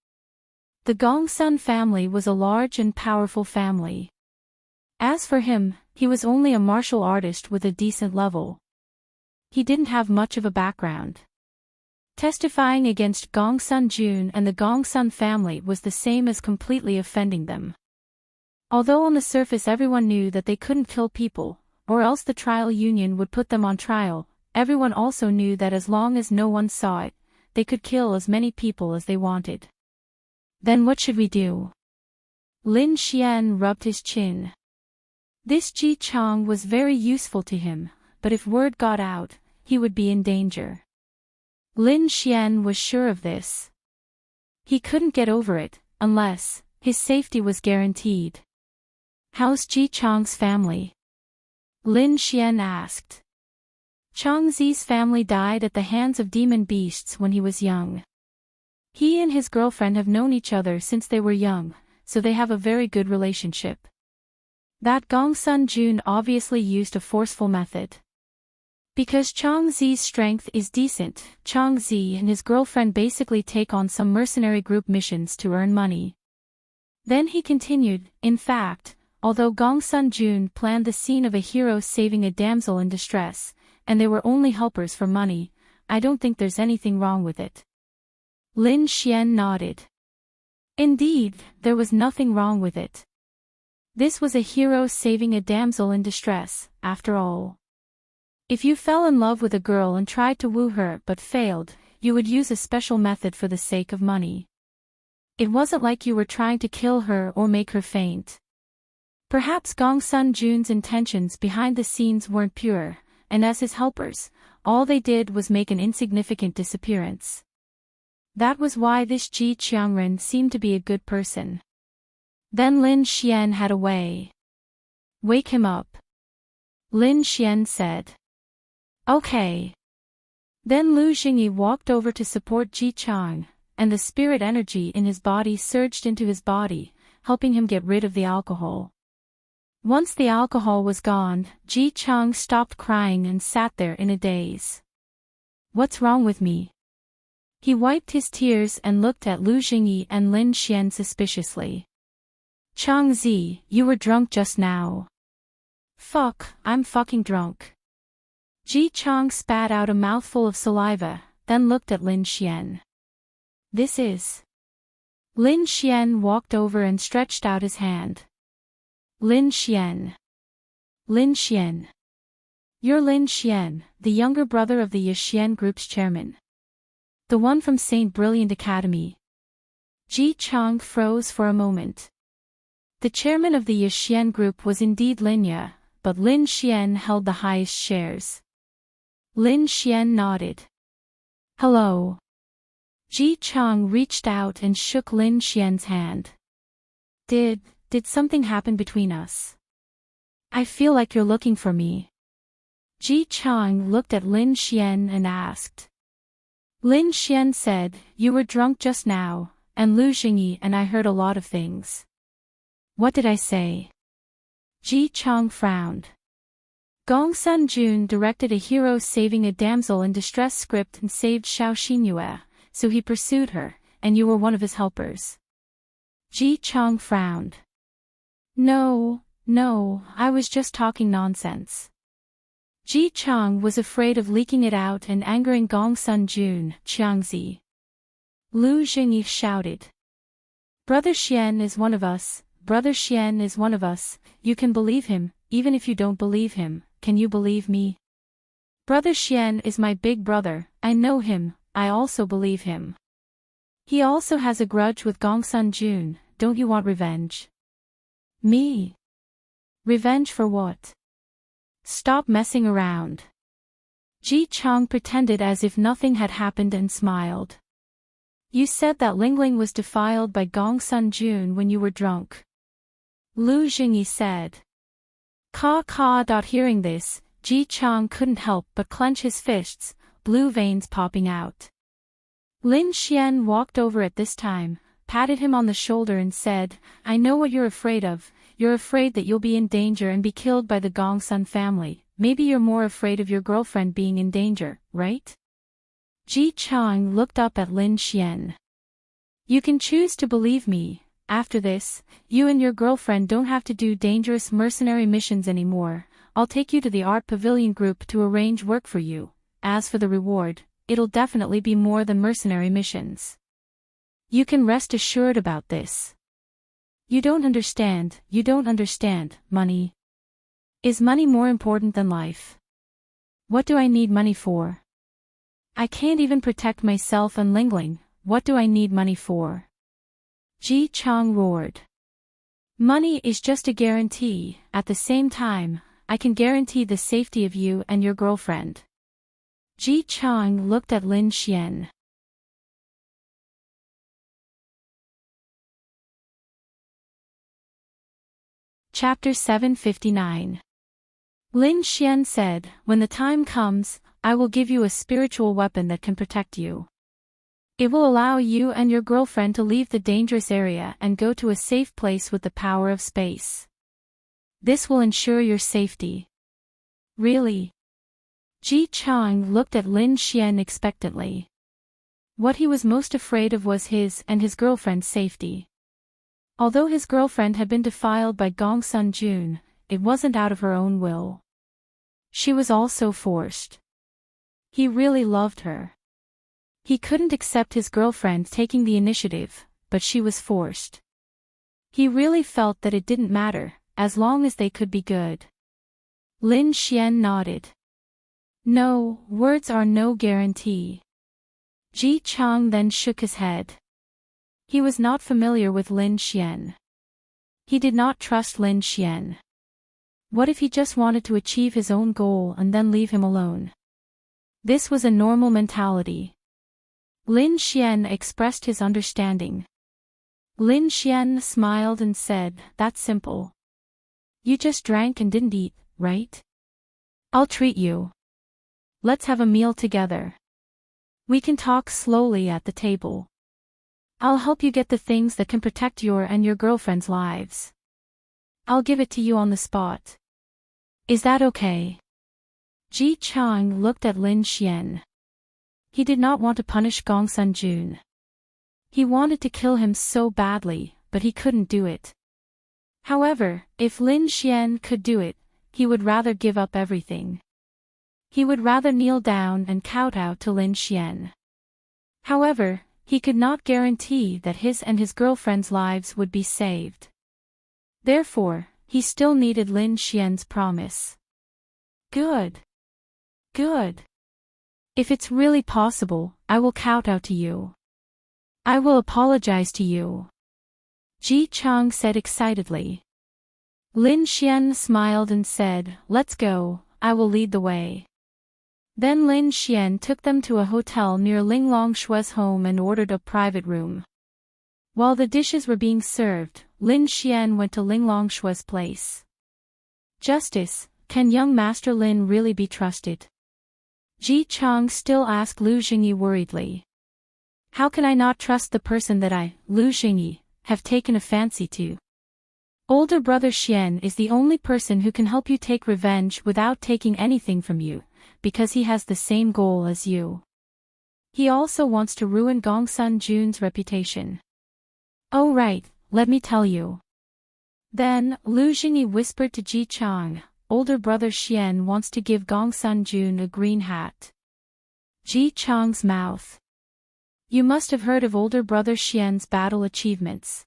S1: The Gong Sun family was a large and powerful family. As for him, he was only a martial artist with a decent level. He didn't have much of a background. Testifying against Gong Sun Jun and the Gong Sun family was the same as completely offending them. Although on the surface everyone knew that they couldn't kill people, or else the trial union would put them on trial, everyone also knew that as long as no one saw it, they could kill as many people as they wanted. Then what should we do? Lin Xian rubbed his chin. This Ji Chang was very useful to him, but if word got out, he would be in danger. Lin Xian was sure of this. He couldn't get over it, unless his safety was guaranteed. How's Ji Chang's family? Lin Xian asked. Chang Zi's family died at the hands of demon beasts when he was young. He and his girlfriend have known each other since they were young, so they have a very good relationship. That Gongsun Jun obviously used a forceful method. Because Chang Zi's strength is decent, Chang Zi and his girlfriend basically take on some mercenary group missions to earn money. Then he continued, in fact, although Gongsun Jun planned the scene of a hero saving a damsel in distress, and they were only helpers for money, I don't think there's anything wrong with it. Lin Xian nodded. Indeed, there was nothing wrong with it. This was a hero saving a damsel in distress, after all. If you fell in love with a girl and tried to woo her but failed, you would use a special method for the sake of money. It wasn't like you were trying to kill her or make her faint. Perhaps Gongsun Jun's intentions behind the scenes weren't pure, and as his helpers, all they did was make an insignificant disappearance. That was why this Ji Qiangren seemed to be a good person. Then Lin Xian had a way. Wake him up. Lin Xian said. Okay. Then Lu Jingyi walked over to support Ji Chang, and the spirit energy in his body surged into his body, helping him get rid of the alcohol. Once the alcohol was gone, Ji Chang stopped crying and sat there in a daze. What's wrong with me? He wiped his tears and looked at Lu Jingyi and Lin Xian suspiciously. Chang Zi, you were drunk just now. Fuck, I'm fucking drunk. Ji Chang spat out a mouthful of saliva, then looked at Lin Xian. This is. Lin Xian walked over and stretched out his hand. Lin Xian. Lin Xian. You're Lin Xian, the younger brother of the Yixian Group's chairman. The one from St. Brilliant Academy. Ji Chang froze for a moment. The chairman of the Yixian Group was indeed Lin Ye, but Lin Xian held the highest shares. Lin Xian nodded. Hello. Ji Chang reached out and shook Lin Xian's hand. Did something happen between us? I feel like you're looking for me. Ji Chang looked at Lin Xian and asked. Lin Xian said, you were drunk just now, and Lu Jingyi and I heard a lot of things. What did I say? Ji Chang frowned. Gongsun Jun directed a hero saving a damsel in distress script and saved Xiao Xinyue, so he pursued her, and you were one of his helpers. Ji Chang frowned. No, I was just talking nonsense. Ji Chang was afraid of leaking it out and angering Gongsun Jun, Qiangzi. Lu Jingyi shouted. Brother Xian is one of us, Brother Xian is one of us, you can believe him, even if you don't believe him, can you believe me? Brother Xian is my big brother, I know him, I also believe him. He also has a grudge with Gongsun Jun, don't you want revenge? Me? Revenge for what? Stop messing around. Ji Chang pretended as if nothing had happened and smiled. You said that Lingling was defiled by Gongsun Jun when you were drunk. Lu Jingyi said. Hearing this, Ji Chang couldn't help but clench his fists, blue veins popping out. Lin Xian walked over at this time, patted him on the shoulder and said, I know what you're afraid of, you're afraid that you'll be in danger and be killed by the Gongsun family, maybe you're more afraid of your girlfriend being in danger, right? Ji Chang looked up at Lin Xian. You can choose to believe me, after this, you and your girlfriend don't have to do dangerous mercenary missions anymore, I'll take you to the Art Pavilion Group to arrange work for you, as for the reward, it'll definitely be more than mercenary missions. You can rest assured about this. You don't understand, money. Is money more important than life? What do I need money for? I can't even protect myself and Lingling, what do I need money for? Ji Chang roared. Money is just a guarantee. At the same time, I can guarantee the safety of you and your girlfriend. Ji Chang looked at Lin Xian. Chapter 759. Lin Xian said, "When the time comes, I will give you a spiritual weapon that can protect you. It will allow you and your girlfriend to leave the dangerous area and go to a safe place with the power of space. This will ensure your safety." Really? Ji Chang looked at Lin Xian expectantly. What he was most afraid of was his and his girlfriend's safety. Although his girlfriend had been defiled by Gong Sun Jun, it wasn't out of her own will. She was also forced. He really loved her. He couldn't accept his girlfriend taking the initiative, but she was forced. He really felt that it didn't matter, as long as they could be good. Lin Xian nodded. No, words are no guarantee. Ji Chang then shook his head. He was not familiar with Lin Xian. He did not trust Lin Xian. What if he just wanted to achieve his own goal and then leave him alone? This was a normal mentality. Lin Xian expressed his understanding. Lin Xian smiled and said, "That's simple. You just drank and didn't eat, right? I'll treat you. Let's have a meal together. We can talk slowly at the table. I'll help you get the things that can protect your and your girlfriend's lives. I'll give it to you on the spot. Is that okay?" Ji Chang looked at Lin Xian. He did not want to punish Gong Sun Jun. He wanted to kill him so badly, but he couldn't do it. However, if Lin Xian could do it, he would rather give up everything. He would rather kneel down and kowtow to Lin Xian. However, he could not guarantee that his and his girlfriend's lives would be saved. Therefore, he still needed Lin Xian's promise. Good. Good. If it's really possible, I will kowtow to you. I will apologize to you. Ji Chang said excitedly. Lin Xian smiled and said, "Let's go, I will lead the way." Then Lin Xian took them to a hotel near Ling Longshua's home and ordered a private room. While the dishes were being served, Lin Xian went to Ling Longshua's place. "Justice, can young Master Lin really be trusted?" Ji Chang still asked Lu Jingyi worriedly. "How can I not trust the person that I, Lu Jingyi, have taken a fancy to? Older brother Xian is the only person who can help you take revenge without taking anything from you, because he has the same goal as you. He also wants to ruin Gong Sun Jun's reputation." "Oh right, let me tell you." Then, Lu Jingyi whispered to Ji Chang, "Older brother Xian wants to give Gong Sun Jun a green hat." Ji Chang's mouth. You must have heard of older brother Xian's battle achievements.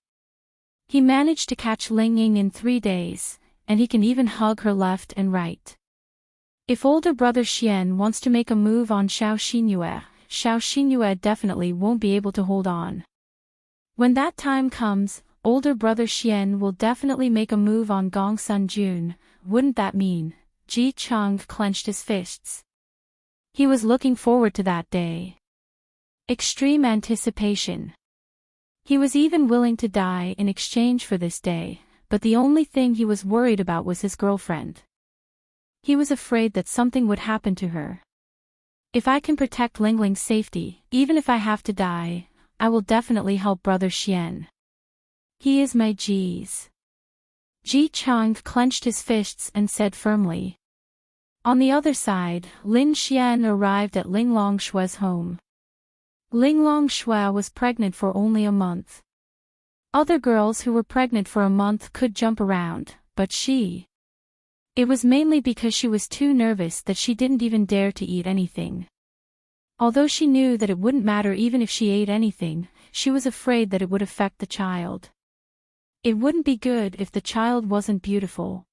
S1: He managed to catch Ling Ying in 3 days, and he can even hug her left and right. If older brother Xian wants to make a move on Xiao Xinyue definitely won't be able to hold on. When that time comes, older brother Xian will definitely make a move on Gong Sun Jun. Wouldn't that mean? Ji Chang clenched his fists. He was looking forward to that day. Extreme anticipation. He was even willing to die in exchange for this day, but the only thing he was worried about was his girlfriend. He was afraid that something would happen to her. If I can protect Lingling's safety, even if I have to die, I will definitely help brother Xian. He is my Ji's. Ji Chang clenched his fists and said firmly. On the other side, Lin Xian arrived at Ling Longshua's home. Ling Longshua was pregnant for only a month. Other girls who were pregnant for a month could jump around, but she... It was mainly because she was too nervous that she didn't even dare to eat anything. Although she knew that it wouldn't matter even if she ate anything, she was afraid that it would affect the child. It wouldn't be good if the child wasn't beautiful.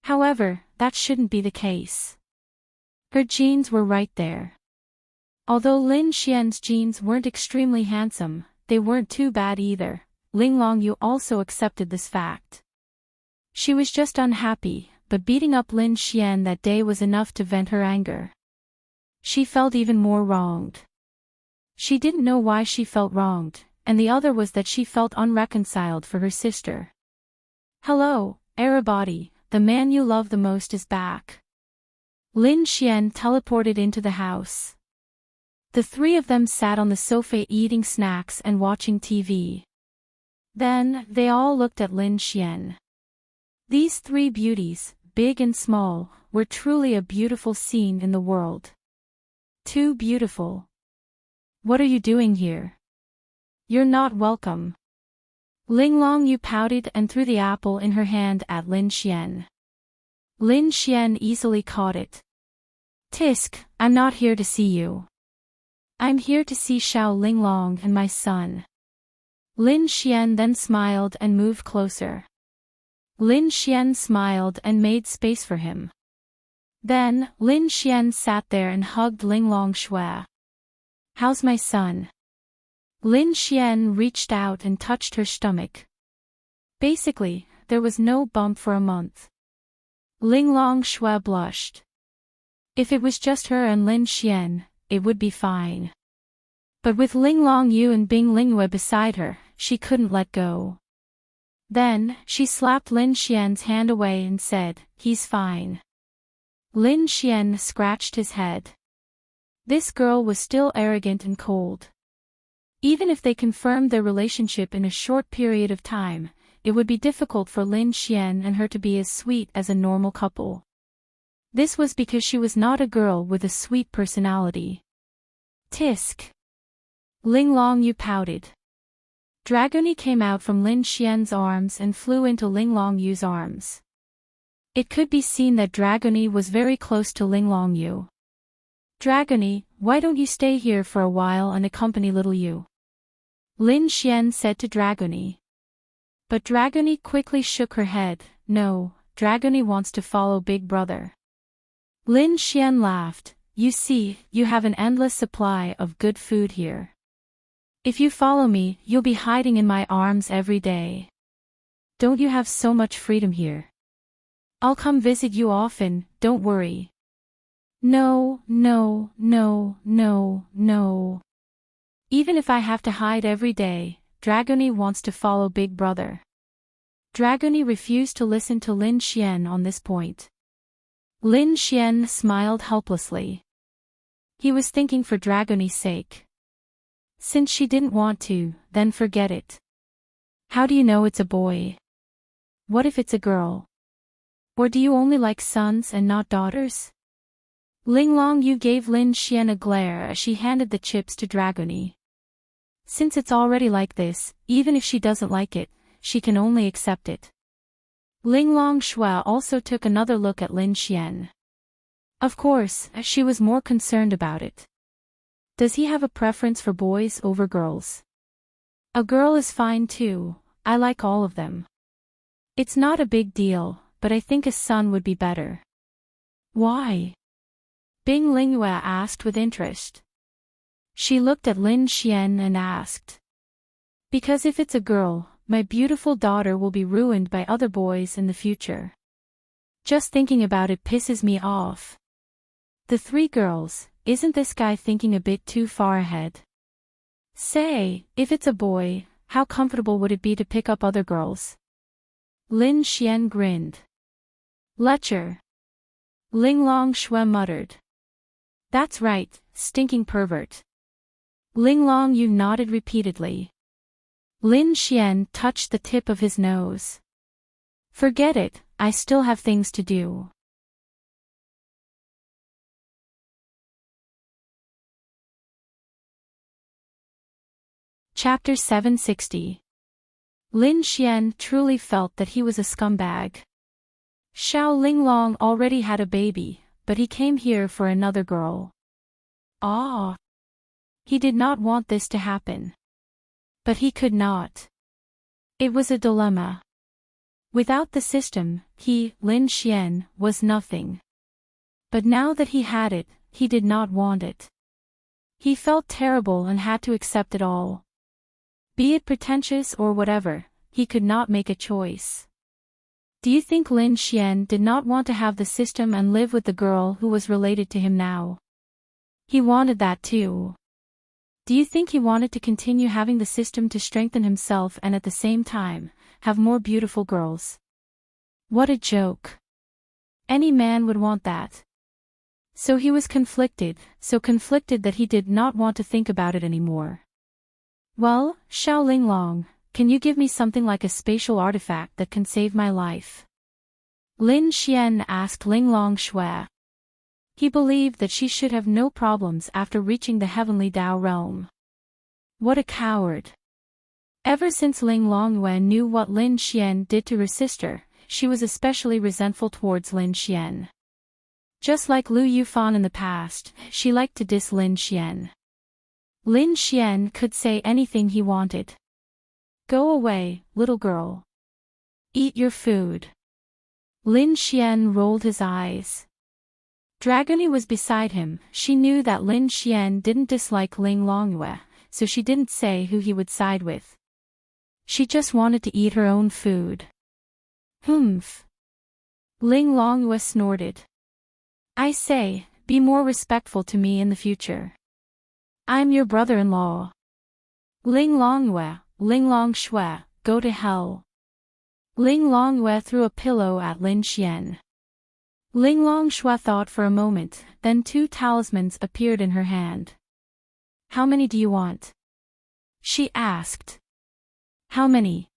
S1: However, that shouldn't be the case. Her genes were right there. Although Lin Xian's genes weren't extremely handsome, they weren't too bad either, Ling Longyu also accepted this fact. She was just unhappy, but beating up Lin Xian that day was enough to vent her anger. She felt even more wronged. She didn't know why she felt wronged, and the other was that she felt unreconciled for her sister. "Hello, everybody, the man you love the most is back." Lin Xian teleported into the house. The three of them sat on the sofa eating snacks and watching TV. Then, they all looked at Lin Xian. These three beauties, big and small, were truly a beautiful scene in the world. Too beautiful. "What are you doing here? You're not welcome." Ling Longyu pouted and threw the apple in her hand at Lin Xian. Lin Xian easily caught it. "Tisk, I'm not here to see you. I'm here to see Xiao Linglong and my son." Lin Xian then smiled and moved closer. Lin Xian smiled and made space for him. Then, Lin Xian sat there and hugged Linglong Shui. "How's my son?" Lin Xian reached out and touched her stomach. Basically, there was no bump for a month. Linglong Shui blushed. If it was just her and Lin Xian, it would be fine. But with Linglong Yu and Bing Lingyue beside her, she couldn't let go. Then, she slapped Lin Xian's hand away and said, "He's fine." Lin Xian scratched his head. This girl was still arrogant and cold. Even if they confirmed their relationship in a short period of time, it would be difficult for Lin Xian and her to be as sweet as a normal couple. This was because she was not a girl with a sweet personality. "Tisk." Ling Longyu pouted. Dragony came out from Lin Xian's arms and flew into Ling Longyu's arms. It could be seen that Dragony was very close to Ling Longyu. "Dragony, why don't you stay here for a while and accompany little Yu?" Lin Xian said to Dragony. But Dragony quickly shook her head. "No, Dragony wants to follow Big Brother." Lin Xian laughed. "You see, you have an endless supply of good food here. If you follow me, you'll be hiding in my arms every day. Don't you have so much freedom here? I'll come visit you often, don't worry." "No, no, no, no, no. Even if I have to hide every day, Dragony wants to follow Big Brother." Dragony refused to listen to Lin Xian on this point. Lin Xian smiled helplessly. He was thinking for Dragony's sake. Since she didn't want to, then forget it. How do you know it's a boy? What if it's a girl? Or do you only like sons and not daughters? Ling Longyu gave Lin Xian a glare as she handed the chips to Dragony. Since it's already like this, even if she doesn't like it, she can only accept it. Ling Long Shui also took another look at Lin Xian. Of course, she was more concerned about it. Does he have a preference for boys over girls? A girl is fine too, I like all of them. It's not a big deal, but I think a son would be better. Why? Bing Lingyue asked with interest. She looked at Lin Xian and asked. Because if it's a girl, my beautiful daughter will be ruined by other boys in the future. Just thinking about it pisses me off. The three girls, isn't this guy thinking a bit too far ahead? Say, if it's a boy, how comfortable would it be to pick up other girls? Lin Xian grinned. Lecher. Ling Long Shui muttered. That's right, stinking pervert. Ling Long Yu nodded repeatedly. Lin Xian touched the tip of his nose. Forget it, I still have things to do. Chapter 760. Lin Xian truly felt that he was a scumbag. Xiao Linglong already had a baby, but he came here for another girl. Ah! He did not want this to happen. But he could not. It was a dilemma. Without the system, he, Lin Xian, was nothing. But now that he had it, he did not want it. He felt terrible and had to accept it all. Be it pretentious or whatever, he could not make a choice. Do you think Lin Xian did not want to have the system and live with the girl who was related to him now? He wanted that too. Do you think he wanted to continue having the system to strengthen himself and at the same time, have more beautiful girls? What a joke. Any man would want that. So he was conflicted, so conflicted that he did not want to think about it anymore. Well, Xiao Linglong, can you give me something like a spatial artifact that can save my life? Lin Xian asked Linglong Shui. He believed that she should have no problems after reaching the heavenly Dao realm. What a coward. Ever since Linglong Wen knew what Lin Xian did to her sister, she was especially resentful towards Lin Xian. Just like Lu Yufan in the past, she liked to diss Lin Xian. Lin Xian could say anything he wanted. Go away, little girl. Eat your food. Lin Xian rolled his eyes. Dragony was beside him. She knew that Lin Xian didn't dislike Ling Longyue, so she didn't say who he would side with. She just wanted to eat her own food. Humph. Ling Longyue snorted. I say, be more respectful to me in the future. I'm your brother-in-law. Ling Longyue, Ling Long Shui, go to hell. Ling Longyue threw a pillow at Lin Xian. Ling Long Shui thought for a moment, then 2 talismans appeared in her hand. How many do you want? She asked. How many?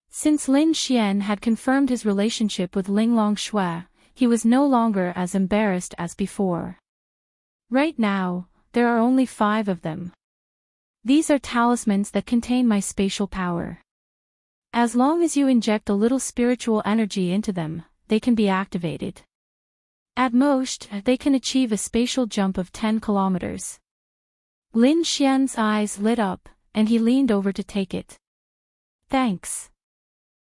S1: Since Lin Xian had confirmed his relationship with Ling Long Shui, he was no longer as embarrassed as before. Right now, there are only 5 of them. These are talismans that contain my spatial power. As long as you inject a little spiritual energy into them, they can be activated. At most, they can achieve a spatial jump of 10 kilometers. Lin Xian's eyes lit up, and he leaned over to take it. Thanks.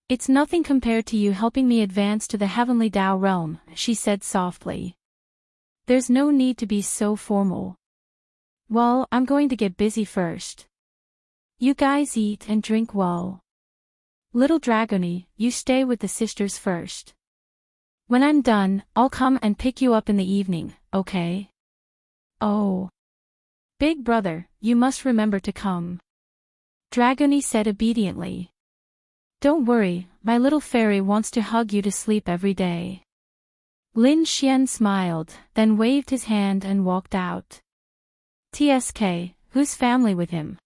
S1: It's nothing compared to you helping me advance to the heavenly Dao realm, she said softly. There's no need to be so formal. Well, I'm going to get busy first. You guys eat and drink well. Little Dragony, you stay with the sisters first. When I'm done, I'll come and pick you up in the evening, okay? Oh. Big brother, you must remember to come. Dragony said obediently. Don't worry, my little fairy wants to hug you to sleep every day. Lin Xian smiled, then waved his hand and walked out. TSK, whose family with him?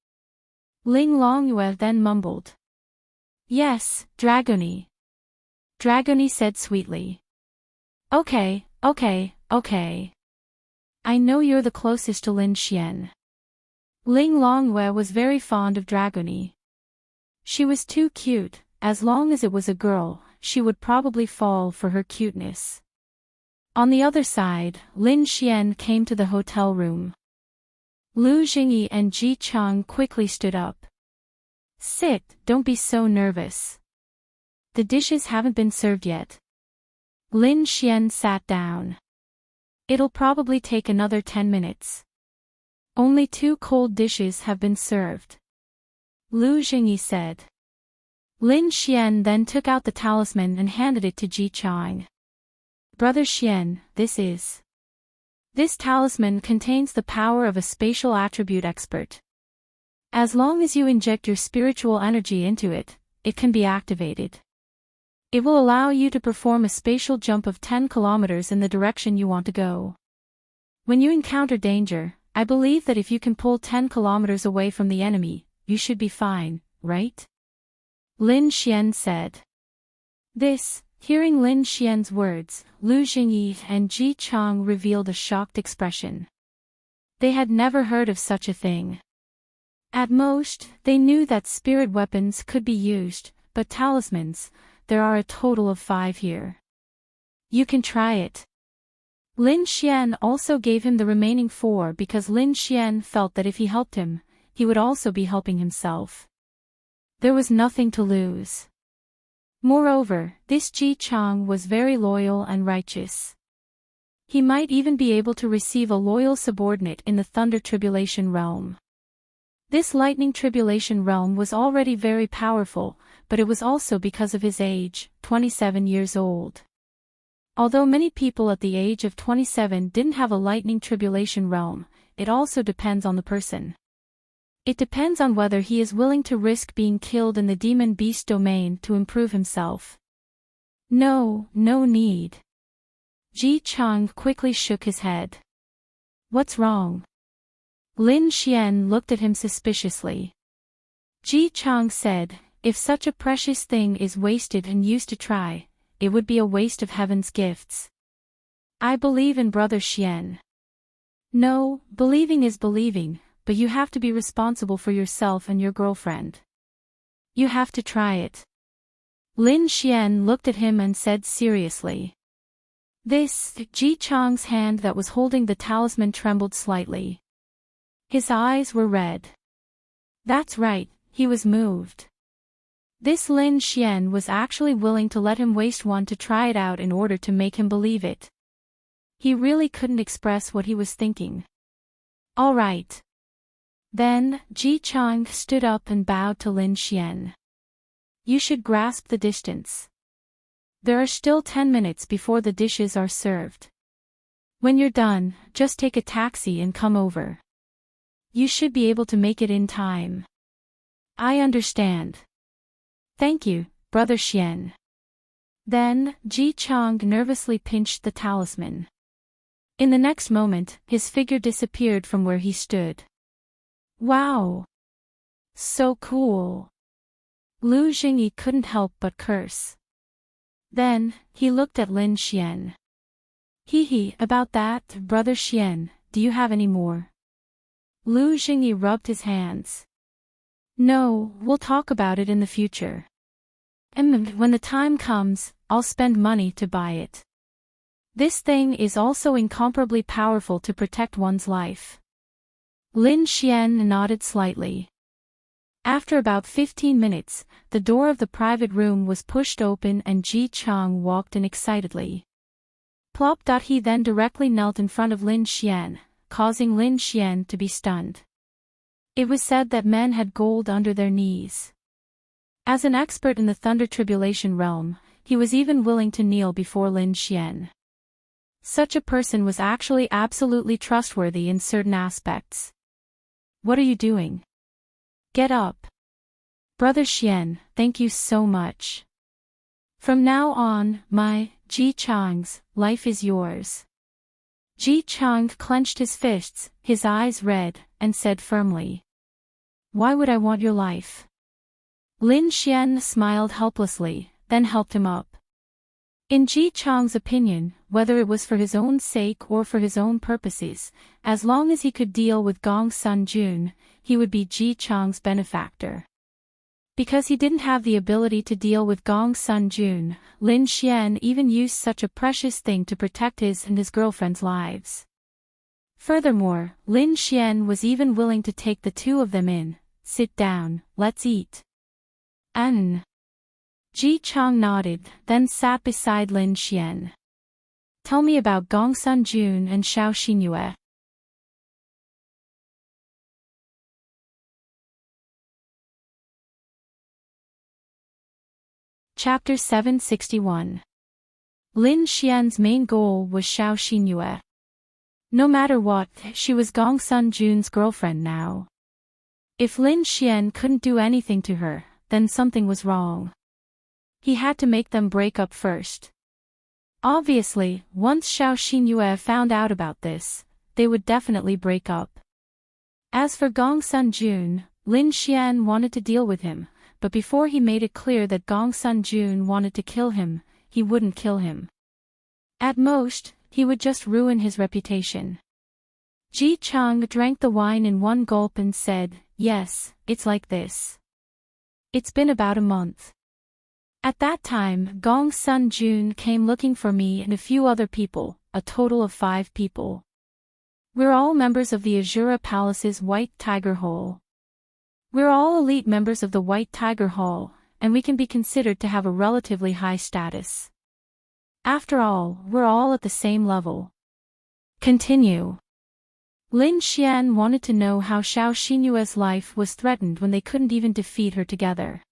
S1: Ling Longyue then mumbled. Yes, Dragony. Dragony said sweetly. Okay. I know you're the closest to Lin Xian. Ling Longyue was very fond of Dragony. She was too cute. As long as it was a girl, she would probably fall for her cuteness. On the other side, Lin Xian came to the hotel room. Lu Jingyi and Ji Chang quickly stood up. Sit, don't be so nervous. The dishes haven't been served yet. Lin Xian sat down. It'll probably take another 10 minutes. Only 2 cold dishes have been served. Lu Jingyi said. Lin Xian then took out the talisman and handed it to Ji Chang. Brother Xian, This talisman contains the power of a spatial attribute expert. As long as you inject your spiritual energy into it, it can be activated. It will allow you to perform a spatial jump of 10 kilometers in the direction you want to go. When you encounter danger, I believe that if you can pull 10 kilometers away from the enemy, you should be fine, right? Lin Xian said. Hearing Lin Xian's words, Lu Jingyi and Ji Chang revealed a shocked expression. They had never heard of such a thing. At most, they knew that spirit weapons could be used, but talismans, there are a total of 5 here. You can try it. Lin Xian also gave him the remaining 4 because Lin Xian felt that if he helped him, he would also be helping himself. There was nothing to lose. Moreover, this Ji Chang was very loyal and righteous. He might even be able to receive a loyal subordinate in the Thunder Tribulation realm. This lightning tribulation realm was already very powerful, but it was also because of his age, 27 years old. Although many people at the age of 27 didn't have a lightning tribulation realm, it also depends on the person. It depends on whether he is willing to risk being killed in the demon beast domain to improve himself. No need. Ji Chang quickly shook his head. What's wrong? Lin Xian looked at him suspiciously. Ji Chang said, if such a precious thing is wasted and used to try, it would be a waste of heaven's gifts. I believe in Brother Xian. No, believing is believing, but you have to be responsible for yourself and your girlfriend. You have to try it. Lin Xian looked at him and said seriously. Ji Chang's hand that was holding the talisman trembled slightly. His eyes were red. That's right, he was moved. This Lin Xian was actually willing to let him waste one to try it out in order to make him believe it. He really couldn't express what he was thinking. All right. Then, Ji Chang stood up and bowed to Lin Xian. You should grasp the distance. There are still 10 minutes before the dishes are served. When you're done, just take a taxi and come over. You should be able to make it in time. I understand. Thank you, Brother Xian. Then, Ji Chang nervously pinched the talisman. In the next moment, his figure disappeared from where he stood. Wow! So cool! Lu Jingyi couldn't help but curse. Then, he looked at Lin Xian. About that, Brother Xian, do you have any more? Lu Jingyi rubbed his hands. No, we'll talk about it in the future. And when the time comes, I'll spend money to buy it. This thing is also incomparably powerful to protect one's life. Lin Xian nodded slightly. After about 15 minutes, the door of the private room was pushed open and Ji Chang walked in excitedly. Plop. He then directly knelt in front of Lin Xian, causing Lin Xian to be stunned. It was said that men had gold under their knees. As an expert in the Thunder Tribulation realm, he was even willing to kneel before Lin Xian. Such a person was actually absolutely trustworthy in certain aspects. What are you doing? Get up. Brother Xian, thank you so much. From now on, Ji Chang's life is yours. Ji Chang clenched his fists, his eyes red, and said firmly. Why would I want your life? Lin Xian smiled helplessly, then helped him up. In Ji Chang's opinion, whether it was for his own sake or for his own purposes, as long as he could deal with Gong Sun Jun, he would be Ji Chang's benefactor. Because he didn't have the ability to deal with Gong Sun Jun, Lin Xian even used such a precious thing to protect his and his girlfriend's lives. Furthermore, Lin Xian was even willing to take the two of them in. Sit down, let's eat. Ji Chang nodded, then sat beside Lin Xian. Tell me about Gong Sun Jun and Xiao Xinyue. Chapter 761. Lin Xian's main goal was Xiao Xinyue. No matter what, she was Gong Sun Jun's girlfriend now. If Lin Xian couldn't do anything to her, then something was wrong. He had to make them break up first. Obviously, once Xiao Xinyue found out about this, they would definitely break up. As for Gong Sun Jun, Lin Xian wanted to deal with him, but before he made it clear that Gong Sun Jun wanted to kill him, he wouldn't kill him. At most, he would just ruin his reputation. Ji Chang drank the wine in one gulp and said, yes, it's like this. It's been about a month. At that time, Gong Sun Jun came looking for me and a few other people, a total of 5 people. We're all members of the Azura Palace's White Tiger Hall. We're all elite members of the White Tiger Hall, and we can be considered to have a relatively high status. After all, we're all at the same level. Continue. Lin Xian wanted to know how Xiao Xinyue's life was threatened when they couldn't even defeat her together.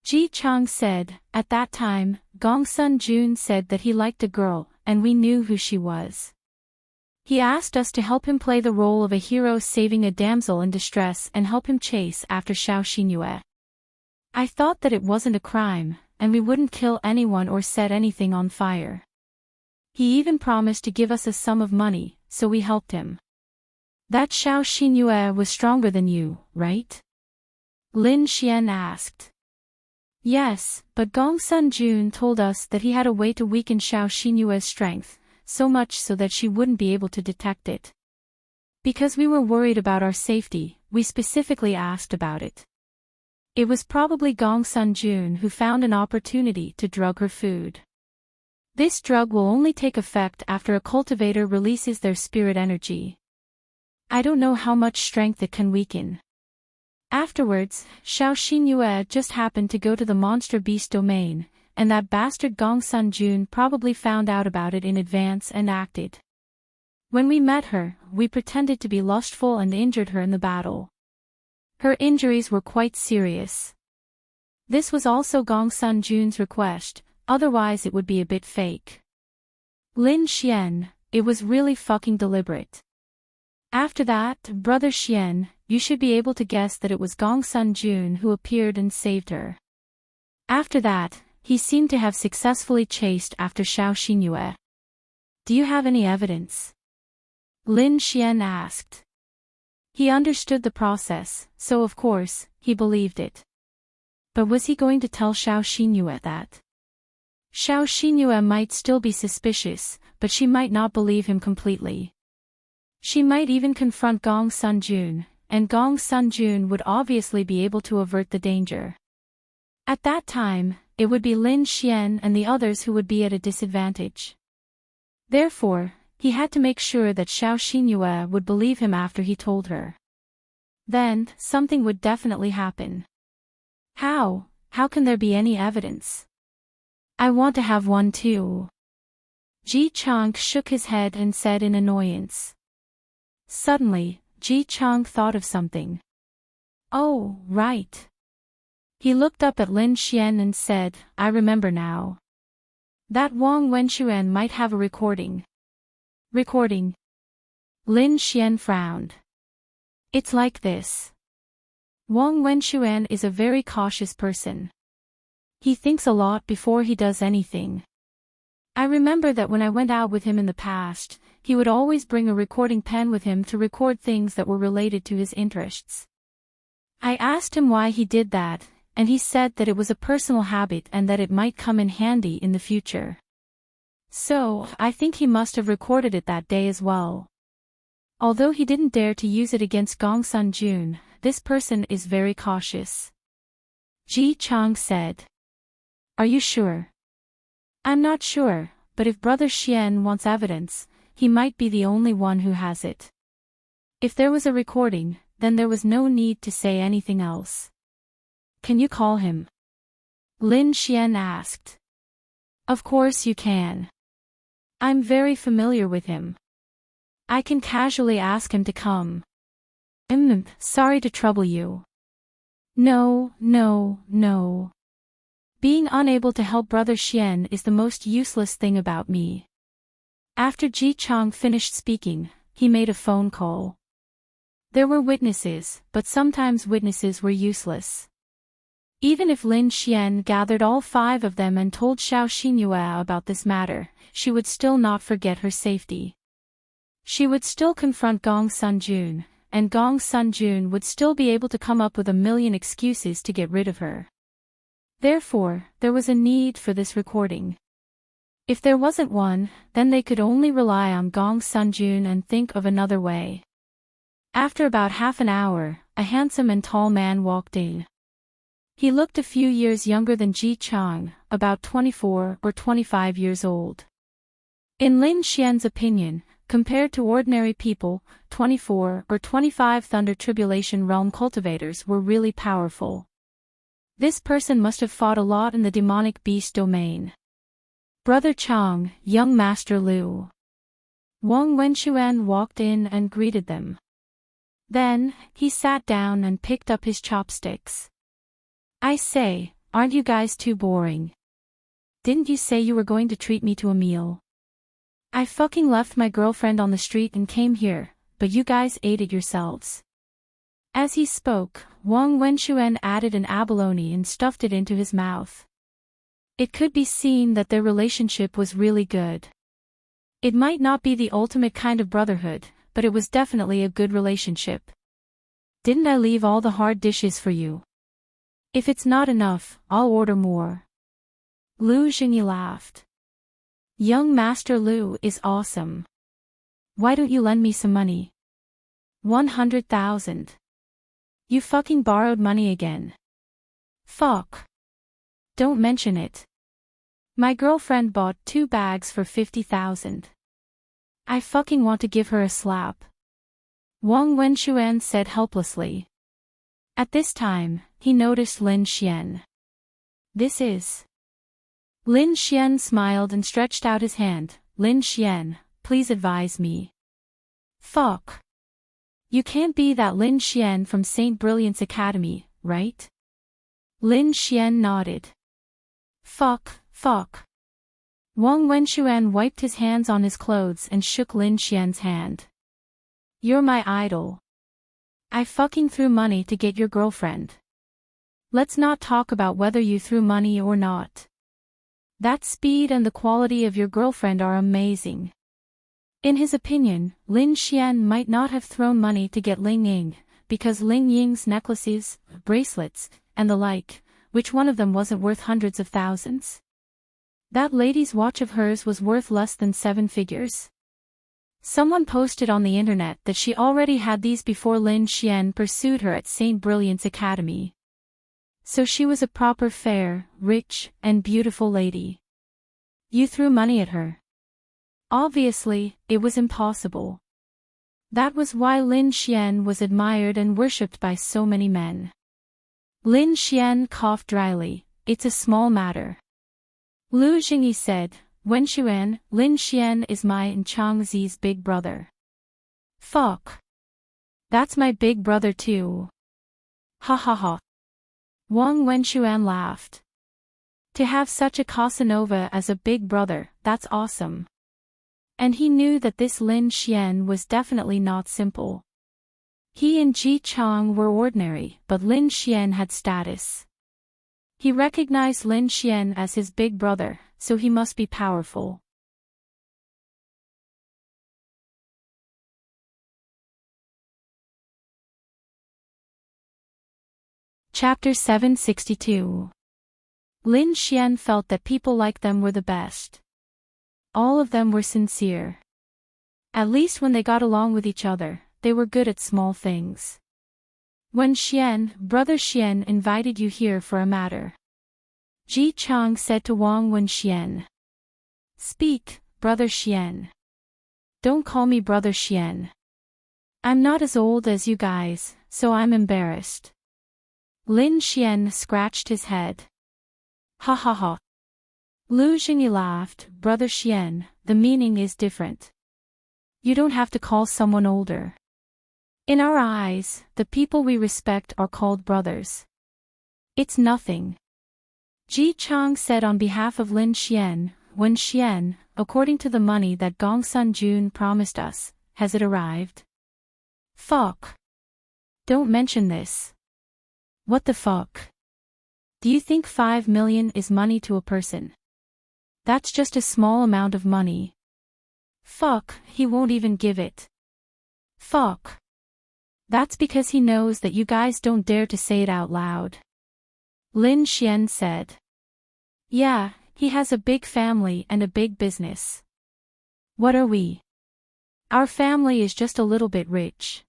S1: Ji Chang said, at that time, Gong Sun Jun said that he liked a girl, and we knew who she was. He asked us to help him play the role of a hero saving a damsel in distress and help him chase after Xiao Xinyue. I thought that it wasn't a crime, and we wouldn't kill anyone or set anything on fire. He even promised to give us a sum of money, so we helped him. That Xiao Xinyue was stronger than you, right? Lin Xian asked. Yes, but Gong Sun Jun told us that he had a way to weaken Xiao Xinyue's strength, so much so that she wouldn't be able to detect it. Because we were worried about our safety, we specifically asked about it. It was probably Gong Sun Jun who found an opportunity to drug her food. This drug will only take effect after a cultivator releases their spirit energy. I don't know how much strength it can weaken. Afterwards, Xiao Xinyue just happened to go to the monster beast domain, and that bastard Gong Sun Jun probably found out about it in advance and acted. When we met her, we pretended to be lustful and injured her in the battle. Her injuries were quite serious. This was also Gong Sun Jun's request, otherwise it would be a bit fake. Lin Xian, it was really fucking deliberate. After that, Brother Xian, you should be able to guess that it was Gong Sun Jun who appeared and saved her. After that, he seemed to have successfully chased after Xiao Xinyue. Do you have any evidence? Lin Xian asked. He understood the process, so of course, he believed it. But was he going to tell Xiao Xinyue that? Xiao Xinyue might still be suspicious, but she might not believe him completely. She might even confront Gong Sun Jun, and Gong Sun Jun would obviously be able to avert the danger. At that time, it would be Lin Xian and the others who would be at a disadvantage. Therefore, he had to make sure that Xiao Xinyue would believe him after he told her. Then, something would definitely happen. How? How can there be any evidence? I want to have one too. Ji Chang shook his head and said in annoyance. Suddenly, Ji Chang thought of something. Oh, right. He looked up at Lin Xian and said, I remember now. That Wang Wenxuan might have a recording. Recording? Lin Xian frowned. It's like this. Wang Wenxuan is a very cautious person. He thinks a lot before he does anything. I remember that when I went out with him in the past, he would always bring a recording pen with him to record things that were related to his interests. I asked him why he did that, and he said that it was a personal habit and that it might come in handy in the future. So, I think he must have recorded it that day as well. Although he didn't dare to use it against Gong Sun Jun, this person is very cautious. Ji Chang said. Are you sure? I'm not sure, but if Brother Xian wants evidence, he might be the only one who has it. If there was a recording, then there was no need to say anything else. Can you call him? Lin Xian asked. Of course you can. I'm very familiar with him. I can casually ask him to come. Sorry to trouble you. No. Being unable to help Brother Xian is the most useless thing about me. After Ji Chang finished speaking, he made a phone call. There were witnesses, but sometimes witnesses were useless. Even if Lin Xian gathered all 5 of them and told Xiao Xinyue about this matter, she would still not forget her safety. She would still confront Gong Sun Jun, and Gong Sun Jun would still be able to come up with a million excuses to get rid of her. Therefore, there was a need for this recording. If there wasn't one, then they could only rely on Gong Sun Jun and think of another way. After about half an hour, a handsome and tall man walked in. He looked a few years younger than Ji Chang, about 24 or 25 years old. In Lin Xian's opinion, compared to ordinary people, 24 or 25 Thunder Tribulation Realm cultivators were really powerful. This person must have fought a lot in the demonic beast domain. Brother Chang, young Master Liu. Wang Wenxuan walked in and greeted them. Then, he sat down and picked up his chopsticks. I say, aren't you guys too boring? Didn't you say you were going to treat me to a meal? I fucking left my girlfriend on the street and came here, but you guys ate it yourselves. As he spoke, Wang Wenxuan added an abalone and stuffed it into his mouth. It could be seen that their relationship was really good. It might not be the ultimate kind of brotherhood, but it was definitely a good relationship. Didn't I leave all the hard dishes for you? If it's not enough, I'll order more. Lu Xingyi laughed. Young Master Lu is awesome. Why don't you lend me some money? 100,000. You fucking borrowed money again. Fuck. Don't mention it. My girlfriend bought 2 bags for 50,000. I fucking want to give her a slap. Wang Wenxuan said helplessly. At this time, he noticed Lin Xian. This is. Lin Xian smiled and stretched out his hand. Lin Xian, please advise me. Fuck. You can't be that Lin Xian from St. Brilliant's Academy, right? Lin Xian nodded. Fuck. Wang Wenxuan wiped his hands on his clothes and shook Lin Xian's hand. You're my idol. I fucking threw money to get your girlfriend. Let's not talk about whether you threw money or not. That speed and the quality of your girlfriend are amazing. In his opinion, Lin Xian might not have thrown money to get Ling Ying, because Ling Ying's necklaces, bracelets, and the like, which one of them wasn't worth hundreds of thousands? That lady's watch of hers was worth less than 7 figures. Someone posted on the internet that she already had these before Lin Xian pursued her at St. Brilliant's Academy. So she was a proper fair, rich, and beautiful lady. You threw money at her. Obviously, it was impossible. That was why Lin Xian was admired and worshipped by so many men. Lin Xian coughed dryly. It's a small matter. Lu Xingyi said, Wenxuan, Lin Xian is my and Changzi's big brother. Fuck. That's my big brother too. Ha ha ha. Wang Wenxuan laughed. To have such a Casanova as a big brother, that's awesome. And he knew that this Lin Xian was definitely not simple. He and Ji Chang were ordinary, but Lin Xian had status. He recognized Lin Xian as his big brother, so he must be powerful. Chapter 762. Lin Xian felt that people like them were the best. All of them were sincere. At least when they got along with each other, they were good at small things. When Brother Xian invited you here for a matter. Ji Chang said to Wang Wenxian. Speak, Brother Xian. Don't call me Brother Xian. I'm not as old as you guys, so I'm embarrassed. Lin Xian scratched his head. Ha ha ha. Lu Xingyi laughed. Brother Xian, the meaning is different. You don't have to call someone older. In our eyes, the people we respect are called brothers. It's nothing. Ji Chang said on behalf of Lin Xian. When Xian, according to the money that Gongsun Jun promised us, has it arrived? Fuck. Don't mention this. What the fuck? Do you think 5 million is money to a person? That's just a small amount of money. Fuck, he won't even give it. Fuck. That's because he knows that you guys don't dare to say it out loud. Lin Xian said. Yeah, he has a big family and a big business. What are we? Our family is just a little bit rich.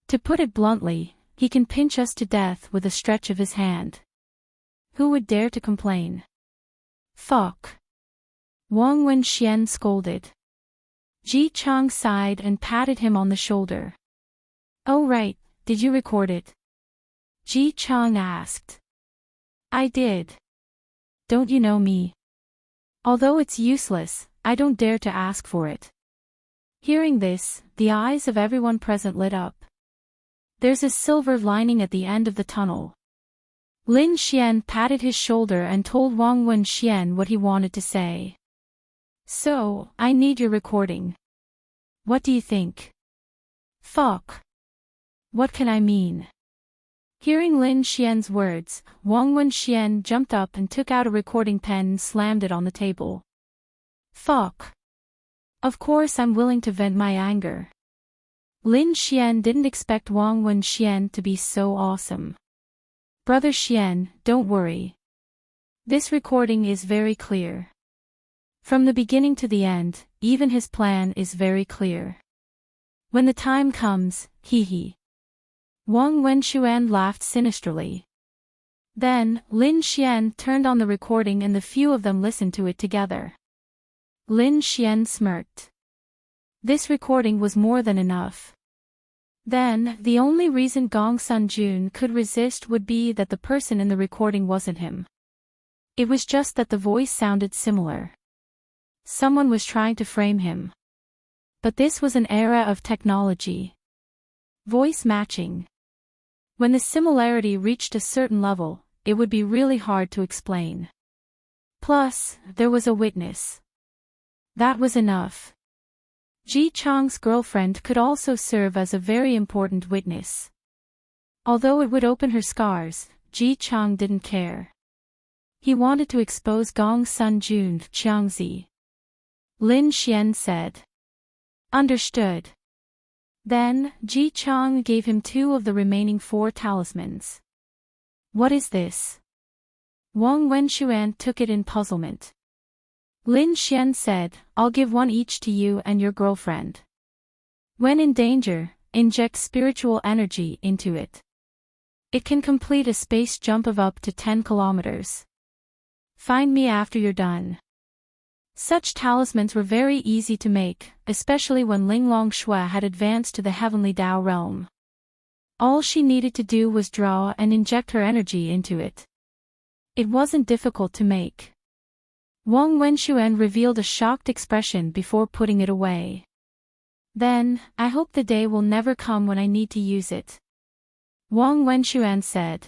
S1: To put it bluntly, he can pinch us to death with a stretch of his hand. Who would dare to complain? Fuck. Wang Wenxian scolded. Ji Chang sighed and patted him on the shoulder. Oh right, did you record it? Ji Chang asked. I did. Don't you know me? Although it's useless, I don't dare to ask for it. Hearing this, the eyes of everyone present lit up. There's a silver lining at the end of the tunnel. Lin Xian patted his shoulder and told Wang Wenxian what he wanted to say. So, I need your recording. What do you think? Fuck. What can I mean? Hearing Lin Xian's words, Wang Wenxian jumped up and took out a recording pen and slammed it on the table. Fuck. Of course I'm willing to vent my anger. Lin Xian didn't expect Wang Wenxian to be so awesome. Brother Xian, don't worry. This recording is very clear. From the beginning to the end, even his plan is very clear. When the time comes, hee. Wang Wenxian laughed sinisterly. Then, Lin Xian turned on the recording and the few of them listened to it together. Lin Xian smirked. This recording was more than enough. Then, the only reason Gong Sunjun could resist would be that the person in the recording wasn't him. It was just that the voice sounded similar. Someone was trying to frame him. But this was an era of technology. Voice matching. When the similarity reached a certain level, it would be really hard to explain. Plus, there was a witness. That was enough. Ji Chang's girlfriend could also serve as a very important witness. Although it would open her scars, Ji Chang didn't care. He wanted to expose Gong Sunjun Qiangzi. Lin Xian said. Understood. Then, Ji Chang gave him 2 of the remaining 4 talismans. What is this? Wang Wenxuan took it in puzzlement. Lin Xian said, I'll give 1 each to you and your girlfriend. When in danger, inject spiritual energy into it. It can complete a space jump of up to 10 kilometers. Find me after you're done. Such talismans were very easy to make, especially when Linglong Shui had advanced to the heavenly Dao realm. All she needed to do was draw and inject her energy into it. It wasn't difficult to make. Wang Wenxuan revealed a shocked expression before putting it away. Then, I hope the day will never come when I need to use it. Wang Wenxuan said.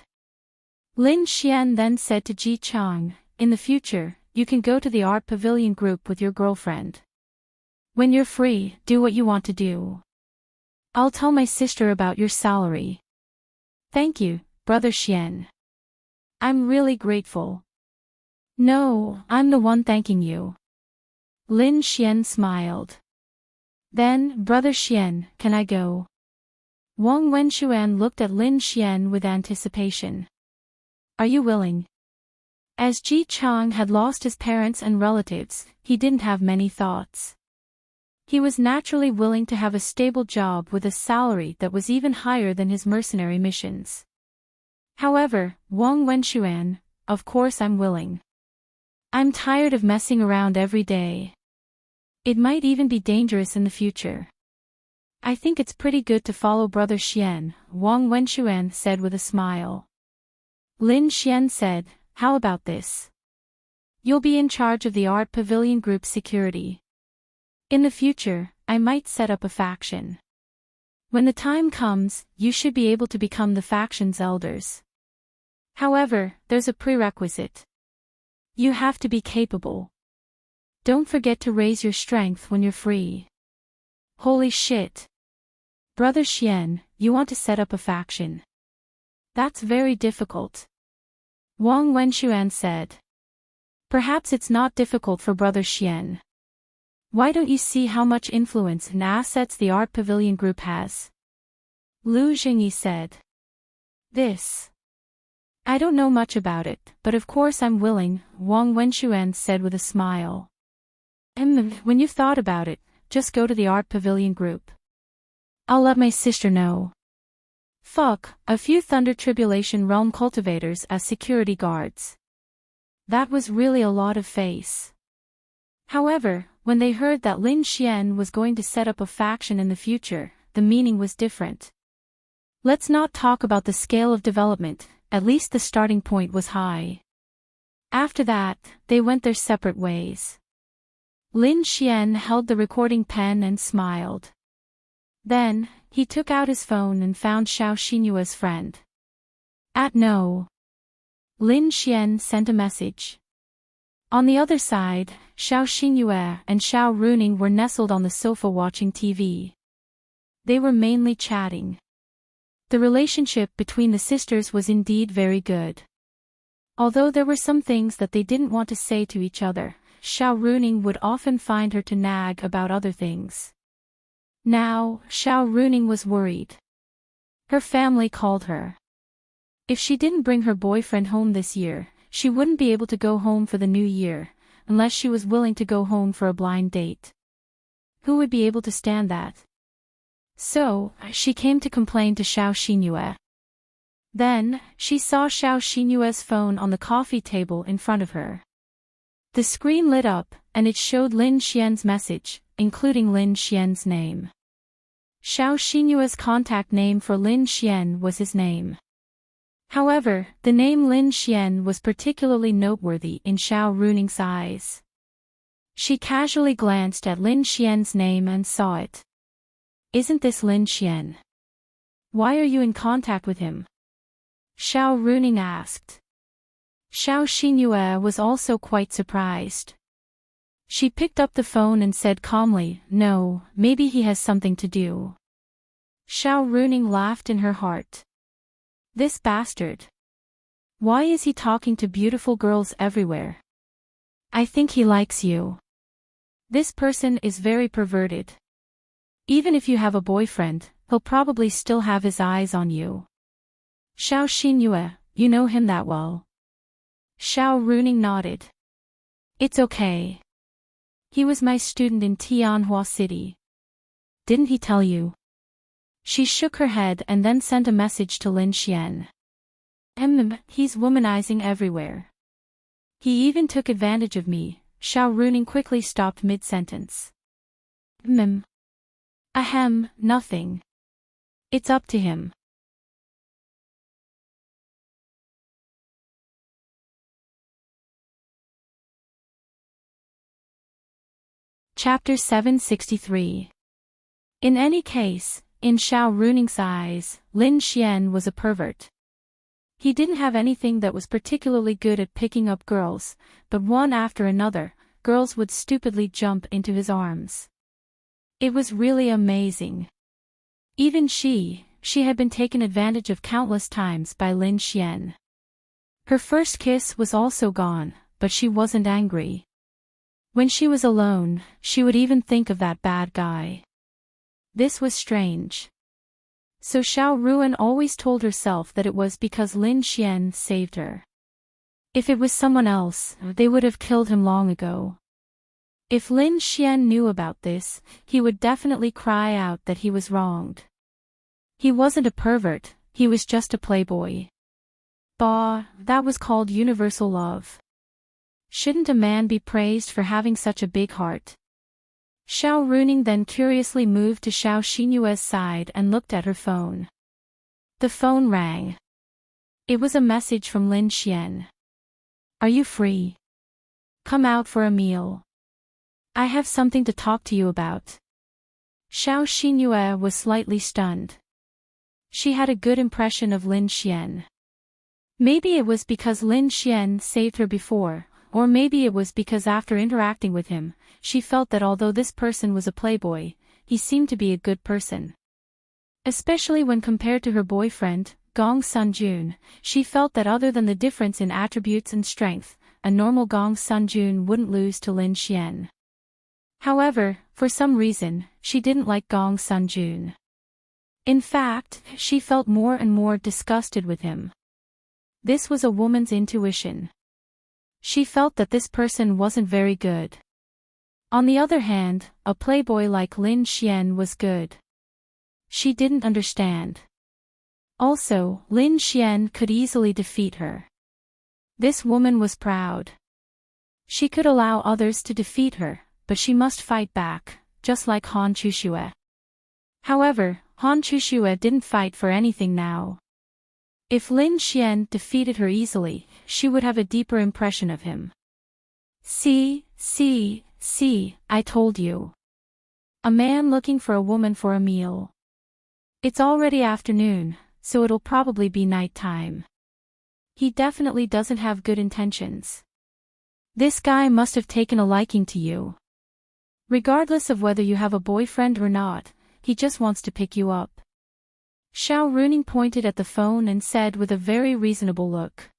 S1: Lin Xian then said to Ji Chang, in the future, you can go to the art pavilion group with your girlfriend. When you're free, do what you want to do. I'll tell my sister about your salary. Thank you, Brother Xian. I'm really grateful. No, I'm the one thanking you. Lin Xian smiled. Then, Brother Xian, can I go? Wang Wenxuan looked at Lin Xian with anticipation. Are you willing? As Ji Chang had lost his parents and relatives, he didn't have many thoughts. He was naturally willing to have a stable job with a salary that was even higher than his mercenary missions. However, Wang Wenxuan, of course I'm willing. I'm tired of messing around every day. It might even be dangerous in the future. I think it's pretty good to follow Brother Xian, Wang Wenxuan said with a smile. Lin Xian said, how about this? You'll be in charge of the art pavilion group security. In the future, I might set up a faction. When the time comes, you should be able to become the faction's elders. However, there's a prerequisite. You have to be capable. Don't forget to raise your strength when you're free. Holy shit. Brother Xian, you want to set up a faction? That's very difficult. Wang Wenxuan said. Perhaps it's not difficult for Brother Xian. Why don't you see how much influence and assets the art pavilion group has? Lu Jingyi said. This. I don't know much about it, but of course I'm willing, Wang Wenxuan said with a smile. When you've thought about it, just go to the art pavilion group. I'll let my sister know. Fuck, a few Thunder Tribulation Realm cultivators as security guards. That was really a lot of face. However, when they heard that Lin Xian was going to set up a faction in the future, the meaning was different. Let's not talk about the scale of development. At least the starting point was high. After that, they went their separate ways. Lin Xian held the recording pen and smiled. Then, he took out his phone and found Xiao Xinyue's friend. No. Lin Xian sent a message. On the other side, Xiao Xinyue and Xiao Runing were nestled on the sofa watching TV. They were mainly chatting. The relationship between the sisters was indeed very good. Although there were some things that they didn't want to say to each other, Xiao Runing would often find her to nag about other things. Now, Xiao Runing was worried. Her family called her. If she didn't bring her boyfriend home this year, she wouldn't be able to go home for the new year, unless she was willing to go home for a blind date. Who would be able to stand that? So, she came to complain to Xiao Xinyue. Then, she saw Xiao Xinyue's phone on the coffee table in front of her. The screen lit up, and it showed Lin Xian's message, including Lin Xian's name. Xiao Xinyue's contact name for Lin Xian was his name. However, the name Lin Xian was particularly noteworthy in Xiao Runing's eyes. She casually glanced at Lin Xian's name and saw it. Isn't this Lin Xian? Why are you in contact with him? Xiao Runing asked. Xiao Xinyue was also quite surprised. She picked up the phone and said calmly, "No, maybe he has something to do." Xiao Runing laughed in her heart. This bastard. Why is he talking to beautiful girls everywhere? I think he likes you. This person is very perverted. Even if you have a boyfriend, he'll probably still have his eyes on you. Xiao Xinyue, you know him that well. Xiao Runing nodded. It's okay. He was my student in Tianhua City. Didn't he tell you? She shook her head and then sent a message to Lin Xian. He's womanizing everywhere. He even took advantage of me. Xiao Runing quickly stopped mid-sentence. Nothing. It's up to him. Chapter 763. In any case, in Xiao Runing's eyes, Lin Xian was a pervert. He didn't have anything that was particularly good at picking up girls, but one after another, girls would stupidly jump into his arms. It was really amazing. Even she had been taken advantage of countless times by Lin Xian. Her first kiss was also gone, but she wasn't angry. When she was alone, she would even think of that bad guy. This was strange. So Xiao Ruan always told herself that it was because Lin Xian saved her. If it was someone else, they would have killed him long ago. If Lin Xian knew about this, he would definitely cry out that he was wronged. He wasn't a pervert, he was just a playboy. Bah, that was called universal love. Shouldn't a man be praised for having such a big heart? Xiao Runing then curiously moved to Xiao Xinyue's side and looked at her phone. The phone rang. It was a message from Lin Xian. Are you free? Come out for a meal. I have something to talk to you about. Xiao Xinyue was slightly stunned. She had a good impression of Lin Xian. Maybe it was because Lin Xian saved her before, or maybe it was because after interacting with him, she felt that although this person was a playboy, he seemed to be a good person. Especially when compared to her boyfriend, Gong Sunjun, she felt that other than the difference in attributes and strength, a normal Gong Sunjun wouldn't lose to Lin Xian. However, for some reason, she didn't like Gong Sunjun. In fact, she felt more and more disgusted with him. This was a woman's intuition. She felt that this person wasn't very good. On the other hand, a playboy like Lin Xian was good. She didn't understand. Also, Lin Xian could easily defeat her. This woman was proud. She could allow others to defeat her, but she must fight back, just like Han Chuxue. However, Han Chuxue didn't fight for anything now. If Lin Xian defeated her easily, she would have a deeper impression of him. See, See, I told you. A man looking for a woman for a meal. It's already afternoon, so it'll probably be night time. He definitely doesn't have good intentions. This guy must have taken a liking to you. Regardless of whether you have a boyfriend or not, he just wants to pick you up. Xiao Runing pointed at the phone and said with a very reasonable look.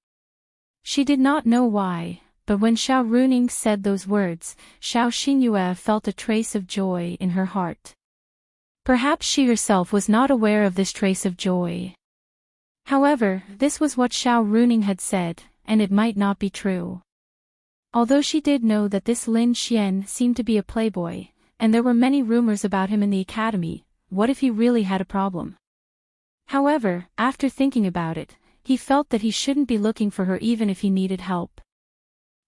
S1: She did not know why, but when Xiao Runing said those words, Xiao Xinyue felt a trace of joy in her heart. Perhaps she herself was not aware of this trace of joy. However, this was what Xiao Runing had said, and it might not be true. Although she did know that this Lin Xian seemed to be a playboy, and there were many rumors about him in the academy, what if he really had a problem? However, after thinking about it, he felt that he shouldn't be looking for her even if he needed help.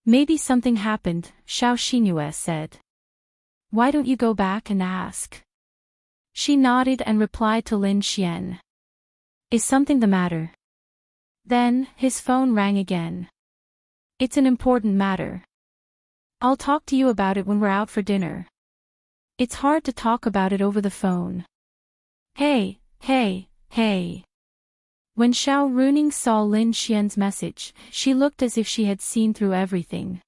S1: Maybe something happened, Xiao Xinyue said. Why don't you go back and ask? She nodded and replied to Lin Xian. Is something the matter? Then, his phone rang again. It's an important matter. I'll talk to you about it when we're out for dinner. It's hard to talk about it over the phone. Hey. When Xiao Runing saw Lin Xian's message, she looked as if she had seen through everything.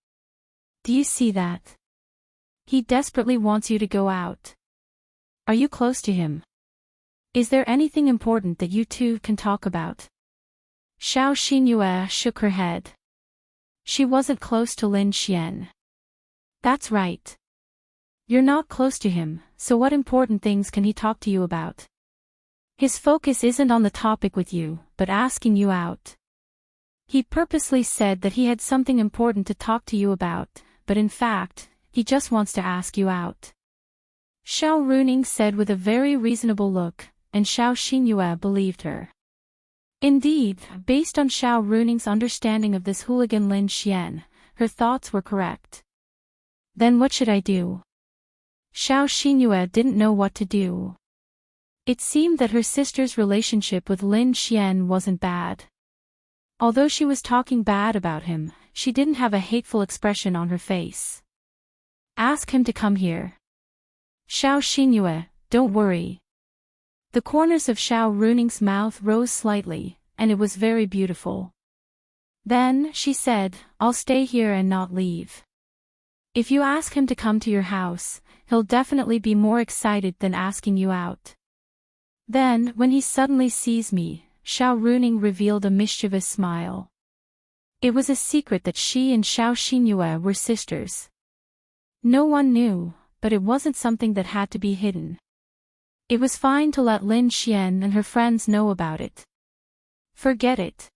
S1: Do you see that? He desperately wants you to go out. Are you close to him? Is there anything important that you two can talk about? Xiao Xinyue shook her head. She wasn't close to Lin Xian. That's right. You're not close to him, so what important things can he talk to you about? His focus isn't on the topic with you, but asking you out. He purposely said that he had something important to talk to you about, but in fact, he just wants to ask you out. Xiao Runing said with a very reasonable look, and Xiao Xinyue believed her. Indeed, based on Xiao Runing's understanding of this hooligan Lin Xian, her thoughts were correct. Then what should I do? Xiao Xinyue didn't know what to do. It seemed that her sister's relationship with Lin Xian wasn't bad. Although she was talking bad about him, she didn't have a hateful expression on her face. Ask him to come here. Xiao Xinyue, don't worry. The corners of Xiao Runing's mouth rose slightly, and it was very beautiful. Then, she said, I'll stay here and not leave. If you ask him to come to your house, he'll definitely be more excited than asking you out. Then, when he suddenly sees me, Xiao Runing revealed a mischievous smile. It was a secret that she and Xiao Xinyue were sisters. No one knew, but it wasn't something that had to be hidden. It was fine to let Lin Xian and her friends know about it. Forget it.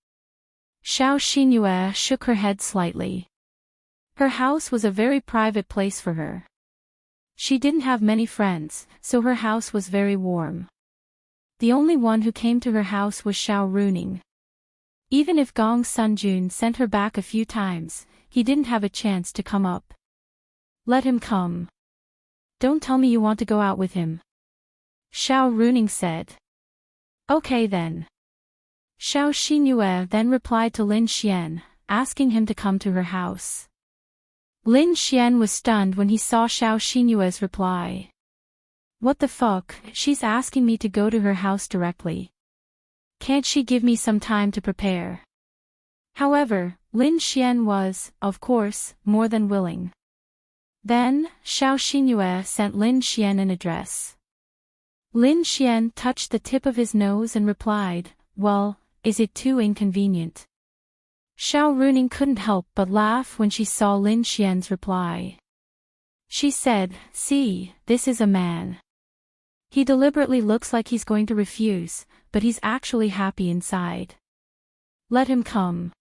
S1: Xiao Xinyue shook her head slightly. Her house was a very private place for her. She didn't have many friends, so her house was very warm. The only one who came to her house was Xiao Runing. Even if Gong Sunjun sent her back a few times, he didn't have a chance to come up. Let him come. Don't tell me you want to go out with him. Xiao Runing said. Okay then. Xiao Xinyue then replied to Lin Xian, asking him to come to her house. Lin Xian was stunned when he saw Xiao Xinyue's reply. What the fuck, she's asking me to go to her house directly. Can't she give me some time to prepare? However, Lin Xian was, of course, more than willing. Then, Xiao Xinyue sent Lin Xian an address. Lin Xian touched the tip of his nose and replied, well, is it too inconvenient? Xiao Runing couldn't help but laugh when she saw Lin Xian's reply. She said, see, this is a man. He deliberately looks like he's going to refuse, but he's actually happy inside. Let him come.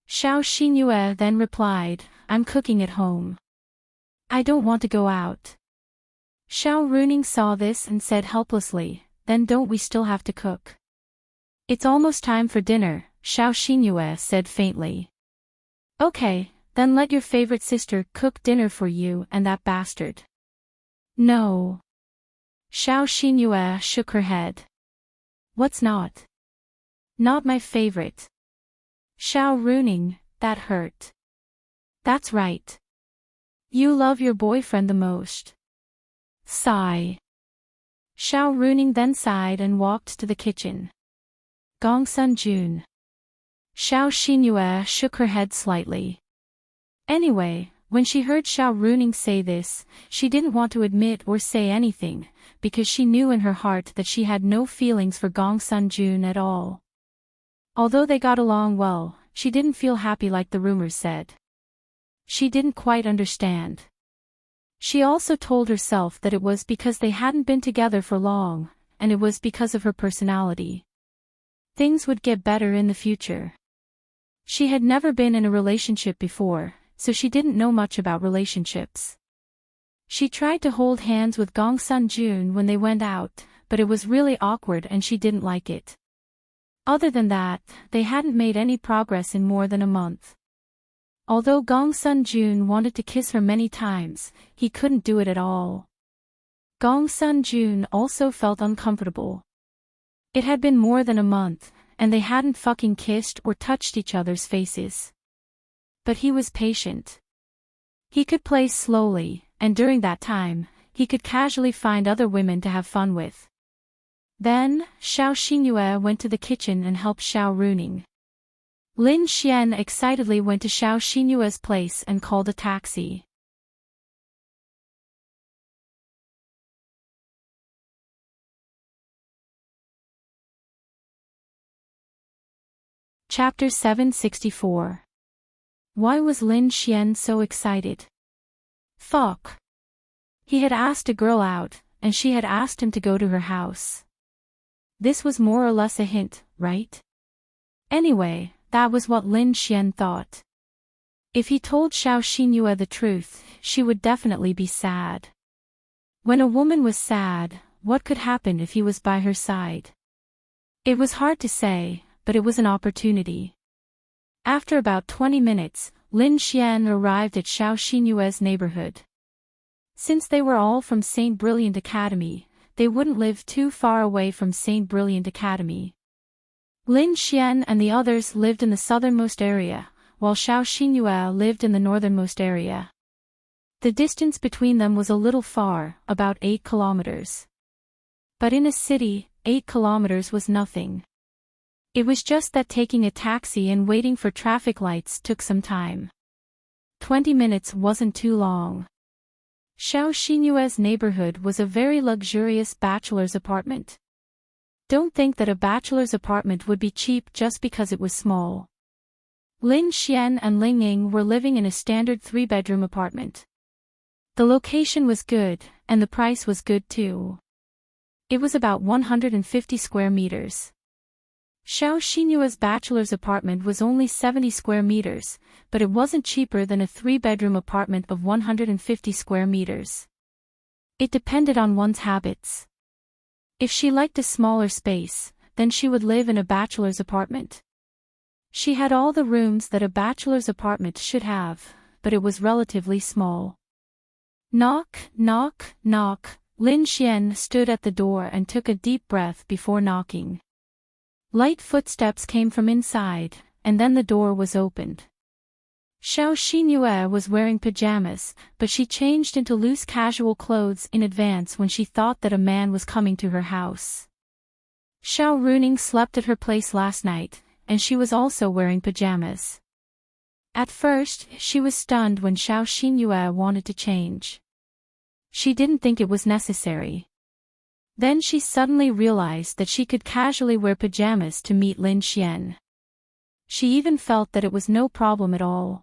S1: Xiao Xinyue then replied, I'm cooking at home. I don't want to go out. Xiao Runing saw this and said helplessly, then don't we still have to cook? It's almost time for dinner, Xiao Xinyue said faintly. Okay, then let your favorite sister cook dinner for you and that bastard. No. Xiao Xinyue shook her head. What's not? Not my favorite. Xiao Runing, that hurt. That's right. You love your boyfriend the most. Sigh. Xiao Runing then sighed and walked to the kitchen. Gong Sun Jun. Xiao Xinyue shook her head slightly. Anyway, when she heard Xiao Runing say this, she didn't want to admit or say anything, because she knew in her heart that she had no feelings for Gong Sun Jun at all. Although they got along well, she didn't feel happy like the rumors said. She didn't quite understand. She also told herself that it was because they hadn't been together for long, and it was because of her personality. Things would get better in the future. She had never been in a relationship before, so she didn't know much about relationships. She tried to hold hands with Gong Sun Jun when they went out, but it was really awkward and she didn't like it. Other than that, they hadn't made any progress in more than a month. Although Gong Sun Jun wanted to kiss her many times, he couldn't do it at all. Gong Sun Jun also felt uncomfortable. It had been more than a month, and they hadn't fucking kissed or touched each other's faces. But he was patient. He could play slowly, and during that time, he could casually find other women to have fun with. Then, Xiao Xinyue went to the kitchen and helped Xiao Runing. Lin Xian excitedly went to Xiao Xinyue's place and called a taxi. Chapter 764. Why was Lin Xian so excited? Fuck. He had asked a girl out, and she had asked him to go to her house. This was more or less a hint, right? Anyway, that was what Lin Xian thought. If he told Xiao Xinyue the truth, she would definitely be sad. When a woman was sad, what could happen if he was by her side? It was hard to say, but it was an opportunity. After about 20 minutes, Lin Xian arrived at Xiao Xinyue's neighborhood. Since they were all from St. Brilliant Academy, they wouldn't live too far away from St. Brilliant Academy. Lin Xian and the others lived in the southernmost area, while Xiao Xinyue lived in the northernmost area. The distance between them was a little far, about 8 kilometers. But in a city, 8 kilometers was nothing. It was just that taking a taxi and waiting for traffic lights took some time. 20 minutes wasn't too long. Xiao Xinyue's neighborhood was a very luxurious bachelor's apartment. Don't think that a bachelor's apartment would be cheap just because it was small. Lin Xian and Ling Ying were living in a standard 3-bedroom apartment. The location was good, and the price was good too. It was about 150 square meters. Xiao Xinyue's bachelor's apartment was only 70 square meters, but it wasn't cheaper than a 3-bedroom apartment of 150 square meters. It depended on one's habits. If she liked a smaller space, then she would live in a bachelor's apartment. She had all the rooms that a bachelor's apartment should have, but it was relatively small. Knock, knock, knock. Lin Xian stood at the door and took a deep breath before knocking. Light footsteps came from inside, and then the door was opened. Xiao Xinyue was wearing pajamas, but she changed into loose casual clothes in advance when she thought that a man was coming to her house. Xiao Runing slept at her place last night, and she was also wearing pajamas. At first, she was stunned when Xiao Xinyue wanted to change. She didn't think it was necessary. Then she suddenly realized that she could casually wear pajamas to meet Lin Xian. She even felt that it was no problem at all.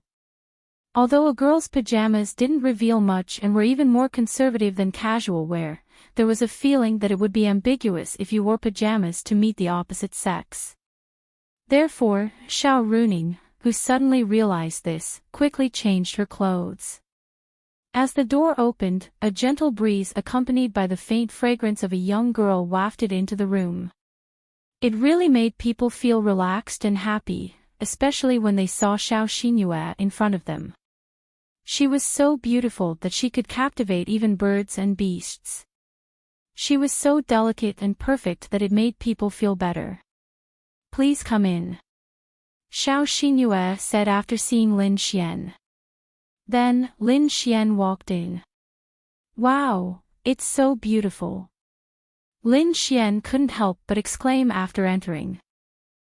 S1: Although a girl's pajamas didn't reveal much and were even more conservative than casual wear, there was a feeling that it would be ambiguous if you wore pajamas to meet the opposite sex. Therefore, Xiao Runing, who suddenly realized this, quickly changed her clothes. As the door opened, a gentle breeze accompanied by the faint fragrance of a young girl wafted into the room. It really made people feel relaxed and happy, especially when they saw Xiao Xinyue in front of them. She was so beautiful that she could captivate even birds and beasts. She was so delicate and perfect that it made people feel better. "Please come in," Xiao Xinyue said after seeing Lin Xian. Then, Lin Xian walked in. Wow, it's so beautiful. Lin Xian couldn't help but exclaim after entering.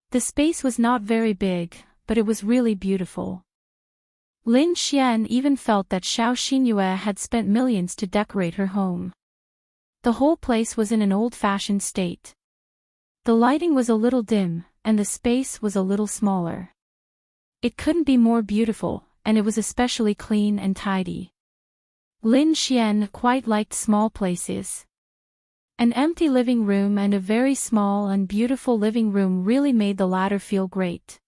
S1: The space was not very big, but it was really beautiful. Lin Xian even felt that Xiao Xinyue had spent millions to decorate her home. The whole place was in an old-fashioned state. The lighting was a little dim, and the space was a little smaller. It couldn't be more beautiful, and it was especially clean and tidy. Lin Xian quite liked small places. An empty living room and a very small and beautiful living room really made the latter feel great.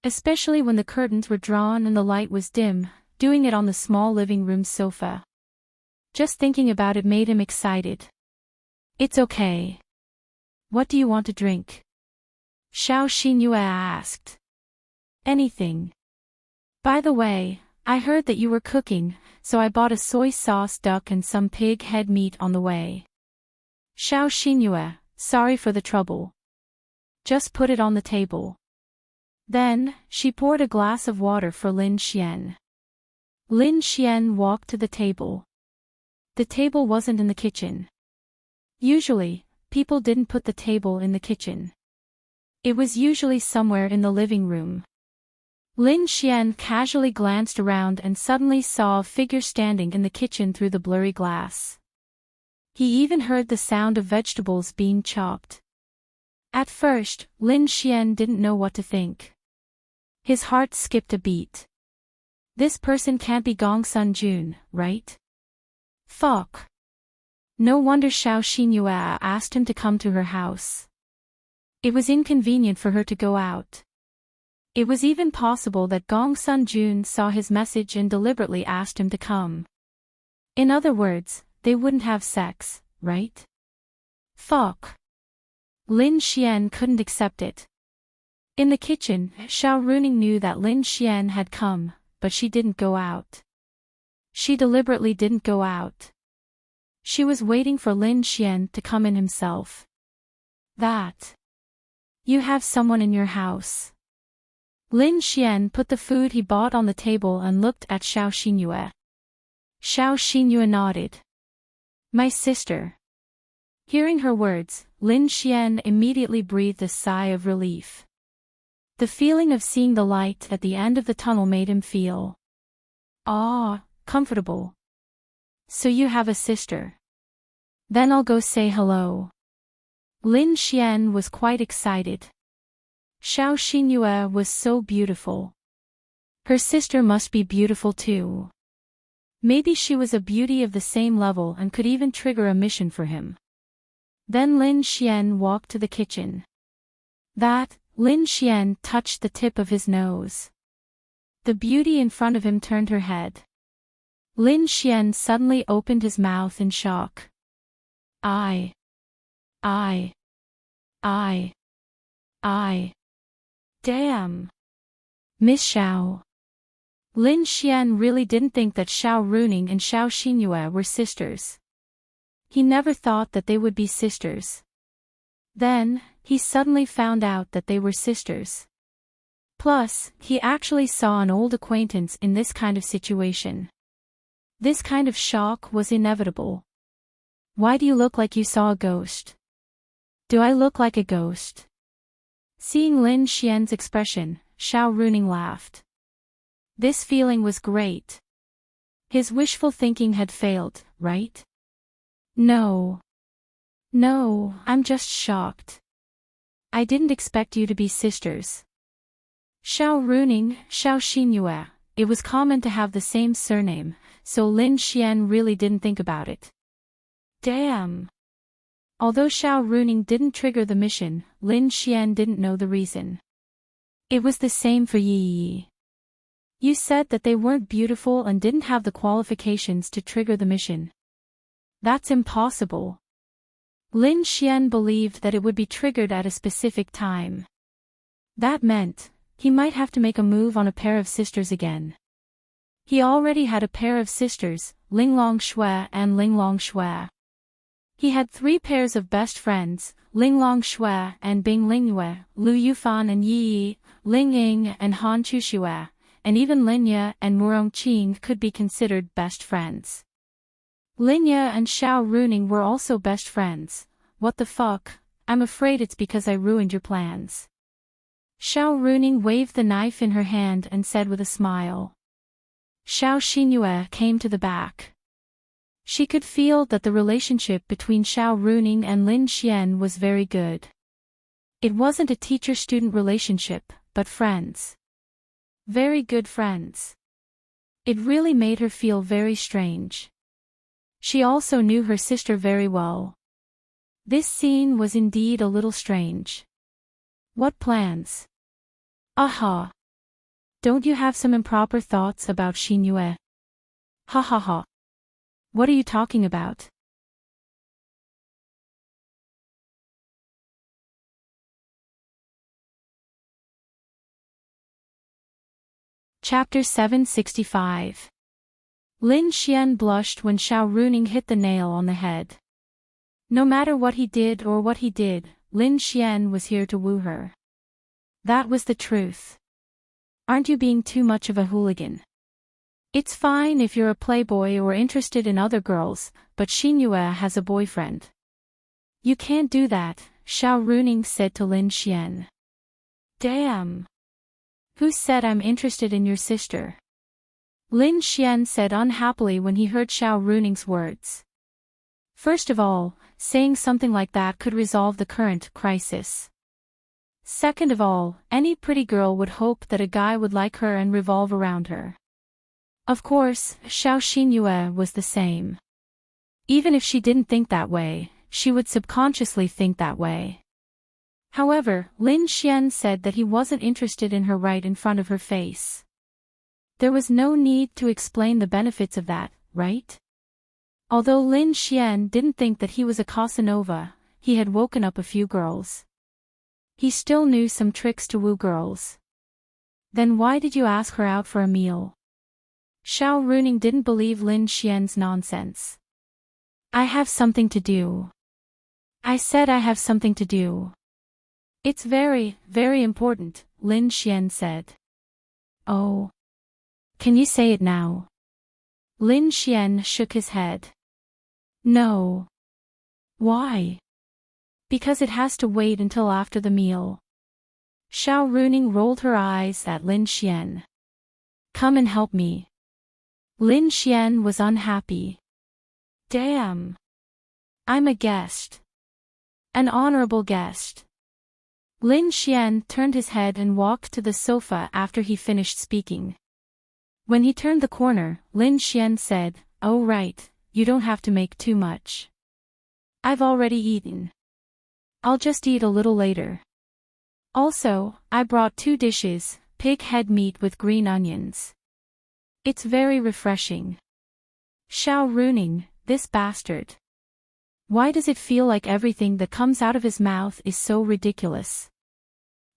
S1: Especially when the curtains were drawn and the light was dim, doing it on the small living room sofa. Just thinking about it made him excited. It's okay. What do you want to drink? Xiao Xinyue asked. Anything. By the way, I heard that you were cooking, so I bought a soy sauce duck and some pig head meat on the way. Xiao Xinyue, sorry for the trouble. Just put it on the table. Then, she poured a glass of water for Lin Xian. Lin Xian walked to the table. The table wasn't in the kitchen. Usually, people didn't put the table in the kitchen. It was usually somewhere in the living room. Lin Xian casually glanced around and suddenly saw a figure standing in the kitchen through the blurry glass. He even heard the sound of vegetables being chopped. At first, Lin Xian didn't know what to think. His heart skipped a beat. This person can't be Gong Sun Jun, right? Fuck. No wonder Xiao Xinyue asked him to come to her house. It was inconvenient for her to go out. It was even possible that Gong Sun Jun saw his message and deliberately asked him to come. In other words, they wouldn't have sex, right? Fuck. Lin Xian couldn't accept it. In the kitchen, Heartwarming knew that Lin Xian had come, but she didn't go out. She deliberately didn't go out. She was waiting for Lin Xian to come in himself. That. You have someone in your house. Lin Xian put the food he bought on the table and looked at Xiao Xinyue. Xiao Xinyue nodded. My sister. Hearing her words, Lin Xian immediately breathed a sigh of relief. The feeling of seeing the light at the end of the tunnel made him feel comfortable. So you have a sister. Then I'll go say hello. Lin Xian was quite excited. Xiao Xinyue was so beautiful. Her sister must be beautiful too. Maybe she was a beauty of the same level and could even trigger a mission for him. Then Lin Xian walked to the kitchen. Lin Xian touched the tip of his nose. The beauty in front of him turned her head. Lin Xian suddenly opened his mouth in shock. I. Damn. Miss Xiao. Lin Xian really didn't think that Heartwarming and Xiao Xinyue were sisters. He never thought that they would be sisters. Then, he suddenly found out that they were sisters. Plus, he actually saw an old acquaintance in this kind of situation. This kind of shock was inevitable. Why do you look like you saw a ghost? Do I look like a ghost? Seeing Lin Xian's expression, Heartwarming laughed. This feeling was great. His wishful thinking had failed, right? No, I'm just shocked. I didn't expect you to be sisters. Heartwarming, Xiao Xinyue, it was common to have the same surname, so Lin Xian really didn't think about it. Damn. Although Heartwarming didn't trigger the mission, Lin Xian didn't know the reason. It was the same for Yi. You said that they weren't beautiful and didn't have the qualifications to trigger the mission. That's impossible. Lin Xian believed that it would be triggered at a specific time. That meant, he might have to make a move on a pair of sisters again. He already had a pair of sisters, Linglong Shui and Linglong Shui. He had 3 pairs of best friends, Linglong Shui and Bing Lingyue, Lu Yufan and Yi, Ling Ying and Han Chuxue, and even Linya and Murongqing could be considered best friends. Linya and Xiao Runing were also best friends. What the fuck? I'm afraid it's because I ruined your plans. Xiao Runing waved the knife in her hand and said with a smile. Xiao Xinyue came to the back. She could feel that the relationship between Xiao Runing and Lin Xian was very good. It wasn't a teacher-student relationship, but friends. Very good friends. It really made her feel very strange. She also knew her sister very well. This scene was indeed a little strange. What plans? Aha! Don't you have some improper thoughts about Xinyue? Ha ha ha. What are you talking about? Chapter 765. Lin Xian blushed when Xiao Runing hit the nail on the head. No matter what he did, Lin Xian was here to woo her. That was the truth. Aren't you being too much of a hooligan? It's fine if you're a playboy or interested in other girls, but Xinyue has a boyfriend. You can't do that, Xiao Runing said to Lin Xian. Damn. Who said I'm interested in your sister? Lin Xian said unhappily when he heard Xiao Runing's words. First of all, saying something like that could resolve the current crisis. Second of all, any pretty girl would hope that a guy would like her and revolve around her. Of course, Xiao Xinyue was the same. Even if she didn't think that way, she would subconsciously think that way. However, Lin Xian said that he wasn't interested in her right in front of her face. There was no need to explain the benefits of that, right? Although Lin Xian didn't think that he was a Casanova, he had woken up a few girls. He still knew some tricks to woo girls. Then why did you ask her out for a meal? Xiao Runing didn't believe Lin Xian's nonsense. I have something to do. I said I have something to do. It's very, very important, Lin Xian said. Oh. Can you say it now? Lin Xian shook his head. No. Why? Because it has to wait until after the meal. Xiao Runing rolled her eyes at Lin Xian. Come and help me. Lin Xian was unhappy. Damn. I'm a guest. An honorable guest. Lin Xian turned his head and walked to the sofa after he finished speaking. When he turned the corner, Lin Xian said, "Oh right, you don't have to make too much. I've already eaten. I'll just eat a little later. Also, I brought 2 dishes, pig head meat with green onions. It's very refreshing." Xiao Runing, this bastard. Why does it feel like everything that comes out of his mouth is so ridiculous?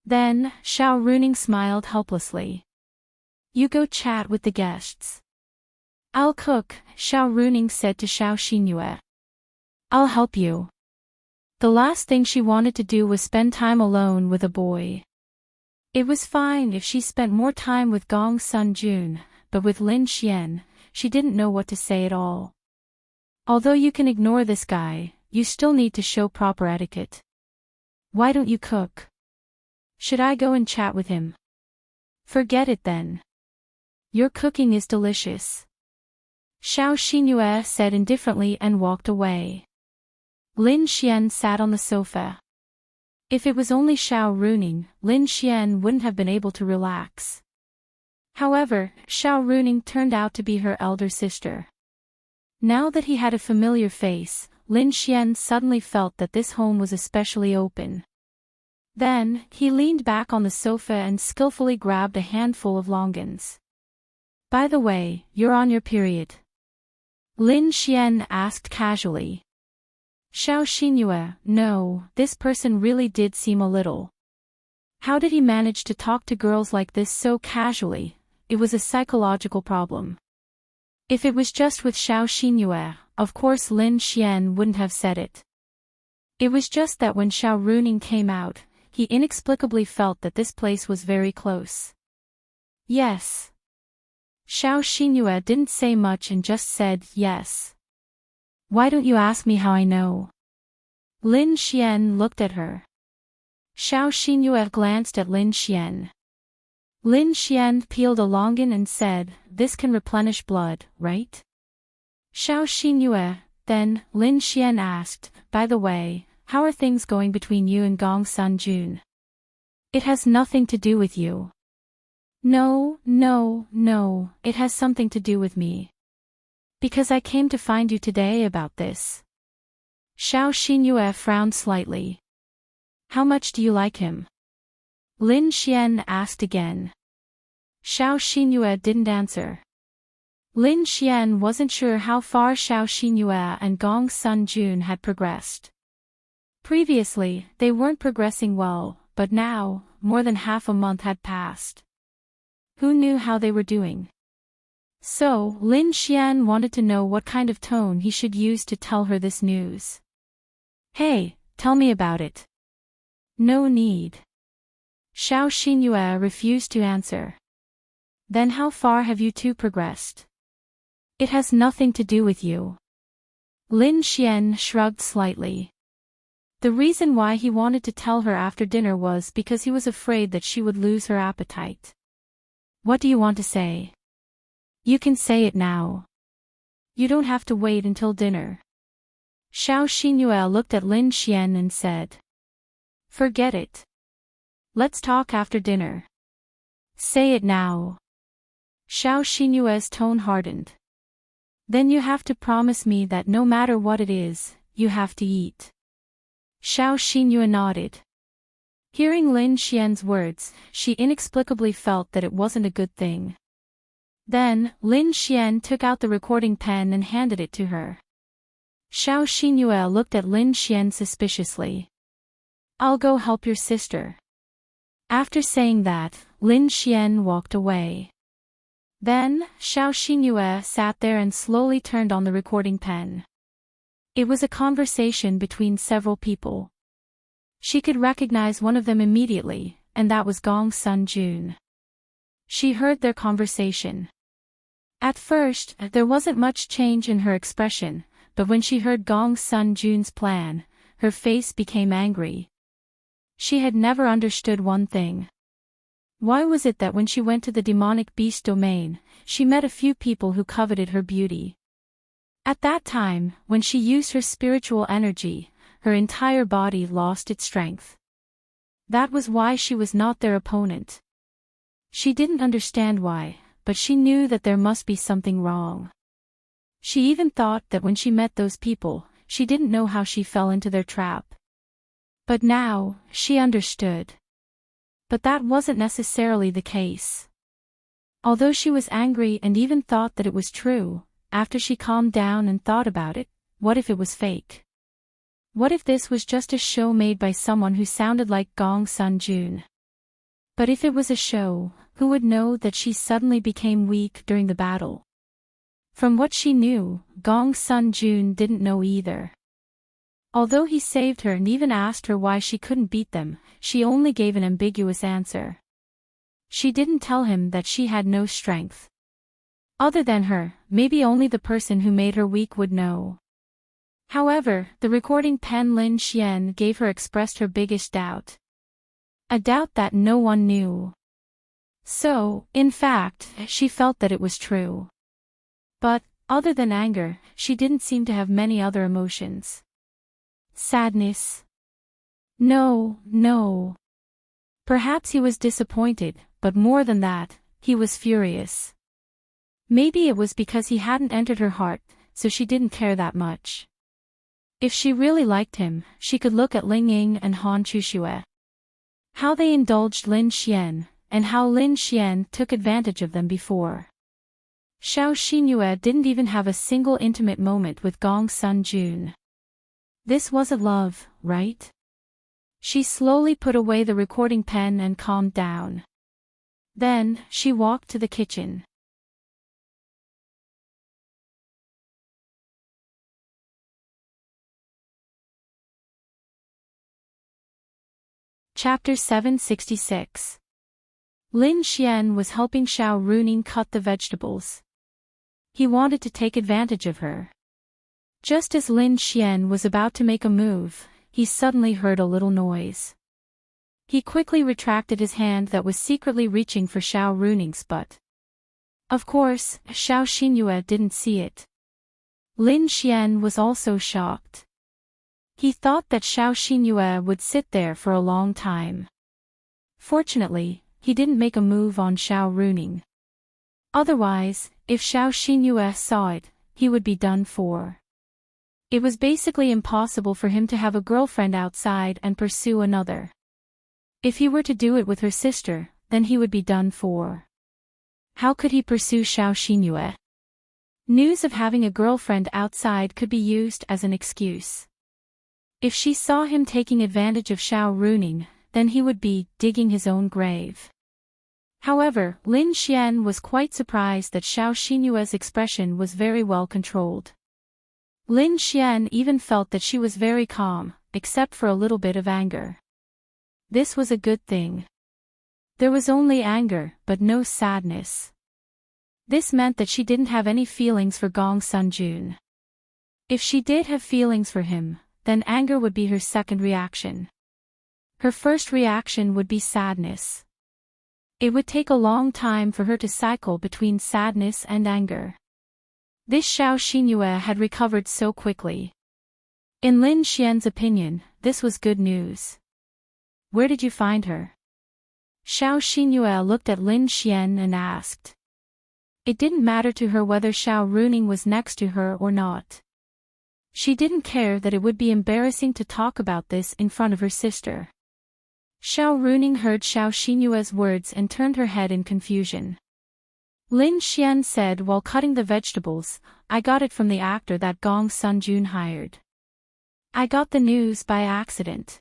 S1: Then, Xiao Runing smiled helplessly. You go chat with the guests. I'll cook, Xiao Runing said to Xiao Xinyue. I'll help you. The last thing she wanted to do was spend time alone with a boy. It was fine if she spent more time with Gong Sun Jun, but with Lin Xian, she didn't know what to say at all. Although you can ignore this guy, you still need to show proper etiquette. Why don't you cook? Should I go and chat with him? Forget it then. Your cooking is delicious. Xiao Xinyue said indifferently and walked away. Lin Xian sat on the sofa. If it was only Xiao Runing, Lin Xian wouldn't have been able to relax. However, Xiao Runing turned out to be her elder sister. Now that he had a familiar face, Lin Xian suddenly felt that this home was especially open. Then, he leaned back on the sofa and skillfully grabbed a handful of longans. By the way, you're on your period? Lin Xian asked casually. Xiao Xinyue, no, this person really did seem a little. How did he manage to talk to girls like this so casually? It was a psychological problem. If it was just with Xiao Xinyue, of course Lin Xian wouldn't have said it. It was just that when Xiao Runing came out, he inexplicably felt that this place was very close. Yes. Xiao Xinyue didn't say much and just said yes. Why don't you ask me how I know? Lin Xian looked at her. Xiao Xinyue glanced at Lin Xian. Lin Xian peeled a longan and said, this can replenish blood, right? Xiao Xinyue, then, Lin Xian asked, by the way, how are things going between you and Gong Sun Jun? It has nothing to do with you. No, it has something to do with me. Because I came to find you today about this. Xiao Xinyue frowned slightly. How much do you like him? Lin Xian asked again. Xiao Xinyue didn't answer. Lin Xian wasn't sure how far Xiao Xinyue and Gong Sun Jun had progressed. Previously, they weren't progressing well, but now, more than half a month had passed. Who knew how they were doing? So, Lin Xian wanted to know what kind of tone he should use to tell her this news. Hey, tell me about it. No need. Xiao Xinyue refused to answer. Then how far have you two progressed? It has nothing to do with you. Lin Xian shrugged slightly. The reason why he wanted to tell her after dinner was because he was afraid that she would lose her appetite. What do you want to say? You can say it now. You don't have to wait until dinner. Xiao Xinyue looked at Lin Xian and said. Forget it. Let's talk after dinner. Say it now. Xiao Xinyue's tone hardened. Then you have to promise me that no matter what it is, you have to eat. Xiao Xinyue nodded. Hearing Lin Xian's words, she inexplicably felt that it wasn't a good thing. Then, Lin Xian took out the recording pen and handed it to her. Xiao Xinyue looked at Lin Xian suspiciously. I'll go help your sister. After saying that, Lin Xian walked away. Then, Xiao Xinyue sat there and slowly turned on the recording pen. It was a conversation between several people. She could recognize one of them immediately, and that was Gong Sun Jun. She heard their conversation. At first, there wasn't much change in her expression, but when she heard Gong Sun Jun's plan, her face became angry. She had never understood one thing. Why was it that when she went to the demonic beast domain, she met a few people who coveted her beauty? At that time, when she used her spiritual energy, her entire body lost its strength. That was why she was not their opponent. She didn't understand why, but she knew that there must be something wrong. She even thought that when she met those people, she didn't know how she fell into their trap. But now, she understood. But that wasn't necessarily the case. Although she was angry and even thought that it was true, after she calmed down and thought about it, what if it was fake? What if this was just a show made by someone who sounded like Gong Sun Jun? But if it was a show, who would know that she suddenly became weak during the battle? From what she knew, Gong Sun Jun didn't know either. Although he saved her and even asked her why she couldn't beat them, she only gave an ambiguous answer. She didn't tell him that she had no strength. Other than her, maybe only the person who made her weak would know. However, the recording pen Lin Xian gave her expressed her biggest doubt. A doubt that no one knew. So, in fact, she felt that it was true. But, other than anger, she didn't seem to have many other emotions. Sadness? No. Perhaps he was disappointed, but more than that, he was furious. Maybe it was because he hadn't entered her heart, so she didn't care that much. If she really liked him, she could look at Ling Ying and Han Chuxue. How they indulged Lin Xian, and how Lin Xian took advantage of them before. Xiao Xinyue didn't even have a single intimate moment with Gong Sun Jun. This wasn't love, right? She slowly put away the recording pen and calmed down. Then, she walked to the kitchen. Chapter 766. Lin Xian was helping Xiao Runing cut the vegetables. He wanted to take advantage of her. Just as Lin Xian was about to make a move, he suddenly heard a little noise. He quickly retracted his hand that was secretly reaching for Xiao Runing's butt. Of course, Xiao Xinyue didn't see it. Lin Xian was also shocked. He thought that Xiao Xinyue would sit there for a long time. Fortunately, he didn't make a move on Xiao Runing. Otherwise, if Xiao Xinyue saw it, he would be done for. It was basically impossible for him to have a girlfriend outside and pursue another. If he were to do it with her sister, then he would be done for. How could he pursue Xiao Xinyue? News of having a girlfriend outside could be used as an excuse. If she saw him taking advantage of Xiao Runing, then he would be digging his own grave. However, Lin Xian was quite surprised that Xiao Xinyue's expression was very well controlled. Lin Xian even felt that she was very calm, except for a little bit of anger. This was a good thing. There was only anger, but no sadness. This meant that she didn't have any feelings for Gong Sunjun. If she did have feelings for him, then anger would be her second reaction. Her first reaction would be sadness. It would take a long time for her to cycle between sadness and anger. This Xiao Xinyue had recovered so quickly. In Lin Xian's opinion, this was good news. Where did you find her? Xiao Xinyue looked at Lin Xian and asked. It didn't matter to her whether Xiao Runing was next to her or not. She didn't care that it would be embarrassing to talk about this in front of her sister. Xiao Runing heard Xiao Xinyue's words and turned her head in confusion. Lin Xian said while cutting the vegetables, I got it from the actor that Gong Sunjun hired. I got the news by accident.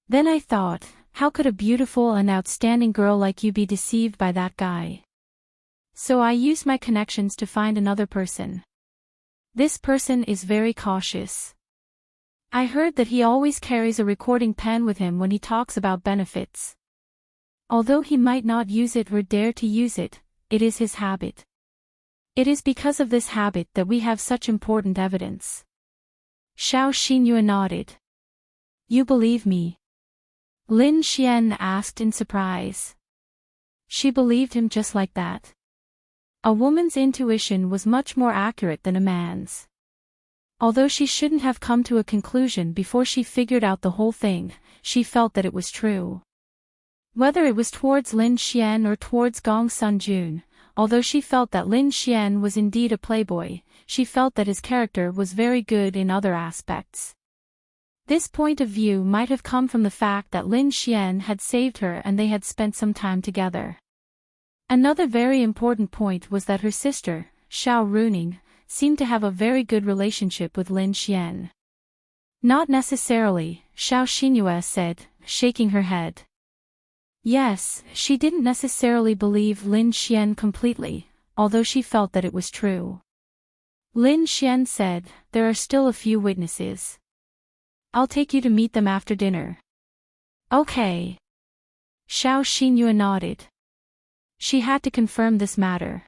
S1: Then I thought, how could a beautiful and outstanding girl like you be deceived by that guy? So I used my connections to find another person. This person is very cautious. I heard that he always carries a recording pen with him when he talks about benefits. Although he might not use it or dare to use it, it is his habit. It is because of this habit that we have such important evidence. Xiao Xinyue nodded. You believe me? Lin Xian asked in surprise. She believed him just like that. A woman's intuition was much more accurate than a man's. Although she shouldn't have come to a conclusion before she figured out the whole thing, she felt that it was true. Whether it was towards Lin Xian or towards Gong Sunjun, although she felt that Lin Xian was indeed a playboy, she felt that his character was very good in other aspects. This point of view might have come from the fact that Lin Xian had saved her and they had spent some time together. Another very important point was that her sister, Xiao Runing, seemed to have a very good relationship with Lin Xian. Not necessarily, Xiao Xinyue said, shaking her head. Yes, she didn't necessarily believe Lin Xian completely, although she felt that it was true. Lin Xian said, there are still a few witnesses. I'll take you to meet them after dinner. Okay. Xiao Xinyue nodded. She had to confirm this matter.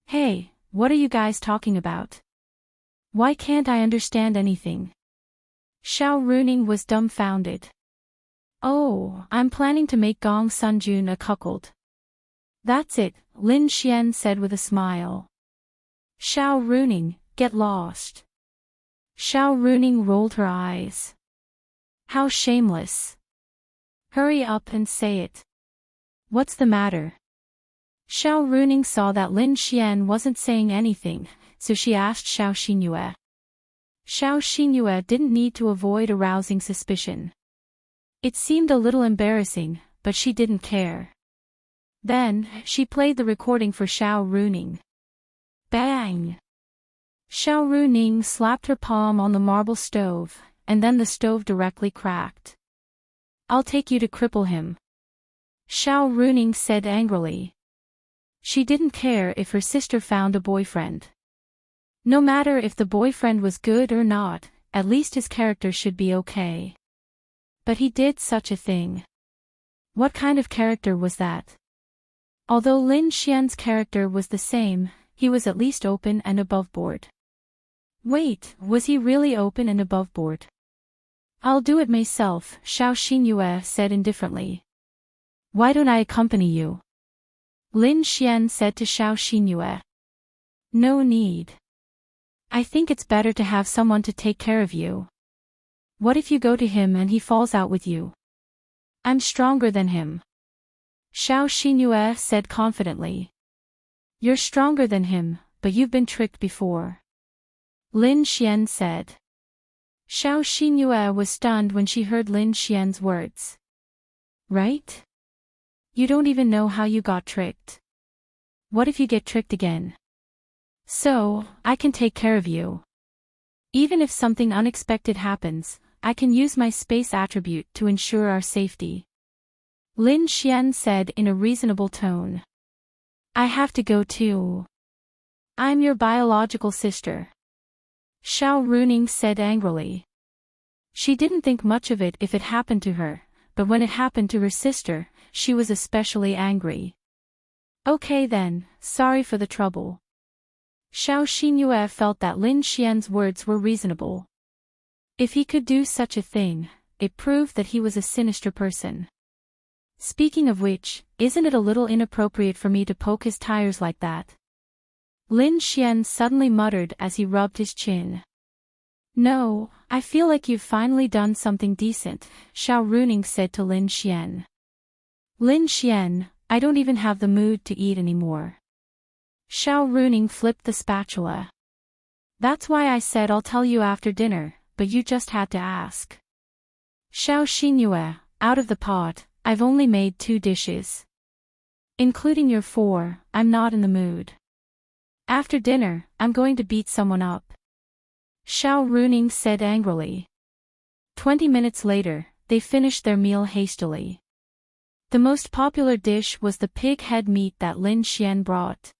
S1: Hey, what are you guys talking about? Why can't I understand anything? Xiao Runing was dumbfounded. Oh, I'm planning to make Gong Sunjun a cuckold. That's it, Lin Xian said with a smile. Xiao Runing, get lost. Xiao Runing rolled her eyes. How shameless. Hurry up and say it. What's the matter? Xiao Runing saw that Lin Xian wasn't saying anything, so she asked Xiao Xinyue. Xiao Xinyue didn't need to avoid arousing suspicion. It seemed a little embarrassing, but she didn't care. Then, she played the recording for Xiao Runing. Bang! Xiao Runing slapped her palm on the marble stove, and then the stove directly cracked. I'll take you to cripple him. Xiao Runing said angrily. She didn't care if her sister found a boyfriend. No matter if the boyfriend was good or not, at least his character should be okay. But he did such a thing. What kind of character was that? Although Lin Xian's character was the same, he was at least open and aboveboard. Wait, was he really open and aboveboard? I'll do it myself, Xiao Xinyue said indifferently. Why don't I accompany you? Lin Xian said to Xiao Xinyue. No need. I think it's better to have someone to take care of you. What if you go to him and he falls out with you? I'm stronger than him. Xiao Xinyue said confidently. You're stronger than him, but you've been tricked before. Lin Xian said. Xiao Xinyue was stunned when she heard Lin Xian's words. Right? You don't even know how you got tricked. What if you get tricked again? So, I can take care of you. Even if something unexpected happens, I can use my space attribute to ensure our safety. Lin Xian said in a reasonable tone. I have to go too. I'm your biological sister. Xiao Runing said angrily. She didn't think much of it if it happened to her, but when it happened to her sister, she was especially angry. Okay then, sorry for the trouble. Xiao Xinyue felt that Lin Xian's words were reasonable. If he could do such a thing, it proved that he was a sinister person. Speaking of which, isn't it a little inappropriate for me to poke his tires like that? Lin Xian suddenly muttered as he rubbed his chin. No, I feel like you've finally done something decent, Xiao Runing said to Lin Xian. Lin Xian, I don't even have the mood to eat anymore. Xiao Runing flipped the spatula. That's why I said I'll tell you after dinner, but you just had to ask. Xiao Xinyue, out of the pot, I've only made 2 dishes. Including your 4, I'm not in the mood. After dinner, I'm going to beat someone up. Xiao Runing said angrily. 20 minutes later, they finished their meal hastily. The most popular dish was the pig head meat that Lin Xian brought.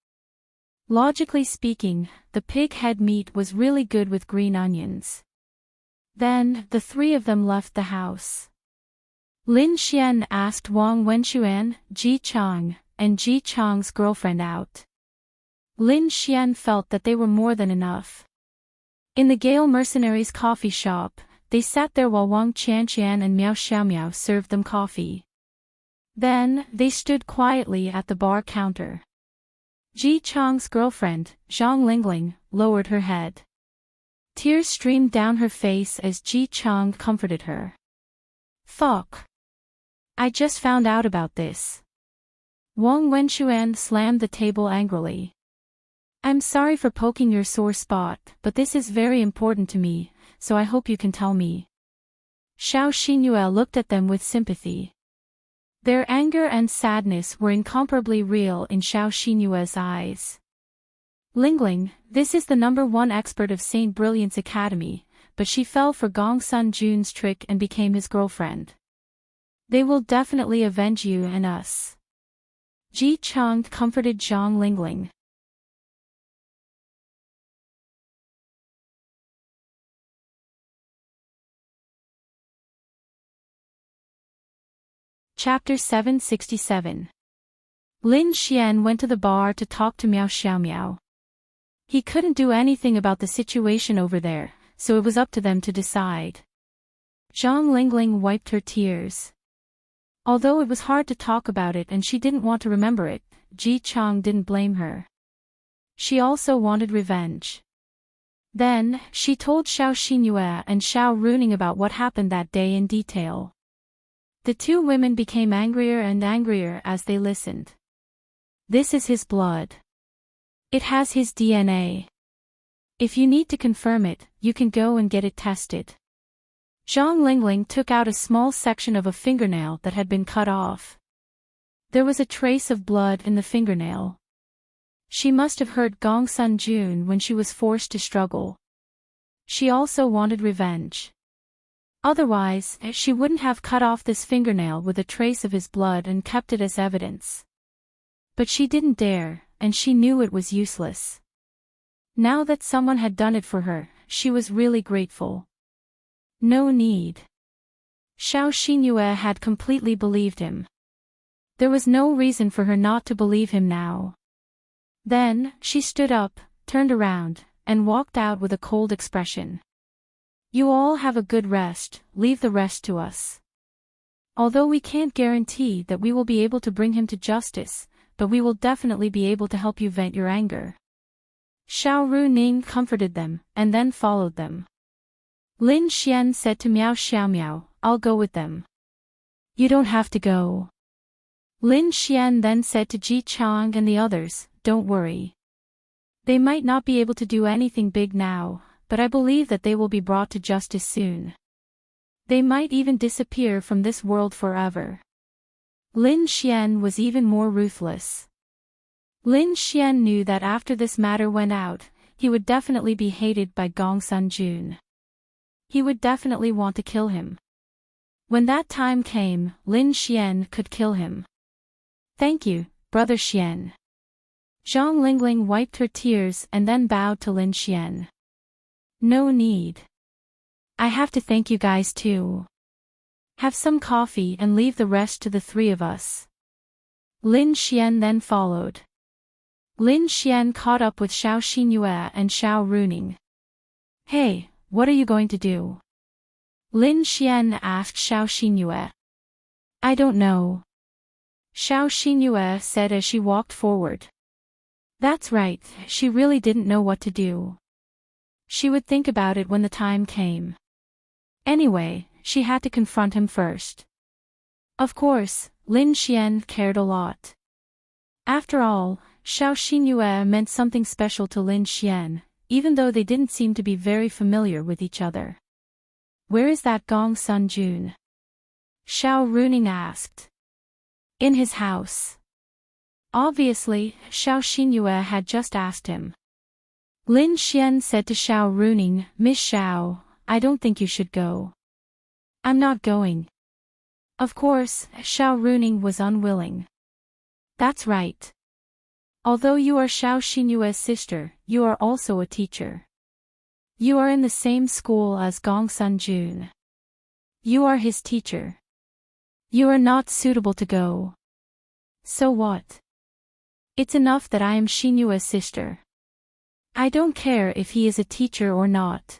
S1: Logically speaking, the pig head meat was really good with green onions. Then, the 3 of them left the house. Lin Xian asked Wang Wenxuan, Ji Chang, and Ji Chang's girlfriend out. Lin Xian felt that they were more than enough. In the Gale Mercenaries' coffee shop, they sat there while Wang Qianqian and Miao Xiaomiao served them coffee. Then, they stood quietly at the bar counter. Ji Chang's girlfriend, Zhang Lingling, lowered her head. Tears streamed down her face as Ji Chang comforted her. Fuck. I just found out about this. Wang Wenxuan slammed the table angrily. I'm sorry for poking your sore spot, but this is very important to me, so I hope you can tell me. Xiao Xinyue looked at them with sympathy. Their anger and sadness were incomparably real in Xiao Xinyue's eyes. Lingling, this is the #1 expert of St. Brilliant's Academy, but she fell for Gong Sun Jun's trick and became his girlfriend. They will definitely avenge you and us. Ji Chang comforted Zhang Lingling. Chapter 767. Lin Xian went to the bar to talk to Miao Xiaomiao. He couldn't do anything about the situation over there, so it was up to them to decide. Zhang Lingling wiped her tears. Although it was hard to talk about it and she didn't want to remember it, Ji Chang didn't blame her. She also wanted revenge. Then, she told Xiao Xinyue and Xiao Runing about what happened that day in detail. The 2 women became angrier and angrier as they listened. This is his blood. It has his DNA. If you need to confirm it, you can go and get it tested. Zhang Lingling took out a small section of a fingernail that had been cut off. There was a trace of blood in the fingernail. She must have hurt Gong Sun Jun when she was forced to struggle. She also wanted revenge. Otherwise, she wouldn't have cut off this fingernail with a trace of his blood and kept it as evidence. But she didn't dare, and she knew it was useless. Now that someone had done it for her, she was really grateful. No need. Xiao Xinyue had completely believed him. There was no reason for her not to believe him now. Then, she stood up, turned around, and walked out with a cold expression. You all have a good rest, leave the rest to us. Although we can't guarantee that we will be able to bring him to justice, but we will definitely be able to help you vent your anger. Heartwarming comforted them, and then followed them. Lin Xian said to Miao Xiaomiao, I'll go with them. You don't have to go. Lin Xian then said to Ji Chang and the others, don't worry. They might not be able to do anything big now, but I believe that they will be brought to justice soon. They might even disappear from this world forever. Lin Xian was even more ruthless. Lin Xian knew that after this matter went out, he would definitely be hated by Gong Sun Jun. He would definitely want to kill him. When that time came, Lin Xian could kill him. Thank you, Brother Xian. Zhang Lingling wiped her tears and then bowed to Lin Xian. No need. I have to thank you guys too. Have some coffee and leave the rest to the three of us. Lin Xian then followed. Lin Xian caught up with Xiao Xinyue and Heartwarming. Hey, what are you going to do? Lin Xian asked Xiao Xinyue. I don't know. Xiao Xinyue said as she walked forward. That's right, she really didn't know what to do. She would think about it when the time came. Anyway, she had to confront him first. Of course, Lin Xian cared a lot. After all, Xiao Xinyue meant something special to Lin Xian, even though they didn't seem to be very familiar with each other. Where is that Gong Sun Jun? Heartwarming asked. In his house. Obviously, Xiao Xinyue had just asked him. Lin Xian said to Heartwarming, Miss Xiao, I don't think you should go. I'm not going. Of course, Heartwarming was unwilling. That's right. Although you are Xiao Xinyue's sister, you are also a teacher. You are in the same school as Gong Sun Jun. You are his teacher. You are not suitable to go. So what? It's enough that I am Xinyue's sister. I don't care if he is a teacher or not.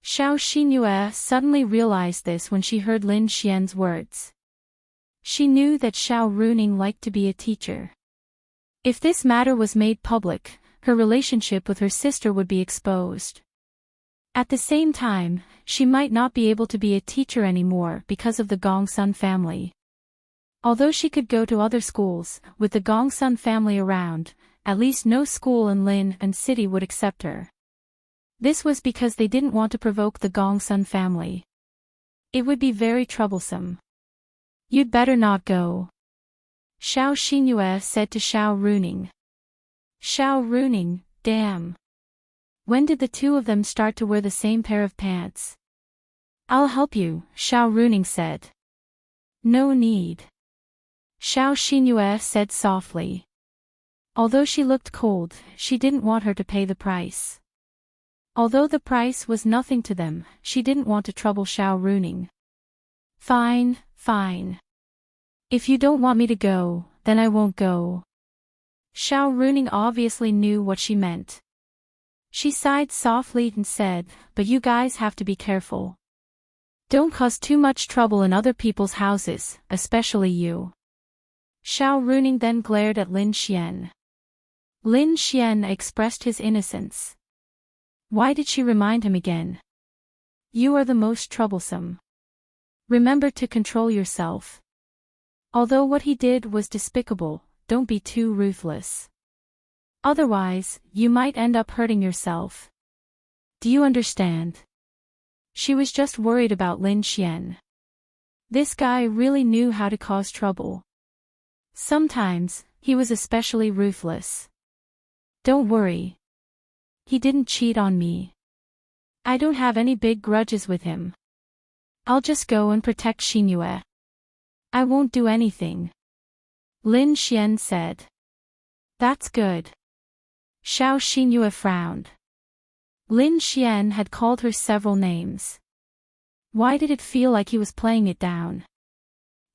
S1: Xiao Xinyue suddenly realized this when she heard Lin Xian's words. She knew that Heartwarming liked to be a teacher. If this matter was made public, her relationship with her sister would be exposed. At the same time, she might not be able to be a teacher anymore because of the Gong Sun family. Although she could go to other schools, with the Gong Sun family around, at least no school in Lin and City would accept her. This was because they didn't want to provoke the Gong Sun family. It would be very troublesome. You'd better not go. Xiao Xinyue said to Heartwarming. Heartwarming, damn. When did the two of them start to wear the same pair of pants? I'll help you, Heartwarming said. No need. Xiao Xinyue said softly. Although she looked cold, she didn't want her to pay the price. Although the price was nothing to them, she didn't want to trouble Heartwarming. Fine, fine. If you don't want me to go, then I won't go. Heartwarming obviously knew what she meant. She sighed softly and said, but you guys have to be careful. Don't cause too much trouble in other people's houses, especially you. Heartwarming then glared at Lin Xian. Lin Xian expressed his innocence. Why did she remind him again? You are the most troublesome. Remember to control yourself. Although what he did was despicable, don't be too ruthless. Otherwise, you might end up hurting yourself. Do you understand? She was just worried about Lin Xian. This guy really knew how to cause trouble. Sometimes, he was especially ruthless. Don't worry. He didn't cheat on me. I don't have any big grudges with him. I'll just go and protect Xinyue. I won't do anything. Lin Xian said. That's good. Xiao Xinyue frowned. Lin Xian had called her several names. Why did it feel like he was playing it down?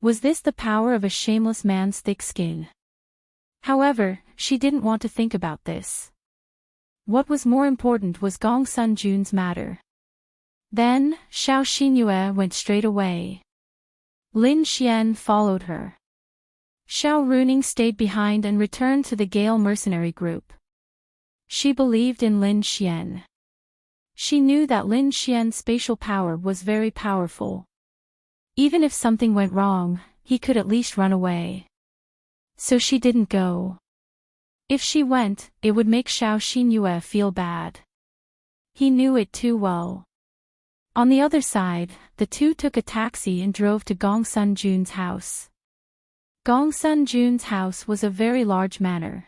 S1: Was this the power of a shameless man's thick skin? However, she didn't want to think about this. What was more important was Gong Sun Jun's matter. Then, Xiao Xinyue went straight away. Lin Xian followed her. Xiao Runing stayed behind and returned to the Gale mercenary group. She believed in Lin Xian. She knew that Lin Xian's spatial power was very powerful. Even if something went wrong, he could at least run away. So she didn't go. If she went, it would make Xiao Xinyue feel bad. He knew it too well. On the other side, the two took a taxi and drove to Gong Sun Jun's house. Gong Sun Jun's house was a very large manor.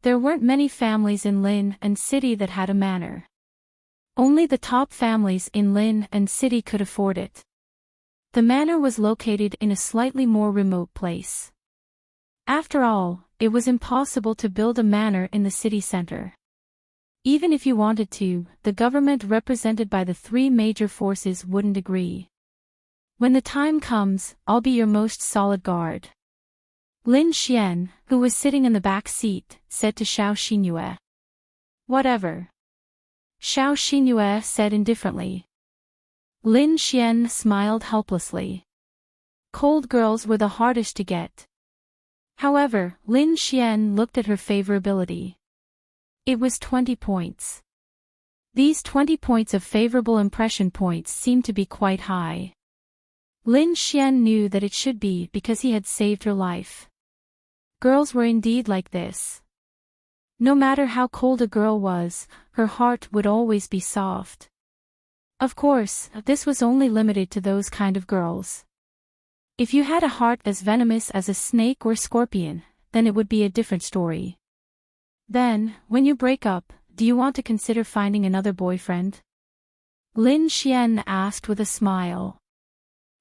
S1: There weren't many families in Lin and City that had a manor. Only the top families in Lin and City could afford it. The manor was located in a slightly more remote place. After all, it was impossible to build a manor in the city center. Even if you wanted to, the government represented by the three major forces wouldn't agree. When the time comes, I'll be your most solid guard. Lin Xian, who was sitting in the back seat, said to Xiao Xinyue. Whatever. Xiao Xinyue said indifferently. Lin Xian smiled helplessly. Cold girls were the hardest to get. However, Lin Xian looked at her favorability. It was 20 points. These 20 points of favorable impression points seemed to be quite high. Lin Xian knew that it should be because he had saved her life. Girls were indeed like this. No matter how cold a girl was, her heart would always be soft. Of course, this was only limited to those kind of girls. If you had a heart as venomous as a snake or scorpion, then it would be a different story. Then, when you break up, do you want to consider finding another boyfriend? Lin Xian asked with a smile.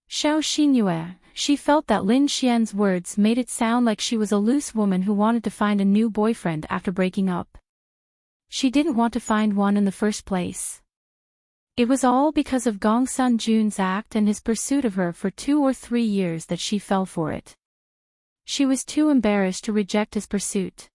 S1: Xiao Xinyue, she felt that Lin Xian's words made it sound like she was a loose woman who wanted to find a new boyfriend after breaking up. She didn't want to find one in the first place. It was all because of Gong Sun Jun's act and his pursuit of her for 2 or 3 years that she fell for it. She was too embarrassed to reject his pursuit.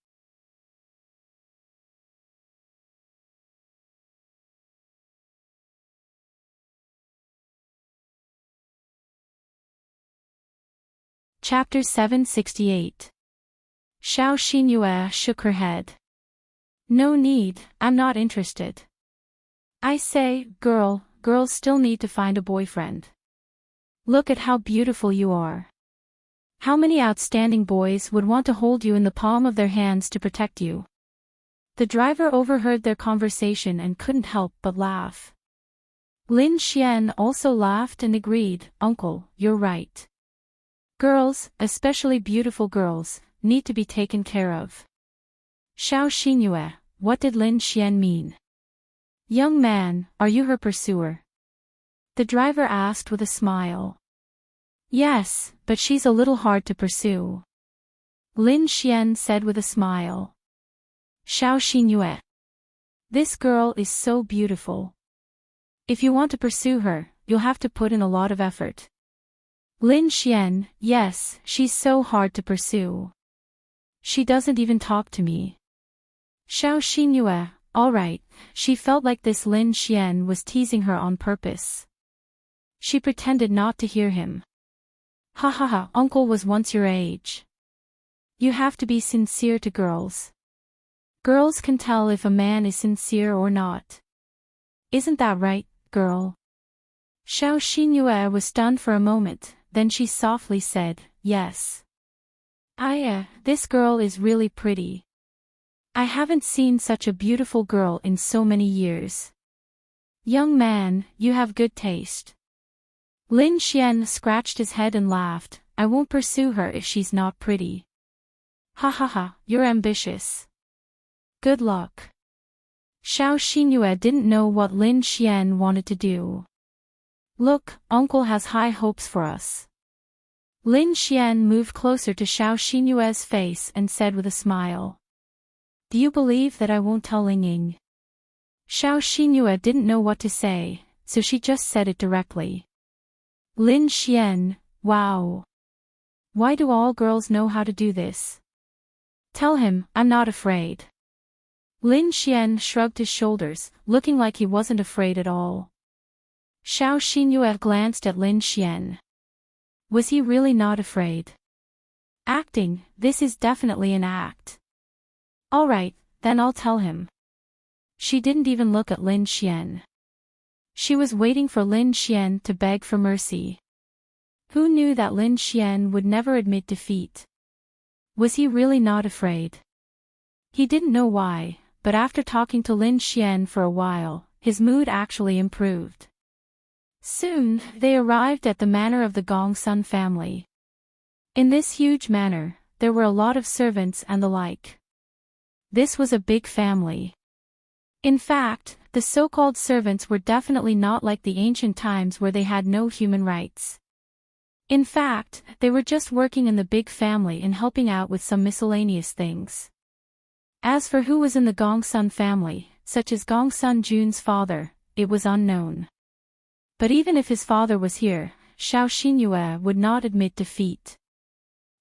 S1: Chapter 768. Xiao Xinyue shook her head. No need, I'm not interested. I say, girls still need to find a boyfriend. Look at how beautiful you are. How many outstanding boys would want to hold you in the palm of their hands to protect you? The driver overheard their conversation and couldn't help but laugh. Lin Xian also laughed and agreed, Uncle, you're right. Girls, especially beautiful girls, need to be taken care of. Xiao Xinyue, what did Lin Xian mean? Young man, are you her pursuer? The driver asked with a smile. Yes, but she's a little hard to pursue. Lin Xian said with a smile. Xiao Xinyue. This girl is so beautiful. If you want to pursue her, you'll have to put in a lot of effort. Lin Xian, yes, she's so hard to pursue. She doesn't even talk to me. Xiao Xinyue, alright, she felt like this Lin Xian was teasing her on purpose. She pretended not to hear him. Ha ha ha, uncle was once your age. You have to be sincere to girls. Girls can tell if a man is sincere or not. Isn't that right, girl? Xiao Xinyue was stunned for a moment, then she softly said, yes. This girl is really pretty. I haven't seen such a beautiful girl in so many years. Young man, you have good taste. Lin Xian scratched his head and laughed, I won't pursue her if she's not pretty. Ha ha ha, you're ambitious. Good luck. Xiao Xinyue didn't know what Lin Xian wanted to do. Look, uncle has high hopes for us. Lin Xian moved closer to Xiao Xinyue's face and said with a smile. Do you believe that I won't tell Ling Ying? Xiao Xinyue didn't know what to say, so she just said it directly. Lin Xian, wow. Why do all girls know how to do this? Tell him, I'm not afraid. Lin Xian shrugged his shoulders, looking like he wasn't afraid at all. Xiao Xinyue glanced at Lin Xian. Was he really not afraid? Acting, this is definitely an act. Alright, then I'll tell him. She didn't even look at Lin Xian. She was waiting for Lin Xian to beg for mercy. Who knew that Lin Xian would never admit defeat? Was he really not afraid? He didn't know why, but after talking to Lin Xian for a while, his mood actually improved. Soon, they arrived at the manor of the Gongsun family. In this huge manor, there were a lot of servants and the like. This was a big family. In fact, the so-called servants were definitely not like the ancient times where they had no human rights. In fact, they were just working in the big family and helping out with some miscellaneous things. As for who was in the Gongsun family, such as Gongsun Jun's father, it was unknown. But even if his father was here, Xiao Xinyue would not admit defeat.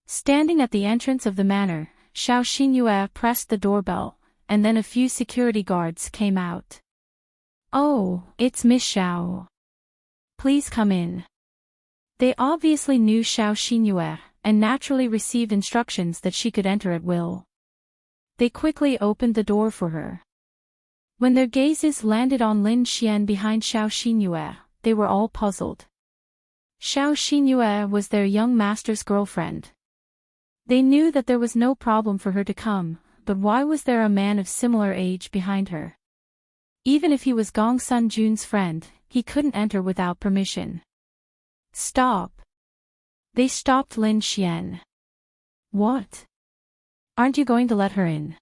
S1: Standing at the entrance of the manor, Xiao Xinyue pressed the doorbell, and then a few security guards came out. Oh, it's Miss Xiao. Please come in. They obviously knew Xiao Xinyue, and naturally received instructions that she could enter at will. They quickly opened the door for her. When their gazes landed on Lin Xian behind Xiao Xinyue, they were all puzzled. Xiao Xinyue was their young master's girlfriend. They knew that there was no problem for her to come, but why was there a man of similar age behind her? Even if he was Gongsun Jun's friend, he couldn't enter without permission. Stop. They stopped Lin Xian. What? Aren't you going to let her in?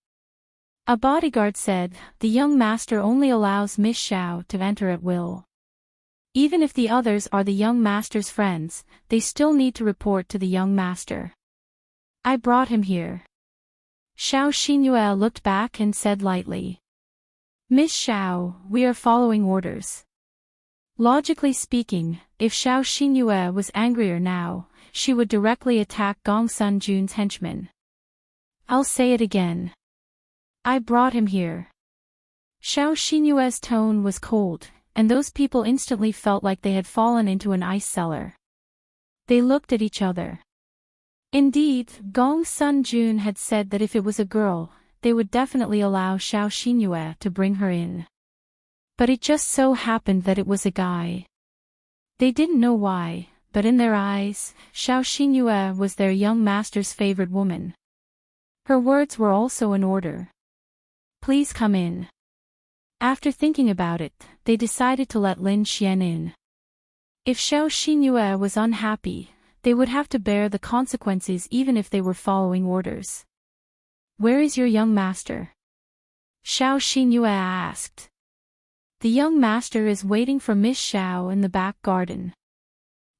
S1: A bodyguard said, the young master only allows Miss Xiao to enter at will. Even if the others are the young master's friends, they still need to report to the young master. I brought him here. Xiao Xinyue looked back and said lightly. Miss Xiao, we are following orders. Logically speaking, if Xiao Xinyue was angrier now, she would directly attack Gongsun Jun's henchmen. I'll say it again. I brought him here. Xiao Xinyue's tone was cold, and those people instantly felt like they had fallen into an ice cellar. They looked at each other. Indeed, Gongsun Jun had said that if it was a girl, they would definitely allow Xiao Xinyue to bring her in. But it just so happened that it was a guy. They didn't know why, but in their eyes, Xiao Xinyue was their young master's favorite woman. Her words were also an order. Please come in. After thinking about it, they decided to let Lin Xian in. If Xiao Xinyue was unhappy, they would have to bear the consequences even if they were following orders. Where is your young master? Xiao Xinyue asked. The young master is waiting for Miss Xiao in the back garden.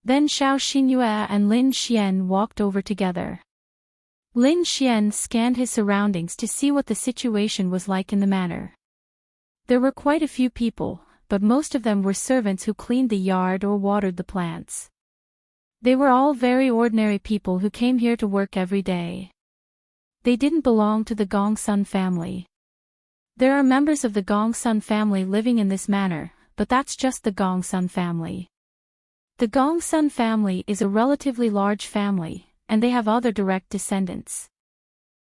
S1: Then Xiao Xinyue and Lin Xian walked over together. Lin Xian scanned his surroundings to see what the situation was like in the manor. There were quite a few people, but most of them were servants who cleaned the yard or watered the plants. They were all very ordinary people who came here to work every day. They didn't belong to the Gongsun family. There are members of the Gongsun family living in this manor, but that's just the Gongsun family. The Gongsun family is a relatively large family, and they have other direct descendants.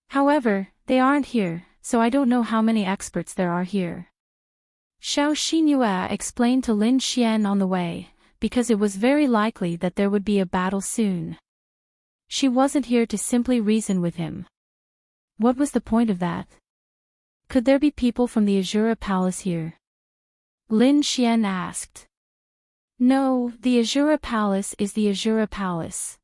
S1: However, they aren't here, so I don't know how many experts there are here. Xiao Xinyue explained to Lin Xian on the way, because it was very likely that there would be a battle soon. She wasn't here to simply reason with him. What was the point of that? Could there be people from the Azura Palace here? Lin Xian asked. No, the Azura Palace is the Azura Palace.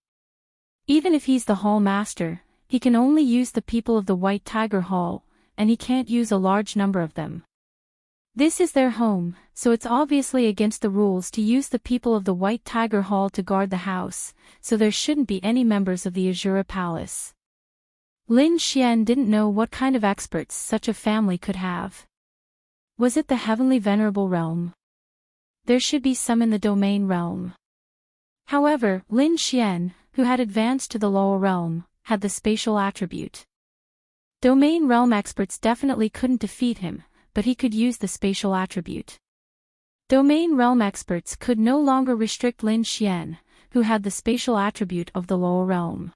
S1: Even if he's the Hall Master, he can only use the people of the White Tiger Hall, and he can't use a large number of them. This is their home, so it's obviously against the rules to use the people of the White Tiger Hall to guard the house, so there shouldn't be any members of the Azura Palace. Lin Xian didn't know what kind of experts such a family could have. Was it the Heavenly Venerable Realm? There should be some in the Domain Realm. However, Lin Xian, who had advanced to the lower realm, had the spatial attribute. Domain realm experts definitely couldn't defeat him, but he could use the spatial attribute. Domain realm experts could no longer restrict Lin Xian, who had the spatial attribute of the lower realm.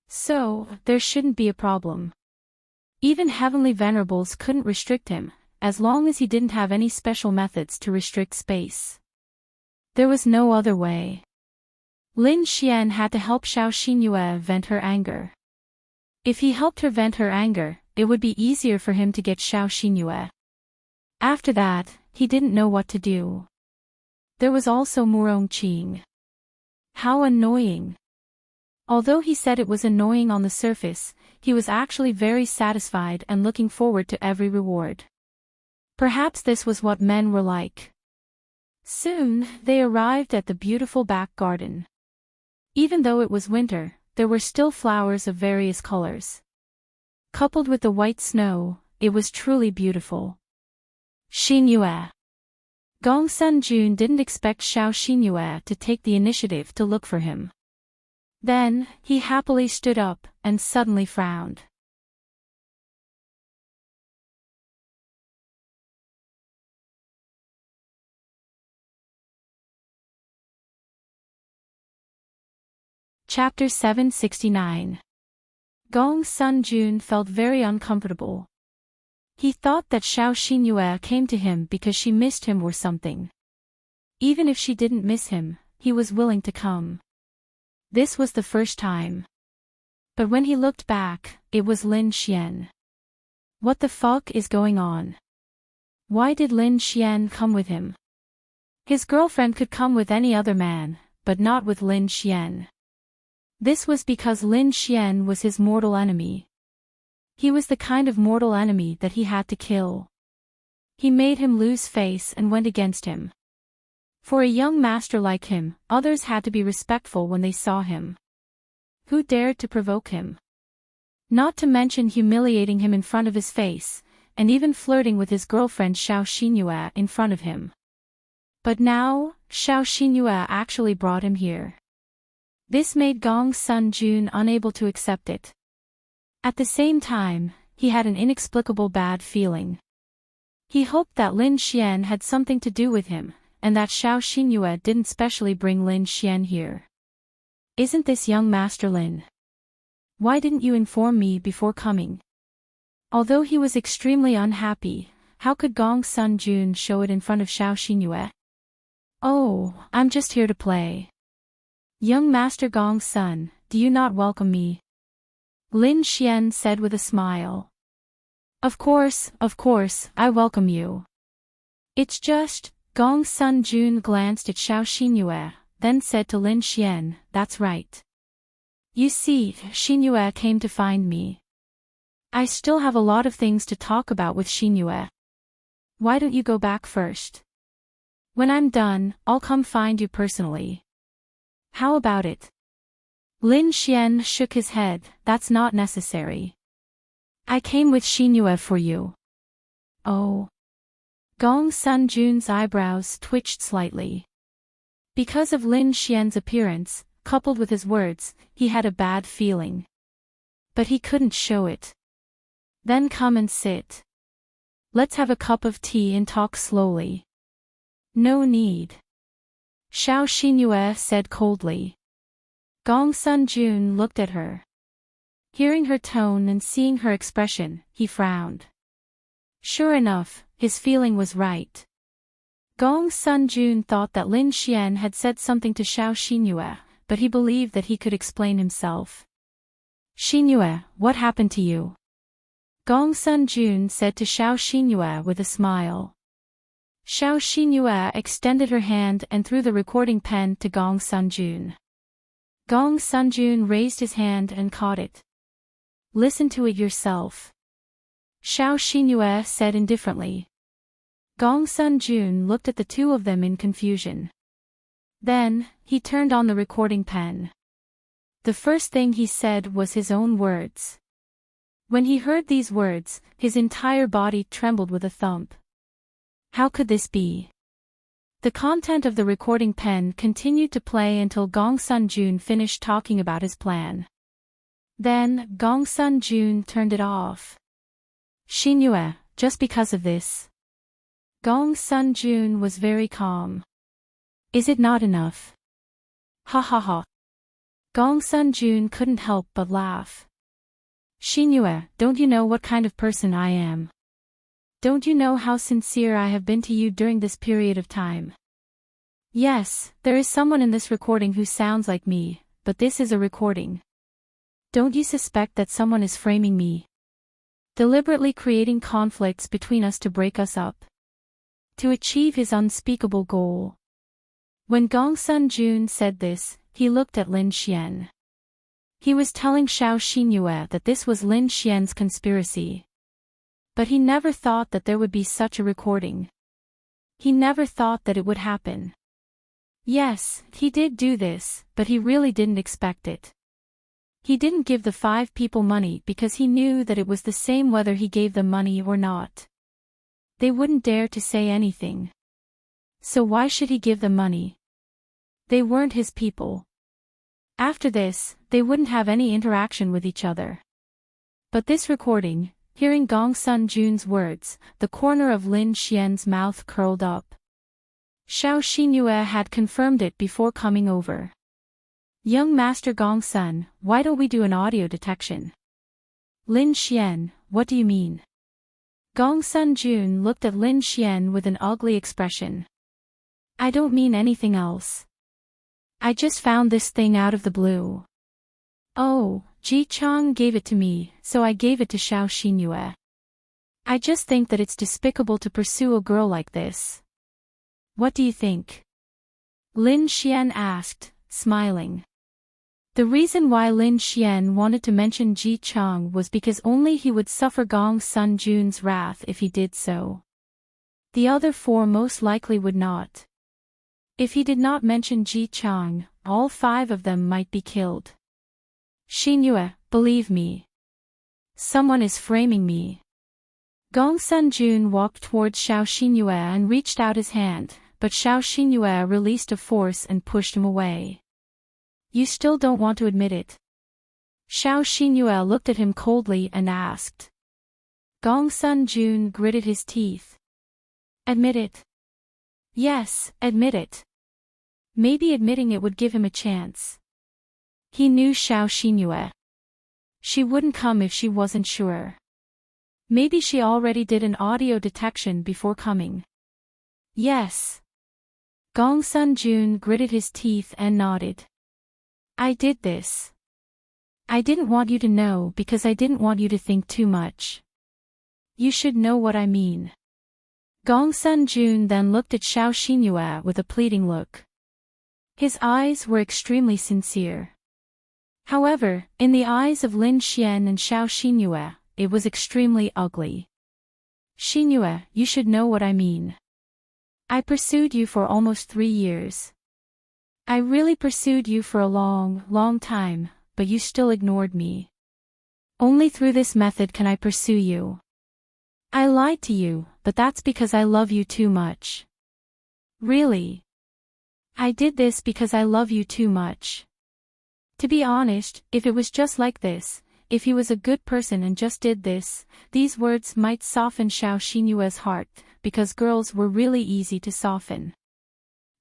S1: So, there shouldn't be a problem. Even heavenly venerables couldn't restrict him, as long as he didn't have any special methods to restrict space. There was no other way. Lin Xian had to help Xiao Xinyue vent her anger. If he helped her vent her anger, it would be easier for him to get Xiao Xinyue. After that, he didn't know what to do. There was also Murong Qing. How annoying. Although he said it was annoying on the surface, he was actually very satisfied and looking forward to every reward. Perhaps this was what men were like. Soon, they arrived at the beautiful back garden. Even though it was winter, there were still flowers of various colors. Coupled with the white snow, it was truly beautiful. Xinyue. Gong Sun-jun didn't expect Xiao Xinyue to take the initiative to look for him. Then, he happily stood up, and suddenly frowned. Chapter 769. Gong Sun-jun felt very uncomfortable. He thought that Xiao Xinyue came to him because she missed him or something. Even if she didn't miss him, he was willing to come. This was the first time. But when he looked back, it was Lin Xian. What the fuck is going on? Why did Lin Xian come with him? His girlfriend could come with any other man, but not with Lin Xian. This was because Lin Xian was his mortal enemy. He was the kind of mortal enemy that he had to kill. He made him lose face and went against him. For a young master like him, others had to be respectful when they saw him. Who dared to provoke him? Not to mention humiliating him in front of his face, and even flirting with his girlfriend Xiao Xinyue in front of him. But now, Xiao Xinyue actually brought him here. This made Gong Sun-jun unable to accept it. At the same time, he had an inexplicable bad feeling. He hoped that Lin Xian had something to do with him, and that Xiao Xinyue didn't specially bring Lin Xian here. Isn't this young Master Lin? Why didn't you inform me before coming? Although he was extremely unhappy, how could Gong Sun-jun show it in front of Xiao Xinyue? Oh, I'm just here to play. Young Master Gong Sun, do you not welcome me? Lin Xian said with a smile. Of course, I welcome you. It's just, Gong Sun-jun glanced at Xiao Xinyue, then said to Lin Xian, that's right. You see, Xinyue came to find me. I still have a lot of things to talk about with Xinyue. Why don't you go back first? When I'm done, I'll come find you personally. How about it? Lin Xian shook his head, that's not necessary. I came with Xinyue for you. Oh. Gong Sun-jun's eyebrows twitched slightly. Because of Lin Xian's appearance, coupled with his words, he had a bad feeling. But he couldn't show it. Then come and sit. Let's have a cup of tea and talk slowly. No need. Xiao Xinyue said coldly. Gong Sun-jun looked at her. Hearing her tone and seeing her expression, he frowned. Sure enough, his feeling was right. Gong Sun-jun thought that Lin Xian had said something to Xiao Xinyue, but he believed that he could explain himself. Xinyue, what happened to you? Gong Sun-jun said to Xiao Xinyue with a smile. Xiao Xinyue extended her hand and threw the recording pen to Gong Sun-jun. Gong Sun-jun raised his hand and caught it. Listen to it yourself. Xiao Xinyue said indifferently. Gong Sun-jun looked at the two of them in confusion. Then, he turned on the recording pen. The first thing he said was his own words. When he heard these words, his entire body trembled with a thump. How could this be? The content of the recording pen continued to play until Gong Sun-jun finished talking about his plan. Then, Gong Sun-jun turned it off. Shin-yue, just because of this. Gong Sun-jun was very calm. Is it not enough? Ha ha ha. Gong Sun-jun couldn't help but laugh. Shin-yue, don't you know what kind of person I am? Don't you know how sincere I have been to you during this period of time? Yes, there is someone in this recording who sounds like me, but this is a recording. Don't you suspect that someone is framing me? Deliberately creating conflicts between us to break us up? To achieve his unspeakable goal. When Gong Sun-jun said this, he looked at Lin Xian. He was telling Xiao Xinyue that this was Lin Xian's conspiracy. But he never thought that there would be such a recording. He never thought that it would happen. Yes, he did do this, but he really didn't expect it. He didn't give the 5 people money because he knew that it was the same whether he gave them money or not. They wouldn't dare to say anything. So why should he give them money? They weren't his people. After this, they wouldn't have any interaction with each other. But this recording, hearing Gong Sun-jun's words, the corner of Lin Xian's mouth curled up. Xiao Xinyue had confirmed it before coming over. Young Master Gong Sun, why don't we do an audio detection? Lin Xian, what do you mean? Gong Sun-jun looked at Lin Xian with an ugly expression. I don't mean anything else. I just found this thing out of the blue. Oh, Ji Chang gave it to me, so I gave it to Xiao Xinyue. I just think that it's despicable to pursue a girl like this. What do you think? Lin Xian asked, smiling. The reason why Lin Xian wanted to mention Ji Chang was because only he would suffer Gong Sun-jun's wrath if he did so. The other 4 most likely would not. If he did not mention Ji Chang, all 5 of them might be killed. Xinyue, believe me. Someone is framing me. Gong Sun-jun walked towards Xiao Xinyue and reached out his hand, but Xiao Xinyue released a force and pushed him away. You still don't want to admit it? Xiao Xinyue looked at him coldly and asked. Gong Sun-jun gritted his teeth. Admit it. Yes, admit it. Maybe admitting it would give him a chance. He knew Xiao Xinyue. She wouldn't come if she wasn't sure. Maybe she already did an audio detection before coming. Yes. Gong Sun-jun gritted his teeth and nodded. I did this. I didn't want you to know because I didn't want you to think too much. You should know what I mean. Gong Sun-jun then looked at Xiao Xinyue with a pleading look. His eyes were extremely sincere. However, in the eyes of Lin Xian and Xiao Xinyue, it was extremely ugly. Xinyue, you should know what I mean. I pursued you for almost 3 years. I really pursued you for a long, long time, but you still ignored me. Only through this method can I pursue you. I lied to you, but that's because I love you too much. Really? I did this because I love you too much. To be honest, if it was just like this, if he was a good person and just did this, these words might soften Xiao Xinyue's heart, because girls were really easy to soften.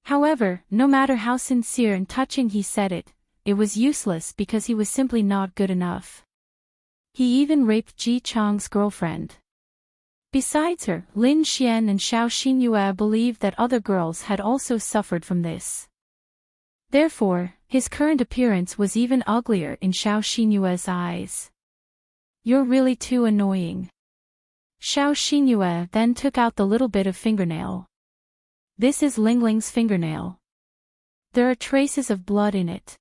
S1: However, no matter how sincere and touching he said it, it was useless because he was simply not good enough. He even raped Ji Chang's girlfriend. Besides her, Lin Xian and Xiao Xinyue believed that other girls had also suffered from this. Therefore, his current appearance was even uglier in Xiao Xinyue's eyes. You're really too annoying. Xiao Xinyue then took out the little bit of fingernail. This is Lingling's fingernail. There are traces of blood in it.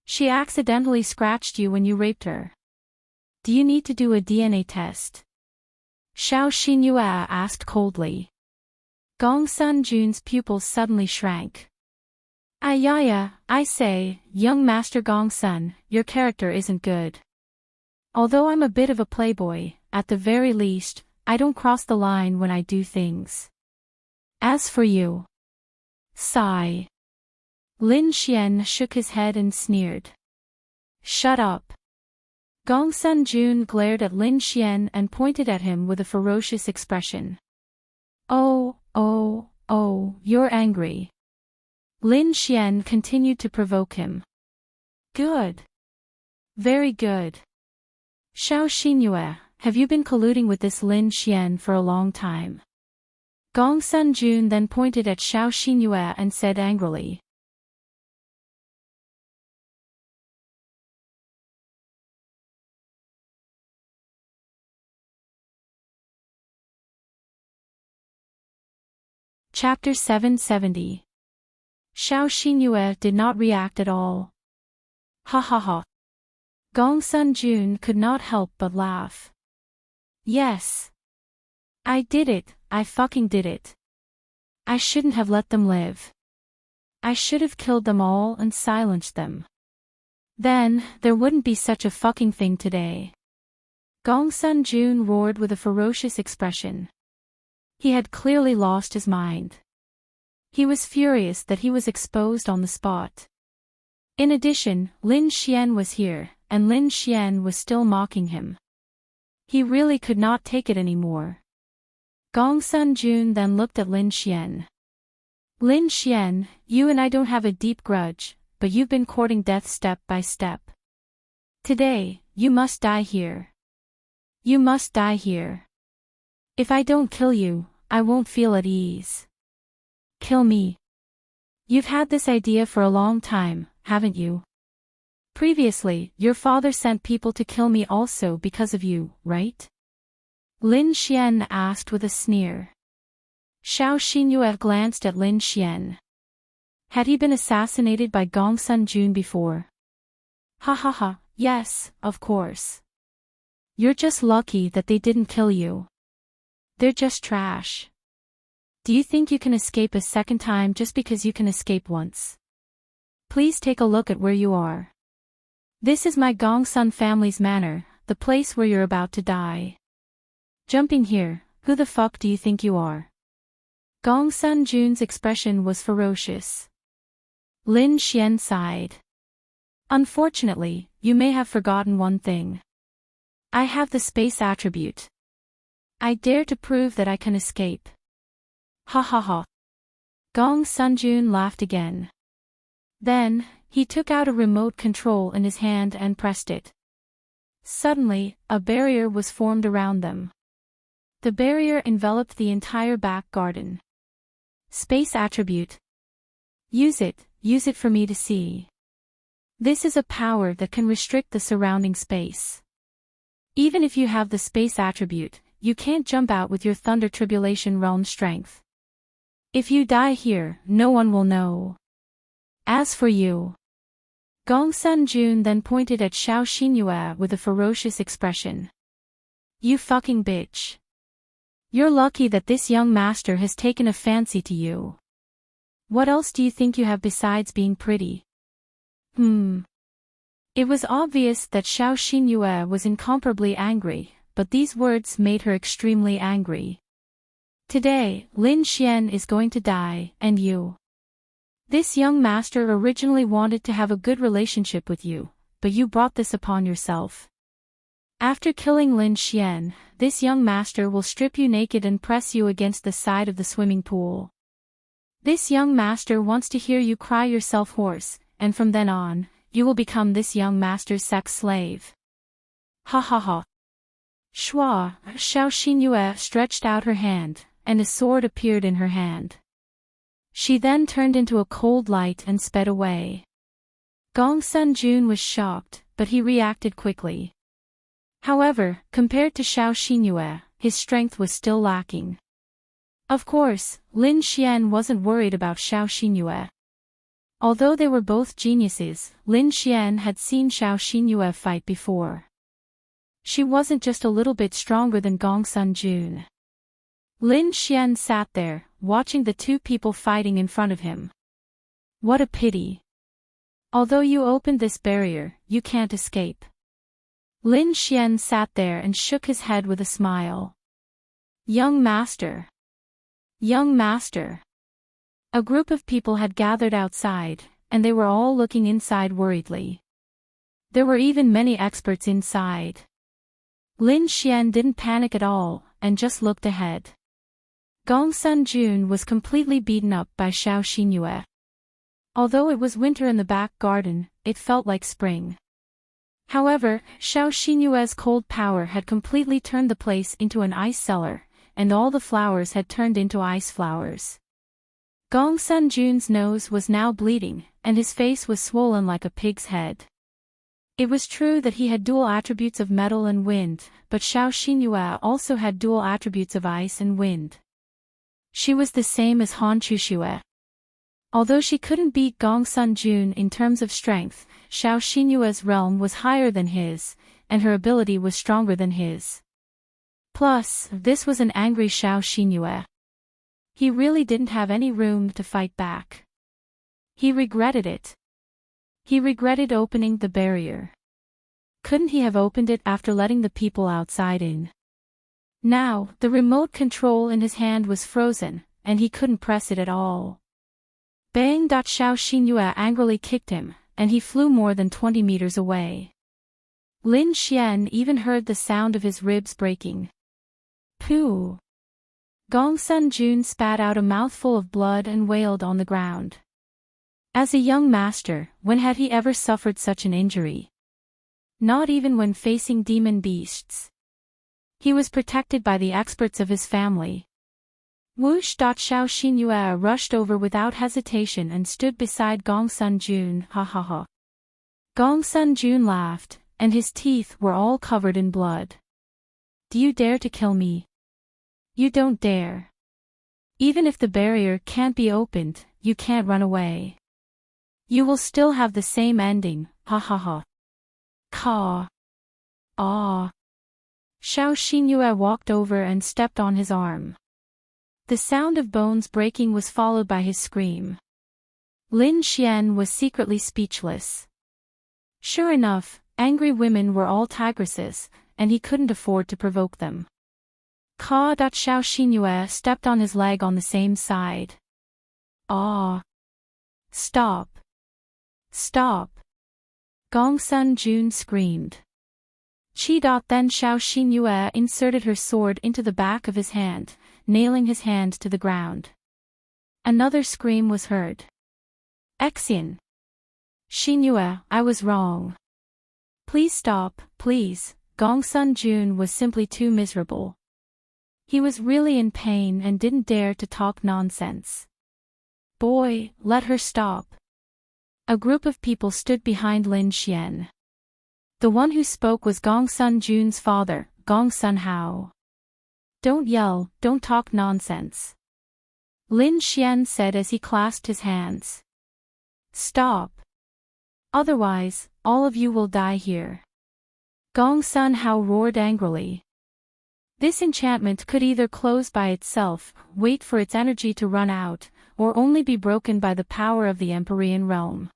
S1: She accidentally scratched you when you raped her. Do you need to do a DNA test? Xiao Xinyue asked coldly. Gong Sun-jun's pupils suddenly shrank. Ayaya, I say, young Master Gong Sun, your character isn't good. Although I'm a bit of a playboy, at the very least, I don't cross the line when I do things. As for you, Sigh. Lin Xian shook his head and sneered. Shut up. Gongsun Jun glared at Lin Xian and pointed at him with a ferocious expression. Oh, you're angry. Lin Xian continued to provoke him. Good. Very good. Xiao Xinyue, have you been colluding with this Lin Xian for a long time? Gongsun Jun then pointed at Xiao Xinyue and said angrily. Chapter 770. Xiao Xinyue did not react at all. Ha ha ha. Gongsun Jun could not help but laugh. Yes. I did it, I fucking did it. I shouldn't have let them live. I should have killed them all and silenced them. Then, there wouldn't be such a fucking thing today. Gongsun Jun roared with a ferocious expression. He had clearly lost his mind. He was furious that he was exposed on the spot. In addition, Lin Xian was here, and Lin Xian was still mocking him. He really could not take it anymore. Gongsun Jun then looked at Lin Xian. Lin Xian, you and I don't have a deep grudge, but you've been courting death step by step. Today, you must die here. You must die here. If I don't kill you, I won't feel at ease. Kill me. You've had this idea for a long time, haven't you? Previously, your father sent people to kill me also because of you, right? Lin Xian asked with a sneer. Xiao Xinyue glanced at Lin Xian. Had he been assassinated by Gongsun Jun before? Ha ha ha, yes, of course. You're just lucky that they didn't kill you. They're just trash. Do you think you can escape a second time just because you can escape once? Please take a look at where you are. This is my Gongsun family's manor, the place where you're about to die. Jumping here, who the fuck do you think you are? Gongsun Jun's expression was ferocious. Lin Xian sighed. Unfortunately, you may have forgotten one thing. I have the space attribute. I dare to prove that I can escape. Ha ha ha. Gongsun Jun laughed again. Then, he took out a remote control in his hand and pressed it. Suddenly, a barrier was formed around them. The barrier enveloped the entire back garden. Space attribute. Use it for me to see. This is a power that can restrict the surrounding space. Even if you have the space attribute, you can't jump out with your Thunder Tribulation Realm strength. If you die here, no one will know. As for you. Gongsun Jun then pointed at Xiao Xinyue with a ferocious expression. You fucking bitch. You're lucky that this young master has taken a fancy to you. What else do you think you have besides being pretty? It was obvious that Xiao Xinyue was incomparably angry, but these words made her extremely angry. Today, Lin Xian is going to die, and you. This young master originally wanted to have a good relationship with you, but you brought this upon yourself. After killing Lin Xian, this young master will strip you naked and press you against the side of the swimming pool. This young master wants to hear you cry yourself hoarse, and from then on, you will become this young master's sex slave. Ha ha ha. Xiao Xinyue stretched out her hand, and a sword appeared in her hand. She then turned into a cold light and sped away. Gongsun Jun was shocked, but he reacted quickly. However, compared to Xiao Xinyue, his strength was still lacking. Of course, Lin Xian wasn't worried about Xiao Xinyue. Although they were both geniuses, Lin Xian had seen Xiao Xinyue fight before. She wasn't just a little bit stronger than Gongsun Jun. Lin Xian sat there, watching the two people fighting in front of him. What a pity. Although you opened this barrier, you can't escape. Lin Xian sat there and shook his head with a smile. Young master. Young master. A group of people had gathered outside, and they were all looking inside worriedly. There were even many experts inside. Lin Xian didn't panic at all, and just looked ahead. Gong Sun Jun was completely beaten up by Xiao Xinyue. Although it was winter in the back garden, it felt like spring. However, Xiao Xinyue's cold power had completely turned the place into an ice cellar, and all the flowers had turned into ice flowers. Gong Sun Jun's nose was now bleeding, and his face was swollen like a pig's head. It was true that he had dual attributes of metal and wind, but Xiao Xinyue also had dual attributes of ice and wind. She was the same as Han Chuxue. Although she couldn't beat Gong Sun Jun in terms of strength, Xiao Xinyue's realm was higher than his, and her ability was stronger than his. Plus, this was an angry Xiao Xinyue. He really didn't have any room to fight back. He regretted it. He regretted opening the barrier. Couldn't he have opened it after letting the people outside in? Now, the remote control in his hand was frozen, and he couldn't press it at all. Bang! Xiao Xinyue angrily kicked him, and he flew more than 20 meters away. Lin Xian even heard the sound of his ribs breaking. Pooh! Gong Sun Jun spat out a mouthful of blood and wailed on the ground. As a young master, when had he ever suffered such an injury? Not even when facing demon beasts. He was protected by the experts of his family. Whoosh! Xiao Xinyue rushed over without hesitation and stood beside Gong Sun Jun. Ha ha ha. Gong Sun Jun laughed, and his teeth were all covered in blood. Do you dare to kill me? You don't dare. Even if the barrier can't be opened, you can't run away. You will still have the same ending, ha ha ha. Caw. Ah. Xiao Xinyue walked over and stepped on his arm. The sound of bones breaking was followed by his scream. Lin Xian was secretly speechless. Sure enough, angry women were all tigresses, and he couldn't afford to provoke them. Caw. Xiao Xinyue stepped on his leg on the same side. Ah! Stop! Stop! Gong Sun Jun screamed. Chi. Then Xiao Xinyue inserted her sword into the back of his hand, nailing his hand to the ground. Another scream was heard. Exian! Xinyue, I was wrong. Please stop, please. Gong Sun Jun was simply too miserable. He was really in pain and didn't dare to talk nonsense. Boy, let her stop. A group of people stood behind Lin Xian. The one who spoke was Gong Sun Jun's father, Gong Sun Hao. Don't yell, don't talk nonsense. Lin Xian said as he clasped his hands. Stop. Otherwise, all of you will die here. Gong Sun Hao roared angrily. This enchantment could either close by itself, wait for its energy to run out, or only be broken by the power of the Empyrean realm.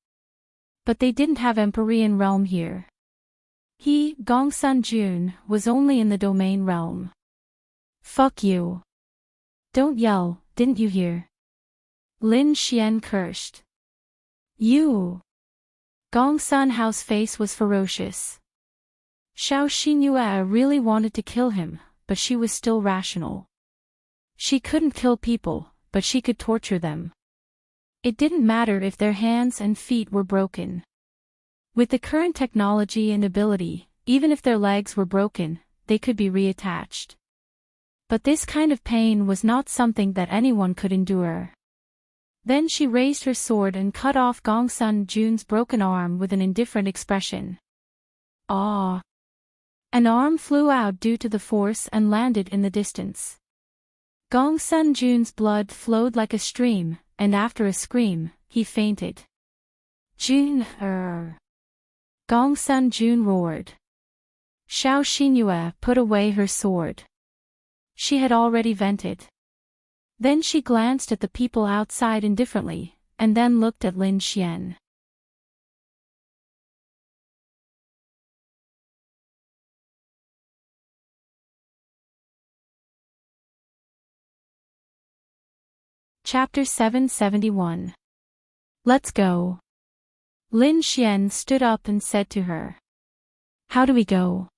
S1: But they didn't have Empyrean realm here. He, Gong Sun Jun, was only in the domain realm. Fuck you. Don't yell, didn't you hear? Lin Xian cursed. You. Gong Sun Hao's face was ferocious. Xiao Xinyue really wanted to kill him, but she was still rational. She couldn't kill people, but she could torture them. It didn't matter if their hands and feet were broken. With the current technology and ability, even if their legs were broken, they could be reattached. But this kind of pain was not something that anyone could endure. Then she raised her sword and cut off Gong Sun Jun's broken arm with an indifferent expression. Ah! An arm flew out due to the force and landed in the distance. Gong Sun Jun's blood flowed like a stream, and after a scream, he fainted. Jun. Gong Sun Jun roared. Xiao Xinyue put away her sword. She had already vented. Then she glanced at the people outside indifferently, and then looked at Lin Xian. Chapter 771. Let's go. Lin Xian stood up and said to her. How do we go?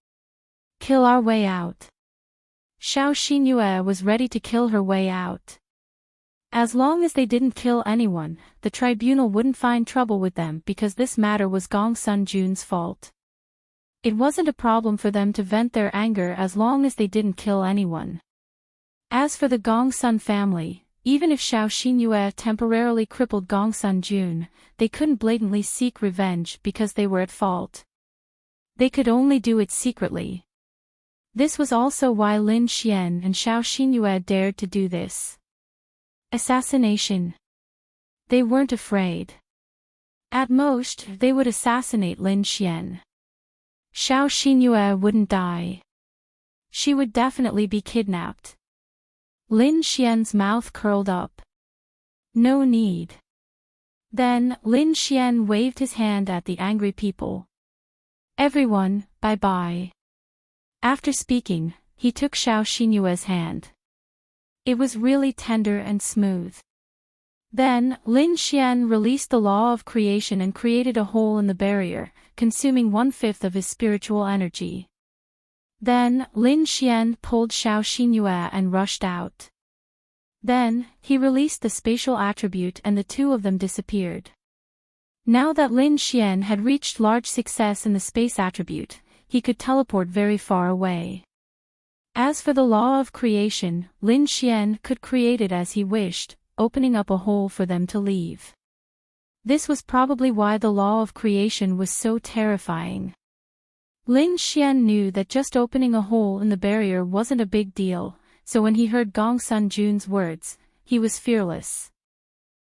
S1: Kill our way out. Xiao Xinyue was ready to kill her way out. As long as they didn't kill anyone, the tribunal wouldn't find trouble with them because this matter was Gongsun Jun's fault. It wasn't a problem for them to vent their anger as long as they didn't kill anyone. As for the Gongsun family, even if Xiao Xinyue temporarily crippled Gongsun Jun, they couldn't blatantly seek revenge because they were at fault. They could only do it secretly. This was also why Lin Xian and Xiao Xinyue dared to do this. Assassination. They weren't afraid. At most, they would assassinate Lin Xian. Xiao Xinyue wouldn't die. She would definitely be kidnapped. Lin Xian's mouth curled up. No need. Then, Lin Xian waved his hand at the angry people. Everyone, bye-bye. After speaking, he took Xiao Xinyue's hand. It was really tender and smooth. Then, Lin Xian released the law of creation and created a hole in the barrier, consuming 1/5 of his spiritual energy. Then, Lin Xian pulled Xiao Xinyue and rushed out. Then, he released the spatial attribute and the two of them disappeared. Now that Lin Xian had reached large success in the space attribute, he could teleport very far away. As for the law of creation, Lin Xian could create it as he wished, opening up a hole for them to leave. This was probably why the law of creation was so terrifying. Lin Xian knew that just opening a hole in the barrier wasn't a big deal, so when he heard Gongsun Jun's words, he was fearless.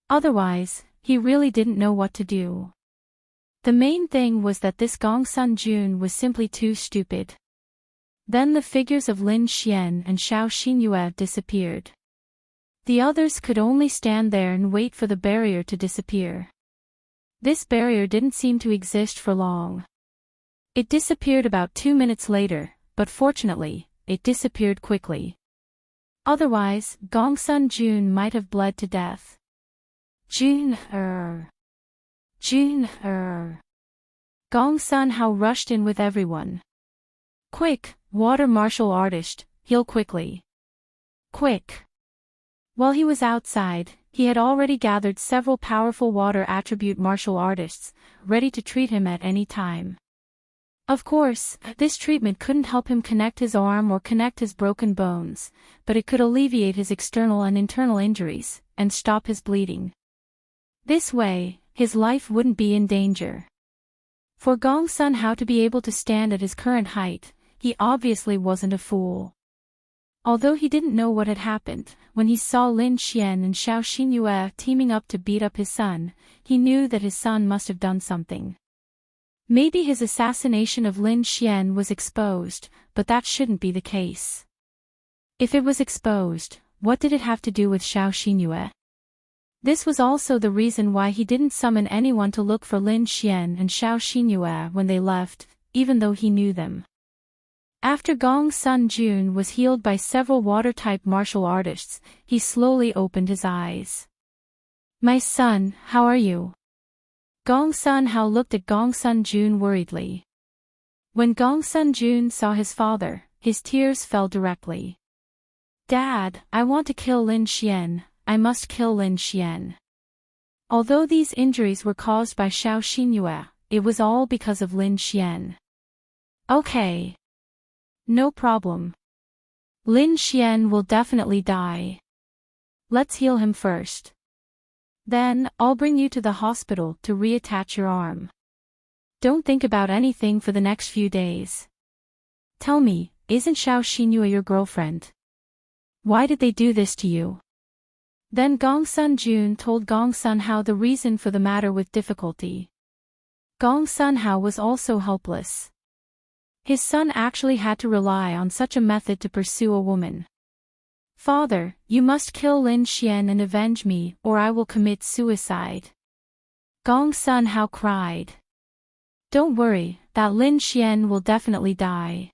S1: Otherwise, he really didn't know what to do. The main thing was that this Gongsun Jun was simply too stupid. Then the figures of Lin Xian and Xiao Xinyue disappeared. The others could only stand there and wait for the barrier to disappear. This barrier didn't seem to exist for long. It disappeared about 2 minutes later, but fortunately, it disappeared quickly. Otherwise, Gongsun Jun might have bled to death. Jun-er. Gongsun Hao rushed in with everyone. Quick, water martial artist, heal quickly. Quick. While he was outside, he had already gathered several powerful water attribute martial artists, ready to treat him at any time. Of course, this treatment couldn't help him connect his arm or connect his broken bones, but it could alleviate his external and internal injuries, and stop his bleeding. This way, his life wouldn't be in danger. For Gongsun Hao to be able to stand at his current height, he obviously wasn't a fool. Although he didn't know what had happened, when he saw Lin Xian and Xiao Xinyue teaming up to beat up his son, he knew that his son must have done something. Maybe his assassination of Lin Xian was exposed, but that shouldn't be the case. If it was exposed, what did it have to do with Xiao Xinyue? This was also the reason why he didn't summon anyone to look for Lin Xian and Xiao Xinyue when they left, even though he knew them. After Gongsun Jun was healed by several water-type martial artists, he slowly opened his eyes. My son, how are you? Gongsun Hao looked at Gongsun Jun worriedly. When Gongsun Jun saw his father, his tears fell directly. Dad, I want to kill Lin Xian, I must kill Lin Xian. Although these injuries were caused by Xiao Xinyue, it was all because of Lin Xian. Okay. No problem. Lin Xian will definitely die. Let's heal him first. Then, I'll bring you to the hospital to reattach your arm. Don't think about anything for the next few days. Tell me, isn't Xiao Xinyue your girlfriend? Why did they do this to you? Then Gongsun Jun told Gongsun Hao the reason for the matter with difficulty. Gongsun Hao was also helpless. His son actually had to rely on such a method to pursue a woman. Father, you must kill Lin Xian and avenge me, or I will commit suicide. Gongsun Hao cried. Don't worry, that Lin Xian will definitely die.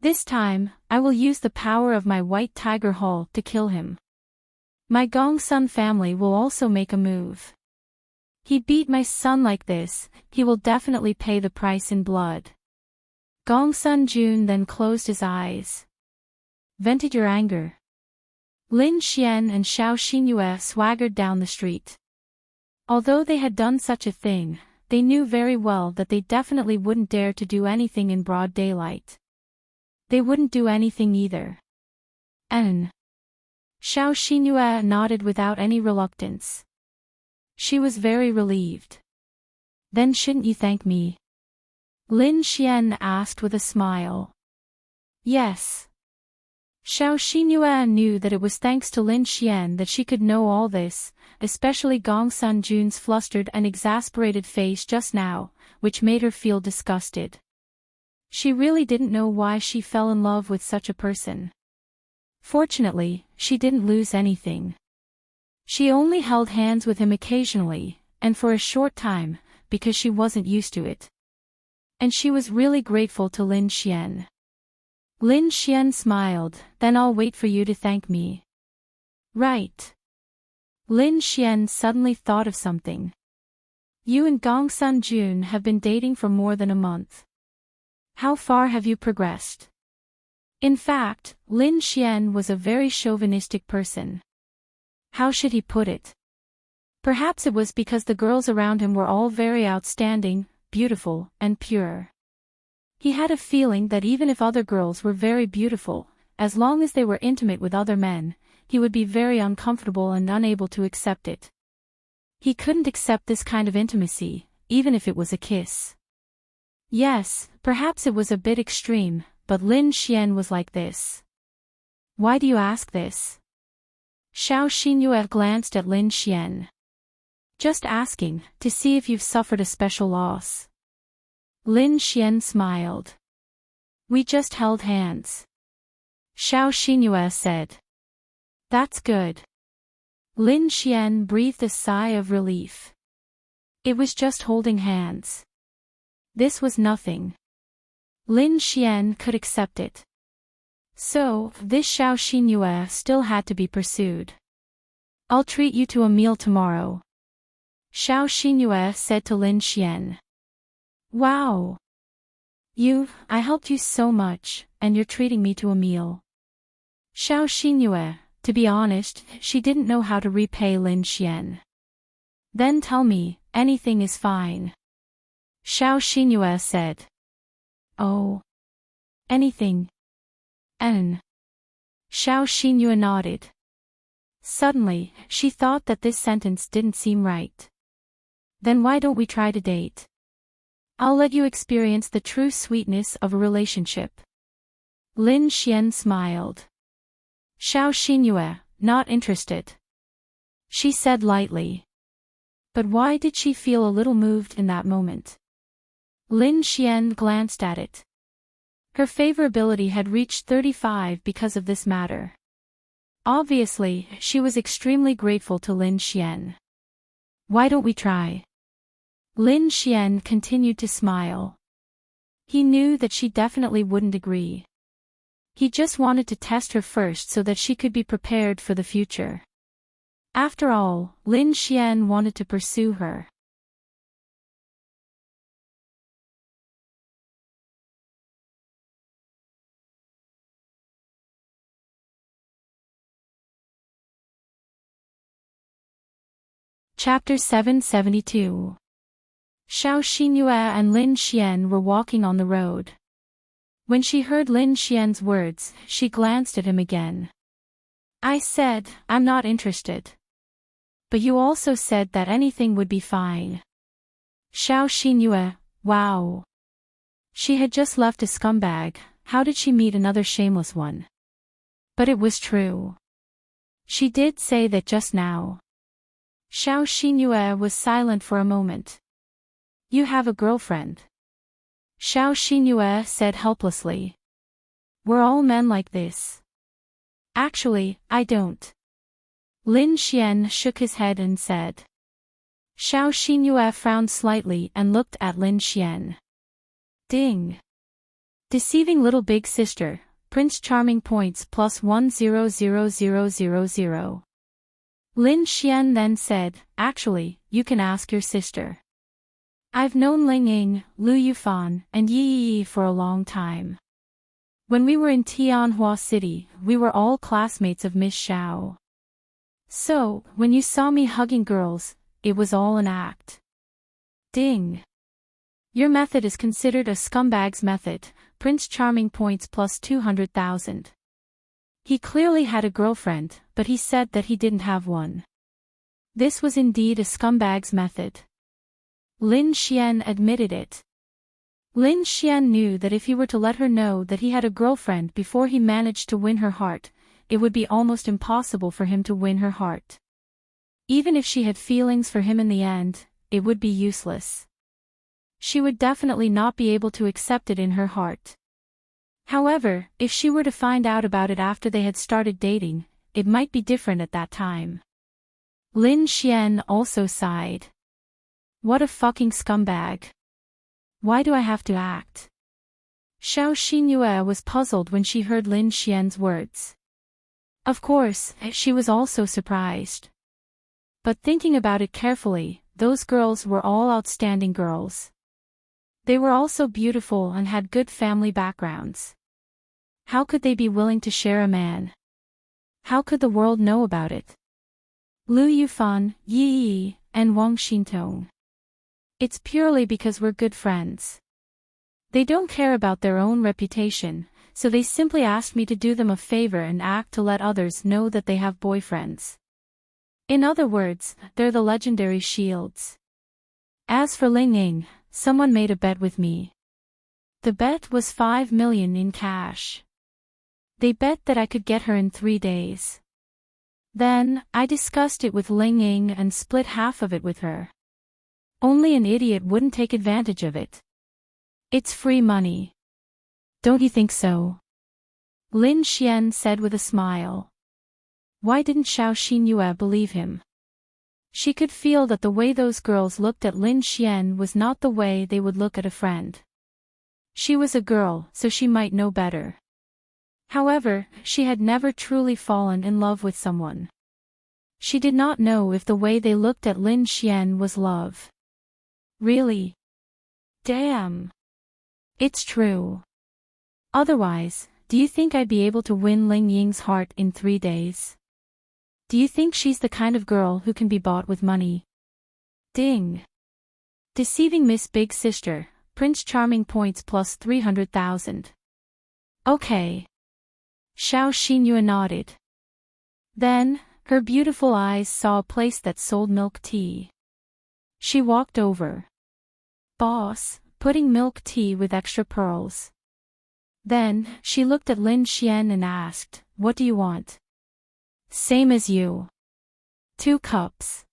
S1: This time, I will use the power of my white tiger hull to kill him. My Gongsun family will also make a move. He beat my son like this, he will definitely pay the price in blood. Gongsun Jun then closed his eyes. Vented your anger. Lin Xian and Xiao Xinyue swaggered down the street. Although they had done such a thing, they knew very well that they definitely wouldn't dare to do anything in broad daylight. They wouldn't do anything either. Xiao Xinyue nodded without any reluctance. She was very relieved. Then shouldn't you thank me? Lin Xian asked with a smile. Yes. Xiao Xinyue knew that it was thanks to Lin Xian that she could know all this, especially Gongsun Jun's flustered and exasperated face just now, which made her feel disgusted. She really didn't know why she fell in love with such a person. Fortunately, she didn't lose anything. She only held hands with him occasionally, and for a short time, because she wasn't used to it. And she was really grateful to Lin Xian. Lin Xian smiled, then I'll wait for you to thank me. Right. Lin Xian suddenly thought of something. You and Gongsun Jun have been dating for more than a month. How far have you progressed? In fact, Lin Xian was a very chauvinistic person. How should he put it? Perhaps it was because the girls around him were all very outstanding, beautiful, and pure. He had a feeling that even if other girls were very beautiful, as long as they were intimate with other men, he would be very uncomfortable and unable to accept it. He couldn't accept this kind of intimacy, even if it was a kiss. Yes, perhaps it was a bit extreme, but Lin Xian was like this. Why do you ask this? Xiao Xinyue glanced at Lin Xian. Just asking, to see if you've suffered a special loss. Lin Xian smiled. We just held hands. Xiao Xinyue said. That's good. Lin Xian breathed a sigh of relief. It was just holding hands. This was nothing. Lin Xian could accept it. So, this Xiao Xinyue still had to be pursued. I'll treat you to a meal tomorrow. Xiao Xinyue said to Lin Xian. Wow! I helped you so much, and you're treating me to a meal. Xiao Xinyue, to be honest, she didn't know how to repay Lin Xian. Then tell me, anything is fine. Xiao Xinyue said. Oh. Anything. Xiao Xinyue nodded. Suddenly, she thought that this sentence didn't seem right. Then why don't we try to date? I'll let you experience the true sweetness of a relationship. Lin Xian smiled. Xiao Xinyue, not interested. She said lightly. But why did she feel a little moved in that moment? Lin Xian glanced at it. Her favorability had reached 35 because of this matter. Obviously, she was extremely grateful to Lin Xian. Why don't we try? Lin Xian continued to smile. He knew that she definitely wouldn't agree. He just wanted to test her first so that she could be prepared for the future. After all, Lin Xian wanted to pursue her. Chapter 772. Xiao Xinyue and Lin Xian were walking on the road. When she heard Lin Xian's words, she glanced at him again. I said, I'm not interested. But you also said that anything would be fine. Xiao Xinyue, wow. She had just left a scumbag, how did she meet another shameless one? But it was true. She did say that just now. Xiao Xinyue was silent for a moment. You have a girlfriend. Xiao Xinyue said helplessly. We're all men like this. Actually, I don't. Lin Xian shook his head and said. Xiao Xinyue frowned slightly and looked at Lin Xian. Ding. Deceiving little big sister, Prince Charming points +1000000. Lin Xian then said, actually, you can ask your sister. I've known Ling Ying, Lu Yufan, and Yi Yi for a long time. When we were in Tianhua City, we were all classmates of Miss Xiao. So, when you saw me hugging girls, it was all an act. Ding. Your method is considered a scumbag's method, Prince Charming points plus 200,000. He clearly had a girlfriend, but he said that he didn't have one. This was indeed a scumbag's method. Lin Xian admitted it. Lin Xian knew that if he were to let her know that he had a girlfriend before he managed to win her heart, it would be almost impossible for him to win her heart. Even if she had feelings for him in the end, it would be useless. She would definitely not be able to accept it in her heart. However, if she were to find out about it after they had started dating, it might be different at that time. Lin Xian also sighed. What a fucking scumbag. Why do I have to act? Xiao Xinyue was puzzled when she heard Lin Xian's words. Of course, she was also surprised. But thinking about it carefully, those girls were all outstanding girls. They were also beautiful and had good family backgrounds. How could they be willing to share a man? How could the world know about it? Lu Yufan, Yi Yi, and Wang Xintong. It's purely because we're good friends. They don't care about their own reputation, so they simply asked me to do them a favor and act to let others know that they have boyfriends. In other words, they're the legendary shields. As for Ling Ying, someone made a bet with me. The bet was 5 million in cash. They bet that I could get her in 3 days. Then, I discussed it with Ling Ying and split half of it with her. Only an idiot wouldn't take advantage of it. It's free money. Don't you think so? Lin Xian said with a smile. Why didn't Xiao Xinyue believe him? She could feel that the way those girls looked at Lin Xian was not the way they would look at a friend. She was a girl, so she might know better. However, she had never truly fallen in love with someone. She did not know if the way they looked at Lin Xian was love. Really? Damn. It's true. Otherwise, do you think I'd be able to win Ling Ying's heart in 3 days? Do you think she's the kind of girl who can be bought with money? Ding. Deceiving Miss Big Sister, Prince Charming points plus 300,000. Okay. Xiao Xinyue nodded. Then, her beautiful eyes saw a place that sold milk tea. She walked over. Boss, putting milk tea with extra pearls. Then, she looked at Lin Xian and asked, what do you want? Same as you. 2 cups.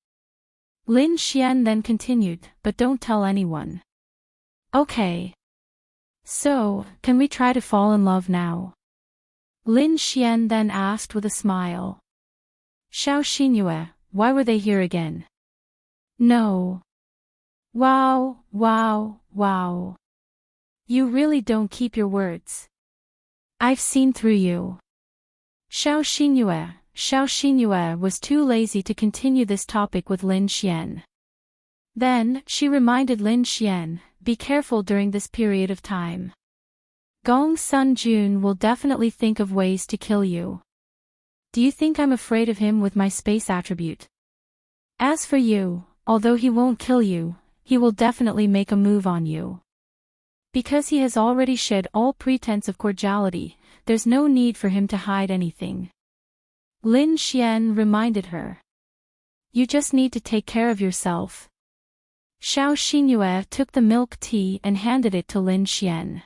S1: Lin Xian then continued, but don't tell anyone. Okay. So, can we try to fall in love now? Lin Xian then asked with a smile. Xiao Xinyue, why were they here again? No. Wow, wow, wow. You really don't keep your words. I've seen through you. Xiao Xinyue was too lazy to continue this topic with Lin Xian. Then, she reminded Lin Xian, be careful during this period of time. Gong Sun Jun will definitely think of ways to kill you. Do you think I'm afraid of him with my space attribute? As for you, although he won't kill you, he will definitely make a move on you. Because he has already shed all pretense of cordiality, there's no need for him to hide anything. Lin Xian reminded her. You just need to take care of yourself. Xiao Xinyue took the milk tea and handed it to Lin Xian.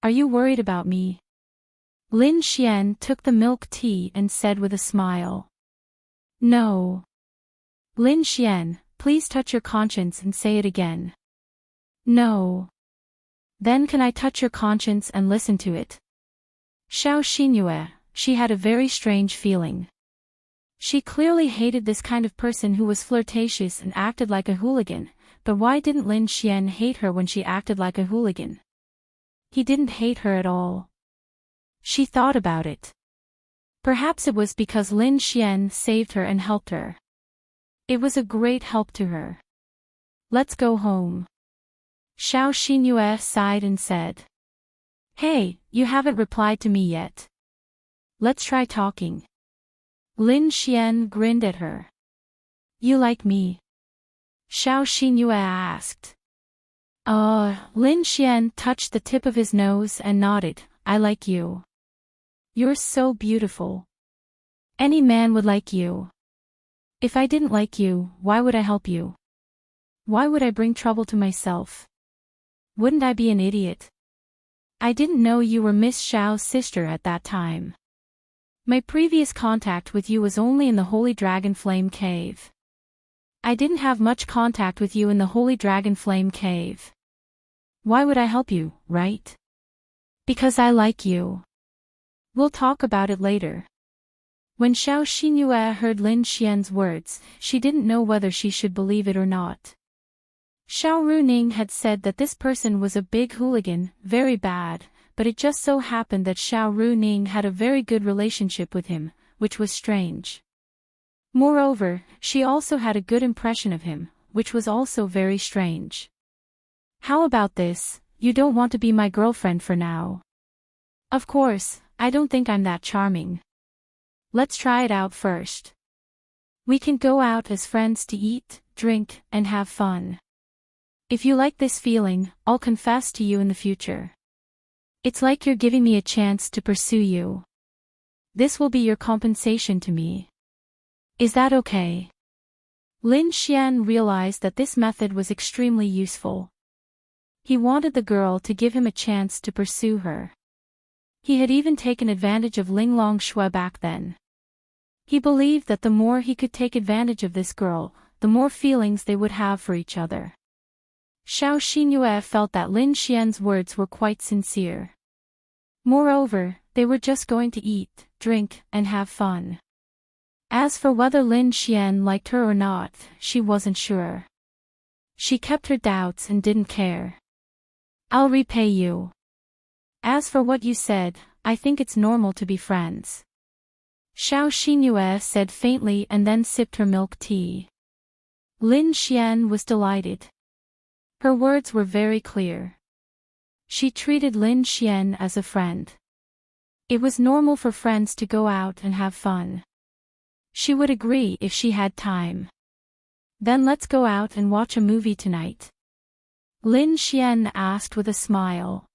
S1: Are you worried about me? Lin Xian took the milk tea and said with a smile. No. Lin Xian, please touch your conscience and say it again. No. Then can I touch your conscience and listen to it? Xiao Xinyue, she had a very strange feeling. She clearly hated this kind of person who was flirtatious and acted like a hooligan, but why didn't Lin Xian hate her when she acted like a hooligan? He didn't hate her at all. She thought about it. Perhaps it was because Lin Xian saved her and helped her. It was a great help to her. Let's go home. Xiao Xinyue sighed and said. Hey, you haven't replied to me yet. Let's try talking. Lin Xian grinned at her. You like me? Xiao Xinyue asked. Lin Xian touched the tip of his nose and nodded. I like you. You're so beautiful. Any man would like you. If I didn't like you, why would I help you? Why would I bring trouble to myself? Wouldn't I be an idiot? I didn't know you were Miss Xiao's sister at that time. My previous contact with you was only in the Holy Dragon Flame Cave. I didn't have much contact with you in the Holy Dragon Flame Cave. Why would I help you, right? Because I like you. We'll talk about it later. When Xiao Xinyue heard Lin Xian's words, she didn't know whether she should believe it or not. Xiao Runing had said that this person was a big hooligan, very bad, but it just so happened that Xiao Runing had a very good relationship with him, which was strange. Moreover, she also had a good impression of him, which was also very strange. How about this, you don't want to be my girlfriend for now? Of course, I don't think I'm that charming. Let's try it out first. We can go out as friends to eat, drink, and have fun. If you like this feeling, I'll confess to you in the future. It's like you're giving me a chance to pursue you. This will be your compensation to me. Is that okay? Lin Xian realized that this method was extremely useful. He wanted the girl to give him a chance to pursue her. He had even taken advantage of Ling Longshui back then. He believed that the more he could take advantage of this girl, the more feelings they would have for each other. Xiao Xinyue felt that Lin Xian's words were quite sincere. Moreover, they were just going to eat, drink, and have fun. As for whether Lin Xian liked her or not, she wasn't sure. She kept her doubts and didn't care. I'll repay you. As for what you said, I think it's normal to be friends. Xiao Xinyue said faintly and then sipped her milk tea. Lin Xian was delighted. Her words were very clear. She treated Lin Xian as a friend. It was normal for friends to go out and have fun. She would agree if she had time. Then let's go out and watch a movie tonight. Lin Xian asked with a smile.